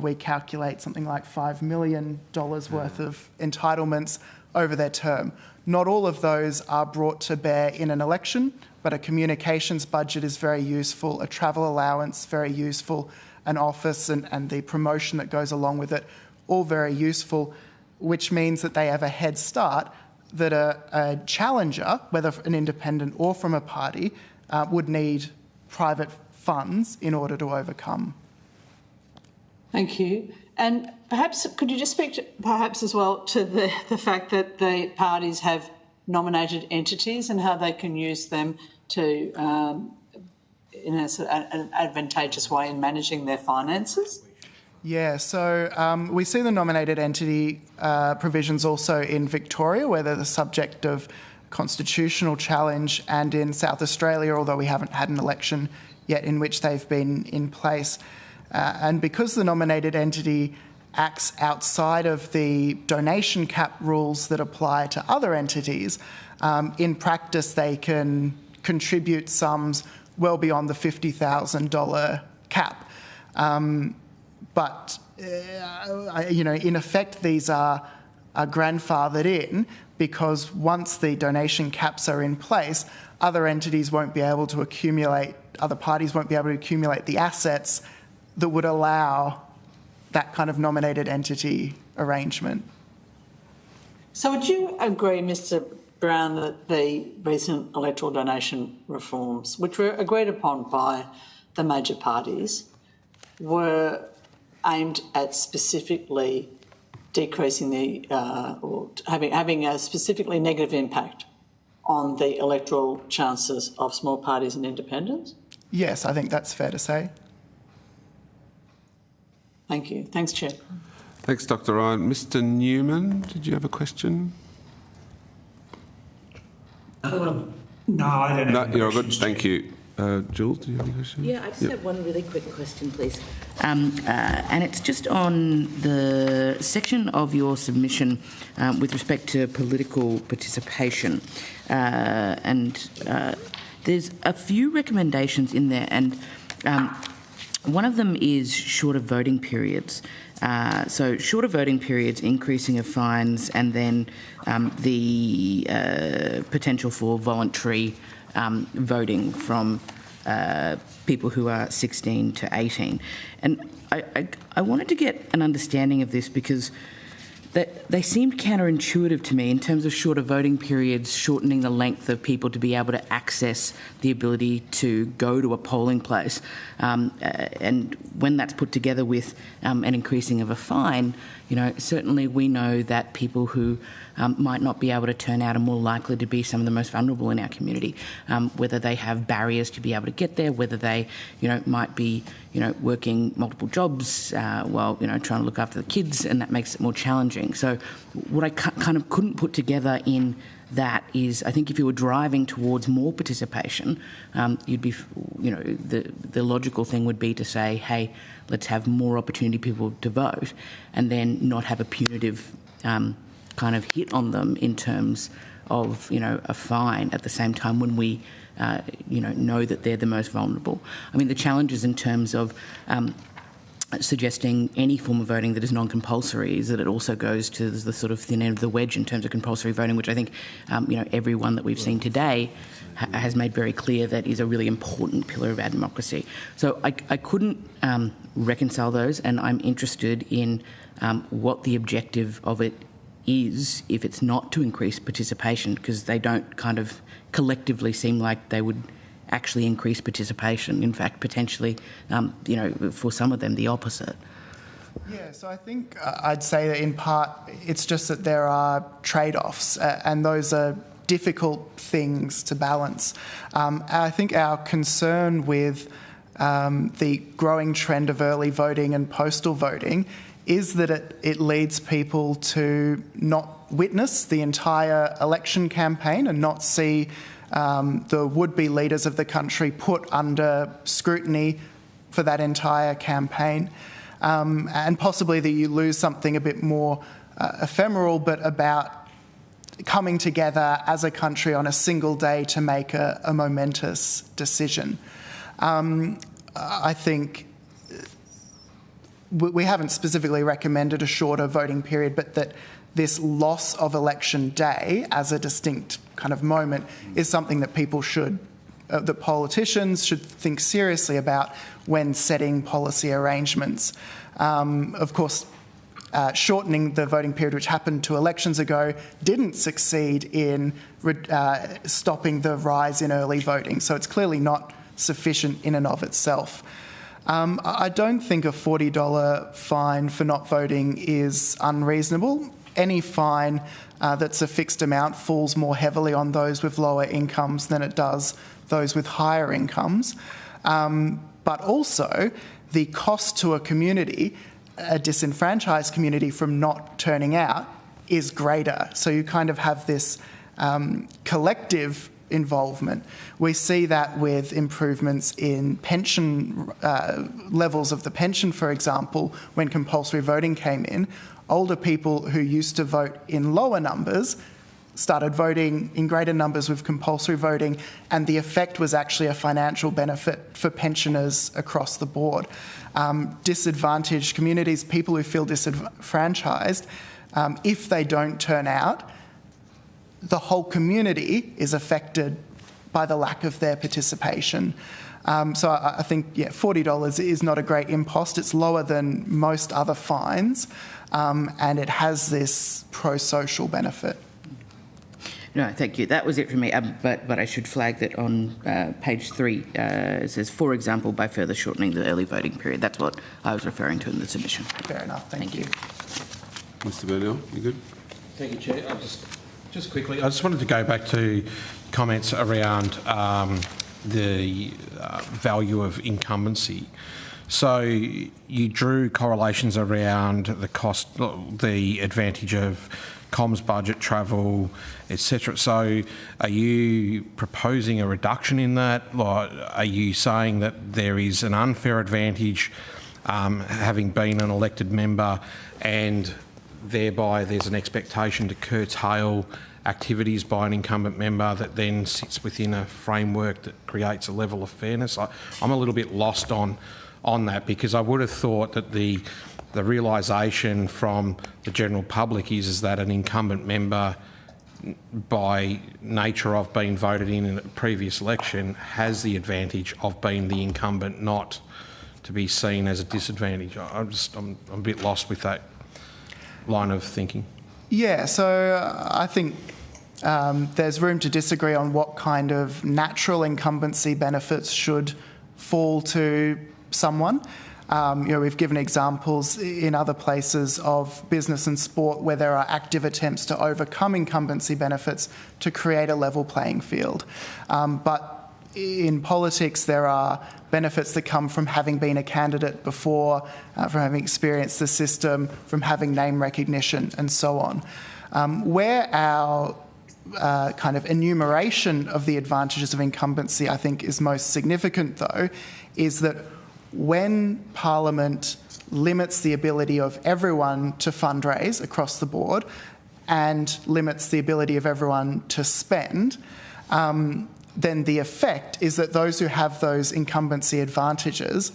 we calculate something like $5 million worth of entitlements over their term. Not all of those are brought to bear in an election, but a communications budget is very useful, a travel allowance very useful, an office and the promotion that goes along with it, all very useful, which means that they have a head start that a challenger, whether an independent or from a party, would need private funds in order to overcome. Thank you. And perhaps could you just speak perhaps as well to the fact that the parties have nominated entities and how they can use them to in an advantageous way in managing their finances? Yeah, so we see the nominated entity provisions also in Victoria, where they're the subject of constitutional challenge, and in South Australia, although we haven't had an election yet in which they've been in place. And because the nominated entity acts outside of the donation cap rules that apply to other entities, in practice they can contribute sums well beyond the $50,000 cap. But in effect, these are grandfathered in, because once the donation caps are in place, other entities won't be able to accumulate, other parties won't be able to accumulate the assets that would allow that kind of nominated entity arrangement. So would you agree, Mr Brown, that the recent electoral donation reforms, which were agreed upon by the major parties, were aimed at specifically decreasing the or having a specifically negative impact on the electoral chances of small parties and independents? Yes, I think that's fair to say. Thank you. Thanks, Chair. Thanks, Dr Ryan. Mr Newman, did you have a question? No, I don't have any you're questions, good. Thank you. Jules, do you have any questions? Yeah, I just have one really quick question, please. And it's just on the section of your submission with respect to political participation. There's a few recommendations in there, and one of them is shorter voting periods. So shorter voting periods, increasing of fines, and then the potential for voluntary voting from people who are 16 to 18. And I wanted to get an understanding of this because they seemed counterintuitive to me in terms of shorter voting periods, shortening the length of people to be able to access the ability to go to a polling place. And when that's put together with an increasing of a fine, certainly we know that people who might not be able to turn out are more likely to be some of the most vulnerable in our community, whether they have barriers to be able to get there, whether they, might be, working multiple jobs while, trying to look after the kids, and that makes it more challenging. So what I kind of couldn't put together in that is, I think if you were driving towards more participation, you'd be, the logical thing would be to say, hey, let's have more opportunity people to vote, and then not have a punitive kind of hit on them in terms of, a fine at the same time when we, know that they're the most vulnerable. I mean, the challenges in terms of suggesting any form of voting that is non-compulsory is that it also goes to the sort of thin end of the wedge in terms of compulsory voting, which I think, everyone that we've seen today has made very clear that is a really important pillar of our democracy. So I couldn't reconcile those, and I'm interested in what the objective of it is if it's not to increase participation, because they don't kind of collectively seem like they would actually increase participation. In fact, potentially, for some of them, the opposite. Yeah, so I think I'd say that in part it's just that there are trade-offs, and those are difficult things to balance. I think our concern with the growing trend of early voting and postal voting is that it leads people to not witness the entire election campaign and not see the would-be leaders of the country put under scrutiny for that entire campaign, and possibly that you lose something a bit more ephemeral, but about coming together as a country on a single day to make a momentous decision. I think we haven't specifically recommended a shorter voting period, but that this loss of election day as a distinct kind of moment is something that people should, that politicians should think seriously about when setting policy arrangements. Of course, shortening the voting period, which happened 2 elections ago, didn't succeed in stopping the rise in early voting. So it's clearly not sufficient in and of itself. I don't think a $40 fine for not voting is unreasonable. Any fine that's a fixed amount falls more heavily on those with lower incomes than it does those with higher incomes. But also, the cost to a community, a disenfranchised community, from not turning out is greater. So you kind of have this collective involvement. We see that with improvements in pension levels of the pension, for example. When compulsory voting came in, older people who used to vote in lower numbers started voting in greater numbers with compulsory voting, and the effect was actually a financial benefit for pensioners across the board. Disadvantaged communities, people who feel disenfranchised, if they don't turn out, the whole community is affected by the lack of their participation. So I think, $40 is not a great impost. It's lower than most other fines, and it has this pro-social benefit. No, thank you. That was it for me. But I should flag that on page 3, it says, for example, by further shortening the early voting period. That's what I was referring to in the submission. Fair enough. Thank you. Mr. Burnell, you good? Thank you, Chair. Just quickly, I just wanted to go back to comments around the value of incumbency. So you drew correlations around the cost, the advantage of comms budget, travel, etc. So are you proposing a reduction in that? Like, are you saying that there is an unfair advantage having been an elected member, and thereby there's an expectation to curtail activities by an incumbent member that then sits within a framework that creates a level of fairness? I'm a little bit lost on that, because I would have thought that the realisation from the general public is that an incumbent member, by nature of being voted in a previous election, has the advantage of being the incumbent, not to be seen as a disadvantage. I'm a bit lost with that line of thinking. Yeah, so I think there's room to disagree on what kind of natural incumbency benefits should fall to someone. We've given examples in other places of business and sport where there are active attempts to overcome incumbency benefits to create a level playing field. But in politics, there are benefits that come from having been a candidate before, from having experienced the system, from having name recognition, and so on. Where our kind of enumeration of the advantages of incumbency, I think, is most significant, though, is that when Parliament limits the ability of everyone to fundraise across the board and limits the ability of everyone to spend, then the effect is that those who have those incumbency advantages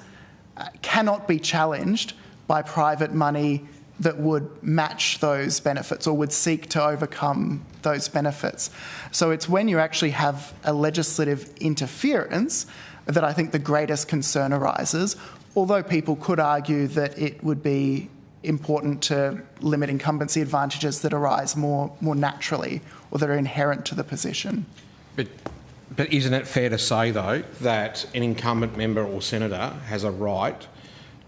cannot be challenged by private money that would match those benefits or would seek to overcome those benefits. So it's when you actually have a legislative interference that I think the greatest concern arises, although people could argue that it would be important to limit incumbency advantages that arise more naturally or that are inherent to the position. But isn't it fair to say, though, that an incumbent member or senator has a right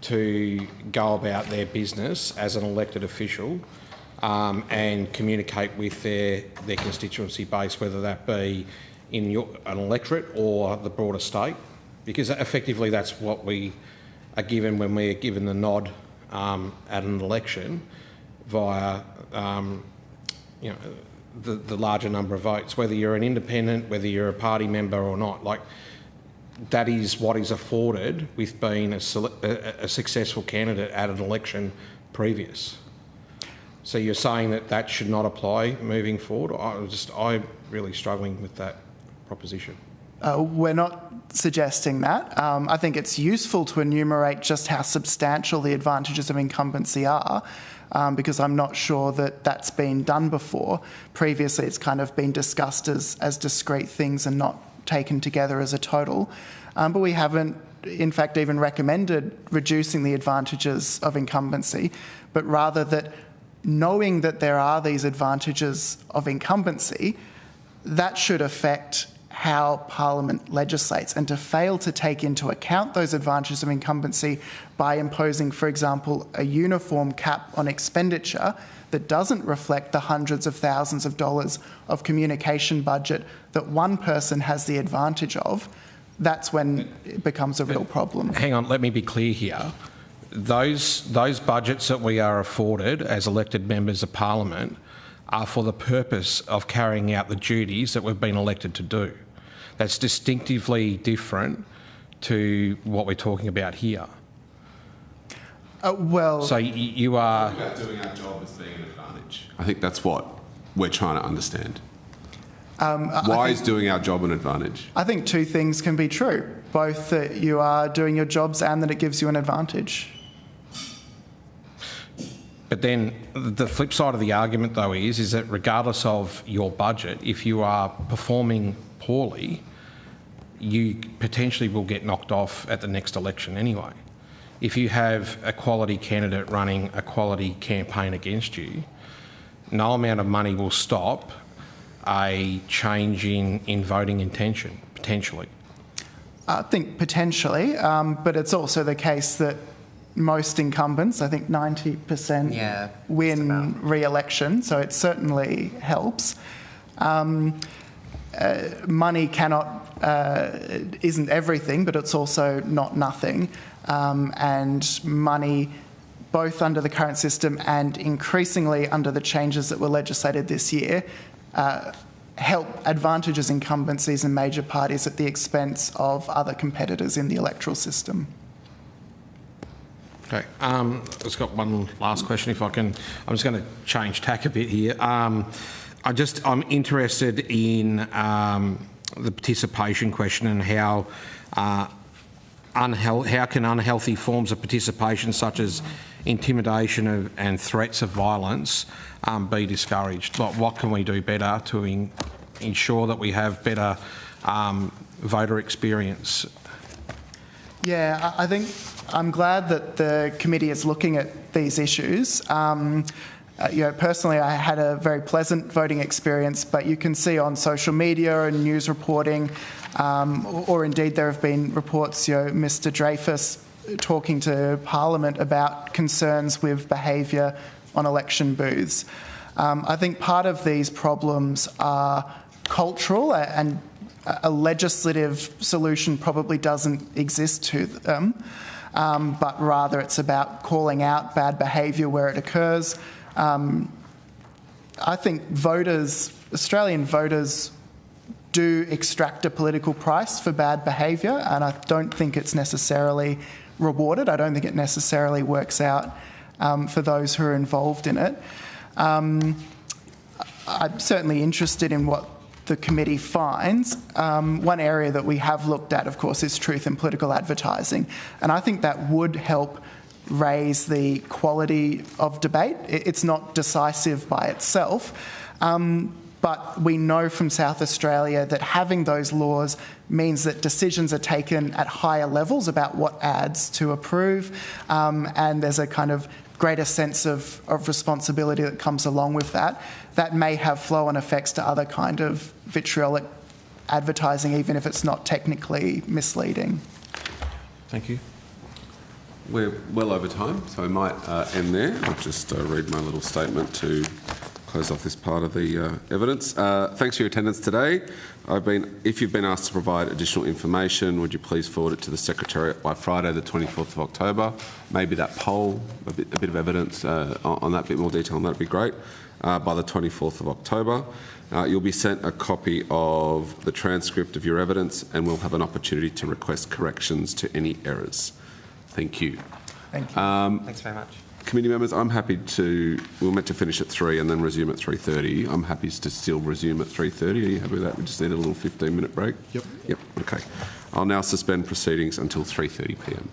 to go about their business as an elected official and communicate with their constituency base, whether that be in an electorate or the broader state? Because effectively that's what we are given when we're given the nod at an election via the larger number of votes, whether you're an independent, whether you're a party member or not. Like, that is what is afforded with being a successful candidate at an election previous. So you're saying that that should not apply moving forward? I'm really struggling with that proposition. We're not suggesting that. I think it's useful to enumerate just how substantial the advantages of incumbency are, because I'm not sure that that's been done before. Previously, it's kind of been discussed as discrete things and not taken together as a total. But we haven't, in fact, even recommended reducing the advantages of incumbency, but rather that knowing that there are these advantages of incumbency, that should affect how Parliament legislates, and to fail to take into account those advantages of incumbency by imposing, for example, a uniform cap on expenditure that doesn't reflect the hundreds of thousands of dollars of communication budget that one person has the advantage of, that's when it becomes a real problem. Hang on, let me be clear here. Those budgets that we are afforded as elected members of Parliament are for the purpose of carrying out the duties that we've been elected to do. That's distinctively different to what we're talking about here. So you are... about doing our job as being an advantage. I think that's what we're trying to understand. Why is doing our job an advantage? I think two things can be true, both that you are doing your jobs and that it gives you an advantage. But then the flip side of the argument, though, is that regardless of your budget, if you are performing poorly, you potentially will get knocked off at the next election anyway. If you have a quality candidate running a quality campaign against you, no amount of money will stop a change in voting intention, potentially. I think potentially, but it's also the case that most incumbents, I think 90%, win re-election, so it certainly helps. money isn't everything, but it's also not nothing. And money, both under the current system and increasingly under the changes that were legislated this year, help advantages incumbencies and major parties at the expense of other competitors in the electoral system. Okay, I've just got one last question if I can. I'm just going to change tack a bit here. I'm interested in the participation question and how can unhealthy forms of participation such as intimidation and threats of violence be discouraged? What can we do better to ensure that we have better voter experience? Yeah, I think I'm glad that the committee is looking at these issues. Personally, I had a very pleasant voting experience, but you can see on social media and news reporting, or indeed there have been reports, Mr Dreyfus talking to Parliament about concerns with behaviour on election booths. I think part of these problems are cultural, and a legislative solution probably doesn't exist to them, but rather it's about calling out bad behaviour where it occurs. I think Australian voters do extract a political price for bad behaviour, and I don't think it's necessarily rewarded. I don't think it necessarily works out for those who are involved in it. I'm certainly interested in what the committee finds. One area that we have looked at, of course, is truth in political advertising, and I think that would help raise the quality of debate. It's not decisive by itself, but we know from South Australia that having those laws means that decisions are taken at higher levels about what ads to approve, and there's a kind of greater sense of responsibility that comes along with that. That may have flow-on effects to other kind of vitriolic advertising, even if it's not technically misleading. Thank you. We're well over time, so I might end there. I'll just read my little statement to close off this part of the evidence. Thanks for your attendance today. If you've been asked to provide additional information, would you please forward it to the Secretariat by Friday the 24th of October? Maybe that poll, a bit of evidence on that, a bit more detail on that would be great. By the 24th of October. You'll be sent a copy of the transcript of your evidence, and we'll have an opportunity to request corrections to any errors. Thank you. Thank you. Thanks very much. Committee members, I'm happy to... We were meant to finish at 3 and then resume at 3:30. I'm happy to still resume at 3:30. Are you happy with that? We just need a little 15-minute break? Yep. Yep, okay. I'll now suspend proceedings until 3:30 p.m.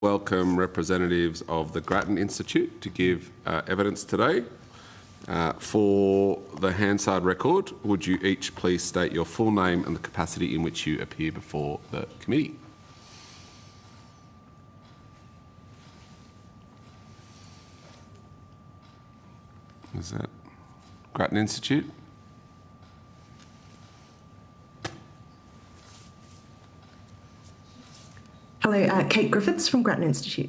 Welcome representatives of the Grattan Institute to give evidence today. For the Hansard record, would you each please state your full name and the capacity in which you appear before the committee? Is that Grattan Institute? Hello, Kate Griffiths from Grattan Institute.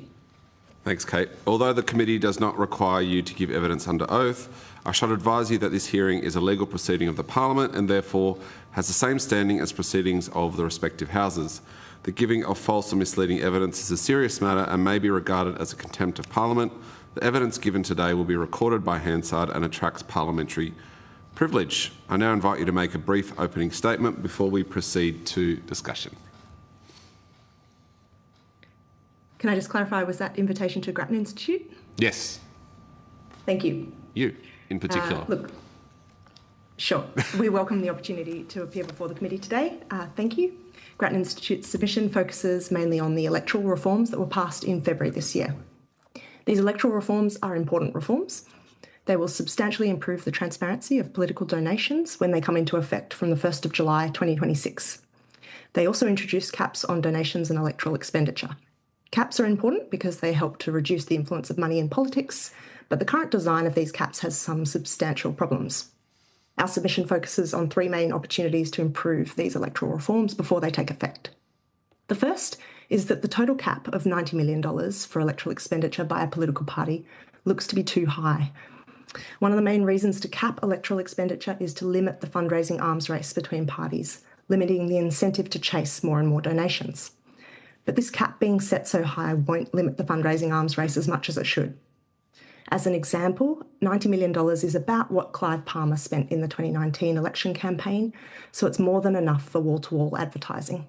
Thanks, Kate. Although the committee does not require you to give evidence under oath, I should advise you that this hearing is a legal proceeding of the Parliament and therefore has the same standing as proceedings of the respective houses. The giving of false or misleading evidence is a serious matter and may be regarded as a contempt of Parliament. The evidence given today will be recorded by Hansard and attracts parliamentary privilege. I now invite you to make a brief opening statement before we proceed to discussion. Can I just clarify, was that invitation to Grattan Institute? Yes. Thank you. You, in particular. Look, sure. We welcome the opportunity to appear before the committee today. Thank you. Grattan Institute's submission focuses mainly on the electoral reforms that were passed in February this year. These electoral reforms are important reforms. They will substantially improve the transparency of political donations when they come into effect from the 1st of July 2026. They also introduce caps on donations and electoral expenditure. Caps are important because they help to reduce the influence of money in politics, but the current design of these caps has some substantial problems. Our submission focuses on three main opportunities to improve these electoral reforms before they take effect. The first is that the total cap of $90 million for electoral expenditure by a political party looks to be too high. One of the main reasons to cap electoral expenditure is to limit the fundraising arms race between parties, limiting the incentive to chase more and more donations. But this cap being set so high won't limit the fundraising arms race as much as it should. As an example, $90 million is about what Clive Palmer spent in the 2019 election campaign, so it's more than enough for wall-to-wall advertising.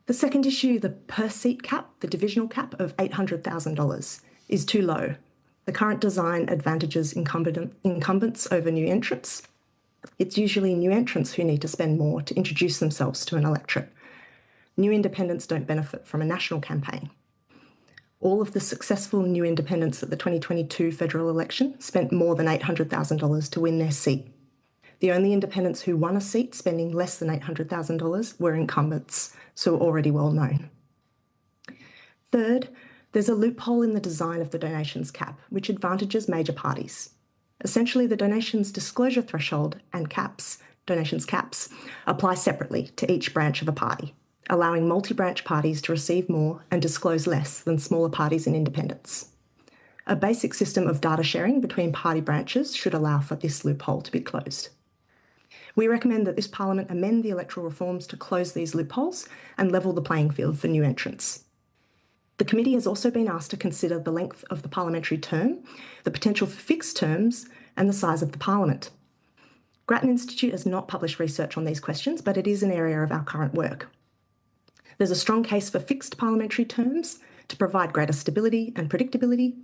The second issue, the per-seat cap, the divisional cap of $800,000, is too low. The current design advantages incumbents over new entrants. It's usually new entrants who need to spend more to introduce themselves to an electorate. New independents don't benefit from a national campaign. All of the successful new independents at the 2022 federal election spent more than $800,000 to win their seat. The only independents who won a seat spending less than $800,000 were incumbents, so already well known. Third, there's a loophole in the design of the donations cap, which advantages major parties. Essentially, the donations disclosure threshold and donations caps, apply separately to each branch of a party, allowing multi-branch parties to receive more and disclose less than smaller parties and independents. A basic system of data sharing between party branches should allow for this loophole to be closed. We recommend that this Parliament amend the electoral reforms to close these loopholes and level the playing field for new entrants. The committee has also been asked to consider the length of the parliamentary term, the potential for fixed terms, and the size of the Parliament. Grattan Institute has not published research on these questions, but it is an area of our current work. There's a strong case for fixed parliamentary terms to provide greater stability and predictability.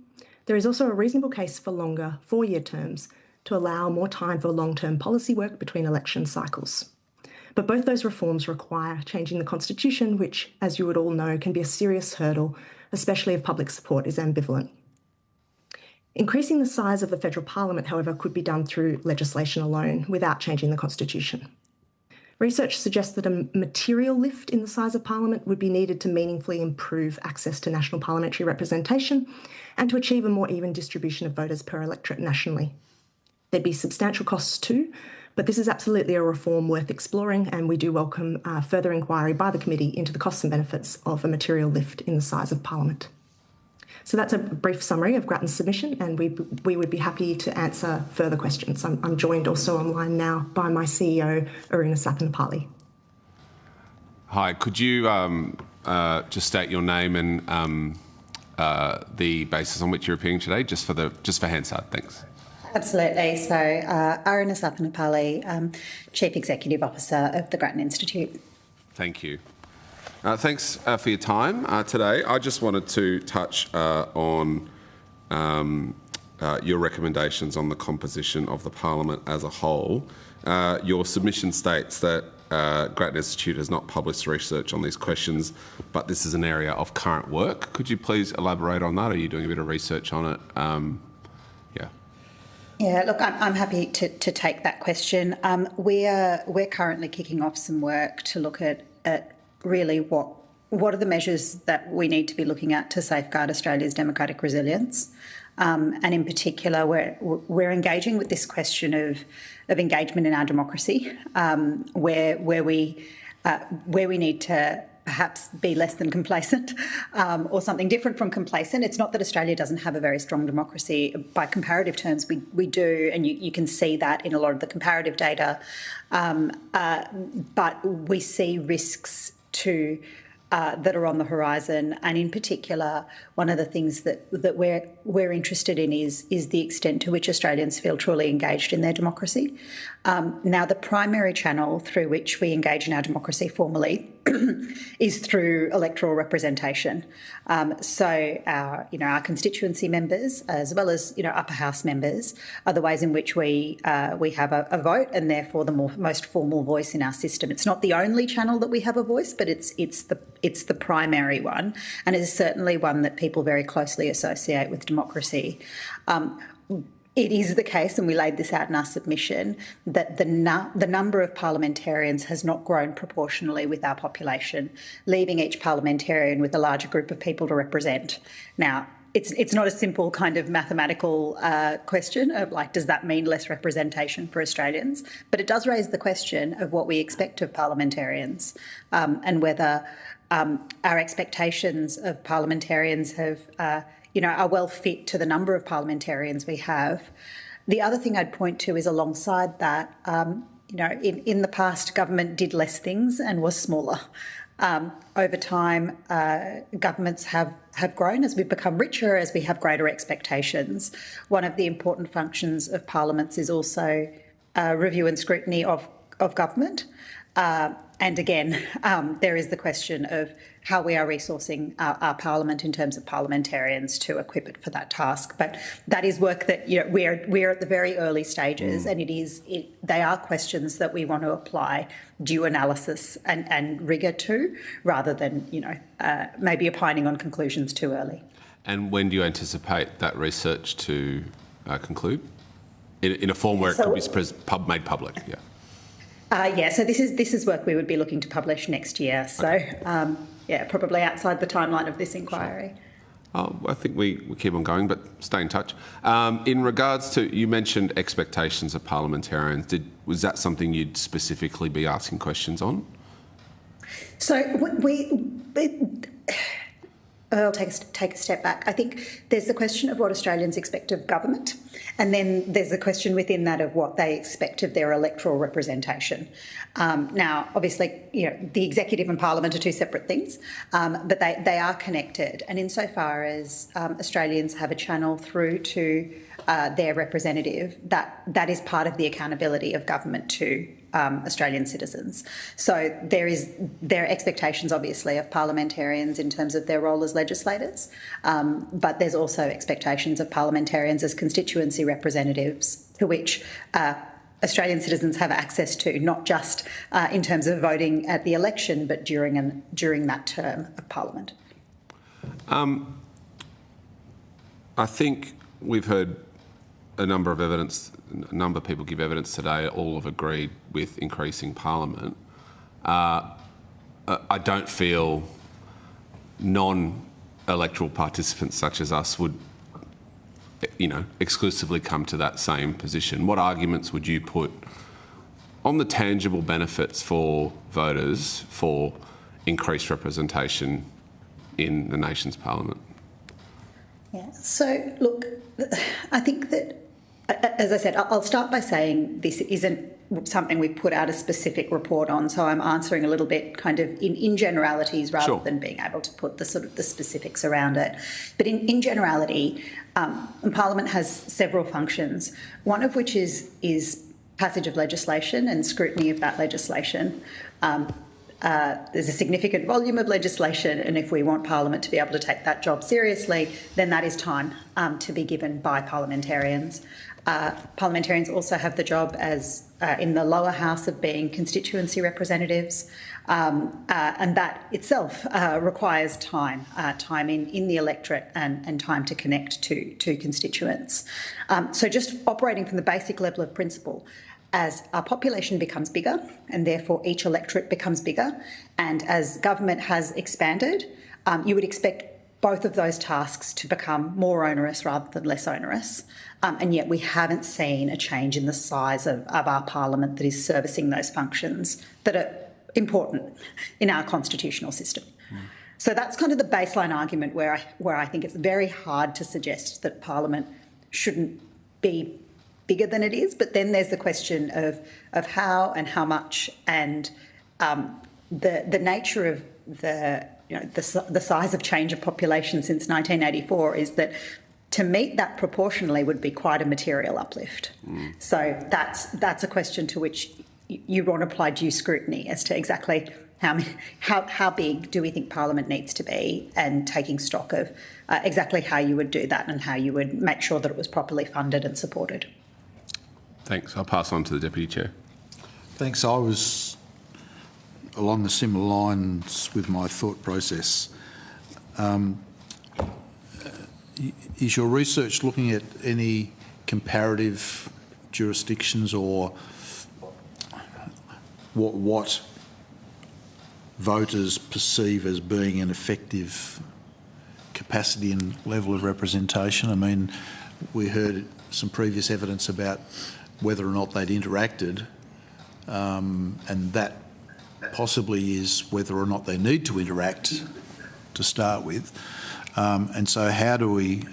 There is also a reasonable case for longer 4-year terms to allow more time for long-term policy work between election cycles. But both those reforms require changing the Constitution, which, as you would all know, can be a serious hurdle, especially if public support is ambivalent. Increasing the size of the federal parliament, however, could be done through legislation alone without changing the Constitution. Research suggests that a material lift in the size of Parliament would be needed to meaningfully improve access to national parliamentary representation and to achieve a more even distribution of voters per electorate nationally. There'd be substantial costs too, but this is absolutely a reform worth exploring, and we do welcome further inquiry by the committee into the costs and benefits of a material lift in the size of Parliament. So that's a brief summary of Grattan's submission, and we would be happy to answer further questions. I'm joined also online now by my CEO, Aruna Sathanapali. Hi, could you just state your name and the basis on which you're appearing today, just for Hansard? Thanks. Absolutely. So, Aruna Sathanapali, Chief Executive Officer of the Grattan Institute. Thank you. Thanks for your time today. I just wanted to touch on your recommendations on the composition of the Parliament as a whole. Your submission states that Grattan Institute has not published research on these questions, but this is an area of current work. Could you please elaborate on that? Are you doing a bit of research on it? Yeah, look, I'm happy to take that question. We're currently kicking off some work to look at really what are the measures that we need to be looking at to safeguard Australia's democratic resilience. And in particular, we're engaging with this question of engagement in our democracy, where we need to perhaps be less than complacent, or something different from complacent. It's not that Australia doesn't have a very strong democracy. By comparative terms, we do, and you can see that in a lot of the comparative data. But we see risks to that are on the horizon, and in particular, one of the things that we're interested in is the extent to which Australians feel truly engaged in their democracy. Now, the primary channel through which we engage in our democracy formally is through electoral representation. So our constituency members, as well as upper house members, are the ways in which we have a vote, and therefore the most formal voice in our system. It's not the only channel that we have a voice, but it's the primary one, and it is certainly one that people very closely associate with democracy. It is the case, and we laid this out in our submission, that the number of parliamentarians has not grown proportionally with our population, leaving each parliamentarian with a larger group of people to represent. Now, it's not a simple kind of mathematical question of does that mean less representation for Australians? But it does raise the question of what we expect of parliamentarians, and whether our expectations of parliamentarians are well fit to the number of parliamentarians we have. The other thing I'd point to is alongside that, in the past, government did less things and was smaller. Over time, governments have grown as we've become richer, as we have greater expectations. One of the important functions of parliaments is also review and scrutiny of government. And again, there is the question of how we are resourcing our parliament in terms of parliamentarians to equip it for that task. But that is work that we're at the very early stages, and they are questions that we want to apply due analysis and rigour to, rather than maybe opining on conclusions too early. And when do you anticipate that research to conclude? In a form where it could be made public, yeah. So this is work we would be looking to publish next year. So, probably outside the timeline of this inquiry. I think we keep on going, but stay in touch. In regards to, you mentioned expectations of parliamentarians. Was that something you'd specifically be asking questions on? So I'll take a step back. I think there's the question of what Australians expect of government, and then there's the question within that of what they expect of their electoral representation. Now, obviously, the executive and parliament are two separate things, but they are connected. And insofar as Australians have a channel through to their representative, that is part of the accountability of government to Australian citizens. So there are expectations, obviously, of parliamentarians in terms of their role as legislators, but there's also expectations of parliamentarians as constituency representatives, to which Australian citizens have access to, not just in terms of voting at the election, but during that term of Parliament. I think we've heard a number of people give evidence today, all have agreed with increasing Parliament. I don't feel non-electoral participants such as us would, exclusively come to that same position. What arguments would you put on the tangible benefits for voters for increased representation in the nation's Parliament? Yeah, so look, I think that, as I said, I'll start by saying this isn't something we put out a specific report on, so I'm answering a little bit kind of in generalities rather than being able to put the specifics around it. But in generality, Parliament has several functions, one of which is passage of legislation and scrutiny of that legislation. There's a significant volume of legislation, and if we want Parliament to be able to take that job seriously, then that is time to be given by parliamentarians. Parliamentarians also have the job as in the lower house of being constituency representatives, and that itself requires time in the electorate and time to connect to constituents. So just operating from the basic level of principle, as our population becomes bigger and therefore each electorate becomes bigger, and as government has expanded, you would expect both of those tasks to become more onerous rather than less onerous. And yet we haven't seen a change in the size of our parliament that is servicing those functions that are important in our constitutional system. So that's kind of the baseline argument where I think it's very hard to suggest that parliament shouldn't be bigger than it is. But then there's the question of how and how much, and the nature of the size of change of population since 1984 is that to meet that proportionally would be quite a material uplift. So that's a question to which you want to apply due scrutiny as to exactly how big do we think Parliament needs to be, and taking stock of exactly how you would do that and how you would make sure that it was properly funded and supported. Thanks. I'll pass on to the Deputy Chair. Thanks. I was along the similar lines with my thought process. Is your research looking at any comparative jurisdictions or what voters perceive as being an effective capacity and level of representation? I mean, we heard some previous evidence about whether or not they'd interacted, and that possibly is whether or not they need to interact to start with. And so how do we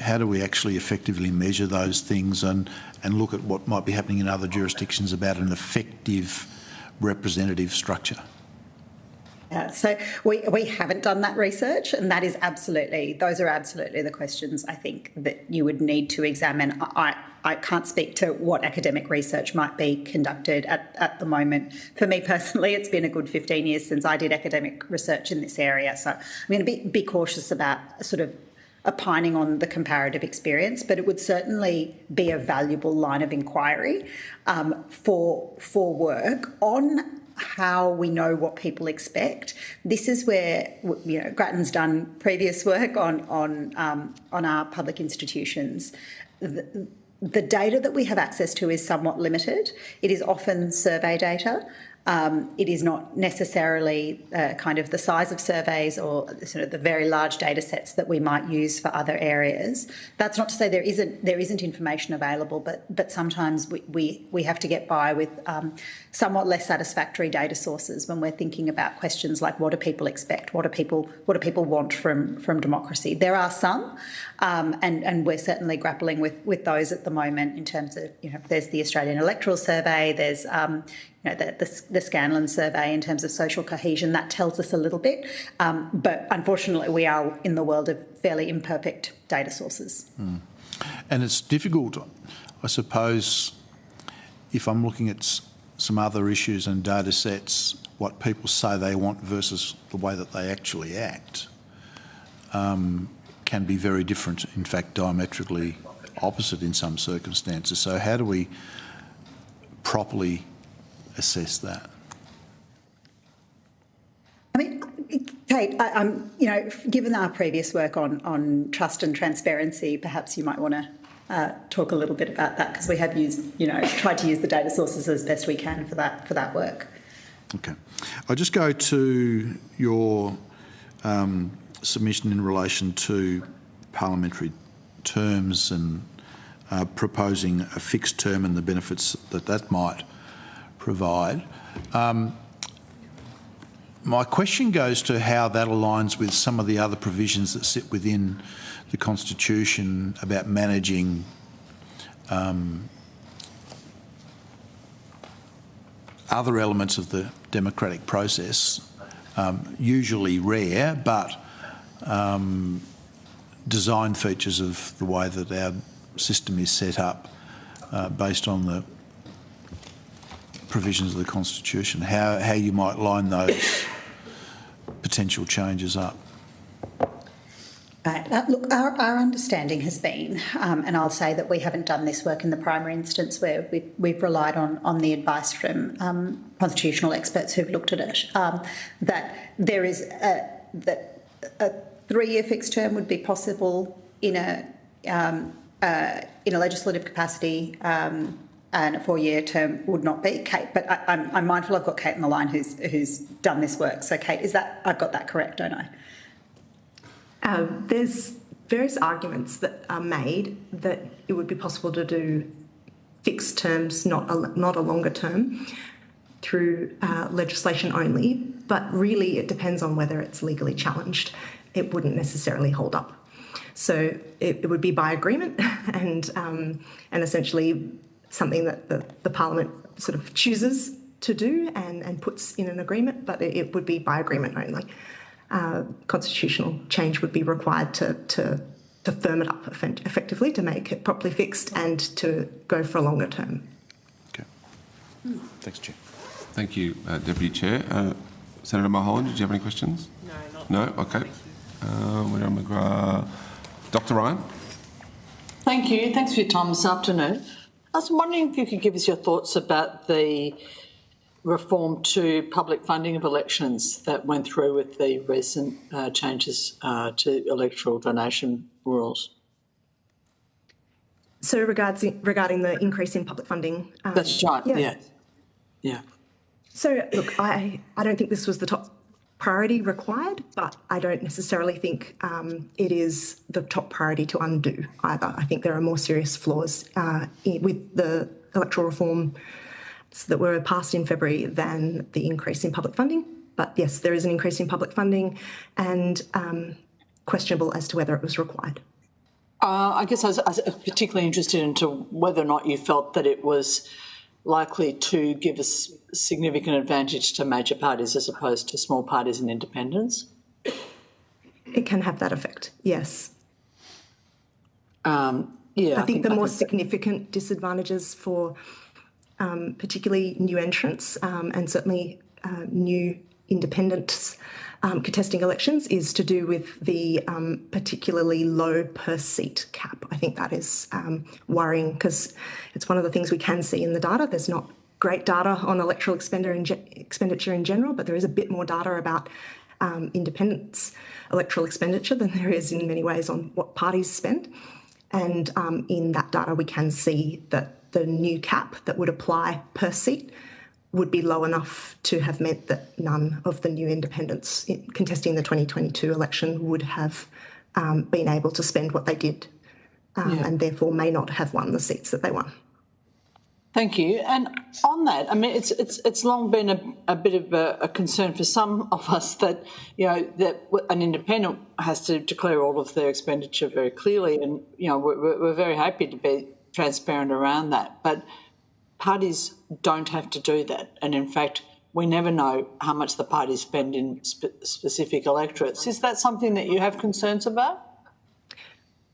actually effectively measure those things and look at what might be happening in other jurisdictions about an effective representative structure? So we haven't done that research, and those are absolutely the questions I think that you would need to examine. I can't speak to what academic research might be conducted at the moment. For me personally, it's been a good 15 years since I did academic research in this area, so I'm going to be cautious about sort of opining on the comparative experience, but it would certainly be a valuable line of inquiry for work on how we know what people expect. This is where, you know, Grattan's done previous work on our public institutions. The data that we have access to is somewhat limited. It is often survey data. It is not necessarily kind of the size of surveys or sort of the very large data sets that we might use for other areas. That's not to say there isn't information available, but sometimes we have to get by with somewhat less satisfactory data sources when we're thinking about questions like what do people expect, what do people want from democracy. There are some, and we're certainly grappling with those at the moment in terms of, you know, there's the Australian Electoral Survey, there's the Scanlon survey in terms of social cohesion. That tells us a little bit, but unfortunately we are in the world of fairly imperfect data sources. And it's difficult, I suppose, if I'm looking at some other issues and data sets, what people say they want versus the way that they actually act can be very different, in fact diametrically opposite in some circumstances. So how do we properly assess that? I mean, Kate, given our previous work on trust and transparency, perhaps you might want to talk a little bit about that, because we have tried to use the data sources as best we can for that work. Okay. I'll just go to your submission in relation to parliamentary terms and proposing a fixed term and the benefits that might provide. My question goes to how that aligns with some of the other provisions that sit within the Constitution about managing other elements of the democratic process, usually rare, but design features of the way that our system is set up based on the provisions of the Constitution, how you might line those potential changes up. Right. Look, our understanding has been, and I'll say that we haven't done this work in the primary instance where we've relied on the advice from constitutional experts who've looked at it, that there is that a 3-year fixed term would be possible in a legislative capacity, and a 4-year term would not be. Kate, but I'm mindful I've got Kate on the line who's done this work. So, Kate, I've got that correct, don't I? There's various arguments that are made that it would be possible to do fixed terms, not a longer term, through legislation only, but really it depends on whether it's legally challenged. It wouldn't necessarily hold up. So it would be by agreement and essentially something that the Parliament sort of chooses to do and puts in an agreement, but it would be by agreement only. Constitutional change would be required to firm it up effectively, to make it properly fixed and to go for a longer term. Okay. Thanks, Chair. Thank you, Deputy Chair. Senator Mulholland, did you have any questions? No? Okay. Madam McGrath. Dr Ryan? Thank you. Thanks for your time this afternoon. I was wondering if you could give us your thoughts about the reform to public funding of elections that went through with the recent changes to electoral donation rules. So regarding the increase in public funding? That's right, yeah. So, look, I don't think this was the top priority required, but I don't necessarily think it is the top priority to undo either. I think there are more serious flaws with the electoral reform that were passed in February than the increase in public funding. But yes, there is an increase in public funding and questionable as to whether it was required. I guess I was particularly interested into whether or not you felt that it was likely to give a significant advantage to major parties as opposed to small parties and independents. It can have that effect, yes. I think the more significant disadvantages for particularly new entrants and certainly new independents contesting elections is to do with the particularly low per seat cap. I think that is worrying because it's one of the things we can see in the data. There's not great data on electoral expenditure in general, but there is a bit more data about independents' electoral expenditure than there is in many ways on what parties spend. And in that data, we can see that the new cap that would apply per seat would be low enough to have meant that none of the new independents contesting the 2022 election would have been able to spend what they did and therefore may not have won the seats that they won. Thank you. And on that, I mean, it's long been a bit of a concern for some of us that, that an independent has to declare all of their expenditure very clearly. And, we're very happy to be transparent around that. But parties don't have to do that. And in fact, we never know how much the parties spend in specific electorates. Is that something that you have concerns about?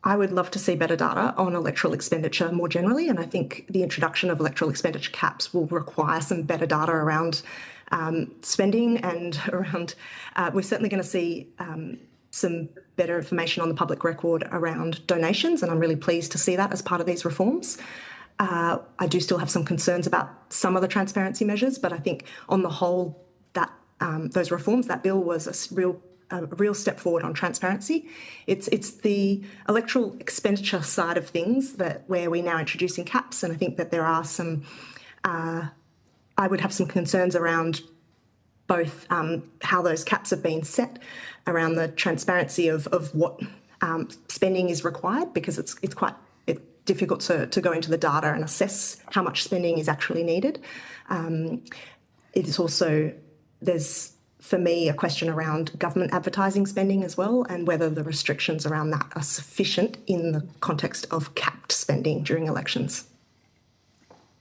I would love to see better data on electoral expenditure more generally, and I think the introduction of electoral expenditure caps will require some better data around spending and around... we're certainly going to see some better information on the public record around donations, and I'm really pleased to see that as part of these reforms. I do still have some concerns about some of the transparency measures, but I think on the whole, that those reforms, that bill was a real step forward on transparency. It's the electoral expenditure side of things where we're now introducing caps, and I think that there are some... I would have some concerns around both how those caps have been set, around the transparency of what spending is required, because it's quite difficult to go into the data and assess how much spending is actually needed. It is also, there's, for me, a question around government advertising spending as well, and whether the restrictions around that are sufficient in the context of capped spending during elections.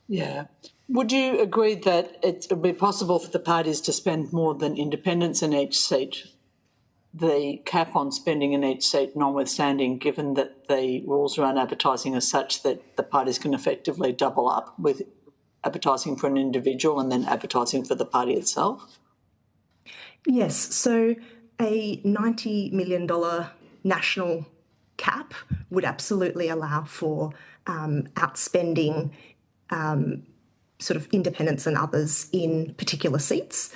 Yeah. Would you agree that it would be possible for the parties to spend more than independents in each seat? The cap on spending in each seat notwithstanding, given that the rules around advertising are such that the parties can effectively double up with advertising for an individual and then advertising for the party itself? Yes, so a $90 million national cap would absolutely allow for outspending sort of independents and others in particular seats.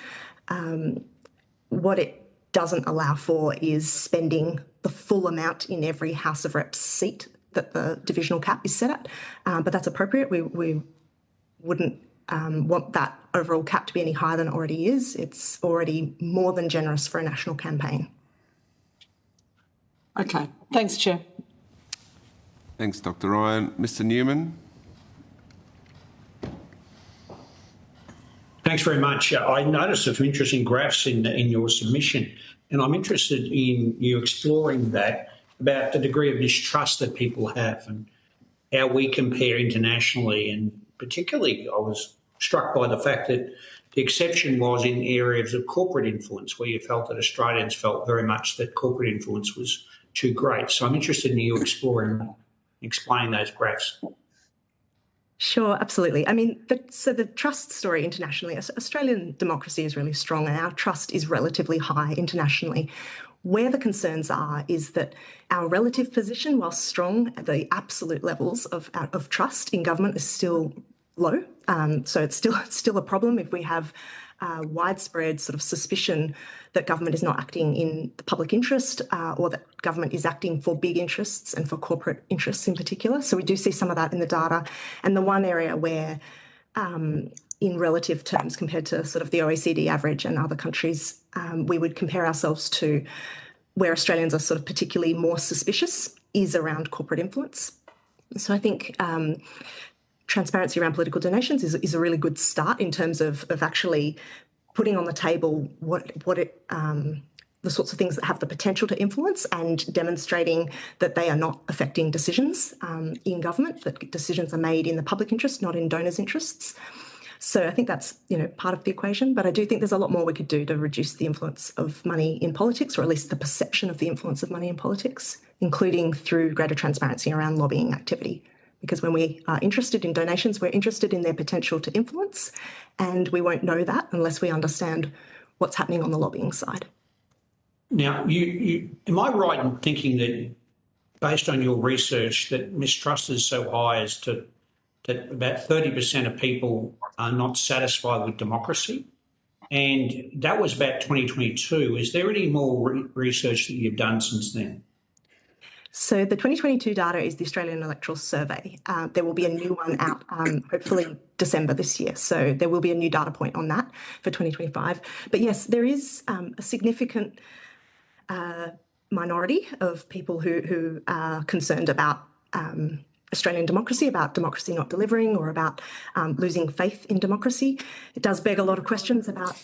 What it doesn't allow for is spending the full amount in every House of Reps seat that the divisional cap is set at, but that's appropriate. We wouldn't want that overall cap to be any higher than it already is. It's already more than generous for a national campaign. Okay, thanks, Chair. Thanks, Dr. Ryan. Mr. Newman. Thanks very much. I noticed some interesting graphs in your submission, and I'm interested in you exploring that about the degree of mistrust that people have and how we compare internationally. And particularly, I was struck by the fact that the exception was in areas of corporate influence, where you felt that Australians felt very much that corporate influence was too great. So I'm interested in you exploring, explaining those graphs. Sure, absolutely. I mean, so the trust story internationally, Australian democracy is really strong and our trust is relatively high internationally. Where the concerns are is that our relative position, while strong, the absolute levels of trust in government is still low. So it's still a problem if we have widespread sort of suspicion that government is not acting in the public interest or that government is acting for big interests and for corporate interests in particular. So we do see some of that in the data. And the one area where in relative terms compared to sort of the OECD average and other countries, we would compare ourselves to where Australians are sort of particularly more suspicious is around corporate influence. So I think transparency around political donations is a really good start in terms of actually putting on the table the sorts of things that have the potential to influence and demonstrating that they are not affecting decisions in government, that decisions are made in the public interest, not in donors' interests. So I think that's part of the equation, but I do think there's a lot more we could do to reduce the influence of money in politics, or at least the perception of the influence of money in politics, including through greater transparency around lobbying activity. Because when we are interested in donations, we're interested in their potential to influence, and we won't know that unless we understand what's happening on the lobbying side. Now, am I right in thinking that, based on your research, that mistrust is so high as to that about 30% of people are not satisfied with democracy? And that was about 2022. Is there any more research that you've done since then? So the 2022 data is the Australian Electoral Survey. There will be a new one out, hopefully December this year. So there will be a new data point on that for 2025. But yes, there is a significant minority of people who are concerned about Australian democracy, about democracy not delivering, or about losing faith in democracy. It does beg a lot of questions about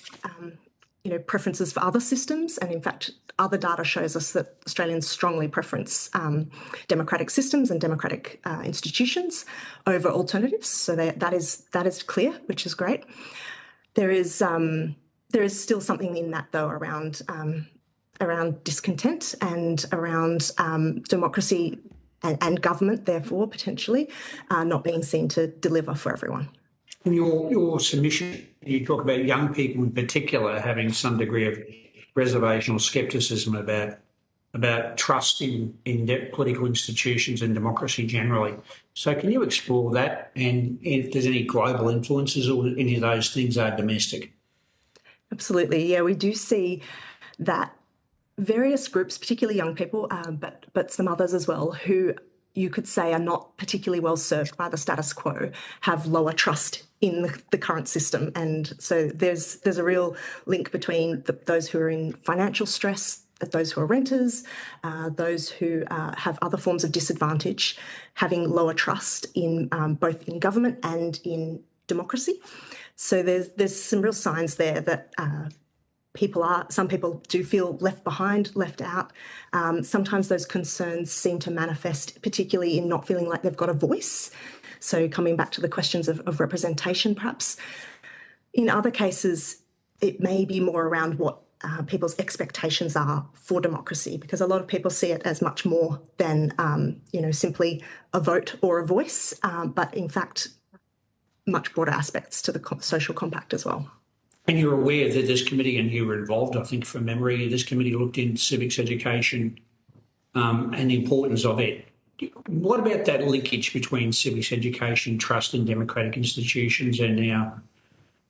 preferences for other systems. And in fact, other data shows us that Australians strongly preference democratic systems and democratic institutions over alternatives. So that is clear, which is great. There is still something in that, though, around discontent and around democracy and government, therefore, potentially not being seen to deliver for everyone. In your submission, you talk about young people in particular having some degree of reservation or scepticism about trust in political institutions and democracy generally. So can you explore that, and if there's any global influences or any of those things are domestic? Absolutely. Yeah, we do see that various groups, particularly young people, but some others as well, who you could say are not particularly well served by the status quo, have lower trust in the current system. And so there's a real link between those who are in financial stress, those who are renters, those who have other forms of disadvantage, having lower trust in both in government and in democracy. So there's some real signs there that some people do feel left behind, left out. Sometimes those concerns seem to manifest particularly in not feeling like they've got a voice. So coming back to the questions of representation, perhaps. In other cases, it may be more around what people's expectations are for democracy, because a lot of people see it as much more than, simply a vote or a voice, but in fact, much broader aspects to the social compact as well. And you're aware that this committee, and you were involved, I think, from memory, this committee looked into civics education and the importance of it. What about that linkage between civics education, trust in democratic institutions and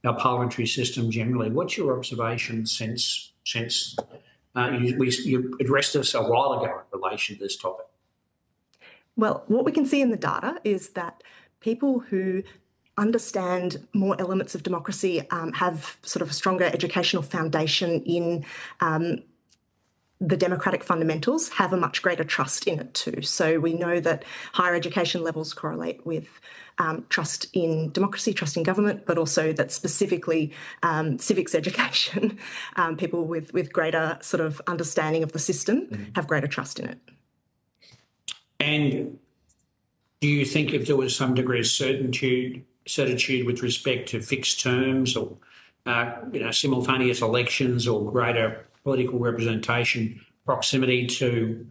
our parliamentary system generally? What's your observation since you addressed us a while ago in relation to this topic? Well, what we can see in the data is that people who understand more elements of democracy have sort of a stronger educational foundation in the democratic fundamentals, have a much greater trust in it too. So we know that higher education levels correlate with trust in democracy, trust in government, but also that specifically civics education, people with greater sort of understanding of the system have greater trust in it. And do you think if there was some degree of certitude with respect to fixed terms or simultaneous elections or greater political representation, proximity to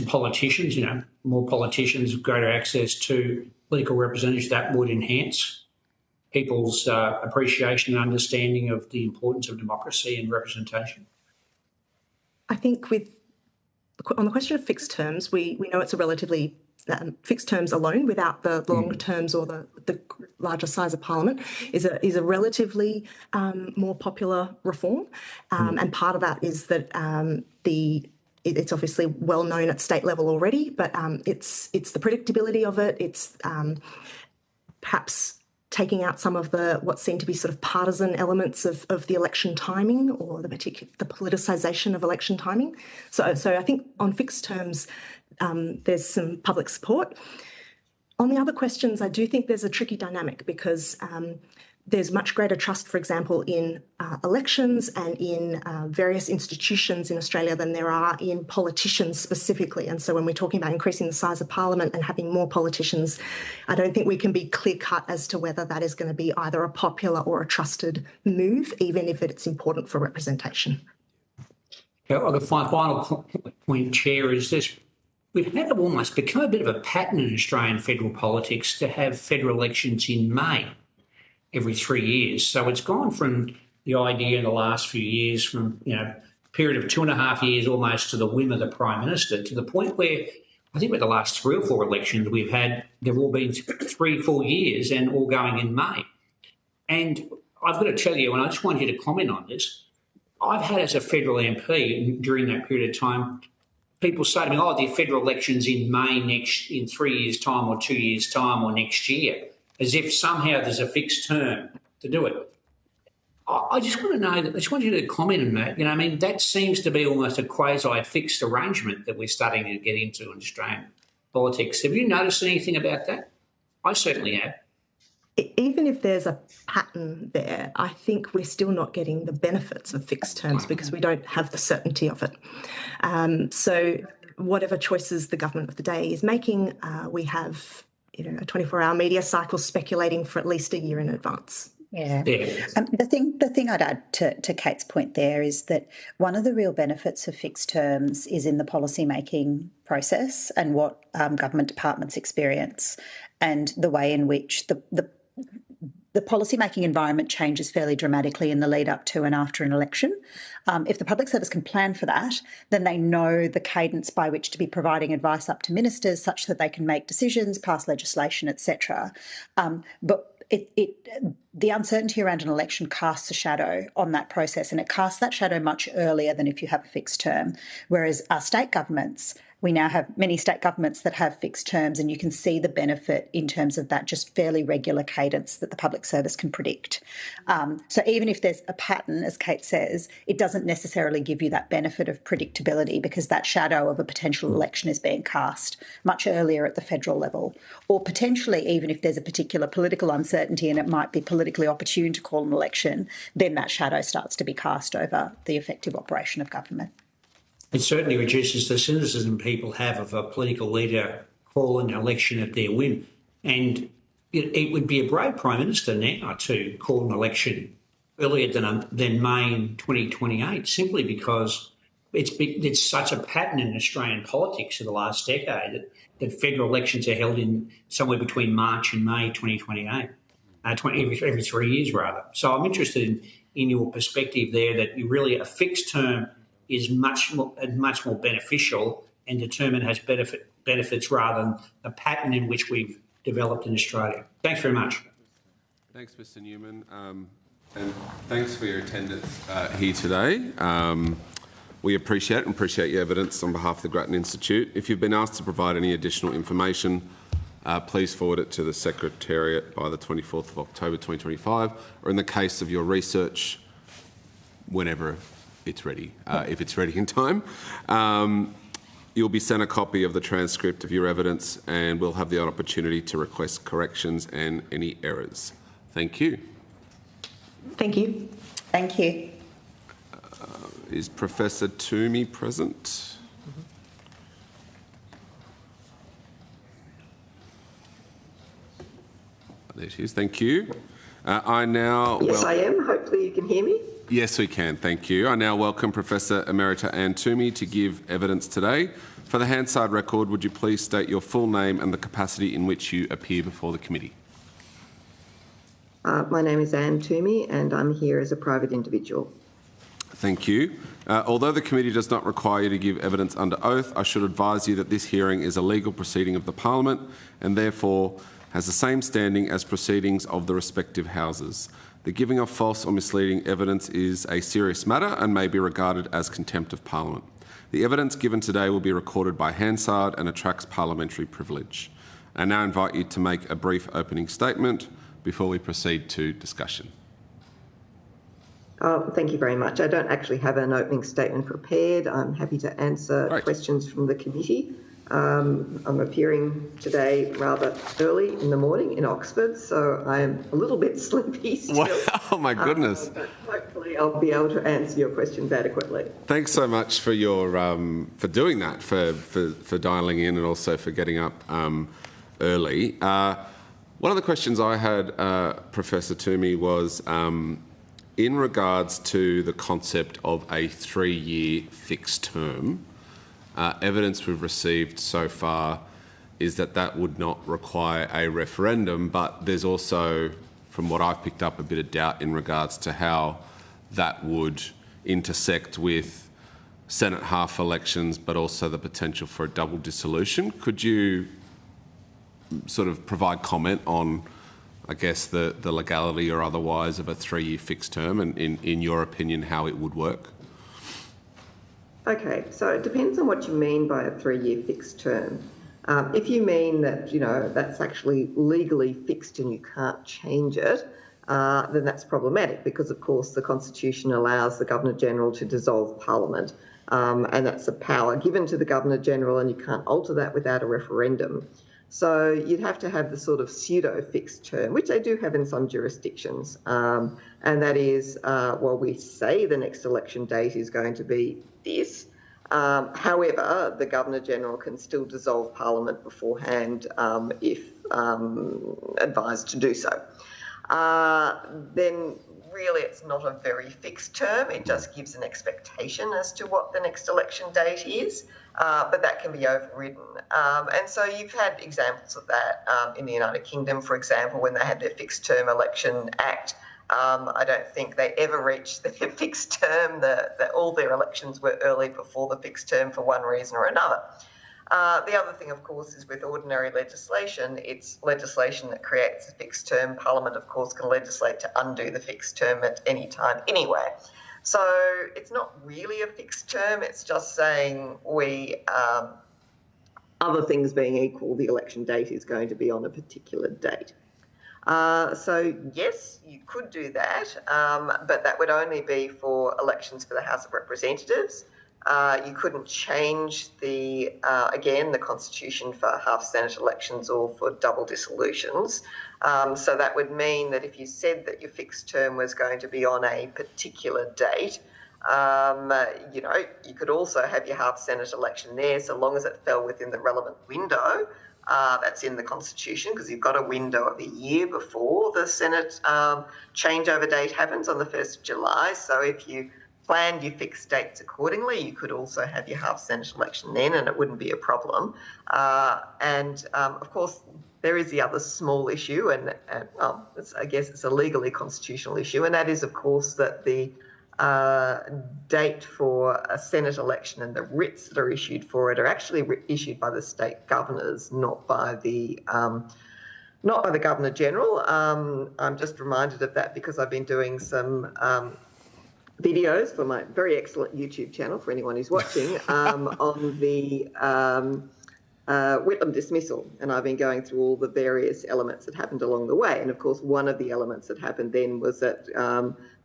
politicians, more politicians, greater access to political representatives, that would enhance people's appreciation and understanding of the importance of democracy and representation? I think on the question of fixed terms, we know it's a relatively fixed terms alone, without the longer terms or the larger size of Parliament, is a relatively more popular reform, and part of that is that it's obviously well known at state level already, but it's the predictability of it. It's perhaps taking out some of what seem to be sort of partisan elements of the election timing or the politicisation of election timing. So I think on fixed terms, there's some public support. On the other questions, I do think there's a tricky dynamic because there's much greater trust, for example, in elections and in various institutions in Australia than there are in politicians specifically. And so when we're talking about increasing the size of Parliament and having more politicians, I don't think we can be clear-cut as to whether that is going to be either a popular or a trusted move, even if it's important for representation. The final point, Chair, is this. We've had almost become a bit of a pattern in Australian federal politics to have federal elections in May every 3 years. So it's gone from the idea in the last few years, from a period of 2.5 years almost to the whim of the Prime Minister, to the point where I think with the last 3 or 4 elections they've all been 3-4 years and all going in May. And I've got to tell you, and I just want you to comment on this, I've had as a federal MP during that period of time, people say to me, the federal election's in May in 3 years' time or 2 years' time or next year, as if somehow there's a fixed term to do it. I just want to know, I just want you to comment on that. That seems to be almost a quasi-fixed arrangement that we're starting to get into in Australian politics. Have you noticed anything about that? I certainly have. Even if there's a pattern there, I think we're still not getting the benefits of fixed terms because we don't have the certainty of it. So whatever choices the government of the day is making, we have a 24-hour media cycle speculating for at least a year in advance. Yeah. The thing I'd add to Kate's point there is that one of the real benefits of fixed terms is in the policy-making process and what government departments experience and the way in which the policy-making environment changes fairly dramatically in the lead up to and after an election. If the public service can plan for that, then they know the cadence by which to be providing advice up to ministers such that they can make decisions, pass legislation, etc. But the uncertainty around an election casts a shadow on that process, and it casts that shadow much earlier than if you have a fixed term. Whereas our state governments, we now have many state governments that have fixed terms, and you can see the benefit in terms of that just fairly regular cadence that the public service can predict. So even if there's a pattern, as Kate says, it doesn't necessarily give you that benefit of predictability because that shadow of a potential election is being cast much earlier at the federal level. Or potentially, even if there's a particular political uncertainty and it might be politically opportune to call an election, then that shadow starts to be cast over the effective operation of government. It certainly reduces the cynicism people have of a political leader calling an election at their whim. And it would be a brave Prime Minister now to call an election earlier than May 2028, simply because it's such a pattern in Australian politics in the last decade that federal elections are held in somewhere between March and May 2028, every 3 years rather. So I'm interested in your perspective there that you really a fixed term is much more beneficial and determine has benefits rather than the pattern in which we've developed in Australia. Thanks very much. Thanks, Mr Newman, and thanks for your attendance here today. We appreciate your evidence on behalf of the Grattan Institute. If you've been asked to provide any additional information, please forward it to the Secretariat by the 24th of October 2025, or in the case of your research, whenever it's ready, if it's ready in time. You'll be sent a copy of the transcript of your evidence, and we'll have the opportunity to request corrections and any errors. Thank you. Thank you. Thank you. Is Professor Toomey present? There she is. Thank you. I now... Yes, I am. Hopefully you can hear me. Yes, we can. Thank you. I now welcome Professor Emerita Anne Toomey to give evidence today. For the Hansard record, would you please state your full name and the capacity in which you appear before the committee? My name is Anne Toomey and I'm here as a private individual. Thank you. Although the committee does not require you to give evidence under oath, I should advise you that this hearing is a legal proceeding of the Parliament and therefore has the same standing as proceedings of the respective houses. The giving of false or misleading evidence is a serious matter and may be regarded as contempt of Parliament. The evidence given today will be recorded by Hansard and attracts parliamentary privilege. I now invite you to make a brief opening statement before we proceed to discussion. Thank you very much. I don't actually have an opening statement prepared. I'm happy to answer questions from the committee. I'm appearing today rather early in the morning in Oxford, so I am a little bit sleepy still. Wow, oh my goodness. But hopefully I'll be able to answer your questions adequately. Thanks so much for your for doing that, for dialing in and also for getting up early. One of the questions I had, Professor Toomey, was in regards to the concept of a 3-year fixed term. Evidence we've received so far is that that would not require a referendum, but there's also, from what I've picked up, a bit of doubt in regards to how that would intersect with Senate half elections, but also the potential for a double dissolution. Could you sort of provide comment on, I guess, the legality or otherwise of a 3-year fixed term and, in your opinion, how it would work? Okay, so it depends on what you mean by a 3-year fixed term. If you mean that, that's actually legally fixed and you can't change it, then that's problematic because, of course, the Constitution allows the Governor-General to dissolve Parliament, and that's a power given to the Governor-General and you can't alter that without a referendum. So you'd have to have the sort of pseudo-fixed term, which they do have in some jurisdictions, and that is, we say the next election date is going to be this. However, the Governor-General can still dissolve Parliament beforehand if advised to do so. Then really it's not a very fixed term. It just gives an expectation as to what the next election date is, but that can be overridden. And so you've had examples of that in the United Kingdom, for example, when they had their Fixed Term Election Act. I don't think they ever reached their fixed term. All their elections were early before the fixed term for one reason or another. The other thing, of course, is with ordinary legislation, it's legislation that creates a fixed term. Parliament, of course, can legislate to undo the fixed term at any time anyway. So it's not really a fixed term. It's just saying other things being equal, the election date is going to be on a particular date. So yes, you could do that, but that would only be for elections for the House of Representatives. You couldn't change the Constitution for half Senate elections or for double dissolutions. So that would mean that if you said that your fixed term was going to be on a particular date, you could also have your half Senate election there so long as it fell within the relevant window. That's in the Constitution because you've got a window of a year before the Senate changeover date happens on the 1st of July. So if you planned your fixed dates accordingly, you could also have your half Senate election then and it wouldn't be a problem. Of course, there is the other small issue I guess it's a legally constitutional issue, and that is, of course, that the date for a Senate election and the writs that are issued for it are actually issued by the state governors, not by the Governor General. I'm just reminded of that because I've been doing some videos for my very excellent YouTube channel for anyone who's watching on the Whitlam dismissal, and I've been going through all the various elements that happened along the way. And of course, one of the elements that happened then was that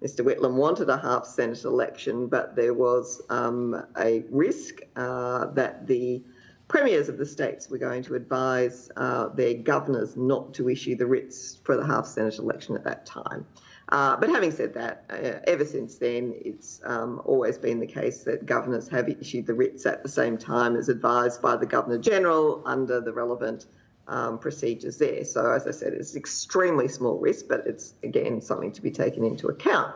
Mr. Whitlam wanted a half Senate election, but there was a risk that the premiers of the states were going to advise their governors not to issue the writs for the half Senate election at that time. But having said that, ever since then, it's always been the case that governors have issued the writs at the same time as advised by the Governor-General under the relevant procedures there. So, as I said, it's an extremely small risk, but it's, again, something to be taken into account.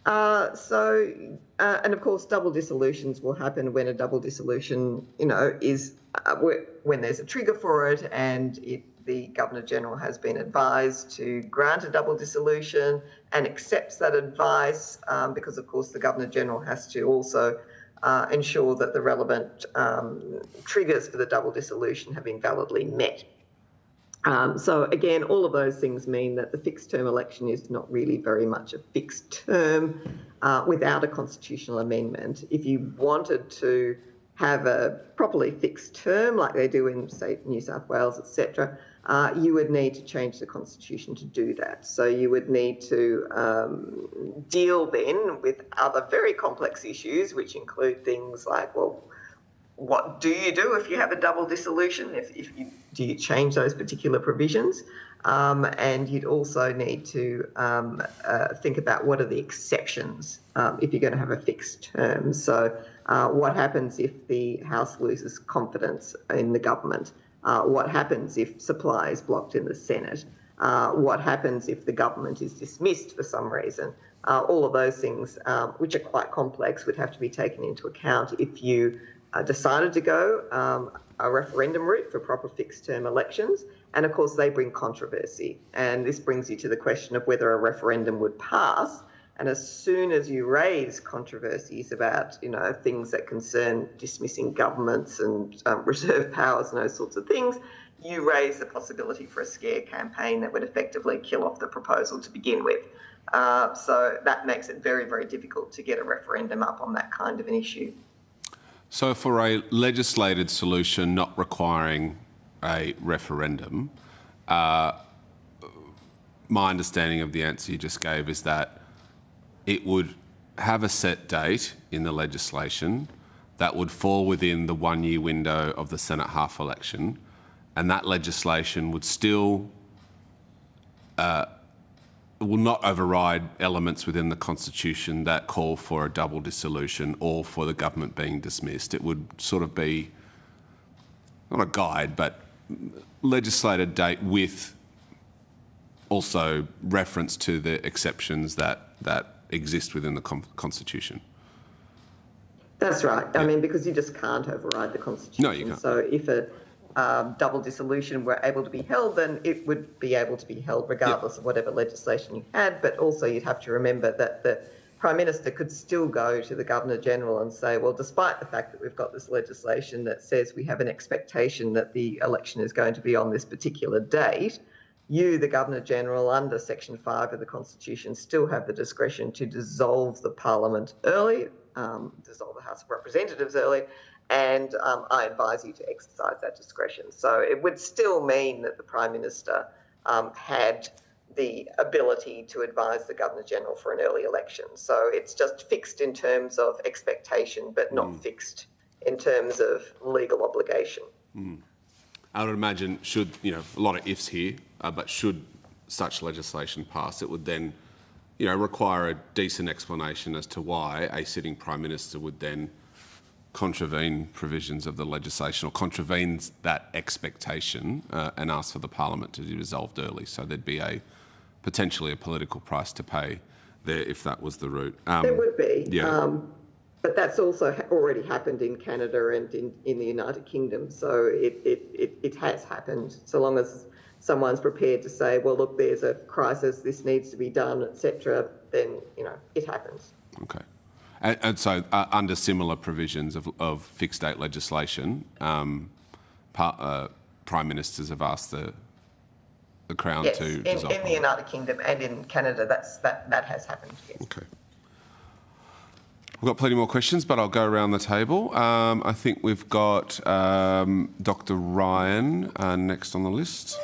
And of course, double dissolutions will happen when a double dissolution, is when there's a trigger for it and the Governor-General has been advised to grant a double dissolution and accepts that advice because, of course, the Governor-General has to also ensure that the relevant triggers for the double dissolution have been validly met. So, again, all of those things mean that the fixed term election is not really very much a fixed term without a constitutional amendment. If you wanted to have a properly fixed term like they do in, say, New South Wales, etc., you would need to change the constitution to do that. So you would need to deal then with other very complex issues, which include things like, well, what do you do if you have a double dissolution? Do you change those particular provisions? And you'd also need to think about what are the exceptions if you're going to have a fixed term. So what happens if the House loses confidence in the government? What happens if supply is blocked in the Senate? What happens if the government is dismissed for some reason? All of those things, which are quite complex, would have to be taken into account if you decided to go a referendum route for proper fixed-term elections. And, of course, they bring controversy. And this brings you to the question of whether a referendum would pass. And as soon as you raise controversies about, things that concern dismissing governments and reserve powers and those sorts of things, you raise the possibility for a scare campaign that would effectively kill off the proposal to begin with. So that makes it very, very difficult to get a referendum up on that kind of an issue. So for a legislated solution not requiring a referendum, my understanding of the answer you just gave is that it would have a set date in the legislation that would fall within the 1 year window of the Senate half election, and that legislation would still will not override elements within the Constitution that call for a double dissolution or for the government being dismissed. It would sort of be, not a guide, but legislated date with also reference to the exceptions that exist within the Constitution. That's right. I mean, because you just can't override the Constitution. No, you can't. So if a double dissolution were able to be held, then it would be able to be held regardless of whatever legislation you had. But also you'd have to remember that the Prime Minister could still go to the Governor-General and say, well, despite the fact that we've got this legislation that says we have an expectation that the election is going to be on this particular date, you, the Governor-General, under Section 5 of the Constitution, still have the discretion to dissolve the Parliament early, dissolve the House of Representatives early, and I advise you to exercise that discretion. So it would still mean that the Prime Minister had the ability to advise the Governor-General for an early election. So it's just fixed in terms of expectation, but not fixed in terms of legal obligation. I would imagine should, a lot of ifs here, but should such legislation pass, it would then, require a decent explanation as to why a sitting Prime Minister would then contravene provisions of the legislation or contravenes that expectation and ask for the Parliament to be dissolved early. So there'd be potentially a political price to pay there if that was the route. There would be. Yeah. But that's also already happened in Canada and in the United Kingdom. So it has happened. So long as someone's prepared to say, well, look, there's a crisis, this needs to be done, etc., then, it happens. Okay. And so under similar provisions of fixed date legislation, Prime Ministers have asked the Crown Yes, to in dissolve the United Kingdom and in Canada, that has happened, yes. Okay. We've got plenty more questions, but I'll go around the table. I think we've got Dr. Ryan next on the list.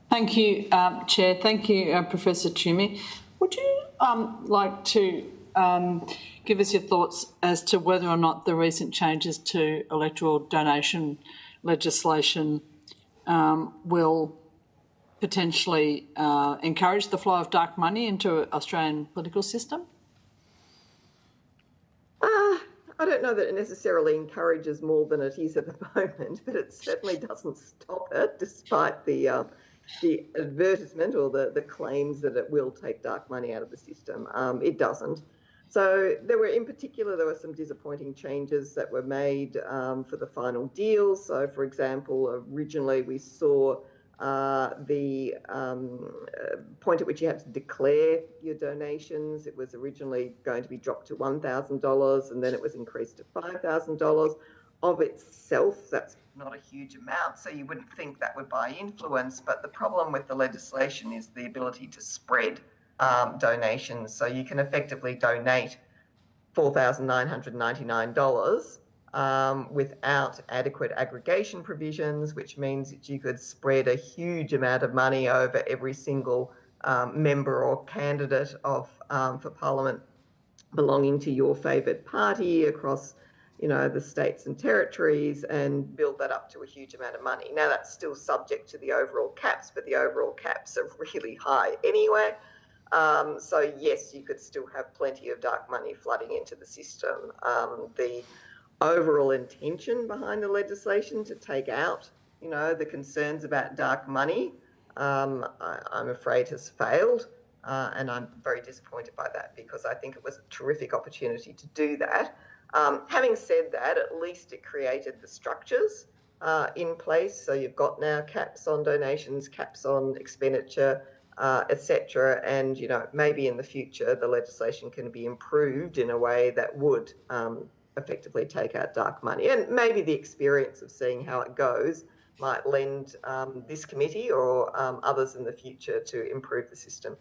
Thank you, Chair. Thank you, Professor Toomey. Would you like to give us your thoughts as to whether or not the recent changes to electoral donation legislation will potentially encourage the flow of dark money into Australian political system? I don't know that it necessarily encourages more than it is at the moment, but it certainly doesn't stop it, despite the advertisement or the claims that it will take dark money out of the system. It doesn't. So there were some disappointing changes that were made for the final deal. So, for example, originally we saw the point at which you had to declare your donations. It was originally going to be dropped to $1,000 and then it was increased to $5,000. Of itself, that's not a huge amount, so you wouldn't think that would buy influence, but the problem with the legislation is the ability to spread donations. So you can effectively donate $4,999 without adequate aggregation provisions, which means that you could spread a huge amount of money over every single member or candidate for Parliament belonging to your favoured party across, the states and territories, and build that up to a huge amount of money. Now, that's still subject to the overall caps, but the overall caps are really high anyway. So, yes, you could still have plenty of dark money flooding into the system. The overall intention behind the legislation to take out, the concerns about dark money, I'm afraid has failed. And I'm very disappointed by that because I think it was a terrific opportunity to do that. Having said that, at least it created the structures in place. So you've got now caps on donations, caps on expenditure, etc. And, maybe in the future the legislation can be improved in a way that would effectively take out dark money. And maybe the experience of seeing how it goes might lend this committee or others in the future to improve the system.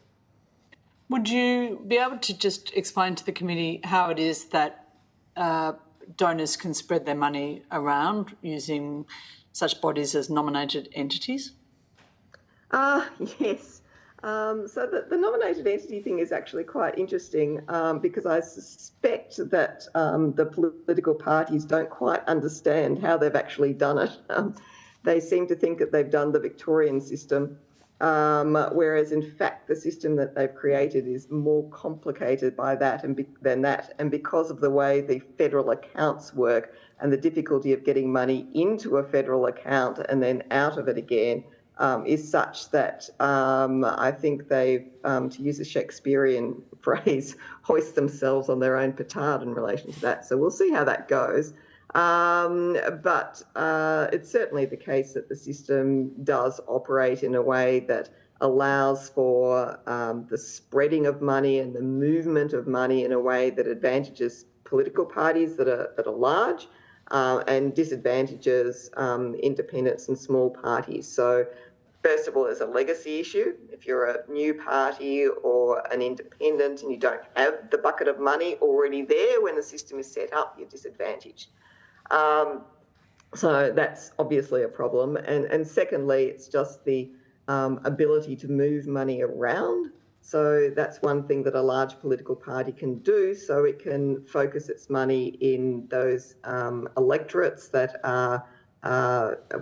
Would you be able to just explain to the committee how it is that donors can spread their money around using such bodies as nominated entities? Yes. So the nominated entity thing is actually quite interesting because I suspect that the political parties don't quite understand how they've actually done it. They seem to think that they've done the Victorian system, whereas in fact the system that they've created is more complicated than that. And because of the way the federal accounts work and the difficulty of getting money into a federal account and then out of it again, is such that I think they've, to use a Shakespearean phrase, hoist themselves on their own petard in relation to that. So we'll see how that goes. But it's certainly the case that the system does operate in a way that allows for the spreading of money and the movement of money in a way that advantages political parties that are large and disadvantages independents and small parties. So first of all, there's a legacy issue. If you're a new party or an independent and you don't have the bucket of money already there when the system is set up, you're disadvantaged. So that's obviously a problem. And secondly, it's just the ability to move money around. So that's one thing that a large political party can do. So it can focus its money in those electorates that are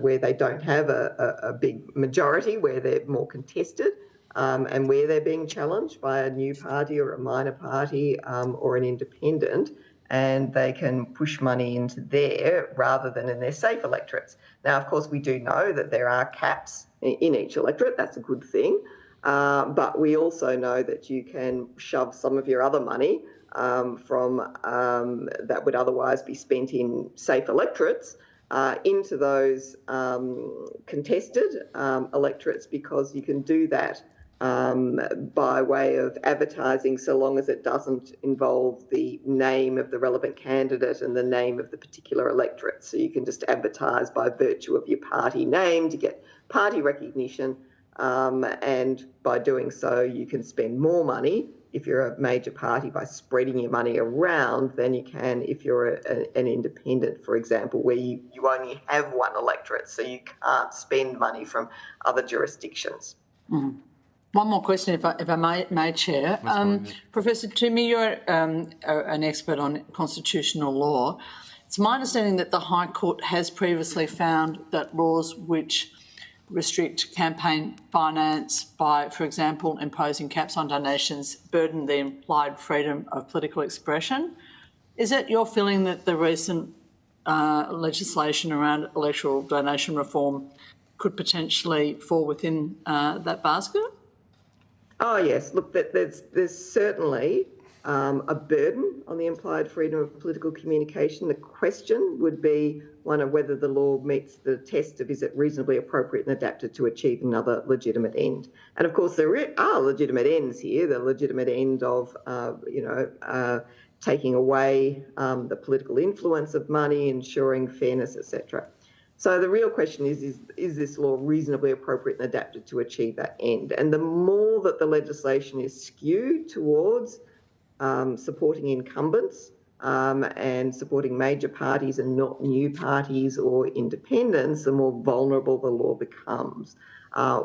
where they don't have a big majority, where they're more contested, and where they're being challenged by a new party or a minor party or an independent, and they can push money into there rather than in their safe electorates. Now, of course, we do know that there are caps in each electorate. That's a good thing. But we also know that you can shove some of your other money from that would otherwise be spent in safe electorates into those contested electorates, because you can do that by way of advertising, so long as it doesn't involve the name of the relevant candidate and the name of the particular electorate. So you can just advertise by virtue of your party name to get party recognition, and by doing so you can spend more money if you're a major party by spreading your money around than you can if you're an independent, for example, where you only have one electorate, so you can't spend money from other jurisdictions. Mm. One more question, if I may, Chair. Professor Toomey, you're an expert on constitutional law. It's my understanding that the High Court has previously found that laws which restrict campaign finance by, for example, imposing caps on donations, burden the implied freedom of political expression. Is it your feeling that the recent legislation around electoral donation reform could potentially fall within that basket? Oh yes, look, there's certainly a burden on the implied freedom of political communication. The question would be one of whether the law meets the test of is it reasonably appropriate and adapted to achieve another legitimate end. And of course there are legitimate ends here, the legitimate end of, taking away the political influence of money, ensuring fairness, etc. So the real question is this law reasonably appropriate and adapted to achieve that end? And the more that the legislation is skewed towards supporting incumbents and supporting major parties and not new parties or independents, the more vulnerable the law becomes.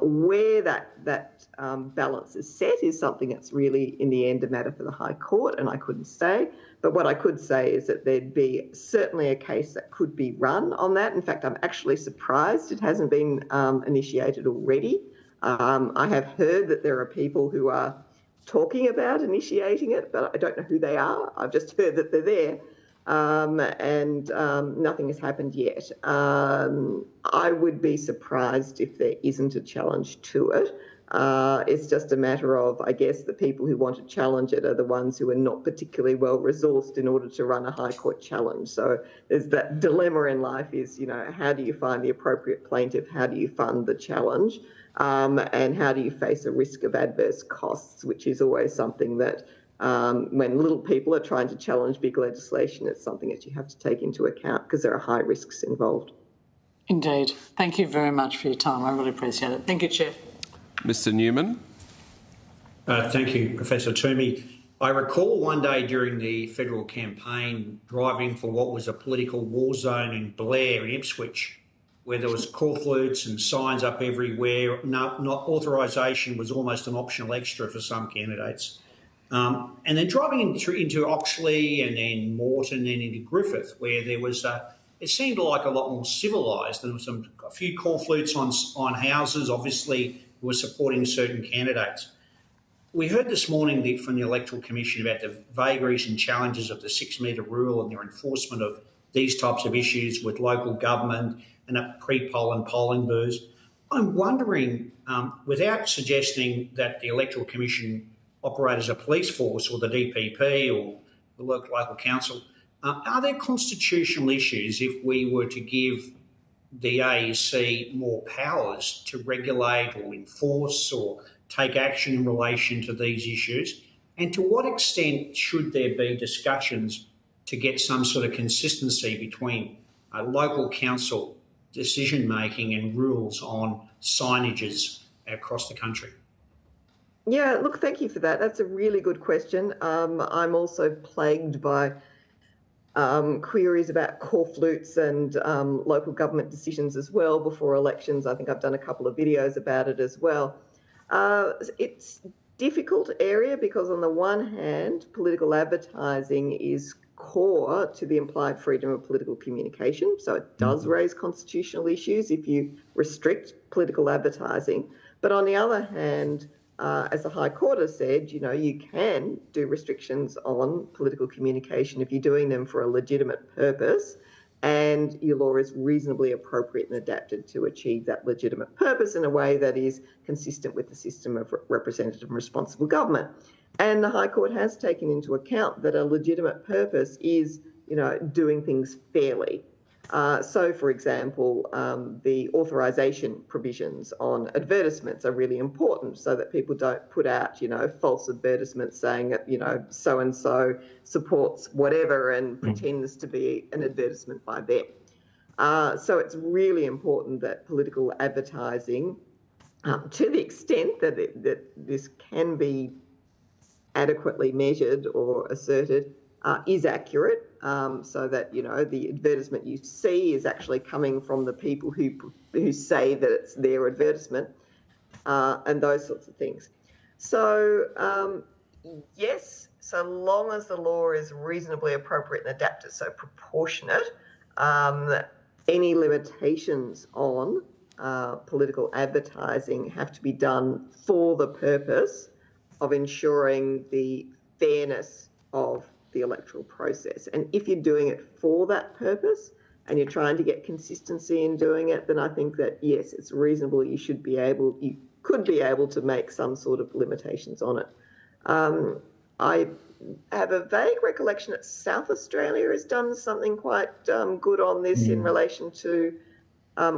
Where that balance is set is something that's really, in the end, a matter for the High Court, and I couldn't say. But what I could say is that there'd be certainly a case that could be run on that. In fact, I'm actually surprised it hasn't been initiated already. I have heard that there are people who are talking about initiating it, but I don't know who they are. I've just heard that they're there. And nothing has happened yet. I would be surprised if there isn't a challenge to it. It's just a matter of, I guess, the people who want to challenge it are the ones who are not particularly well resourced in order to run a High Court challenge. So there's that dilemma in life is, how do you find the appropriate plaintiff? How do you fund the challenge? And how do you face a risk of adverse costs, which is always something that when little people are trying to challenge big legislation, it's something that you have to take into account because there are high risks involved. Indeed. Thank you very much for your time. I really appreciate it. Thank you, Chair. Mr Newman. Thank you, Professor Toomey. I recall one day during the federal campaign driving for what was a political war zone in Blair in Ipswich, where there was corflutes and signs up everywhere. Not authorisation was almost an optional extra for some candidates. And then driving into Oxley and then Moreton and into Griffith, where there was it seemed like a lot more civilised. There was a few corflutes on houses, obviously, who were supporting certain candidates. We heard this morning from the Electoral Commission about the vagaries and challenges of the 6 metre rule and their enforcement of these types of issues with local government and a pre-poll and polling booths. I'm wondering, without suggesting that the Electoral Commission operate as a police force or the DPP or the local council, are there constitutional issues if we were to give the AEC more powers to regulate or enforce or take action in relation to these issues? And to what extent should there be discussions to get some sort of consistency between local council decision-making and rules on signages across the country? Yeah, look, thank you for that. That's a really good question. I'm also plagued by queries about corflutes and local government decisions as well before elections. I think I've done a couple of videos about it as well. It's a difficult area because on the one hand, political advertising is core to the implied freedom of political communication. So it does raise constitutional issues if you restrict political advertising. But on the other hand, as the High Court has said, you can do restrictions on political communication if you're doing them for a legitimate purpose and your law is reasonably appropriate and adapted to achieve that legitimate purpose in a way that is consistent with the system of representative and responsible government. And the High Court has taken into account that a legitimate purpose is, doing things fairly. So, for example, the authorisation provisions on advertisements are really important so that people don't put out, false advertisements saying that, so-and-so supports whatever and pretends to be an advertisement by them. So it's really important that political advertising, to the extent that this can be adequately measured or asserted, is accurate, so that the advertisement you see is actually coming from the people who say that it's their advertisement, and those sorts of things. So yes, so long as the law is reasonably appropriate and adapted, so proportionate, any limitations on political advertising have to be done for the purpose of ensuring the fairness of the electoral process. And if you're doing it for that purpose and you're trying to get consistency in doing it, then I think that, yes, it's reasonable. You could be able to make some sort of limitations on it. I have a vague recollection that South Australia has done something quite good on this in relation to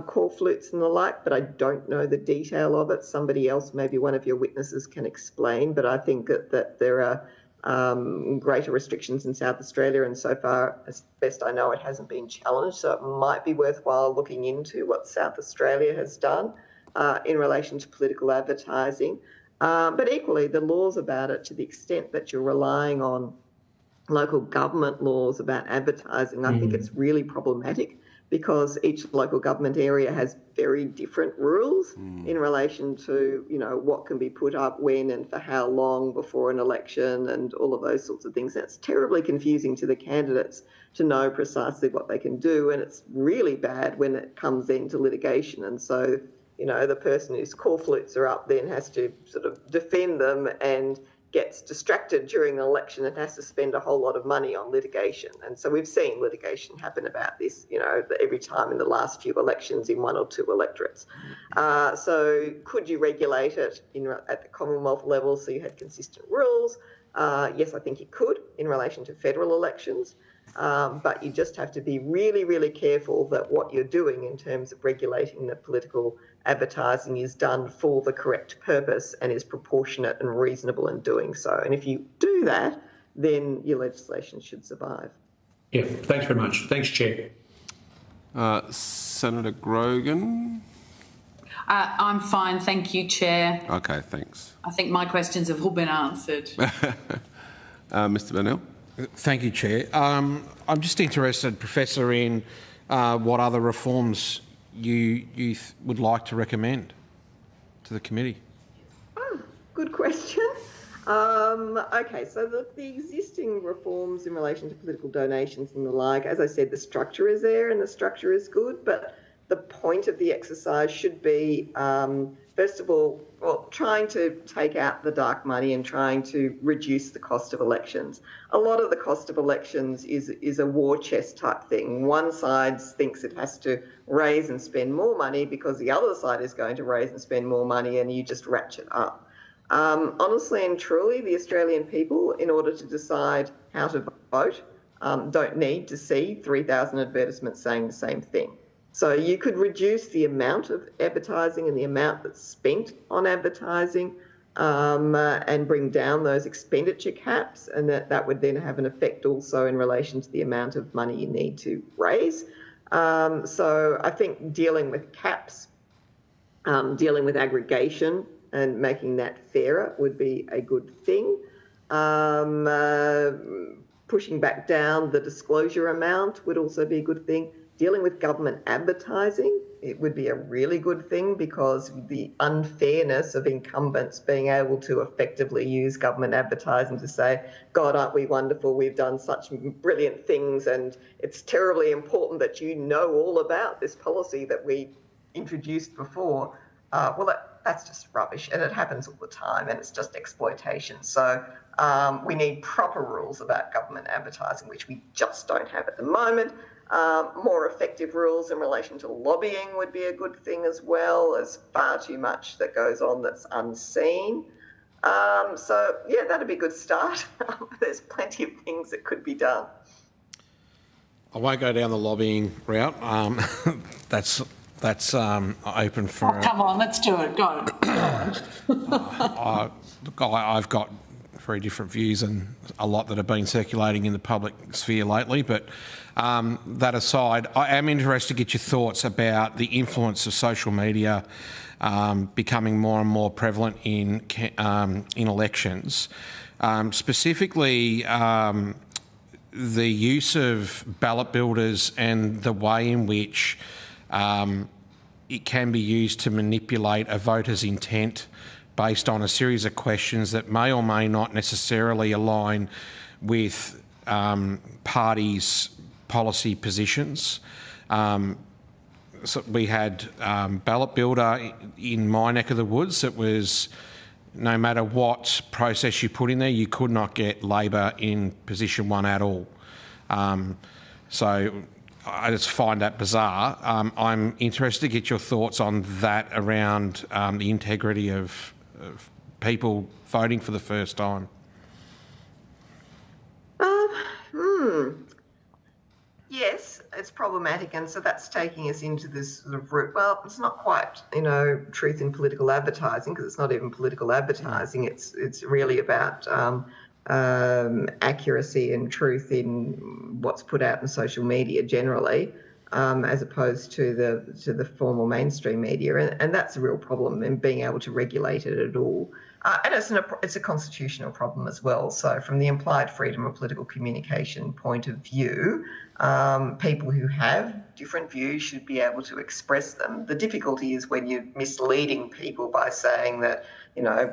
call flutes and the like, but I don't know the detail of it. Somebody else, maybe one of your witnesses, can explain, but I think that there are greater restrictions in South Australia, and so far, as best I know, it hasn't been challenged, so it might be worthwhile looking into what South Australia has done in relation to political advertising. But equally, the laws about it, to the extent that you're relying on local government laws about advertising, I think it's really problematic, because each local government area has very different rules in relation to, what can be put up when and for how long before an election and all of those sorts of things. And it's terribly confusing to the candidates to know precisely what they can do, and it's really bad when it comes into litigation. And so, the person whose call flutes are up then has to sort of defend them and gets distracted during an election and has to spend a whole lot of money on litigation. And so we've seen litigation happen about this, every time in the last few elections in one or two electorates. So could you regulate it at the Commonwealth level so you had consistent rules? Yes, I think you could in relation to federal elections. But you just have to be really, really careful that what you're doing in terms of regulating the political advertising is done for the correct purpose and is proportionate and reasonable in doing so. And if you do that, then your legislation should survive. Yeah, thanks very much. Thanks, Chair. Senator Grogan? I'm fine, thank you, Chair. Okay, thanks. I think my questions have all been answered. Mr Burnell? Thank you, Chair. I'm just interested, Professor, in what other reforms you would like to recommend to the committee. Good question. Okay, so the existing reforms in relation to political donations and the like, as I said, the structure is there and the structure is good, but the point of the exercise should be, first of all, trying to take out the dark money and trying to reduce the cost of elections. A lot of the cost of elections is a war chest type thing. One side thinks it has to raise and spend more money because the other side is going to raise and spend more money, and you just ratchet up. Honestly and truly, the Australian people, in order to decide how to vote, don't need to see 3,000 advertisements saying the same thing. So you could reduce the amount of advertising and the amount that's spent on advertising, and bring down those expenditure caps, and that would then have an effect also in relation to the amount of money you need to raise. So I think dealing with caps, dealing with aggregation and making that fairer would be a good thing. Pushing back down the disclosure amount would also be a good thing. Dealing with government advertising, it would be a really good thing, because the unfairness of incumbents being able to effectively use government advertising to say, God, aren't we wonderful? We've done such brilliant things, and it's terribly important that you know all about this policy that we introduced before. That's just rubbish, and it happens all the time, and it's just exploitation. So we need proper rules about government advertising, which we just don't have at the moment. More effective rules in relation to lobbying would be a good thing as well. There's far too much that goes on that's unseen. So, yeah, that'd be a good start. There's plenty of things that could be done. I won't go down the lobbying route. That's open for... Oh, come on, let's do it. Go on. I've got very different views and a lot that have been circulating in the public sphere lately, but that aside, I am interested to get your thoughts about the influence of social media becoming more and more prevalent in elections. Specifically, the use of ballot builders and the way in which it can be used to manipulate a voter's intent based on a series of questions that may or may not necessarily align with parties' policy positions. So we had ballot builder in my neck of the woods that was, no matter what process you put in there, you could not get Labor in position one at all. So I just find that bizarre. I'm interested to get your thoughts on that around the integrity of people voting for the first time. Yes, it's problematic, and so that's taking us into this sort of route. Well, it's not quite, truth in political advertising, because it's not even political advertising. It's really about accuracy and truth in what's put out in social media generally, as opposed to the formal mainstream media, and that's a real problem in being able to regulate it at all. And it's a constitutional problem as well. So from the implied freedom of political communication point of view, people who have different views should be able to express them. The difficulty is when you're misleading people by saying that,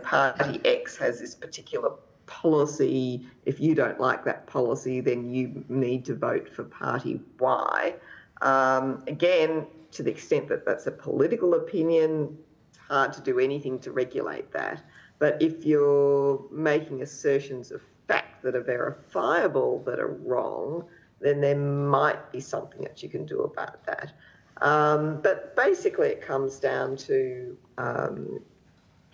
Party X has this particular policy. If you don't like that policy, then you need to vote for Party Y. Again, to the extent that that's a political opinion, it's hard to do anything to regulate that. But if you're making assertions of fact that are verifiable that are wrong, then there might be something that you can do about that. But basically it comes down to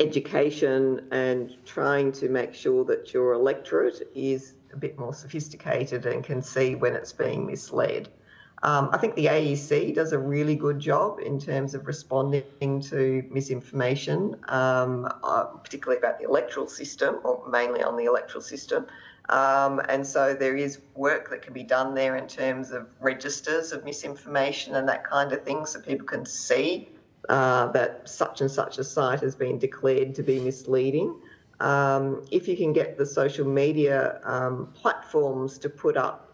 education and trying to make sure that your electorate is a bit more sophisticated and can see when it's being misled. I think the AEC does a really good job in terms of responding to misinformation, particularly about the electoral system, or mainly on the electoral system. And so there is work that can be done there in terms of registers of misinformation and that kind of thing, so people can see that such and such a site has been declared to be misleading. If you can get the social media platforms to put up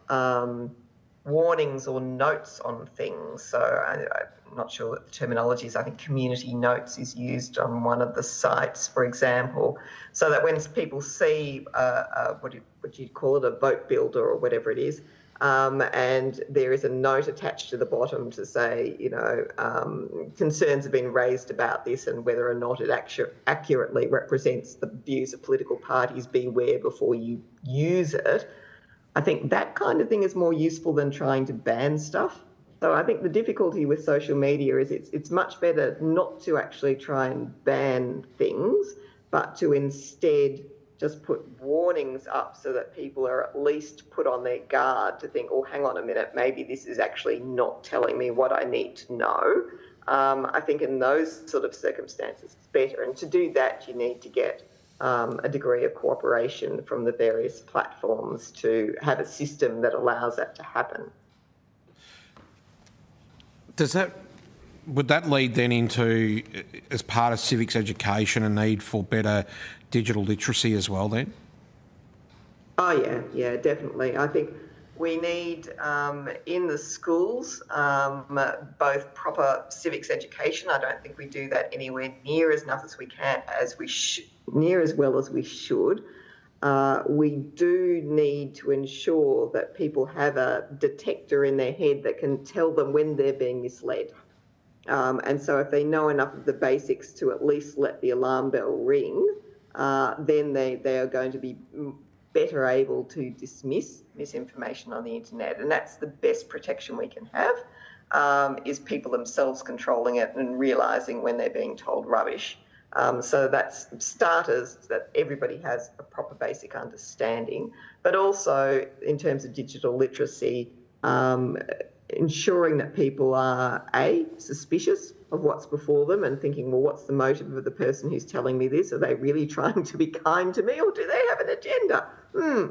warnings or notes on things. So I'm not sure what the terminology is. I think community notes is used on one of the sites, for example, so that when people see what do you call it, a vote builder or whatever it is, and there is a note attached to the bottom to say, concerns have been raised about this and whether or not it accurately represents the views of political parties, beware before you use it. I think that kind of thing is more useful than trying to ban stuff. So I think the difficulty with social media is it's much better not to actually try and ban things, but to instead just put warnings up so that people are at least put on their guard to think, oh, hang on a minute, maybe this is actually not telling me what I need to know. I think in those sort of circumstances, it's better. And to do that, you need to get a degree of cooperation from the various platforms to have a system that allows that to happen. Would that lead then into, as part of civics education, a need for better digital literacy as well then? Oh yeah, definitely. I think we need in the schools both proper civics education. I don't think we do that anywhere near as enough as we can, near as well as we should. We do need to ensure that people have a detector in their head that can tell them when they're being misled. And so if they know enough of the basics to at least let the alarm bell ring, then they are going to be better able to dismiss misinformation on the internet. And that's the best protection we can have, is people themselves controlling it and realising when they're being told rubbish. So that's starters, that everybody has a proper basic understanding. But also in terms of digital literacy, ensuring that people are, A, suspicious of what's before them and thinking, well, what's the motive of the person who's telling me this? Are they really trying to be kind to me, or do they have an agenda?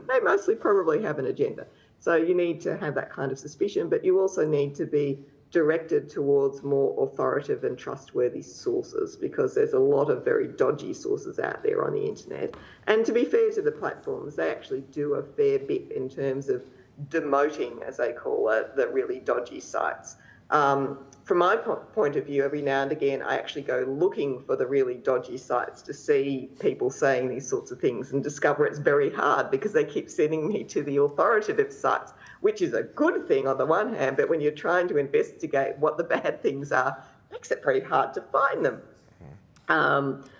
They mostly probably have an agenda. So you need to have that kind of suspicion, but you also need to be directed towards more authoritative and trustworthy sources, because there's a lot of very dodgy sources out there on the internet. And to be fair to the platforms, they actually do a fair bit in terms of demoting, as they call it, the really dodgy sites. From my point of view, every now and again, I actually go looking for the really dodgy sites to see people saying these sorts of things, and discover it's very hard because they keep sending me to the authoritative sites, which is a good thing on the one hand, but when you're trying to investigate what the bad things are, it makes it pretty hard to find them.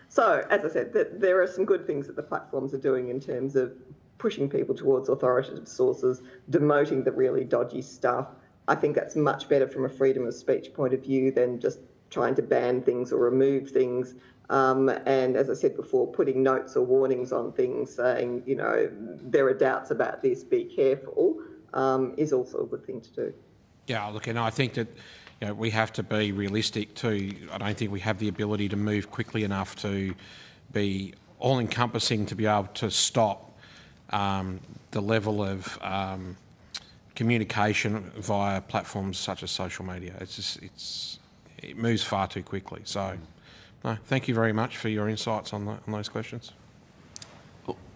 So, as I said, there are some good things that the platforms are doing in terms of pushing people towards authoritative sources, demoting the really dodgy stuff. I think that's much better from a freedom of speech point of view than just trying to ban things or remove things. And as I said before, putting notes or warnings on things saying, you know, there are doubts about this, be careful, is also a good thing to do. Yeah, look, and I think that, you know, we have to be realistic too. I don't think we have the ability to move quickly enough to be all-encompassing to be able to stop the level of communication via platforms such as social media. It moves far too quickly. So, no, thank you very much for your insights on those questions.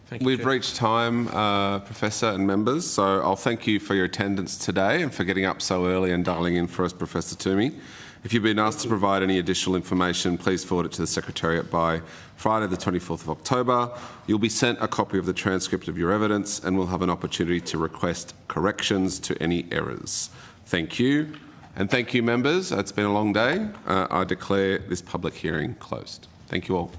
Thank you, We've Chair. reached time, Professor and members, so I'll thank you for your attendance today and for getting up so early and dialing in for us, Professor Toomey. If you've been asked to provide any additional information, please forward it to the Secretariat by Friday the 24th of October. You'll be sent a copy of the transcript of your evidence and will have an opportunity to request corrections to any errors. Thank you. And thank you, members. It's been a long day. I declare this public hearing closed. Thank you all.